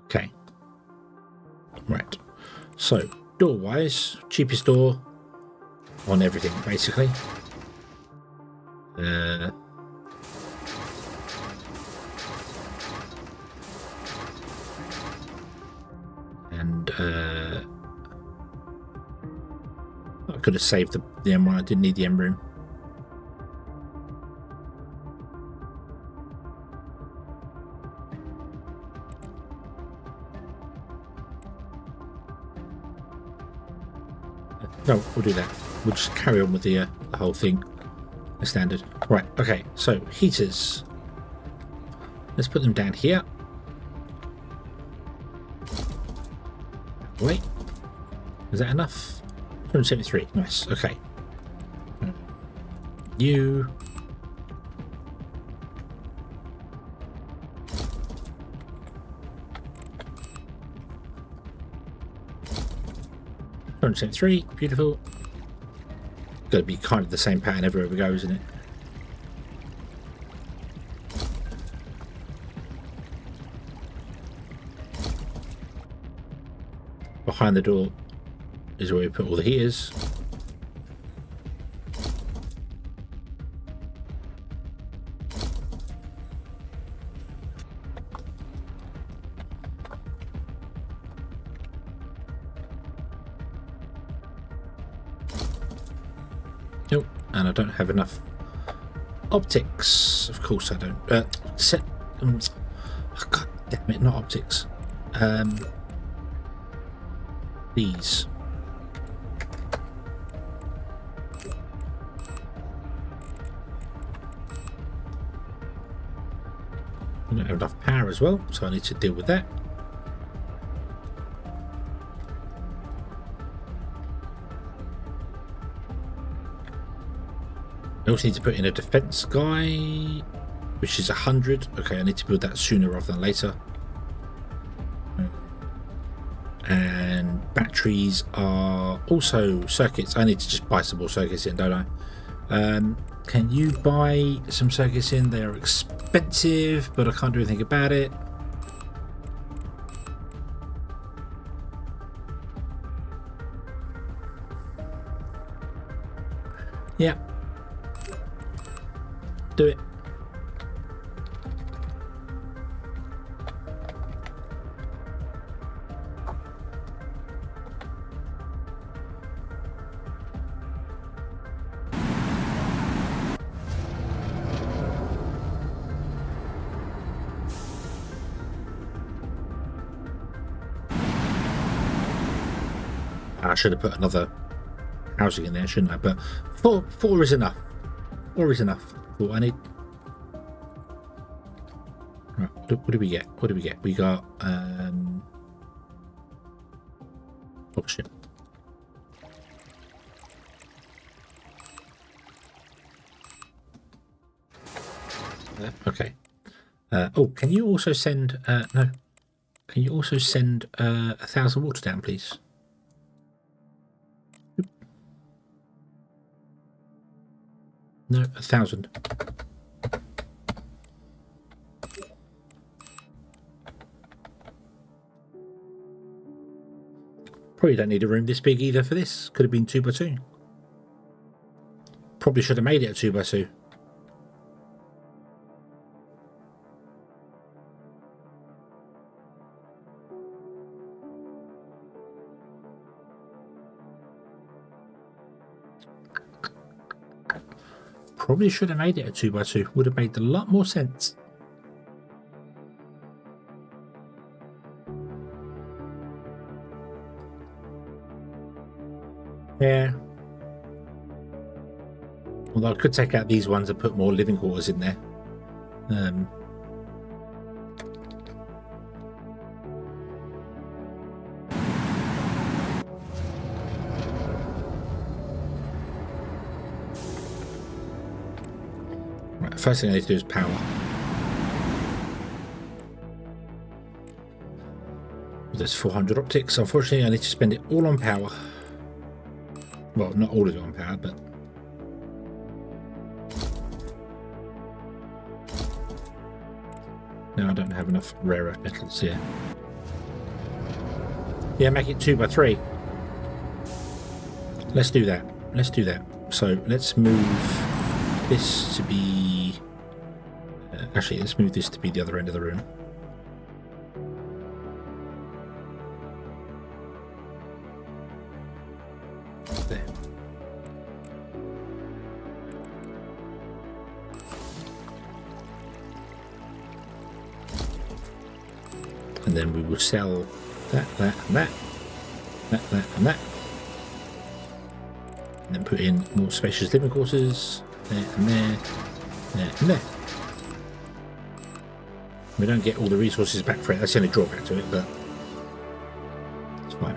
Okay. Right. So, door-wise, cheapest door on everything, basically. And I could have saved the M1. I didn't need the M room. No, we'll do that. We'll just carry on with the whole thing. The standard. Right, okay, so heaters. Let's put them down here. Wait. Is that enough? 273. Nice, okay. You. Three, beautiful. Got to be kind of the same pattern everywhere we go, isn't it? Behind the door is where we put all the heaters. Nope, and I don't have enough optics. Of course I don't. Oh, God damn it, not optics. These. I don't have enough power as well, so I need to deal with that. I also need to put in a defense guy, which is 100. Okay, I need to build that sooner rather than later. And batteries are also circuits. I need to just buy some more circuits in, don't I? Can you buy some circuits in? They are expensive, but I can't do anything about it. Yeah. Do it. I should have put another housing in there, shouldn't I? But four is enough. 4 is enough for what I need. Right, what do we get? What do we get? We got oh shit. Okay. Oh, can you also send no? Can you also send 1,000 water down, please? No, 1,000. Probably don't need a room this big either for this. Could have been 2x2. Probably should have made it a 2x2. Probably should have made it a 2x2. Would have made a lot more sense. Yeah. Although I could take out these ones and put more living quarters in there. Right, first thing I need to do is power. There's 400 optics. Unfortunately, I need to spend it all on power. Well, not all of it on power, but... No, I don't have enough rare earth metals here. Yeah, make it 2x3. Let's do that. Let's do that. So let's move this to be... actually, let's move this to be the other end of the room. There. And then we will sell that, and that, and that. And then put in more spacious living quarters, there and there, there and there. We don't get all the resources back for it, that's the only drawback to it, but it's fine.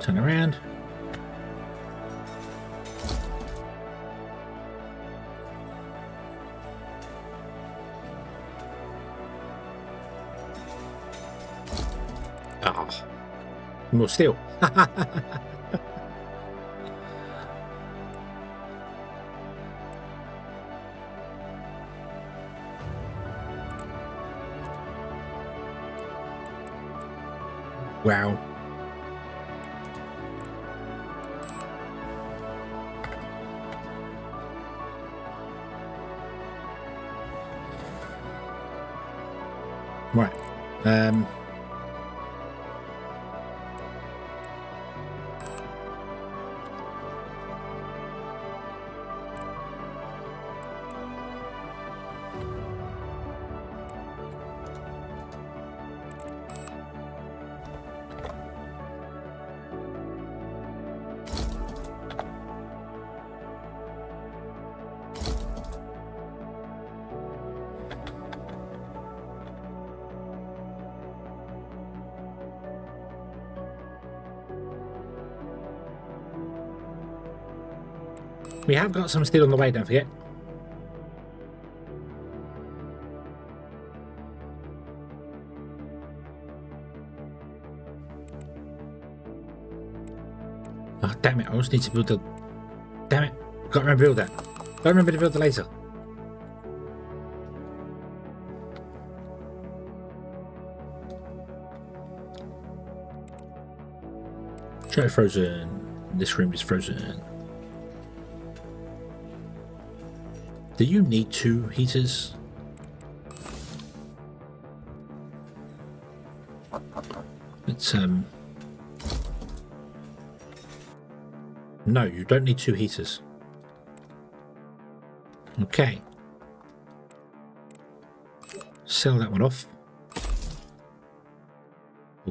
Turn around. Ah, more steel. Wow. Right. We have got some steel on the way, don't forget. Oh, damn it, I also need to build the... Damn it, gotta remember to build that. Gotta remember to build the laser. Show frozen. This room is frozen. Do you need 2 heaters? It's no, you don't need 2 heaters. Okay. Sell that one off.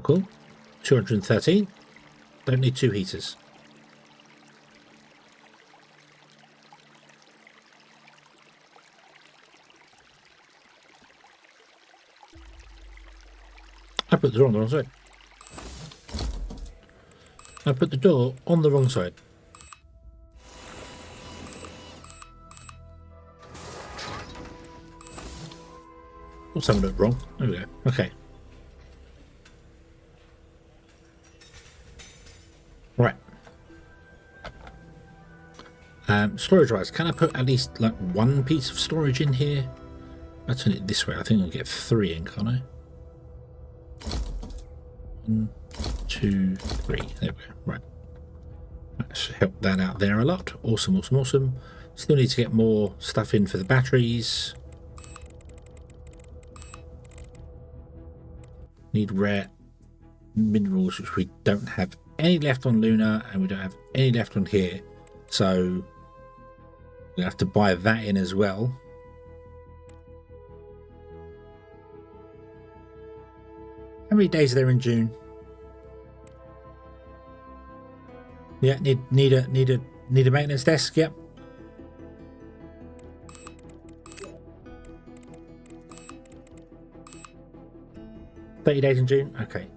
Cool. 213. Don't need 2 heaters. I put the door on the wrong side. I put the door on the wrong side. Or something looked wrong. There we go. Okay. Right. Storage wise, can I put at least like 1 piece of storage in here? I'll turn it this way. I think I'll get 3 in, can't I? 1, 2, 3. There we go. Right. Let's help that out there a lot. Awesome, awesome, awesome. Still need to get more stuff in for the batteries. Need rare minerals, which we don't have any left on Luna, and we don't have any left on here. So we have to buy that in as well. How many days are there in June? Yeah, need a maintenance desk. Yep. $30 days in June. Okay.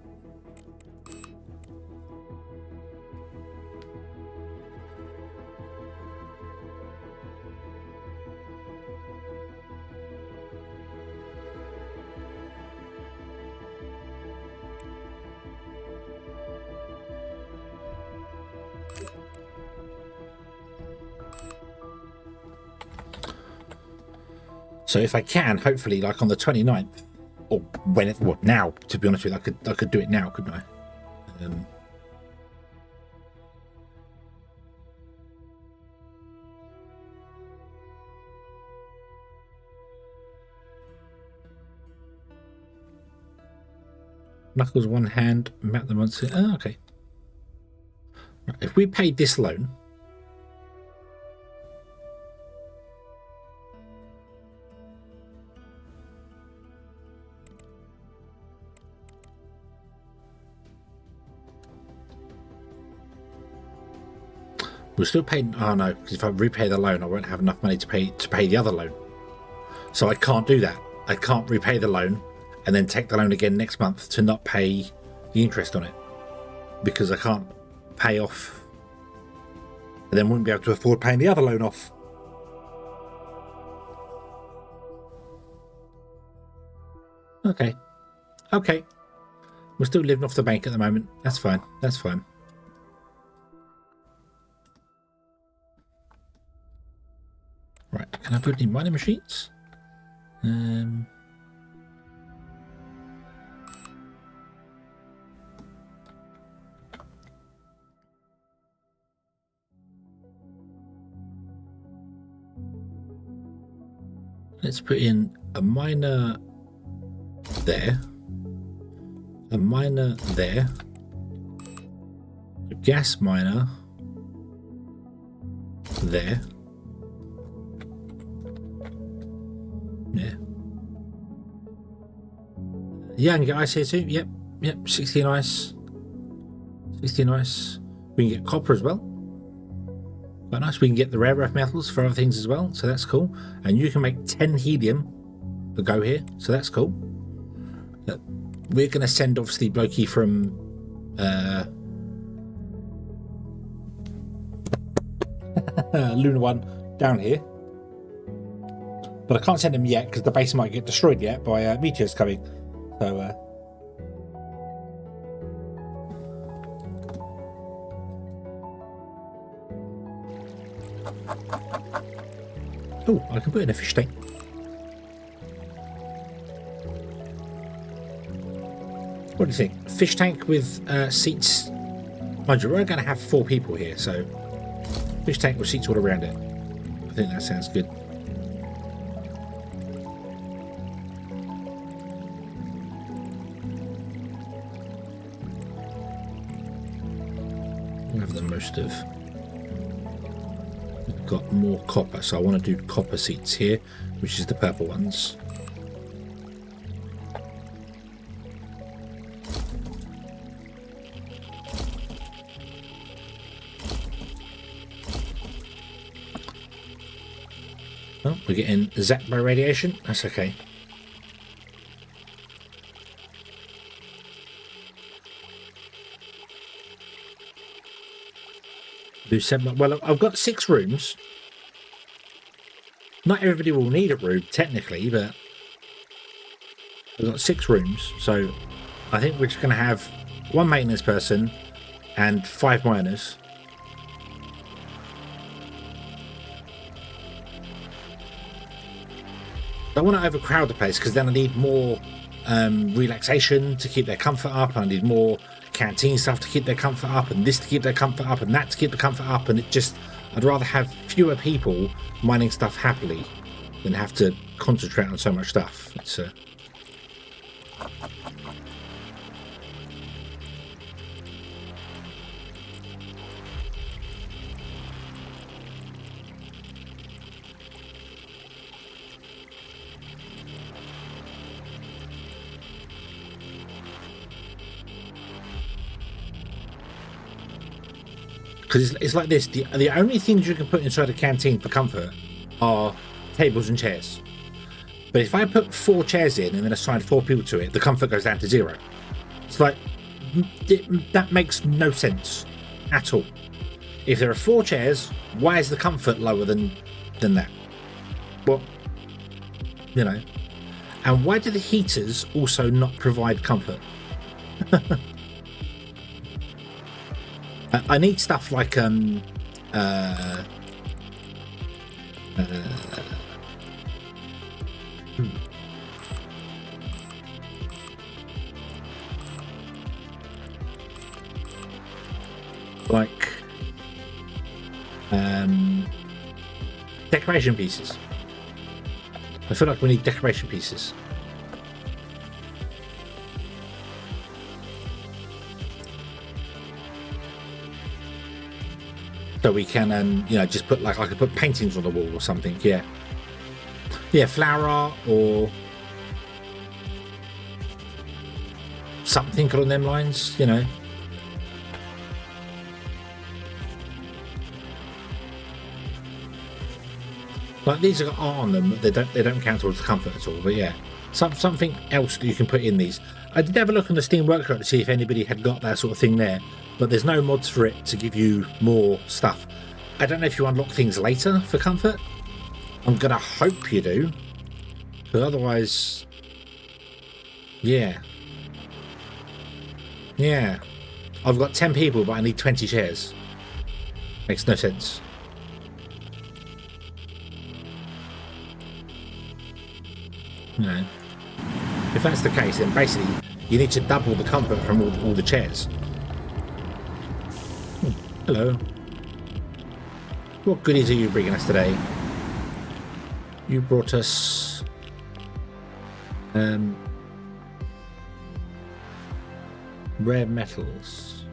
So if I can, hopefully, like on the 29th, or when it, well, now, to be honest with you, I could do it now, couldn't I? Knucles one hand, map them once. Oh, okay. Right, if we paid this loan, we're still paying. Oh no, because if I repay the loan, I won't have enough money to pay the other loan. So I can't do that. I can't repay the loan and then take the loan again next month to not pay the interest on it, because I can't pay off, and then wouldn't be able to afford paying the other loan off. Okay, okay. We're still living off the bank at the moment. That's fine. That's fine. Right, can I put any mining machines? Let's put in a miner there, a miner there, a gas miner there. Yeah, I can get ice here too. Yep, 16 ice. 16 ice. We can get copper as well. Quite nice. We can get the rare earth metals for other things as well, so that's cool. And you can make 10 helium to go here, so that's cool. We're going to send, obviously, Blokey from Luna 1 down here. But I can't send him yet because the base might get destroyed yet by meteors coming. So, oh, I can put in a fish tank. What do you think? Fish tank with seats Mind you, we're going to have 4 people here, so fish tank with seats all around it. I think that sounds good. We'll have the most of. We've got more copper, so I want to do copper seats here, which is the purple ones. Oh, we're getting zapped by radiation. That's okay. Do 7. Well, I've got 6 rooms. Not everybody will need a room technically, but I've got 6 rooms, so I think we're just going to have 1 maintenance person and 5 miners. I don't want to overcrowd the place because then I need more relaxation to keep their comfort up. I need more canteen stuff to keep their comfort up, and this to keep their comfort up, and that to keep the comfort up. And it just, I'd rather have fewer people mining stuff happily than have to concentrate on so much stuff. It's because it's like this. The only things you can put inside a canteen for comfort are tables and chairs. But if I put 4 chairs in and then assign 4 people to it, the comfort goes down to 0. It's like, that makes no sense at all. If there are 4 chairs, why is the comfort lower than that? Well, you know. And why do the heaters also not provide comfort? I need stuff like decoration pieces. I feel like we need decoration pieces. So we can, you know, just put like I could put paintings on the wall or something. Yeah, yeah, flower art or something along them lines. You know. Like these have got art on them, but they don't count towards the comfort at all. But yeah, something else that you can put in these. I did have a look on the Steam Workshop to see if anybody had got that sort of thing there, but there's no mods for it to give you more stuff. I don't know if you unlock things later for comfort. I'm gonna hope you do, but otherwise, yeah. I've got 10 people, but I need 20 chairs. Makes no sense. You know, if that's the case, then basically you need to double the comfort from all the chairs. Hello. What goodies are you bringing us today? You brought us rare metals.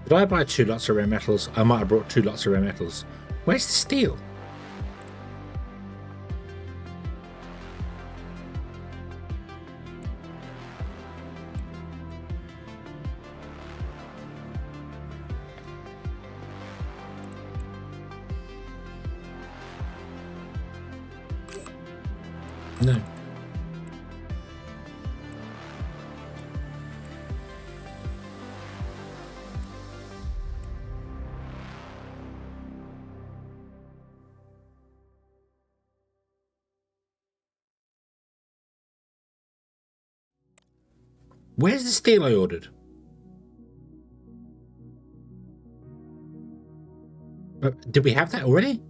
Did I buy 2 lots of rare metals? I might have brought 2 lots of rare metals. Where's the steel? No. Where's the steel I ordered? Did we have that already?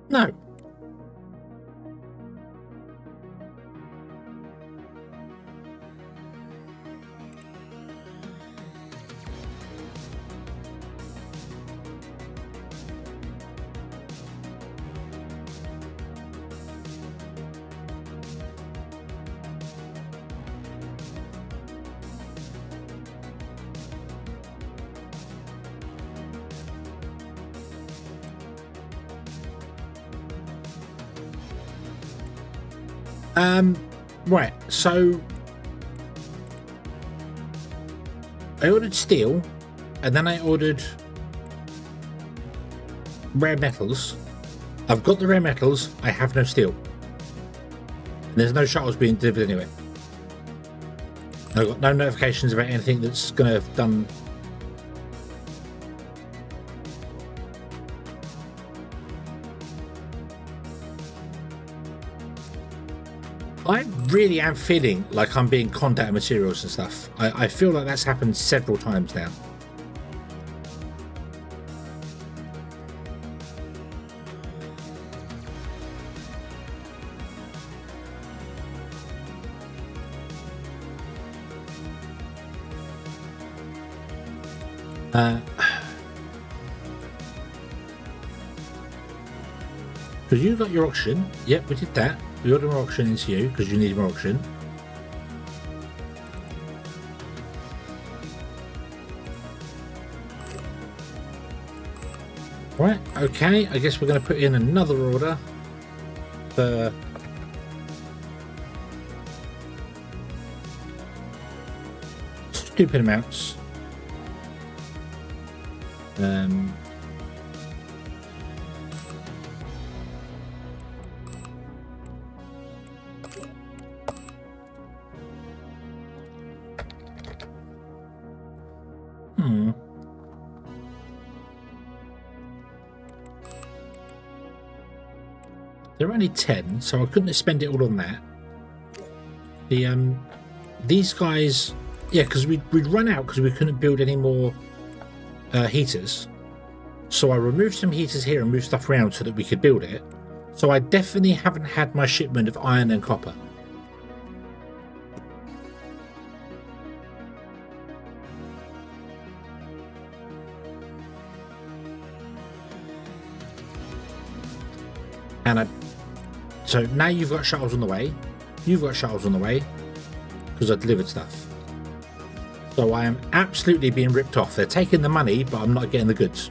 No. Right, so I ordered steel, and then I ordered rare metals. I've got the rare metals, I have no steel. And there's no shuttles being delivered anyway. I've got no notifications about anything that's going to have done. I really am feeling like I'm being conned out of materials and stuff. I feel like that's happened several times now. Because you got your auction. Yep, we did that. We ordered more auction into you because you need more auction. Right, okay. I guess we're going to put in another order for stupid amounts. There are only 10, so I couldn't spend it all on that. These guys, yeah, because we'd run out because we couldn't build any more heaters. So I removed some heaters here and moved stuff around so that we could build it. So I definitely haven't had my shipment of iron and copper. And so now you've got shuttles on the way. You've got shuttles on the way because I delivered stuff. So I am absolutely being ripped off. They're taking the money, but I'm not getting the goods.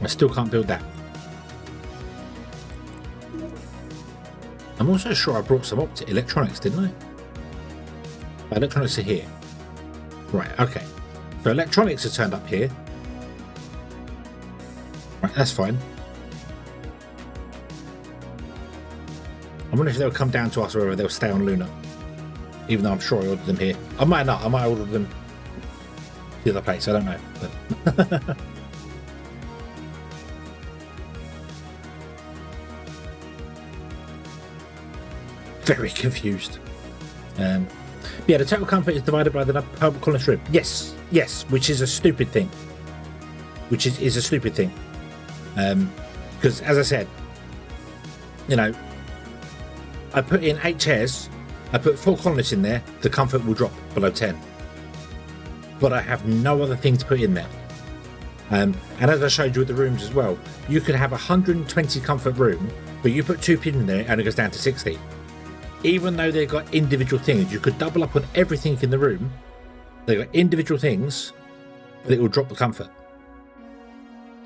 I still can't build that. I'm also sure I brought some electronics, didn't I? Electronics are here. Right, okay. So electronics are turned up here. Right, that's fine. I wonder if they'll come down to us or whether they'll stay on Luna. Even though I'm sure I ordered them here. I might not. I might order them the other place. I don't know. But very confused. Yeah, the total comfort is divided by the purple colonist room. Yes, yes, which is a stupid thing. Which is a stupid thing. Because, as I said, you know, I put in 8 chairs, I put 4 colonists in there, the comfort will drop below 10. But I have no other thing to put in there. And as I showed you with the rooms as well, you could have a 120 comfort room, but you put 2 people in there and it goes down to 60. Even though they've got individual things, you could double up on everything in the room. They've got individual things, but it will drop the comfort.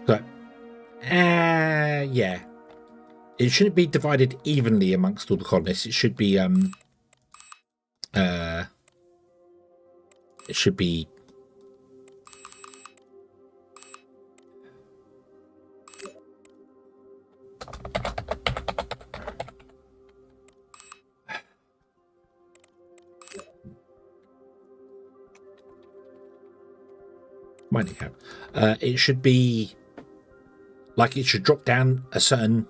So, yeah. It shouldn't be divided evenly amongst all the colonists. It should be, mining cap. It should be like it should drop down a certain.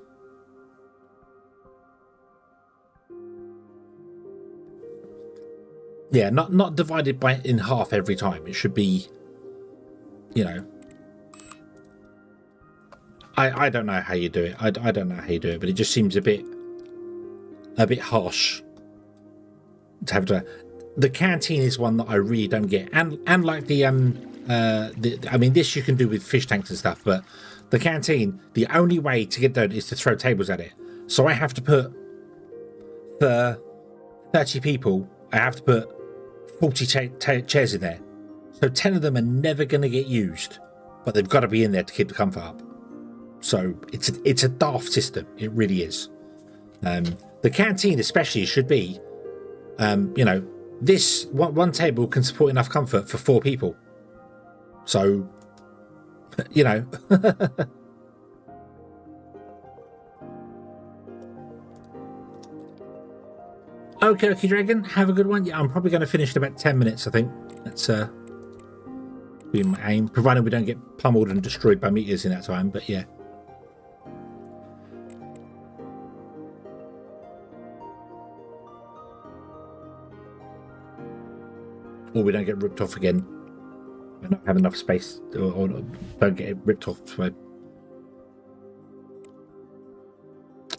Yeah, not divided by in half every time. It should be, you know. I don't know how you do it. I don't know how you do it, but it just seems a bit harsh to have to. The canteen is one that I really don't get, and like the I mean, this you can do with fish tanks and stuff, but the canteen, the only way to get done is to throw tables at it. So I have to put for 30 people, I have to put 40 chairs in there. So 10 of them are never going to get used but they've got to be in there to keep the comfort up. So it's a daft system. It really is. The canteen especially should be, you know, this one table can support enough comfort for 4 people. So, you know. Okay, Dragon, have a good one. Yeah, I'm probably going to finish in about 10 minutes, I think. That's be my aim, provided we don't get pummeled and destroyed by meteors in that time, but yeah. Or we don't get ripped off again. We don't have enough space, or don't get ripped off by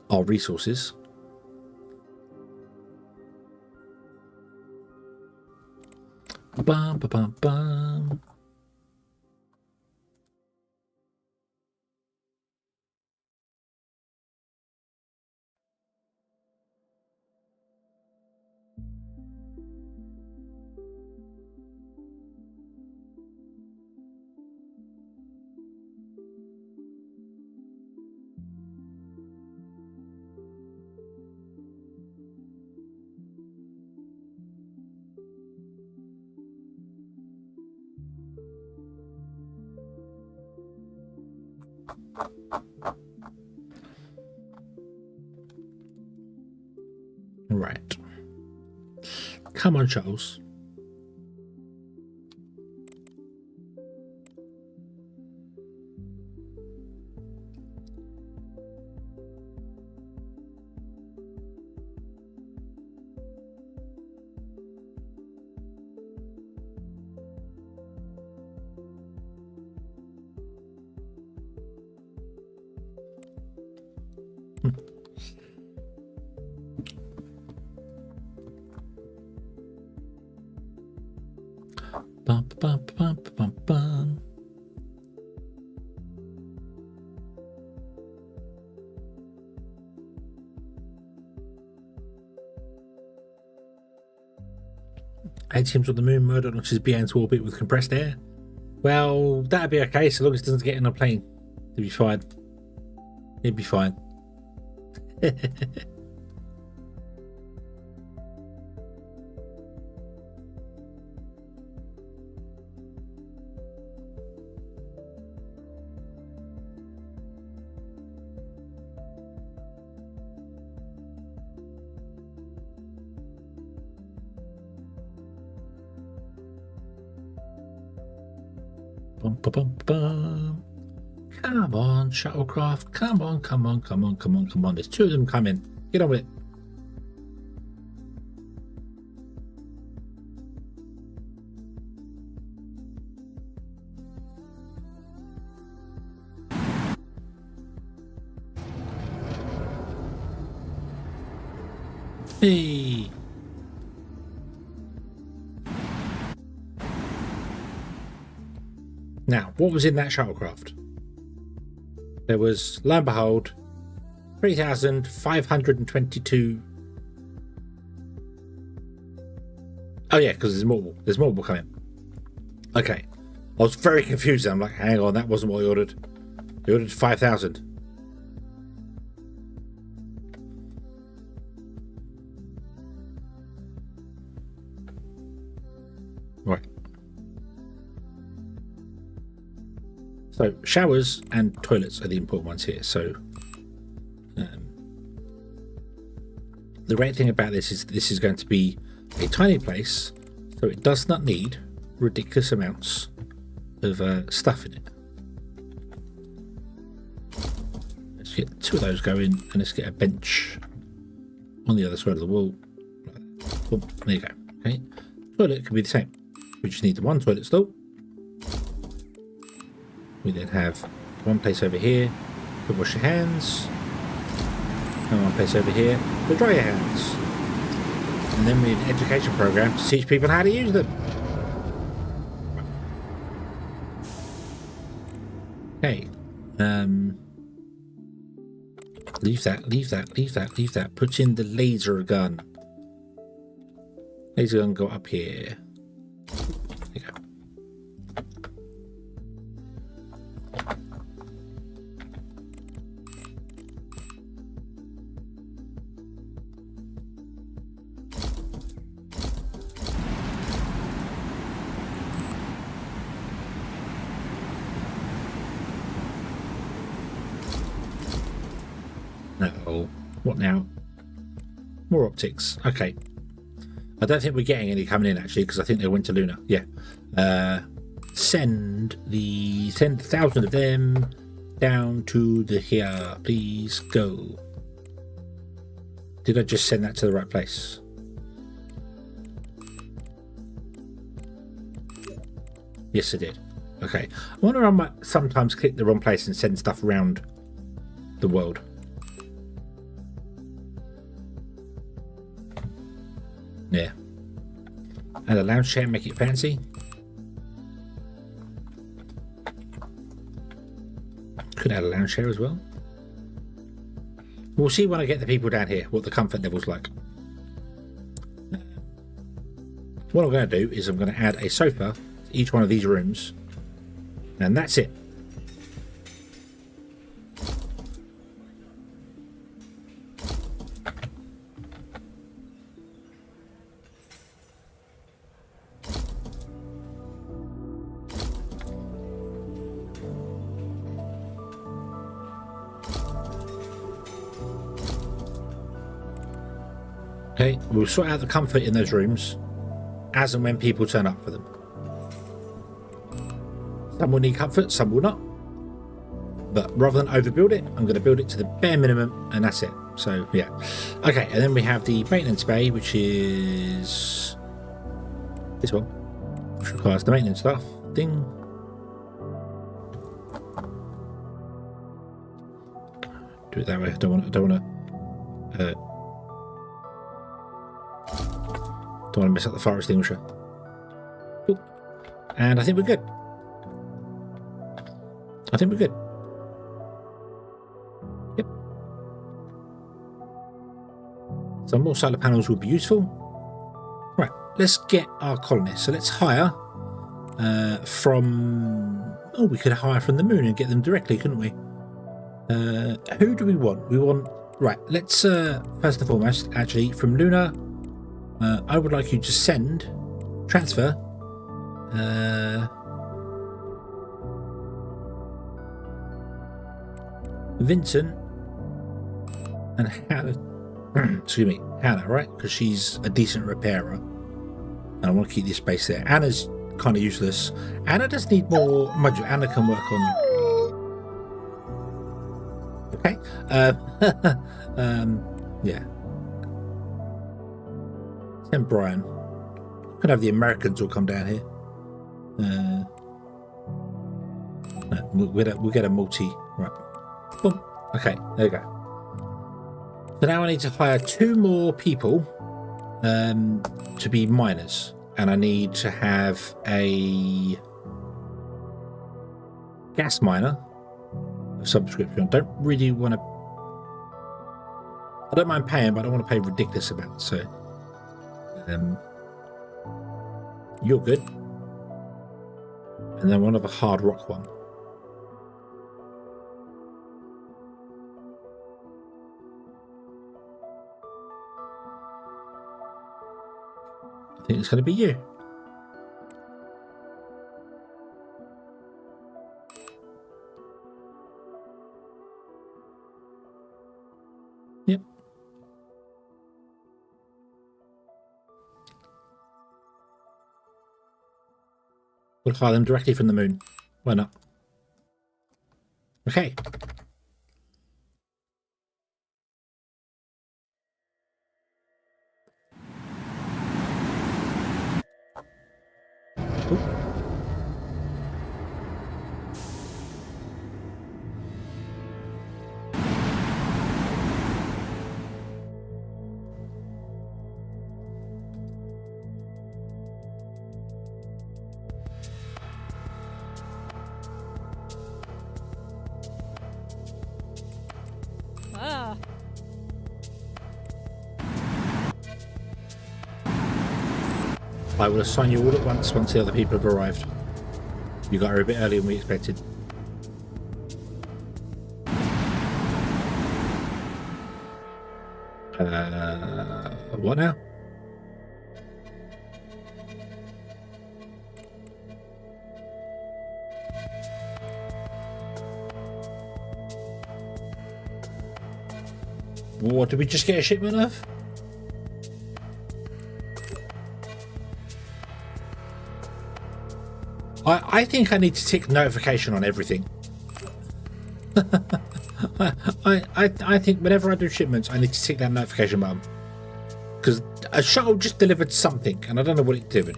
our resources. Bum, ba, bum, bum. Right. Come on, Charles. Bum, bum, bum, bum, bum. Teams on the moon, Murdoch launches BA into orbit with compressed air. Well, that'd be okay, so long as it doesn't get in a plane. It'd be fine. It'd be fine. Bum, bum, bum, bum. Come on, shuttlecraft. Come on, come on, come on, come on, come on. There's 2 of them coming. Get on with it. Hey. Now, what was in that shuttlecraft? There was, lo and behold, 3,522. Oh yeah, because there's multiple. There's multiple coming. Okay. I was very confused. I'm like, hang on, that wasn't what I ordered. I ordered 5,000. Right. So showers and toilets are the important ones here. So the great thing about this is going to be a tiny place, so it does not need ridiculous amounts of stuff in it. Let's get 2 of those going, and let's get a bench on the other side of the wall. Oh, there you go. Okay, toilet can be the same. We just need the 1 toilet stall. We then have 1 place over here to wash your hands, and 1 place over here to dry your hands. And then we need an education program to teach people how to use them. Okay. Leave that. Put in the laser gun. Laser gun, go up here. There you go. Oh, what now? More optics. Okay. I don't think we're getting any coming in actually, because I think they went to Luna. Yeah. Send 1,000 of them down to the here. Please go. Did I just send that to the right place? Yes, I did. Okay. I wonder I might sometimes click the wrong place and send stuff around the world. Yeah. And a lounge chair, make it fancy. Could add a lounge chair as well. We'll see when I get the people down here what the comfort level's like. What I'm going to do is I'm going to add a sofa to each one of these rooms, and that's it. Okay, we'll sort out the comfort in those rooms as and when people turn up for them. Some will need comfort, some will not. But rather than overbuild it, I'm going to build it to the bare minimum, and that's it. So, yeah. Okay, and then we have the maintenance bay, which is this one, which requires the maintenance staff. Ding. Do it that way. I don't want to mess up the fire extinguisher. Cool. And I think we're good. Yep. Some more solar panels will be useful. Right, let's get our colonists. So let's hire from... Oh, we could hire from the moon and get them directly, couldn't we? Who do we want? We want... Right, let's first and foremost, actually, from Luna... I would like you to transfer Vincent and Hannah, excuse me, Hannah, right? Because she's a decent repairer. And I want to keep this space there. Anna's kind of useless. Anna does need more module. Anna can work on... Okay. Yeah. And Brian. Could have the Americans all come down here. No, we'll get a multi. Right. Boom. Okay, there you go. So now I need to hire 2 more people to be miners. And I need to have a gas miner of subscription. I don't really want to... I don't mind paying, but I don't want to pay ridiculous amounts. So... you're good. And then one of a hard rock one. I think it's going to be you. Yep. We'll hire them directly from the moon. Why not? Okay. Ooh. I will assign you all at once the other people have arrived. You got here a bit earlier than we expected. What now? What did we just get a shipment of? I think I need to tick notification on everything. I think whenever I do shipments, I need to tick that notification button. Because a shuttle just delivered something, and I don't know what it delivered.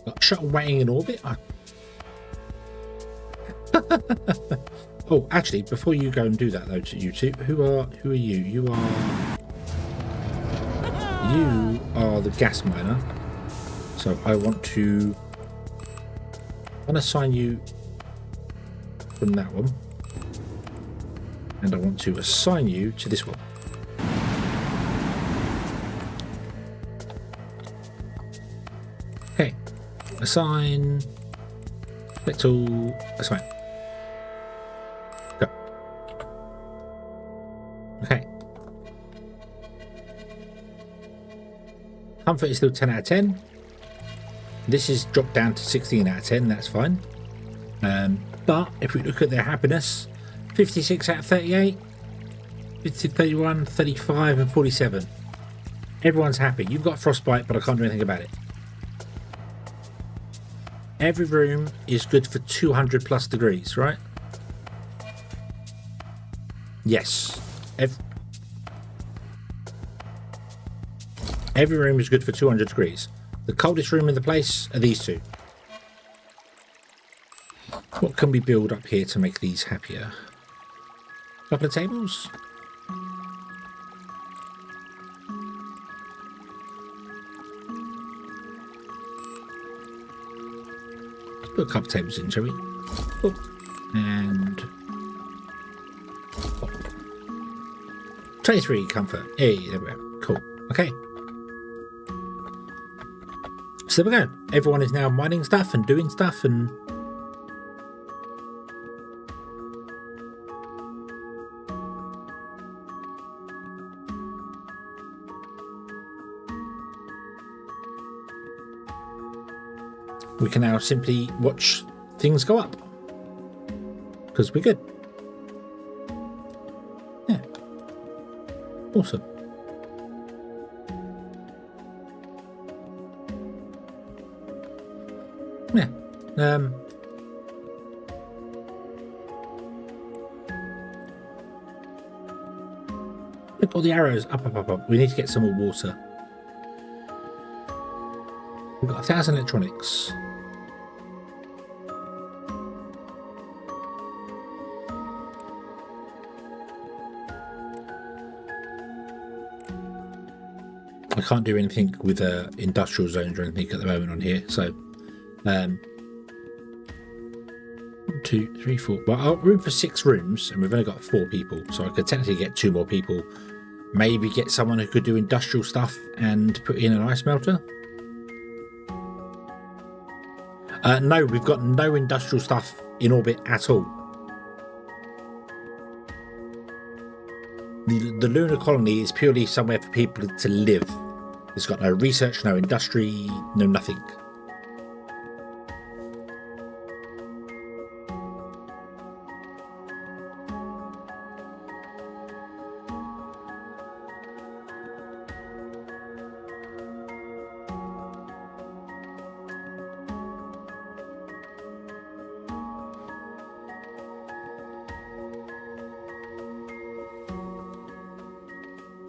Got a shuttle waiting in orbit? Oh, actually, before you go and do that though to YouTube, who are you? You are the gas miner. So I want to assign you from that one. And I want to assign you to this one. Okay. Assign. Let's all assign. Go. Okay. Comfort is still 10 out of 10. This is dropped down to 16 out of 10. That's fine. But if we look at their happiness, 56 out of 38, 50, 31, 35, and 47. Everyone's happy. You've got frostbite, but I can't do anything about it. Every room is good for 200 plus degrees, right? Yes. Every room is good for 200 degrees. The coldest room in the place are these two. What can we build up here to make these happier? A couple of tables? Put a couple of tables in, shall we? Oh. And... oh. 23 comfort. Hey, there we go. Cool. Okay. So there we go. Everyone is now mining stuff and doing stuff and... we can now simply watch things go up. Because we're good. Yeah. Awesome. Yeah. Look, all the arrows up, up, up, up. We need to get some more water. We've got 1,000 electronics. I can't do anything with industrial zones or anything at the moment on here, so 1, 2, 3, 4. Well, I've got room for 6 rooms, and we've only got 4 people, so I could technically get 2 more people. Maybe get someone who could do industrial stuff and put in an ice melter. No, we've got no industrial stuff in orbit at all. The lunar colony is purely somewhere for people to live. It's got no research, no industry, no nothing.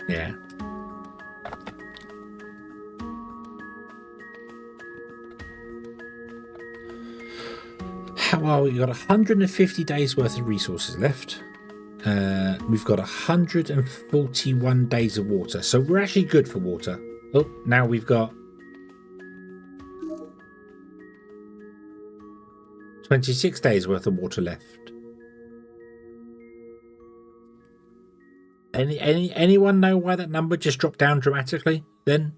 Yeah. Well, we've got 150 days worth of resources left. We've got 141 days of water, so we're actually good for water. Oh, now we've got 26 days worth of water left. Anyone know why that number just dropped down dramatically then?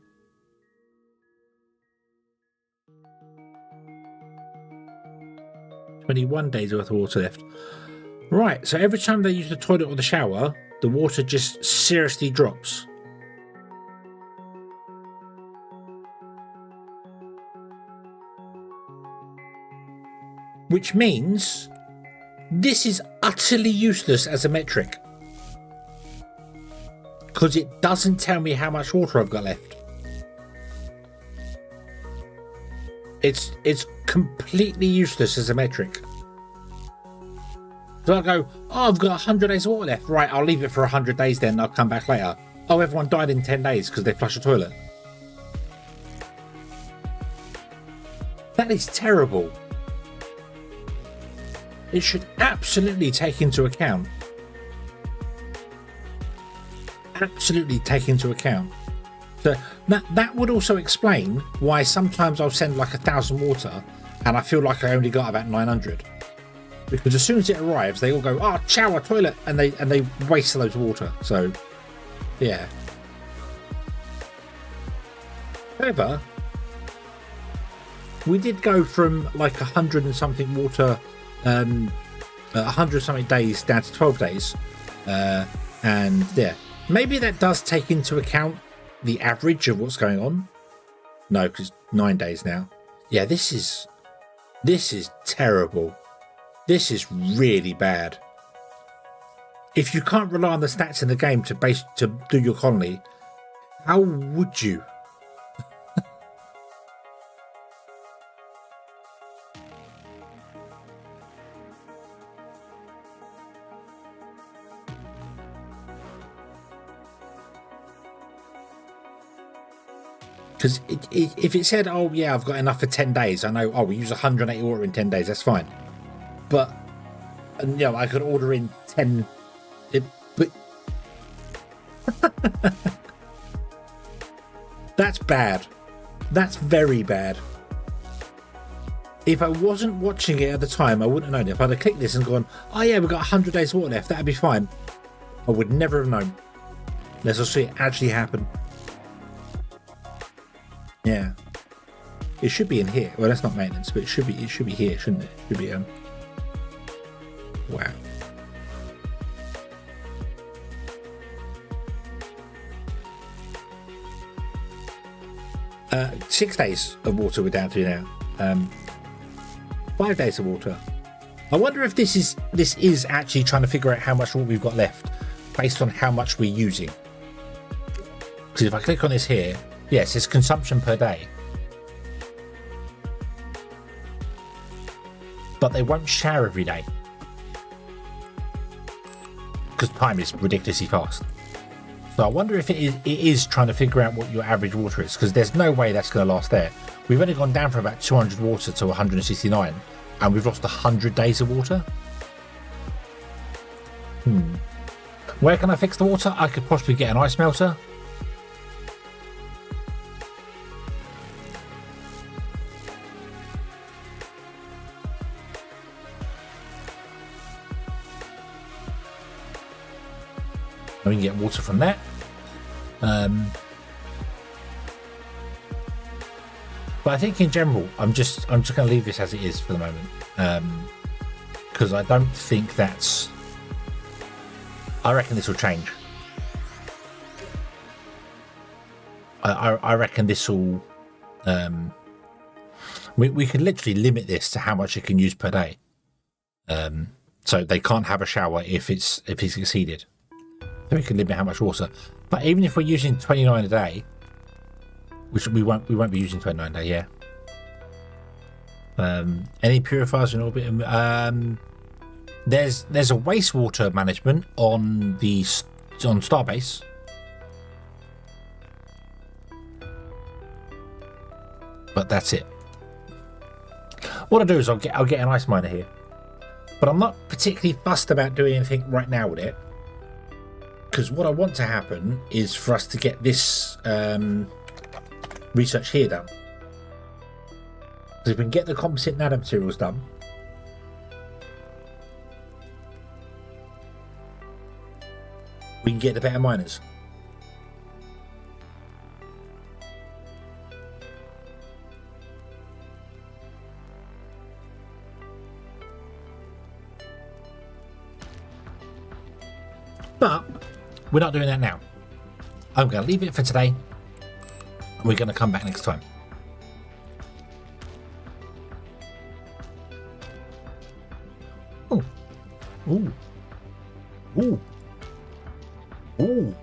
"21 days worth of water left." Right, so every time they use the toilet or the shower, the water just seriously drops. which means this is utterly useless as a metric because it doesn't tell me how much water I've got left. It's completely useless as a metric. So I go, oh, I've got 100 days of water left. Right, I'll leave it for 100 days then. I'll come back later. Oh, everyone died in 10 days because they flushed a toilet. That is terrible. It should absolutely take into account. Absolutely take into account. So that would also explain why sometimes I'll send like 1,000 water and I feel like I only got about 900. Because as soon as it arrives, they all go, oh, shower, toilet, and they waste loads of water. So, yeah. However, we did go from like 100 and something water, 100 something days down to 12 days. And yeah, maybe that does take into account the average of what's going on. No, because 9 days now. Yeah, this is terrible. This is really bad. If you can't rely on the stats in the game to do your colony, how would you? Because if it said, oh yeah, I've got enough for 10 days, I know, oh, we use 180 water in 10 days, that's fine. But, you know, I could order in 10, but that's bad. That's very bad. If I wasn't watching it at the time, I wouldn't have known. If I'd have clicked this and gone, oh yeah, we've got 100 days water left, that'd be fine, I would never have known. Let's see it actually happen. Yeah, it should be in here. Well, that's not maintenance, but it should be here, shouldn't it? It should be wow. Uh, 6 days of water we're down to now. 5 days of water. I wonder if this is actually trying to figure out how much water we've got left based on how much we're using. Because if I click on this here, yes, it's consumption per day. But they won't shower every day. Because time is ridiculously fast. So I wonder if it is trying to figure out what your average water is, because there's no way that's going to last there. We've only gone down from about 200 water to 169, and we've lost 100 days of water. Where can I fix the water? I could possibly get an ice melter. We can get water from that. But I think in general, I'm just going to leave this as it is for the moment, because I don't think that's. I reckon this will change. I reckon this will. We could literally limit this to how much it can use per day. So they can't have a shower if it's exceeded. So we can limit how much water. But even if we're using 29 a day, which we won't be using 29 a day, yeah. Any purifiers in orbit? There's a wastewater management on Starbase. But that's it. What I'll do is I'll get an ice miner here. But I'm not particularly fussed about doing anything right now with it. Because what I want to happen is for us to get this research here done. So if we can get the composite nanomaterials done, we can get the better miners. But we're not doing that now. I'm going to leave it for today, and we're going to come back next time. Ooh. Ooh. Ooh.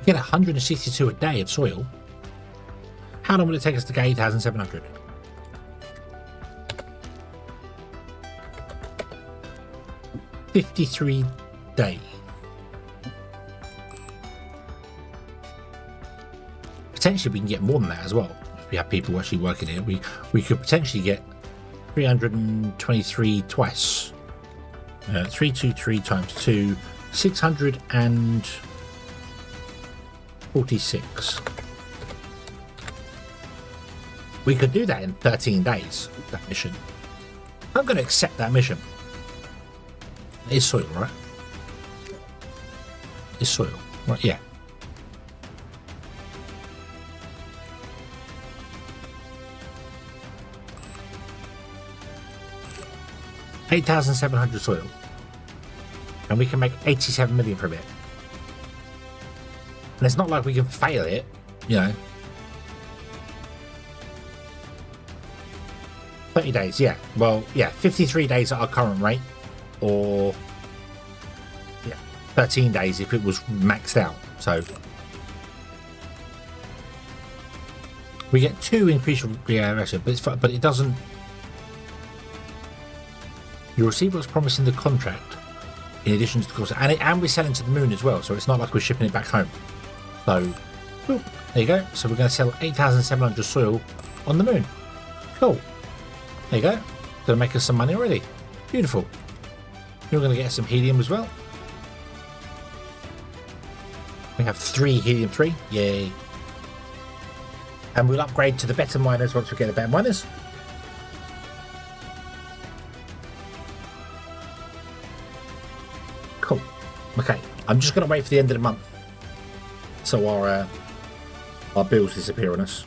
Get 162 a day of soil. How long will it take us to get 8,700? $53 days. Potentially we can get more than that as well. If we have people actually working here, we could potentially get 323 twice. 323 times 2, 646. We could do that in 13 days, that mission. I'm going to accept that mission. It is soil, right? It's soil, right? Yeah. $8,700 soil. And we can make 87 million from it. And it's not like we can fail it, you know. 30 days, yeah. Well, yeah, 53 days at our current rate. Or, yeah, 13 days if it was maxed out. So, we get 2 increased reaction, but it doesn't. You receive what's promised in the contract, in addition to the course, and we're selling to the moon as well. So it's not like we're shipping it back home. So, boop, there you go. So we're going to sell 8,700 soil on the moon. Cool. There you go. Going to make us some money already. Beautiful. We're going to get some helium as well. We have 3 helium-3. Yay. And we'll upgrade to the better miners once we get the better miners. Cool. Okay. I'm just going to wait for the end of the month, so our bills disappear on us.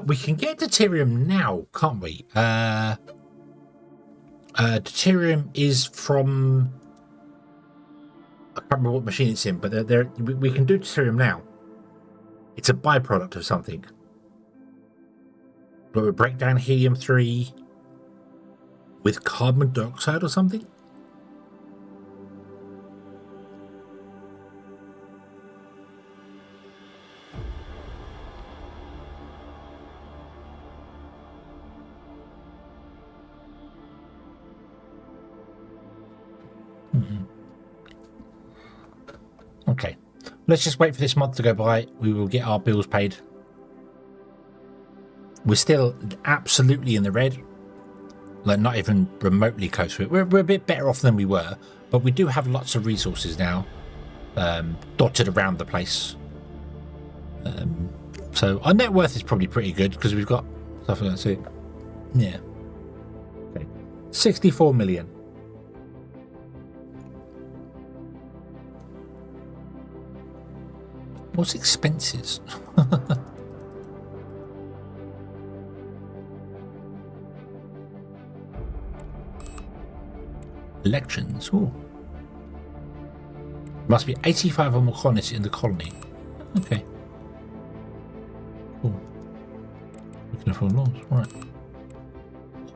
We can get deuterium now, can't we? Deuterium is from, I can't remember what machine it's in, but we can do deuterium now. It's a byproduct of something. But we break down helium-3 with carbon dioxide or something. Okay, let's just wait for this month to go by. We will get our bills paid. We're still absolutely in the red, like not even remotely close to it. We're a bit better off than we were, but we do have lots of resources now, dotted around the place. So our net worth is probably pretty good because we've got stuff like that too. Yeah. Okay. 64 million. What's expenses? Elections. Ooh. Must be 85 or more colonies in the colony. Okay. Cool. We can afford laws. Right.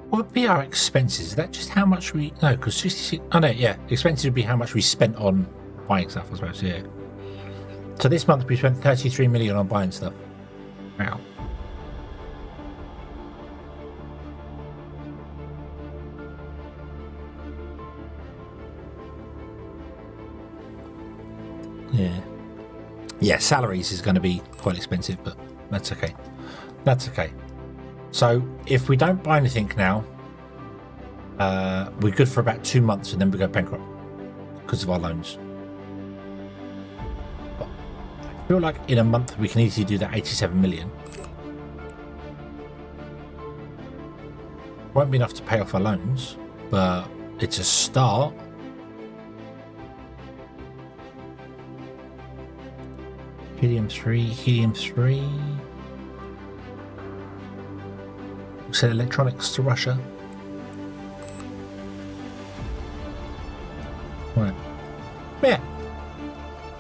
What would be our expenses? Is that just how much we... No, because 66... Oh, no, yeah. Expenses would be how much we spent on buying stuff, I suppose, yeah. So this month we spent 33 million on buying stuff. Wow. Yeah. Yeah, salaries is going to be quite expensive, but that's okay. That's okay. So if we don't buy anything now, we're good for about 2 months and then we go bankrupt because of our loans. I feel like in a month we can easily do that 87 million. Won't be enough to pay off our loans, but it's a start. Helium-3, helium-3. Sell electronics to Russia. Right. Yeah.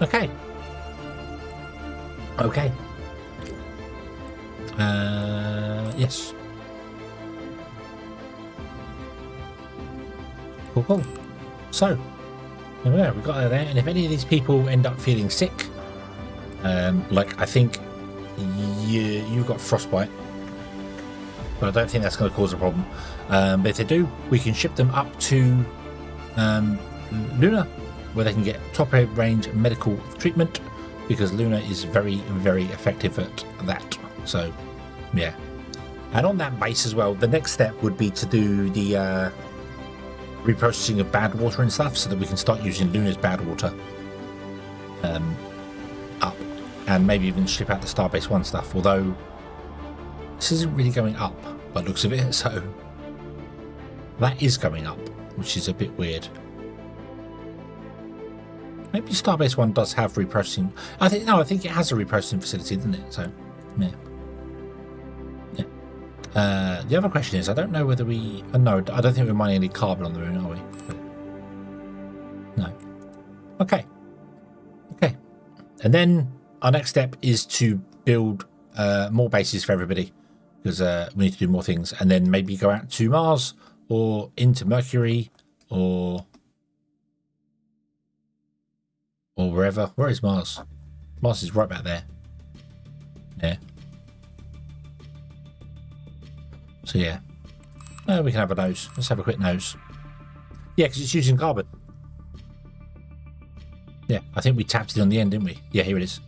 Okay. Okay. Yes. Cool. So, there we go. We got that there. And if any of these people end up feeling sick, like I think you got frostbite, but I don't think that's going to cause a problem. But if they do, we can ship them up to Luna, where they can get top range medical treatment, because Luna is very, very effective at that. So, yeah. And on that base as well, the next step would be to do the reprocessing of bad water and stuff, so that we can start using Luna's bad water up, and maybe even ship out the Starbase 1 stuff, although this isn't really going up by the looks of it, so that is going up, which is a bit weird. Maybe Starbase 1 does have reprocessing. I think it has a reprocessing facility, doesn't it? So, yeah. The other question is, I don't know whether we... no, I don't think we're mining any carbon on the moon, are we? No. Okay. Okay. And then our next step is to build more bases for everybody, because we need to do more things, and then maybe go out to Mars or into Mercury or wherever. Where is Mars? Mars is right back there. Yeah. So yeah, we can have a nose. Let's have a quick nose. Yeah, because it's using carbon. Yeah, I think we tapped it on the end, didn't we? Yeah, here it is.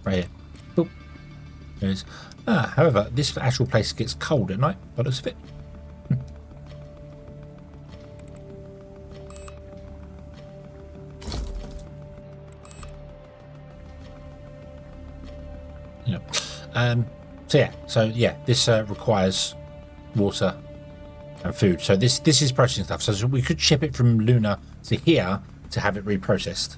Right here. Boop. There it is. However, this actual place gets cold at night, by the looks of it. So yeah, this requires water and food. So this is processing stuff. So we could ship it from Luna to here to have it reprocessed.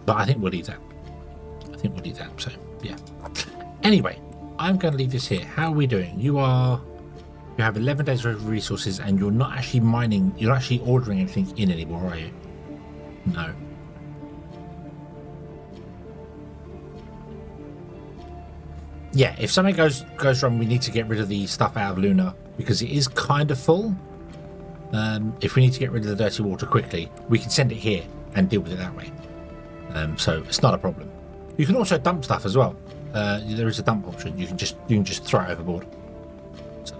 But I think we'll leave that. So yeah. Anyway, I'm going to leave this here. How are we doing? You have 11 days worth of resources, and you're not actually mining. You're not actually ordering anything in anymore, are you? No. Yeah, if something goes wrong, we need to get rid of the stuff out of Luna, because it is kind of full. If we need to get rid of the dirty water quickly, we can send it here and deal with it that way. So it's not a problem. You can also dump stuff as well. There is a dump option. You can just throw it overboard. So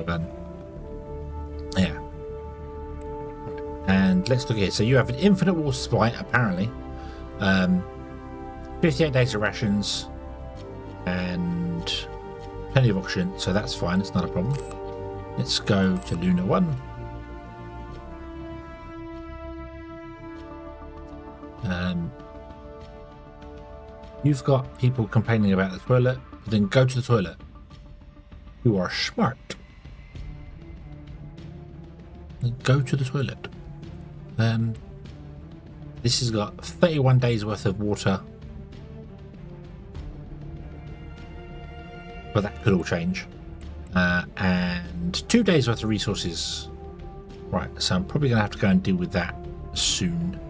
yeah. And let's look here. So you have an infinite water supply apparently. 58 days of rations. And plenty of oxygen, so that's fine, it's not a problem. Let's go to Luna 1. You've got people complaining about the toilet, then go to the toilet. You are smart. Then go to the toilet. This has got 31 days worth of water. But that could all change. And 2 days worth of resources. Right, so I'm probably going to have to go and deal with that soon.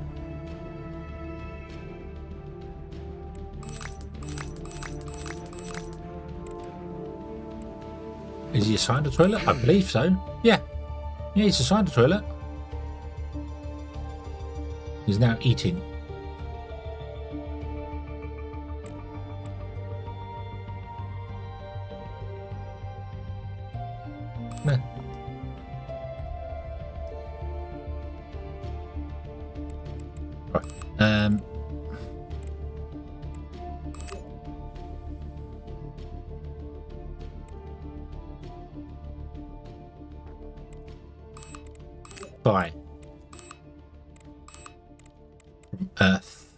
Is he assigned a toilet? I believe so. Yeah. Yeah, he's assigned a toilet. He's now eating. No. Right. Bye. Earth.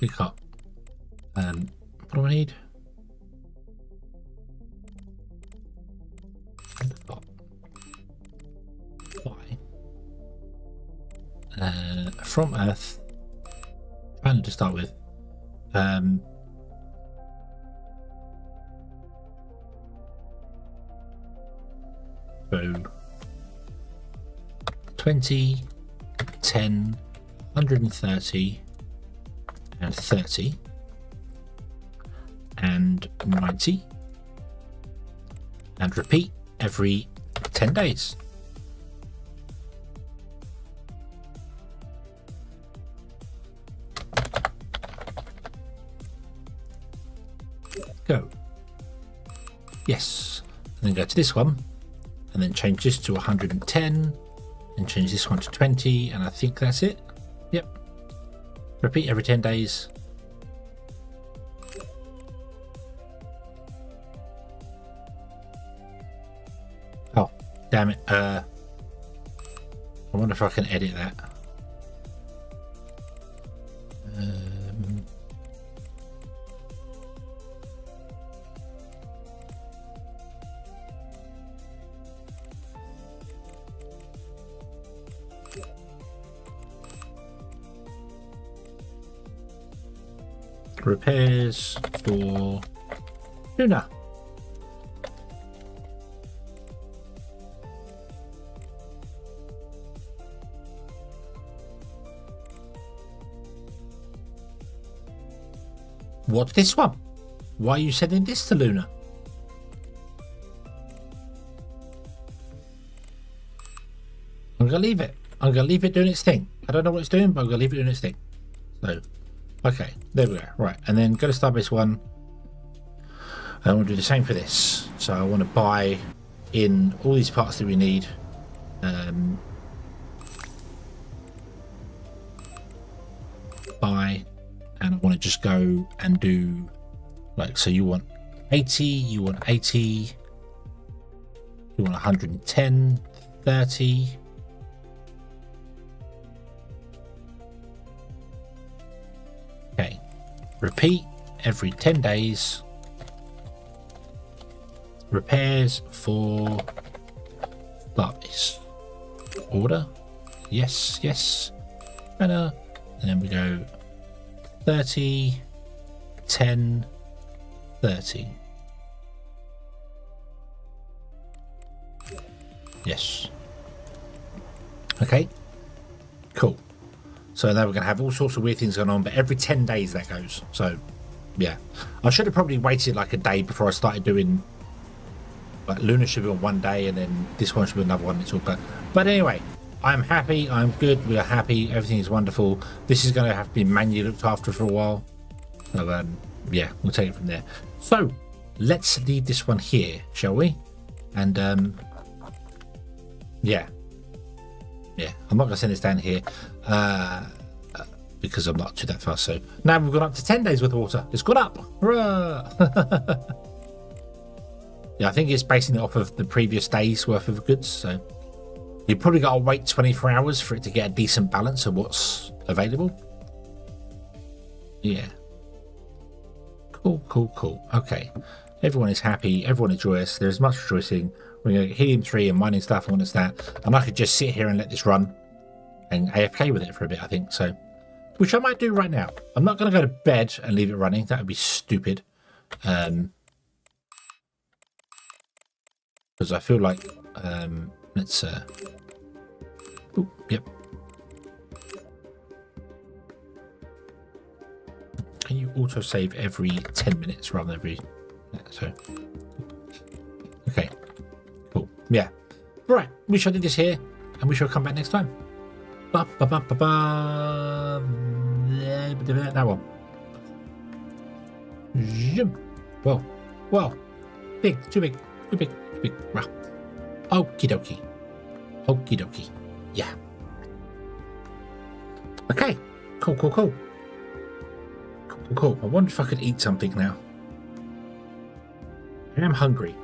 Pick up. What do I need? Why? From Earth. Trying to start with. So 20, 10, 130, and 30, and 90, and repeat every 10 days. Go. Yes. And then go to this one, and then change this to 110, and change this one to 20, and I think that's it. Yep. Repeat every 10 days. Oh, damn it. I wonder if I can edit that. Repairs for Luna. What's this one? Why are you sending this to Luna? I'm gonna leave it. I'm gonna leave it doing its thing. I don't know what it's doing, but I'm gonna leave it doing its thing. So okay, there we go. Right, and then go to Starbase 1. I want to do the same for this. So I want to buy in all these parts that we need. Buy, and I want to just go and do like, so you want 80, you want 80, you want 110, 30. Okay, repeat every 10 days. Repairs for Starbase. Order. Yes, yes. Better. And then we go 30, 10, 30. Yes. Okay. Cool. So now we're going to have all sorts of weird things going on, but every 10 days that goes. So, yeah. I should have probably waited like a day before I started doing... Like, Luna should be on one day, and then this one should be another one. It's all but anyway, I'm happy. I'm good. We are happy. Everything is wonderful. This is going to have to be manually looked after for a while. So, yeah, we'll take it from there. So, let's leave this one here, shall we? And, yeah. Yeah, I'm not going to send this down here because I'm not too that fast. So now we've gone up to 10 days worth of water. It's gone up. Hurrah! Yeah, I think it's basing it off of the previous day's worth of goods. So you've probably got to wait 24 hours for it to get a decent balance of what's available. Yeah. Cool, cool, cool. Okay. Everyone is happy. Everyone is joyous. There's much rejoicing. We're going to get helium-3 and mining stuff and all that. And I could just sit here and let this run and AFK with it for a bit, I think. So, which I might do right now. I'm not going to go to bed and leave it running. That would be stupid. Because I feel like, let's, ooh, yep. Can you auto-save every 10 minutes rather than every, so, okay. Cool. Yeah. Right. We shall do this here, and we shall come back next time. Ba ba ba ba ba. That one. Zoom. Whoa. Whoa. Big. Too big. Too big. Too big. Wow. Okie dokie. Okie dokie. Yeah. Okay. Cool. Cool. Cool. Cool. Cool. I wonder if I could eat something now. I am hungry.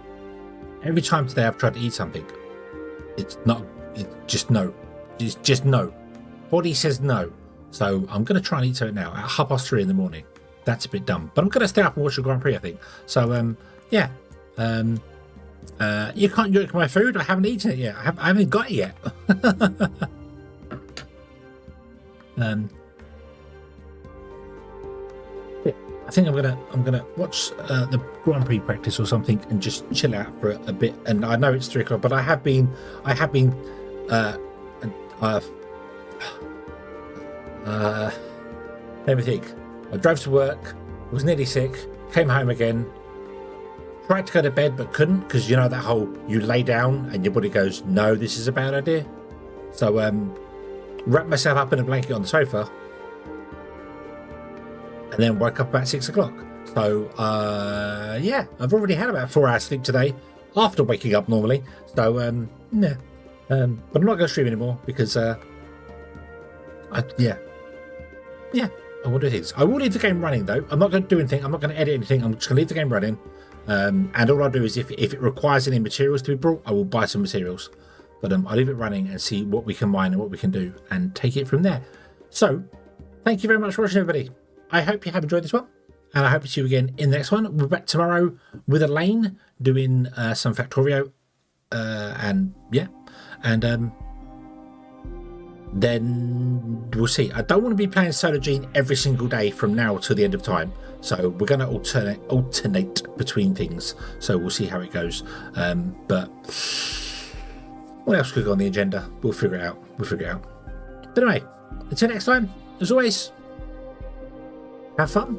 Every time today I've tried to eat something, it's just no. It's just no. Body says no. So I'm going to try and eat something now at 3:30 in the morning. That's a bit dumb, but I'm going to stay up and watch the Grand Prix, I think. So yeah. You can't yoink my food. I haven't eaten it yet. I haven't got it yet. Yeah, I think I'm gonna watch the Grand Prix practice or something and just chill out for a bit. And I know it's 3 o'clock, but I have been let me think. I drove to work, was nearly sick, came home again, tried to go to bed but couldn't, because you know that whole you lay down and your body goes, no, this is a bad idea. So wrapped myself up in a blanket on the sofa and then woke up about 6 o'clock. So yeah, I've already had about 4 hours sleep today after waking up normally. So yeah, but I'm not going to stream anymore because I will do things. I will leave the game running though. I'm not going to do anything. I'm not going to edit anything. I'm just going to leave the game running. And all I'll do is if it requires any materials to be brought, I will buy some materials. But I'll leave it running and see what we can mine and what we can do and take it from there. So, thank you very much for watching, everybody. I hope you have enjoyed this one. And I hope to see you again in the next one. We're back tomorrow with Elaine doing some Factorio. And yeah. And then we'll see. I don't want to be playing Solargene every single day from now till the end of time. So we're going to alternate between things. So we'll see how it goes. But what else could go on the agenda? We'll figure it out. But anyway, until next time, as always, have fun.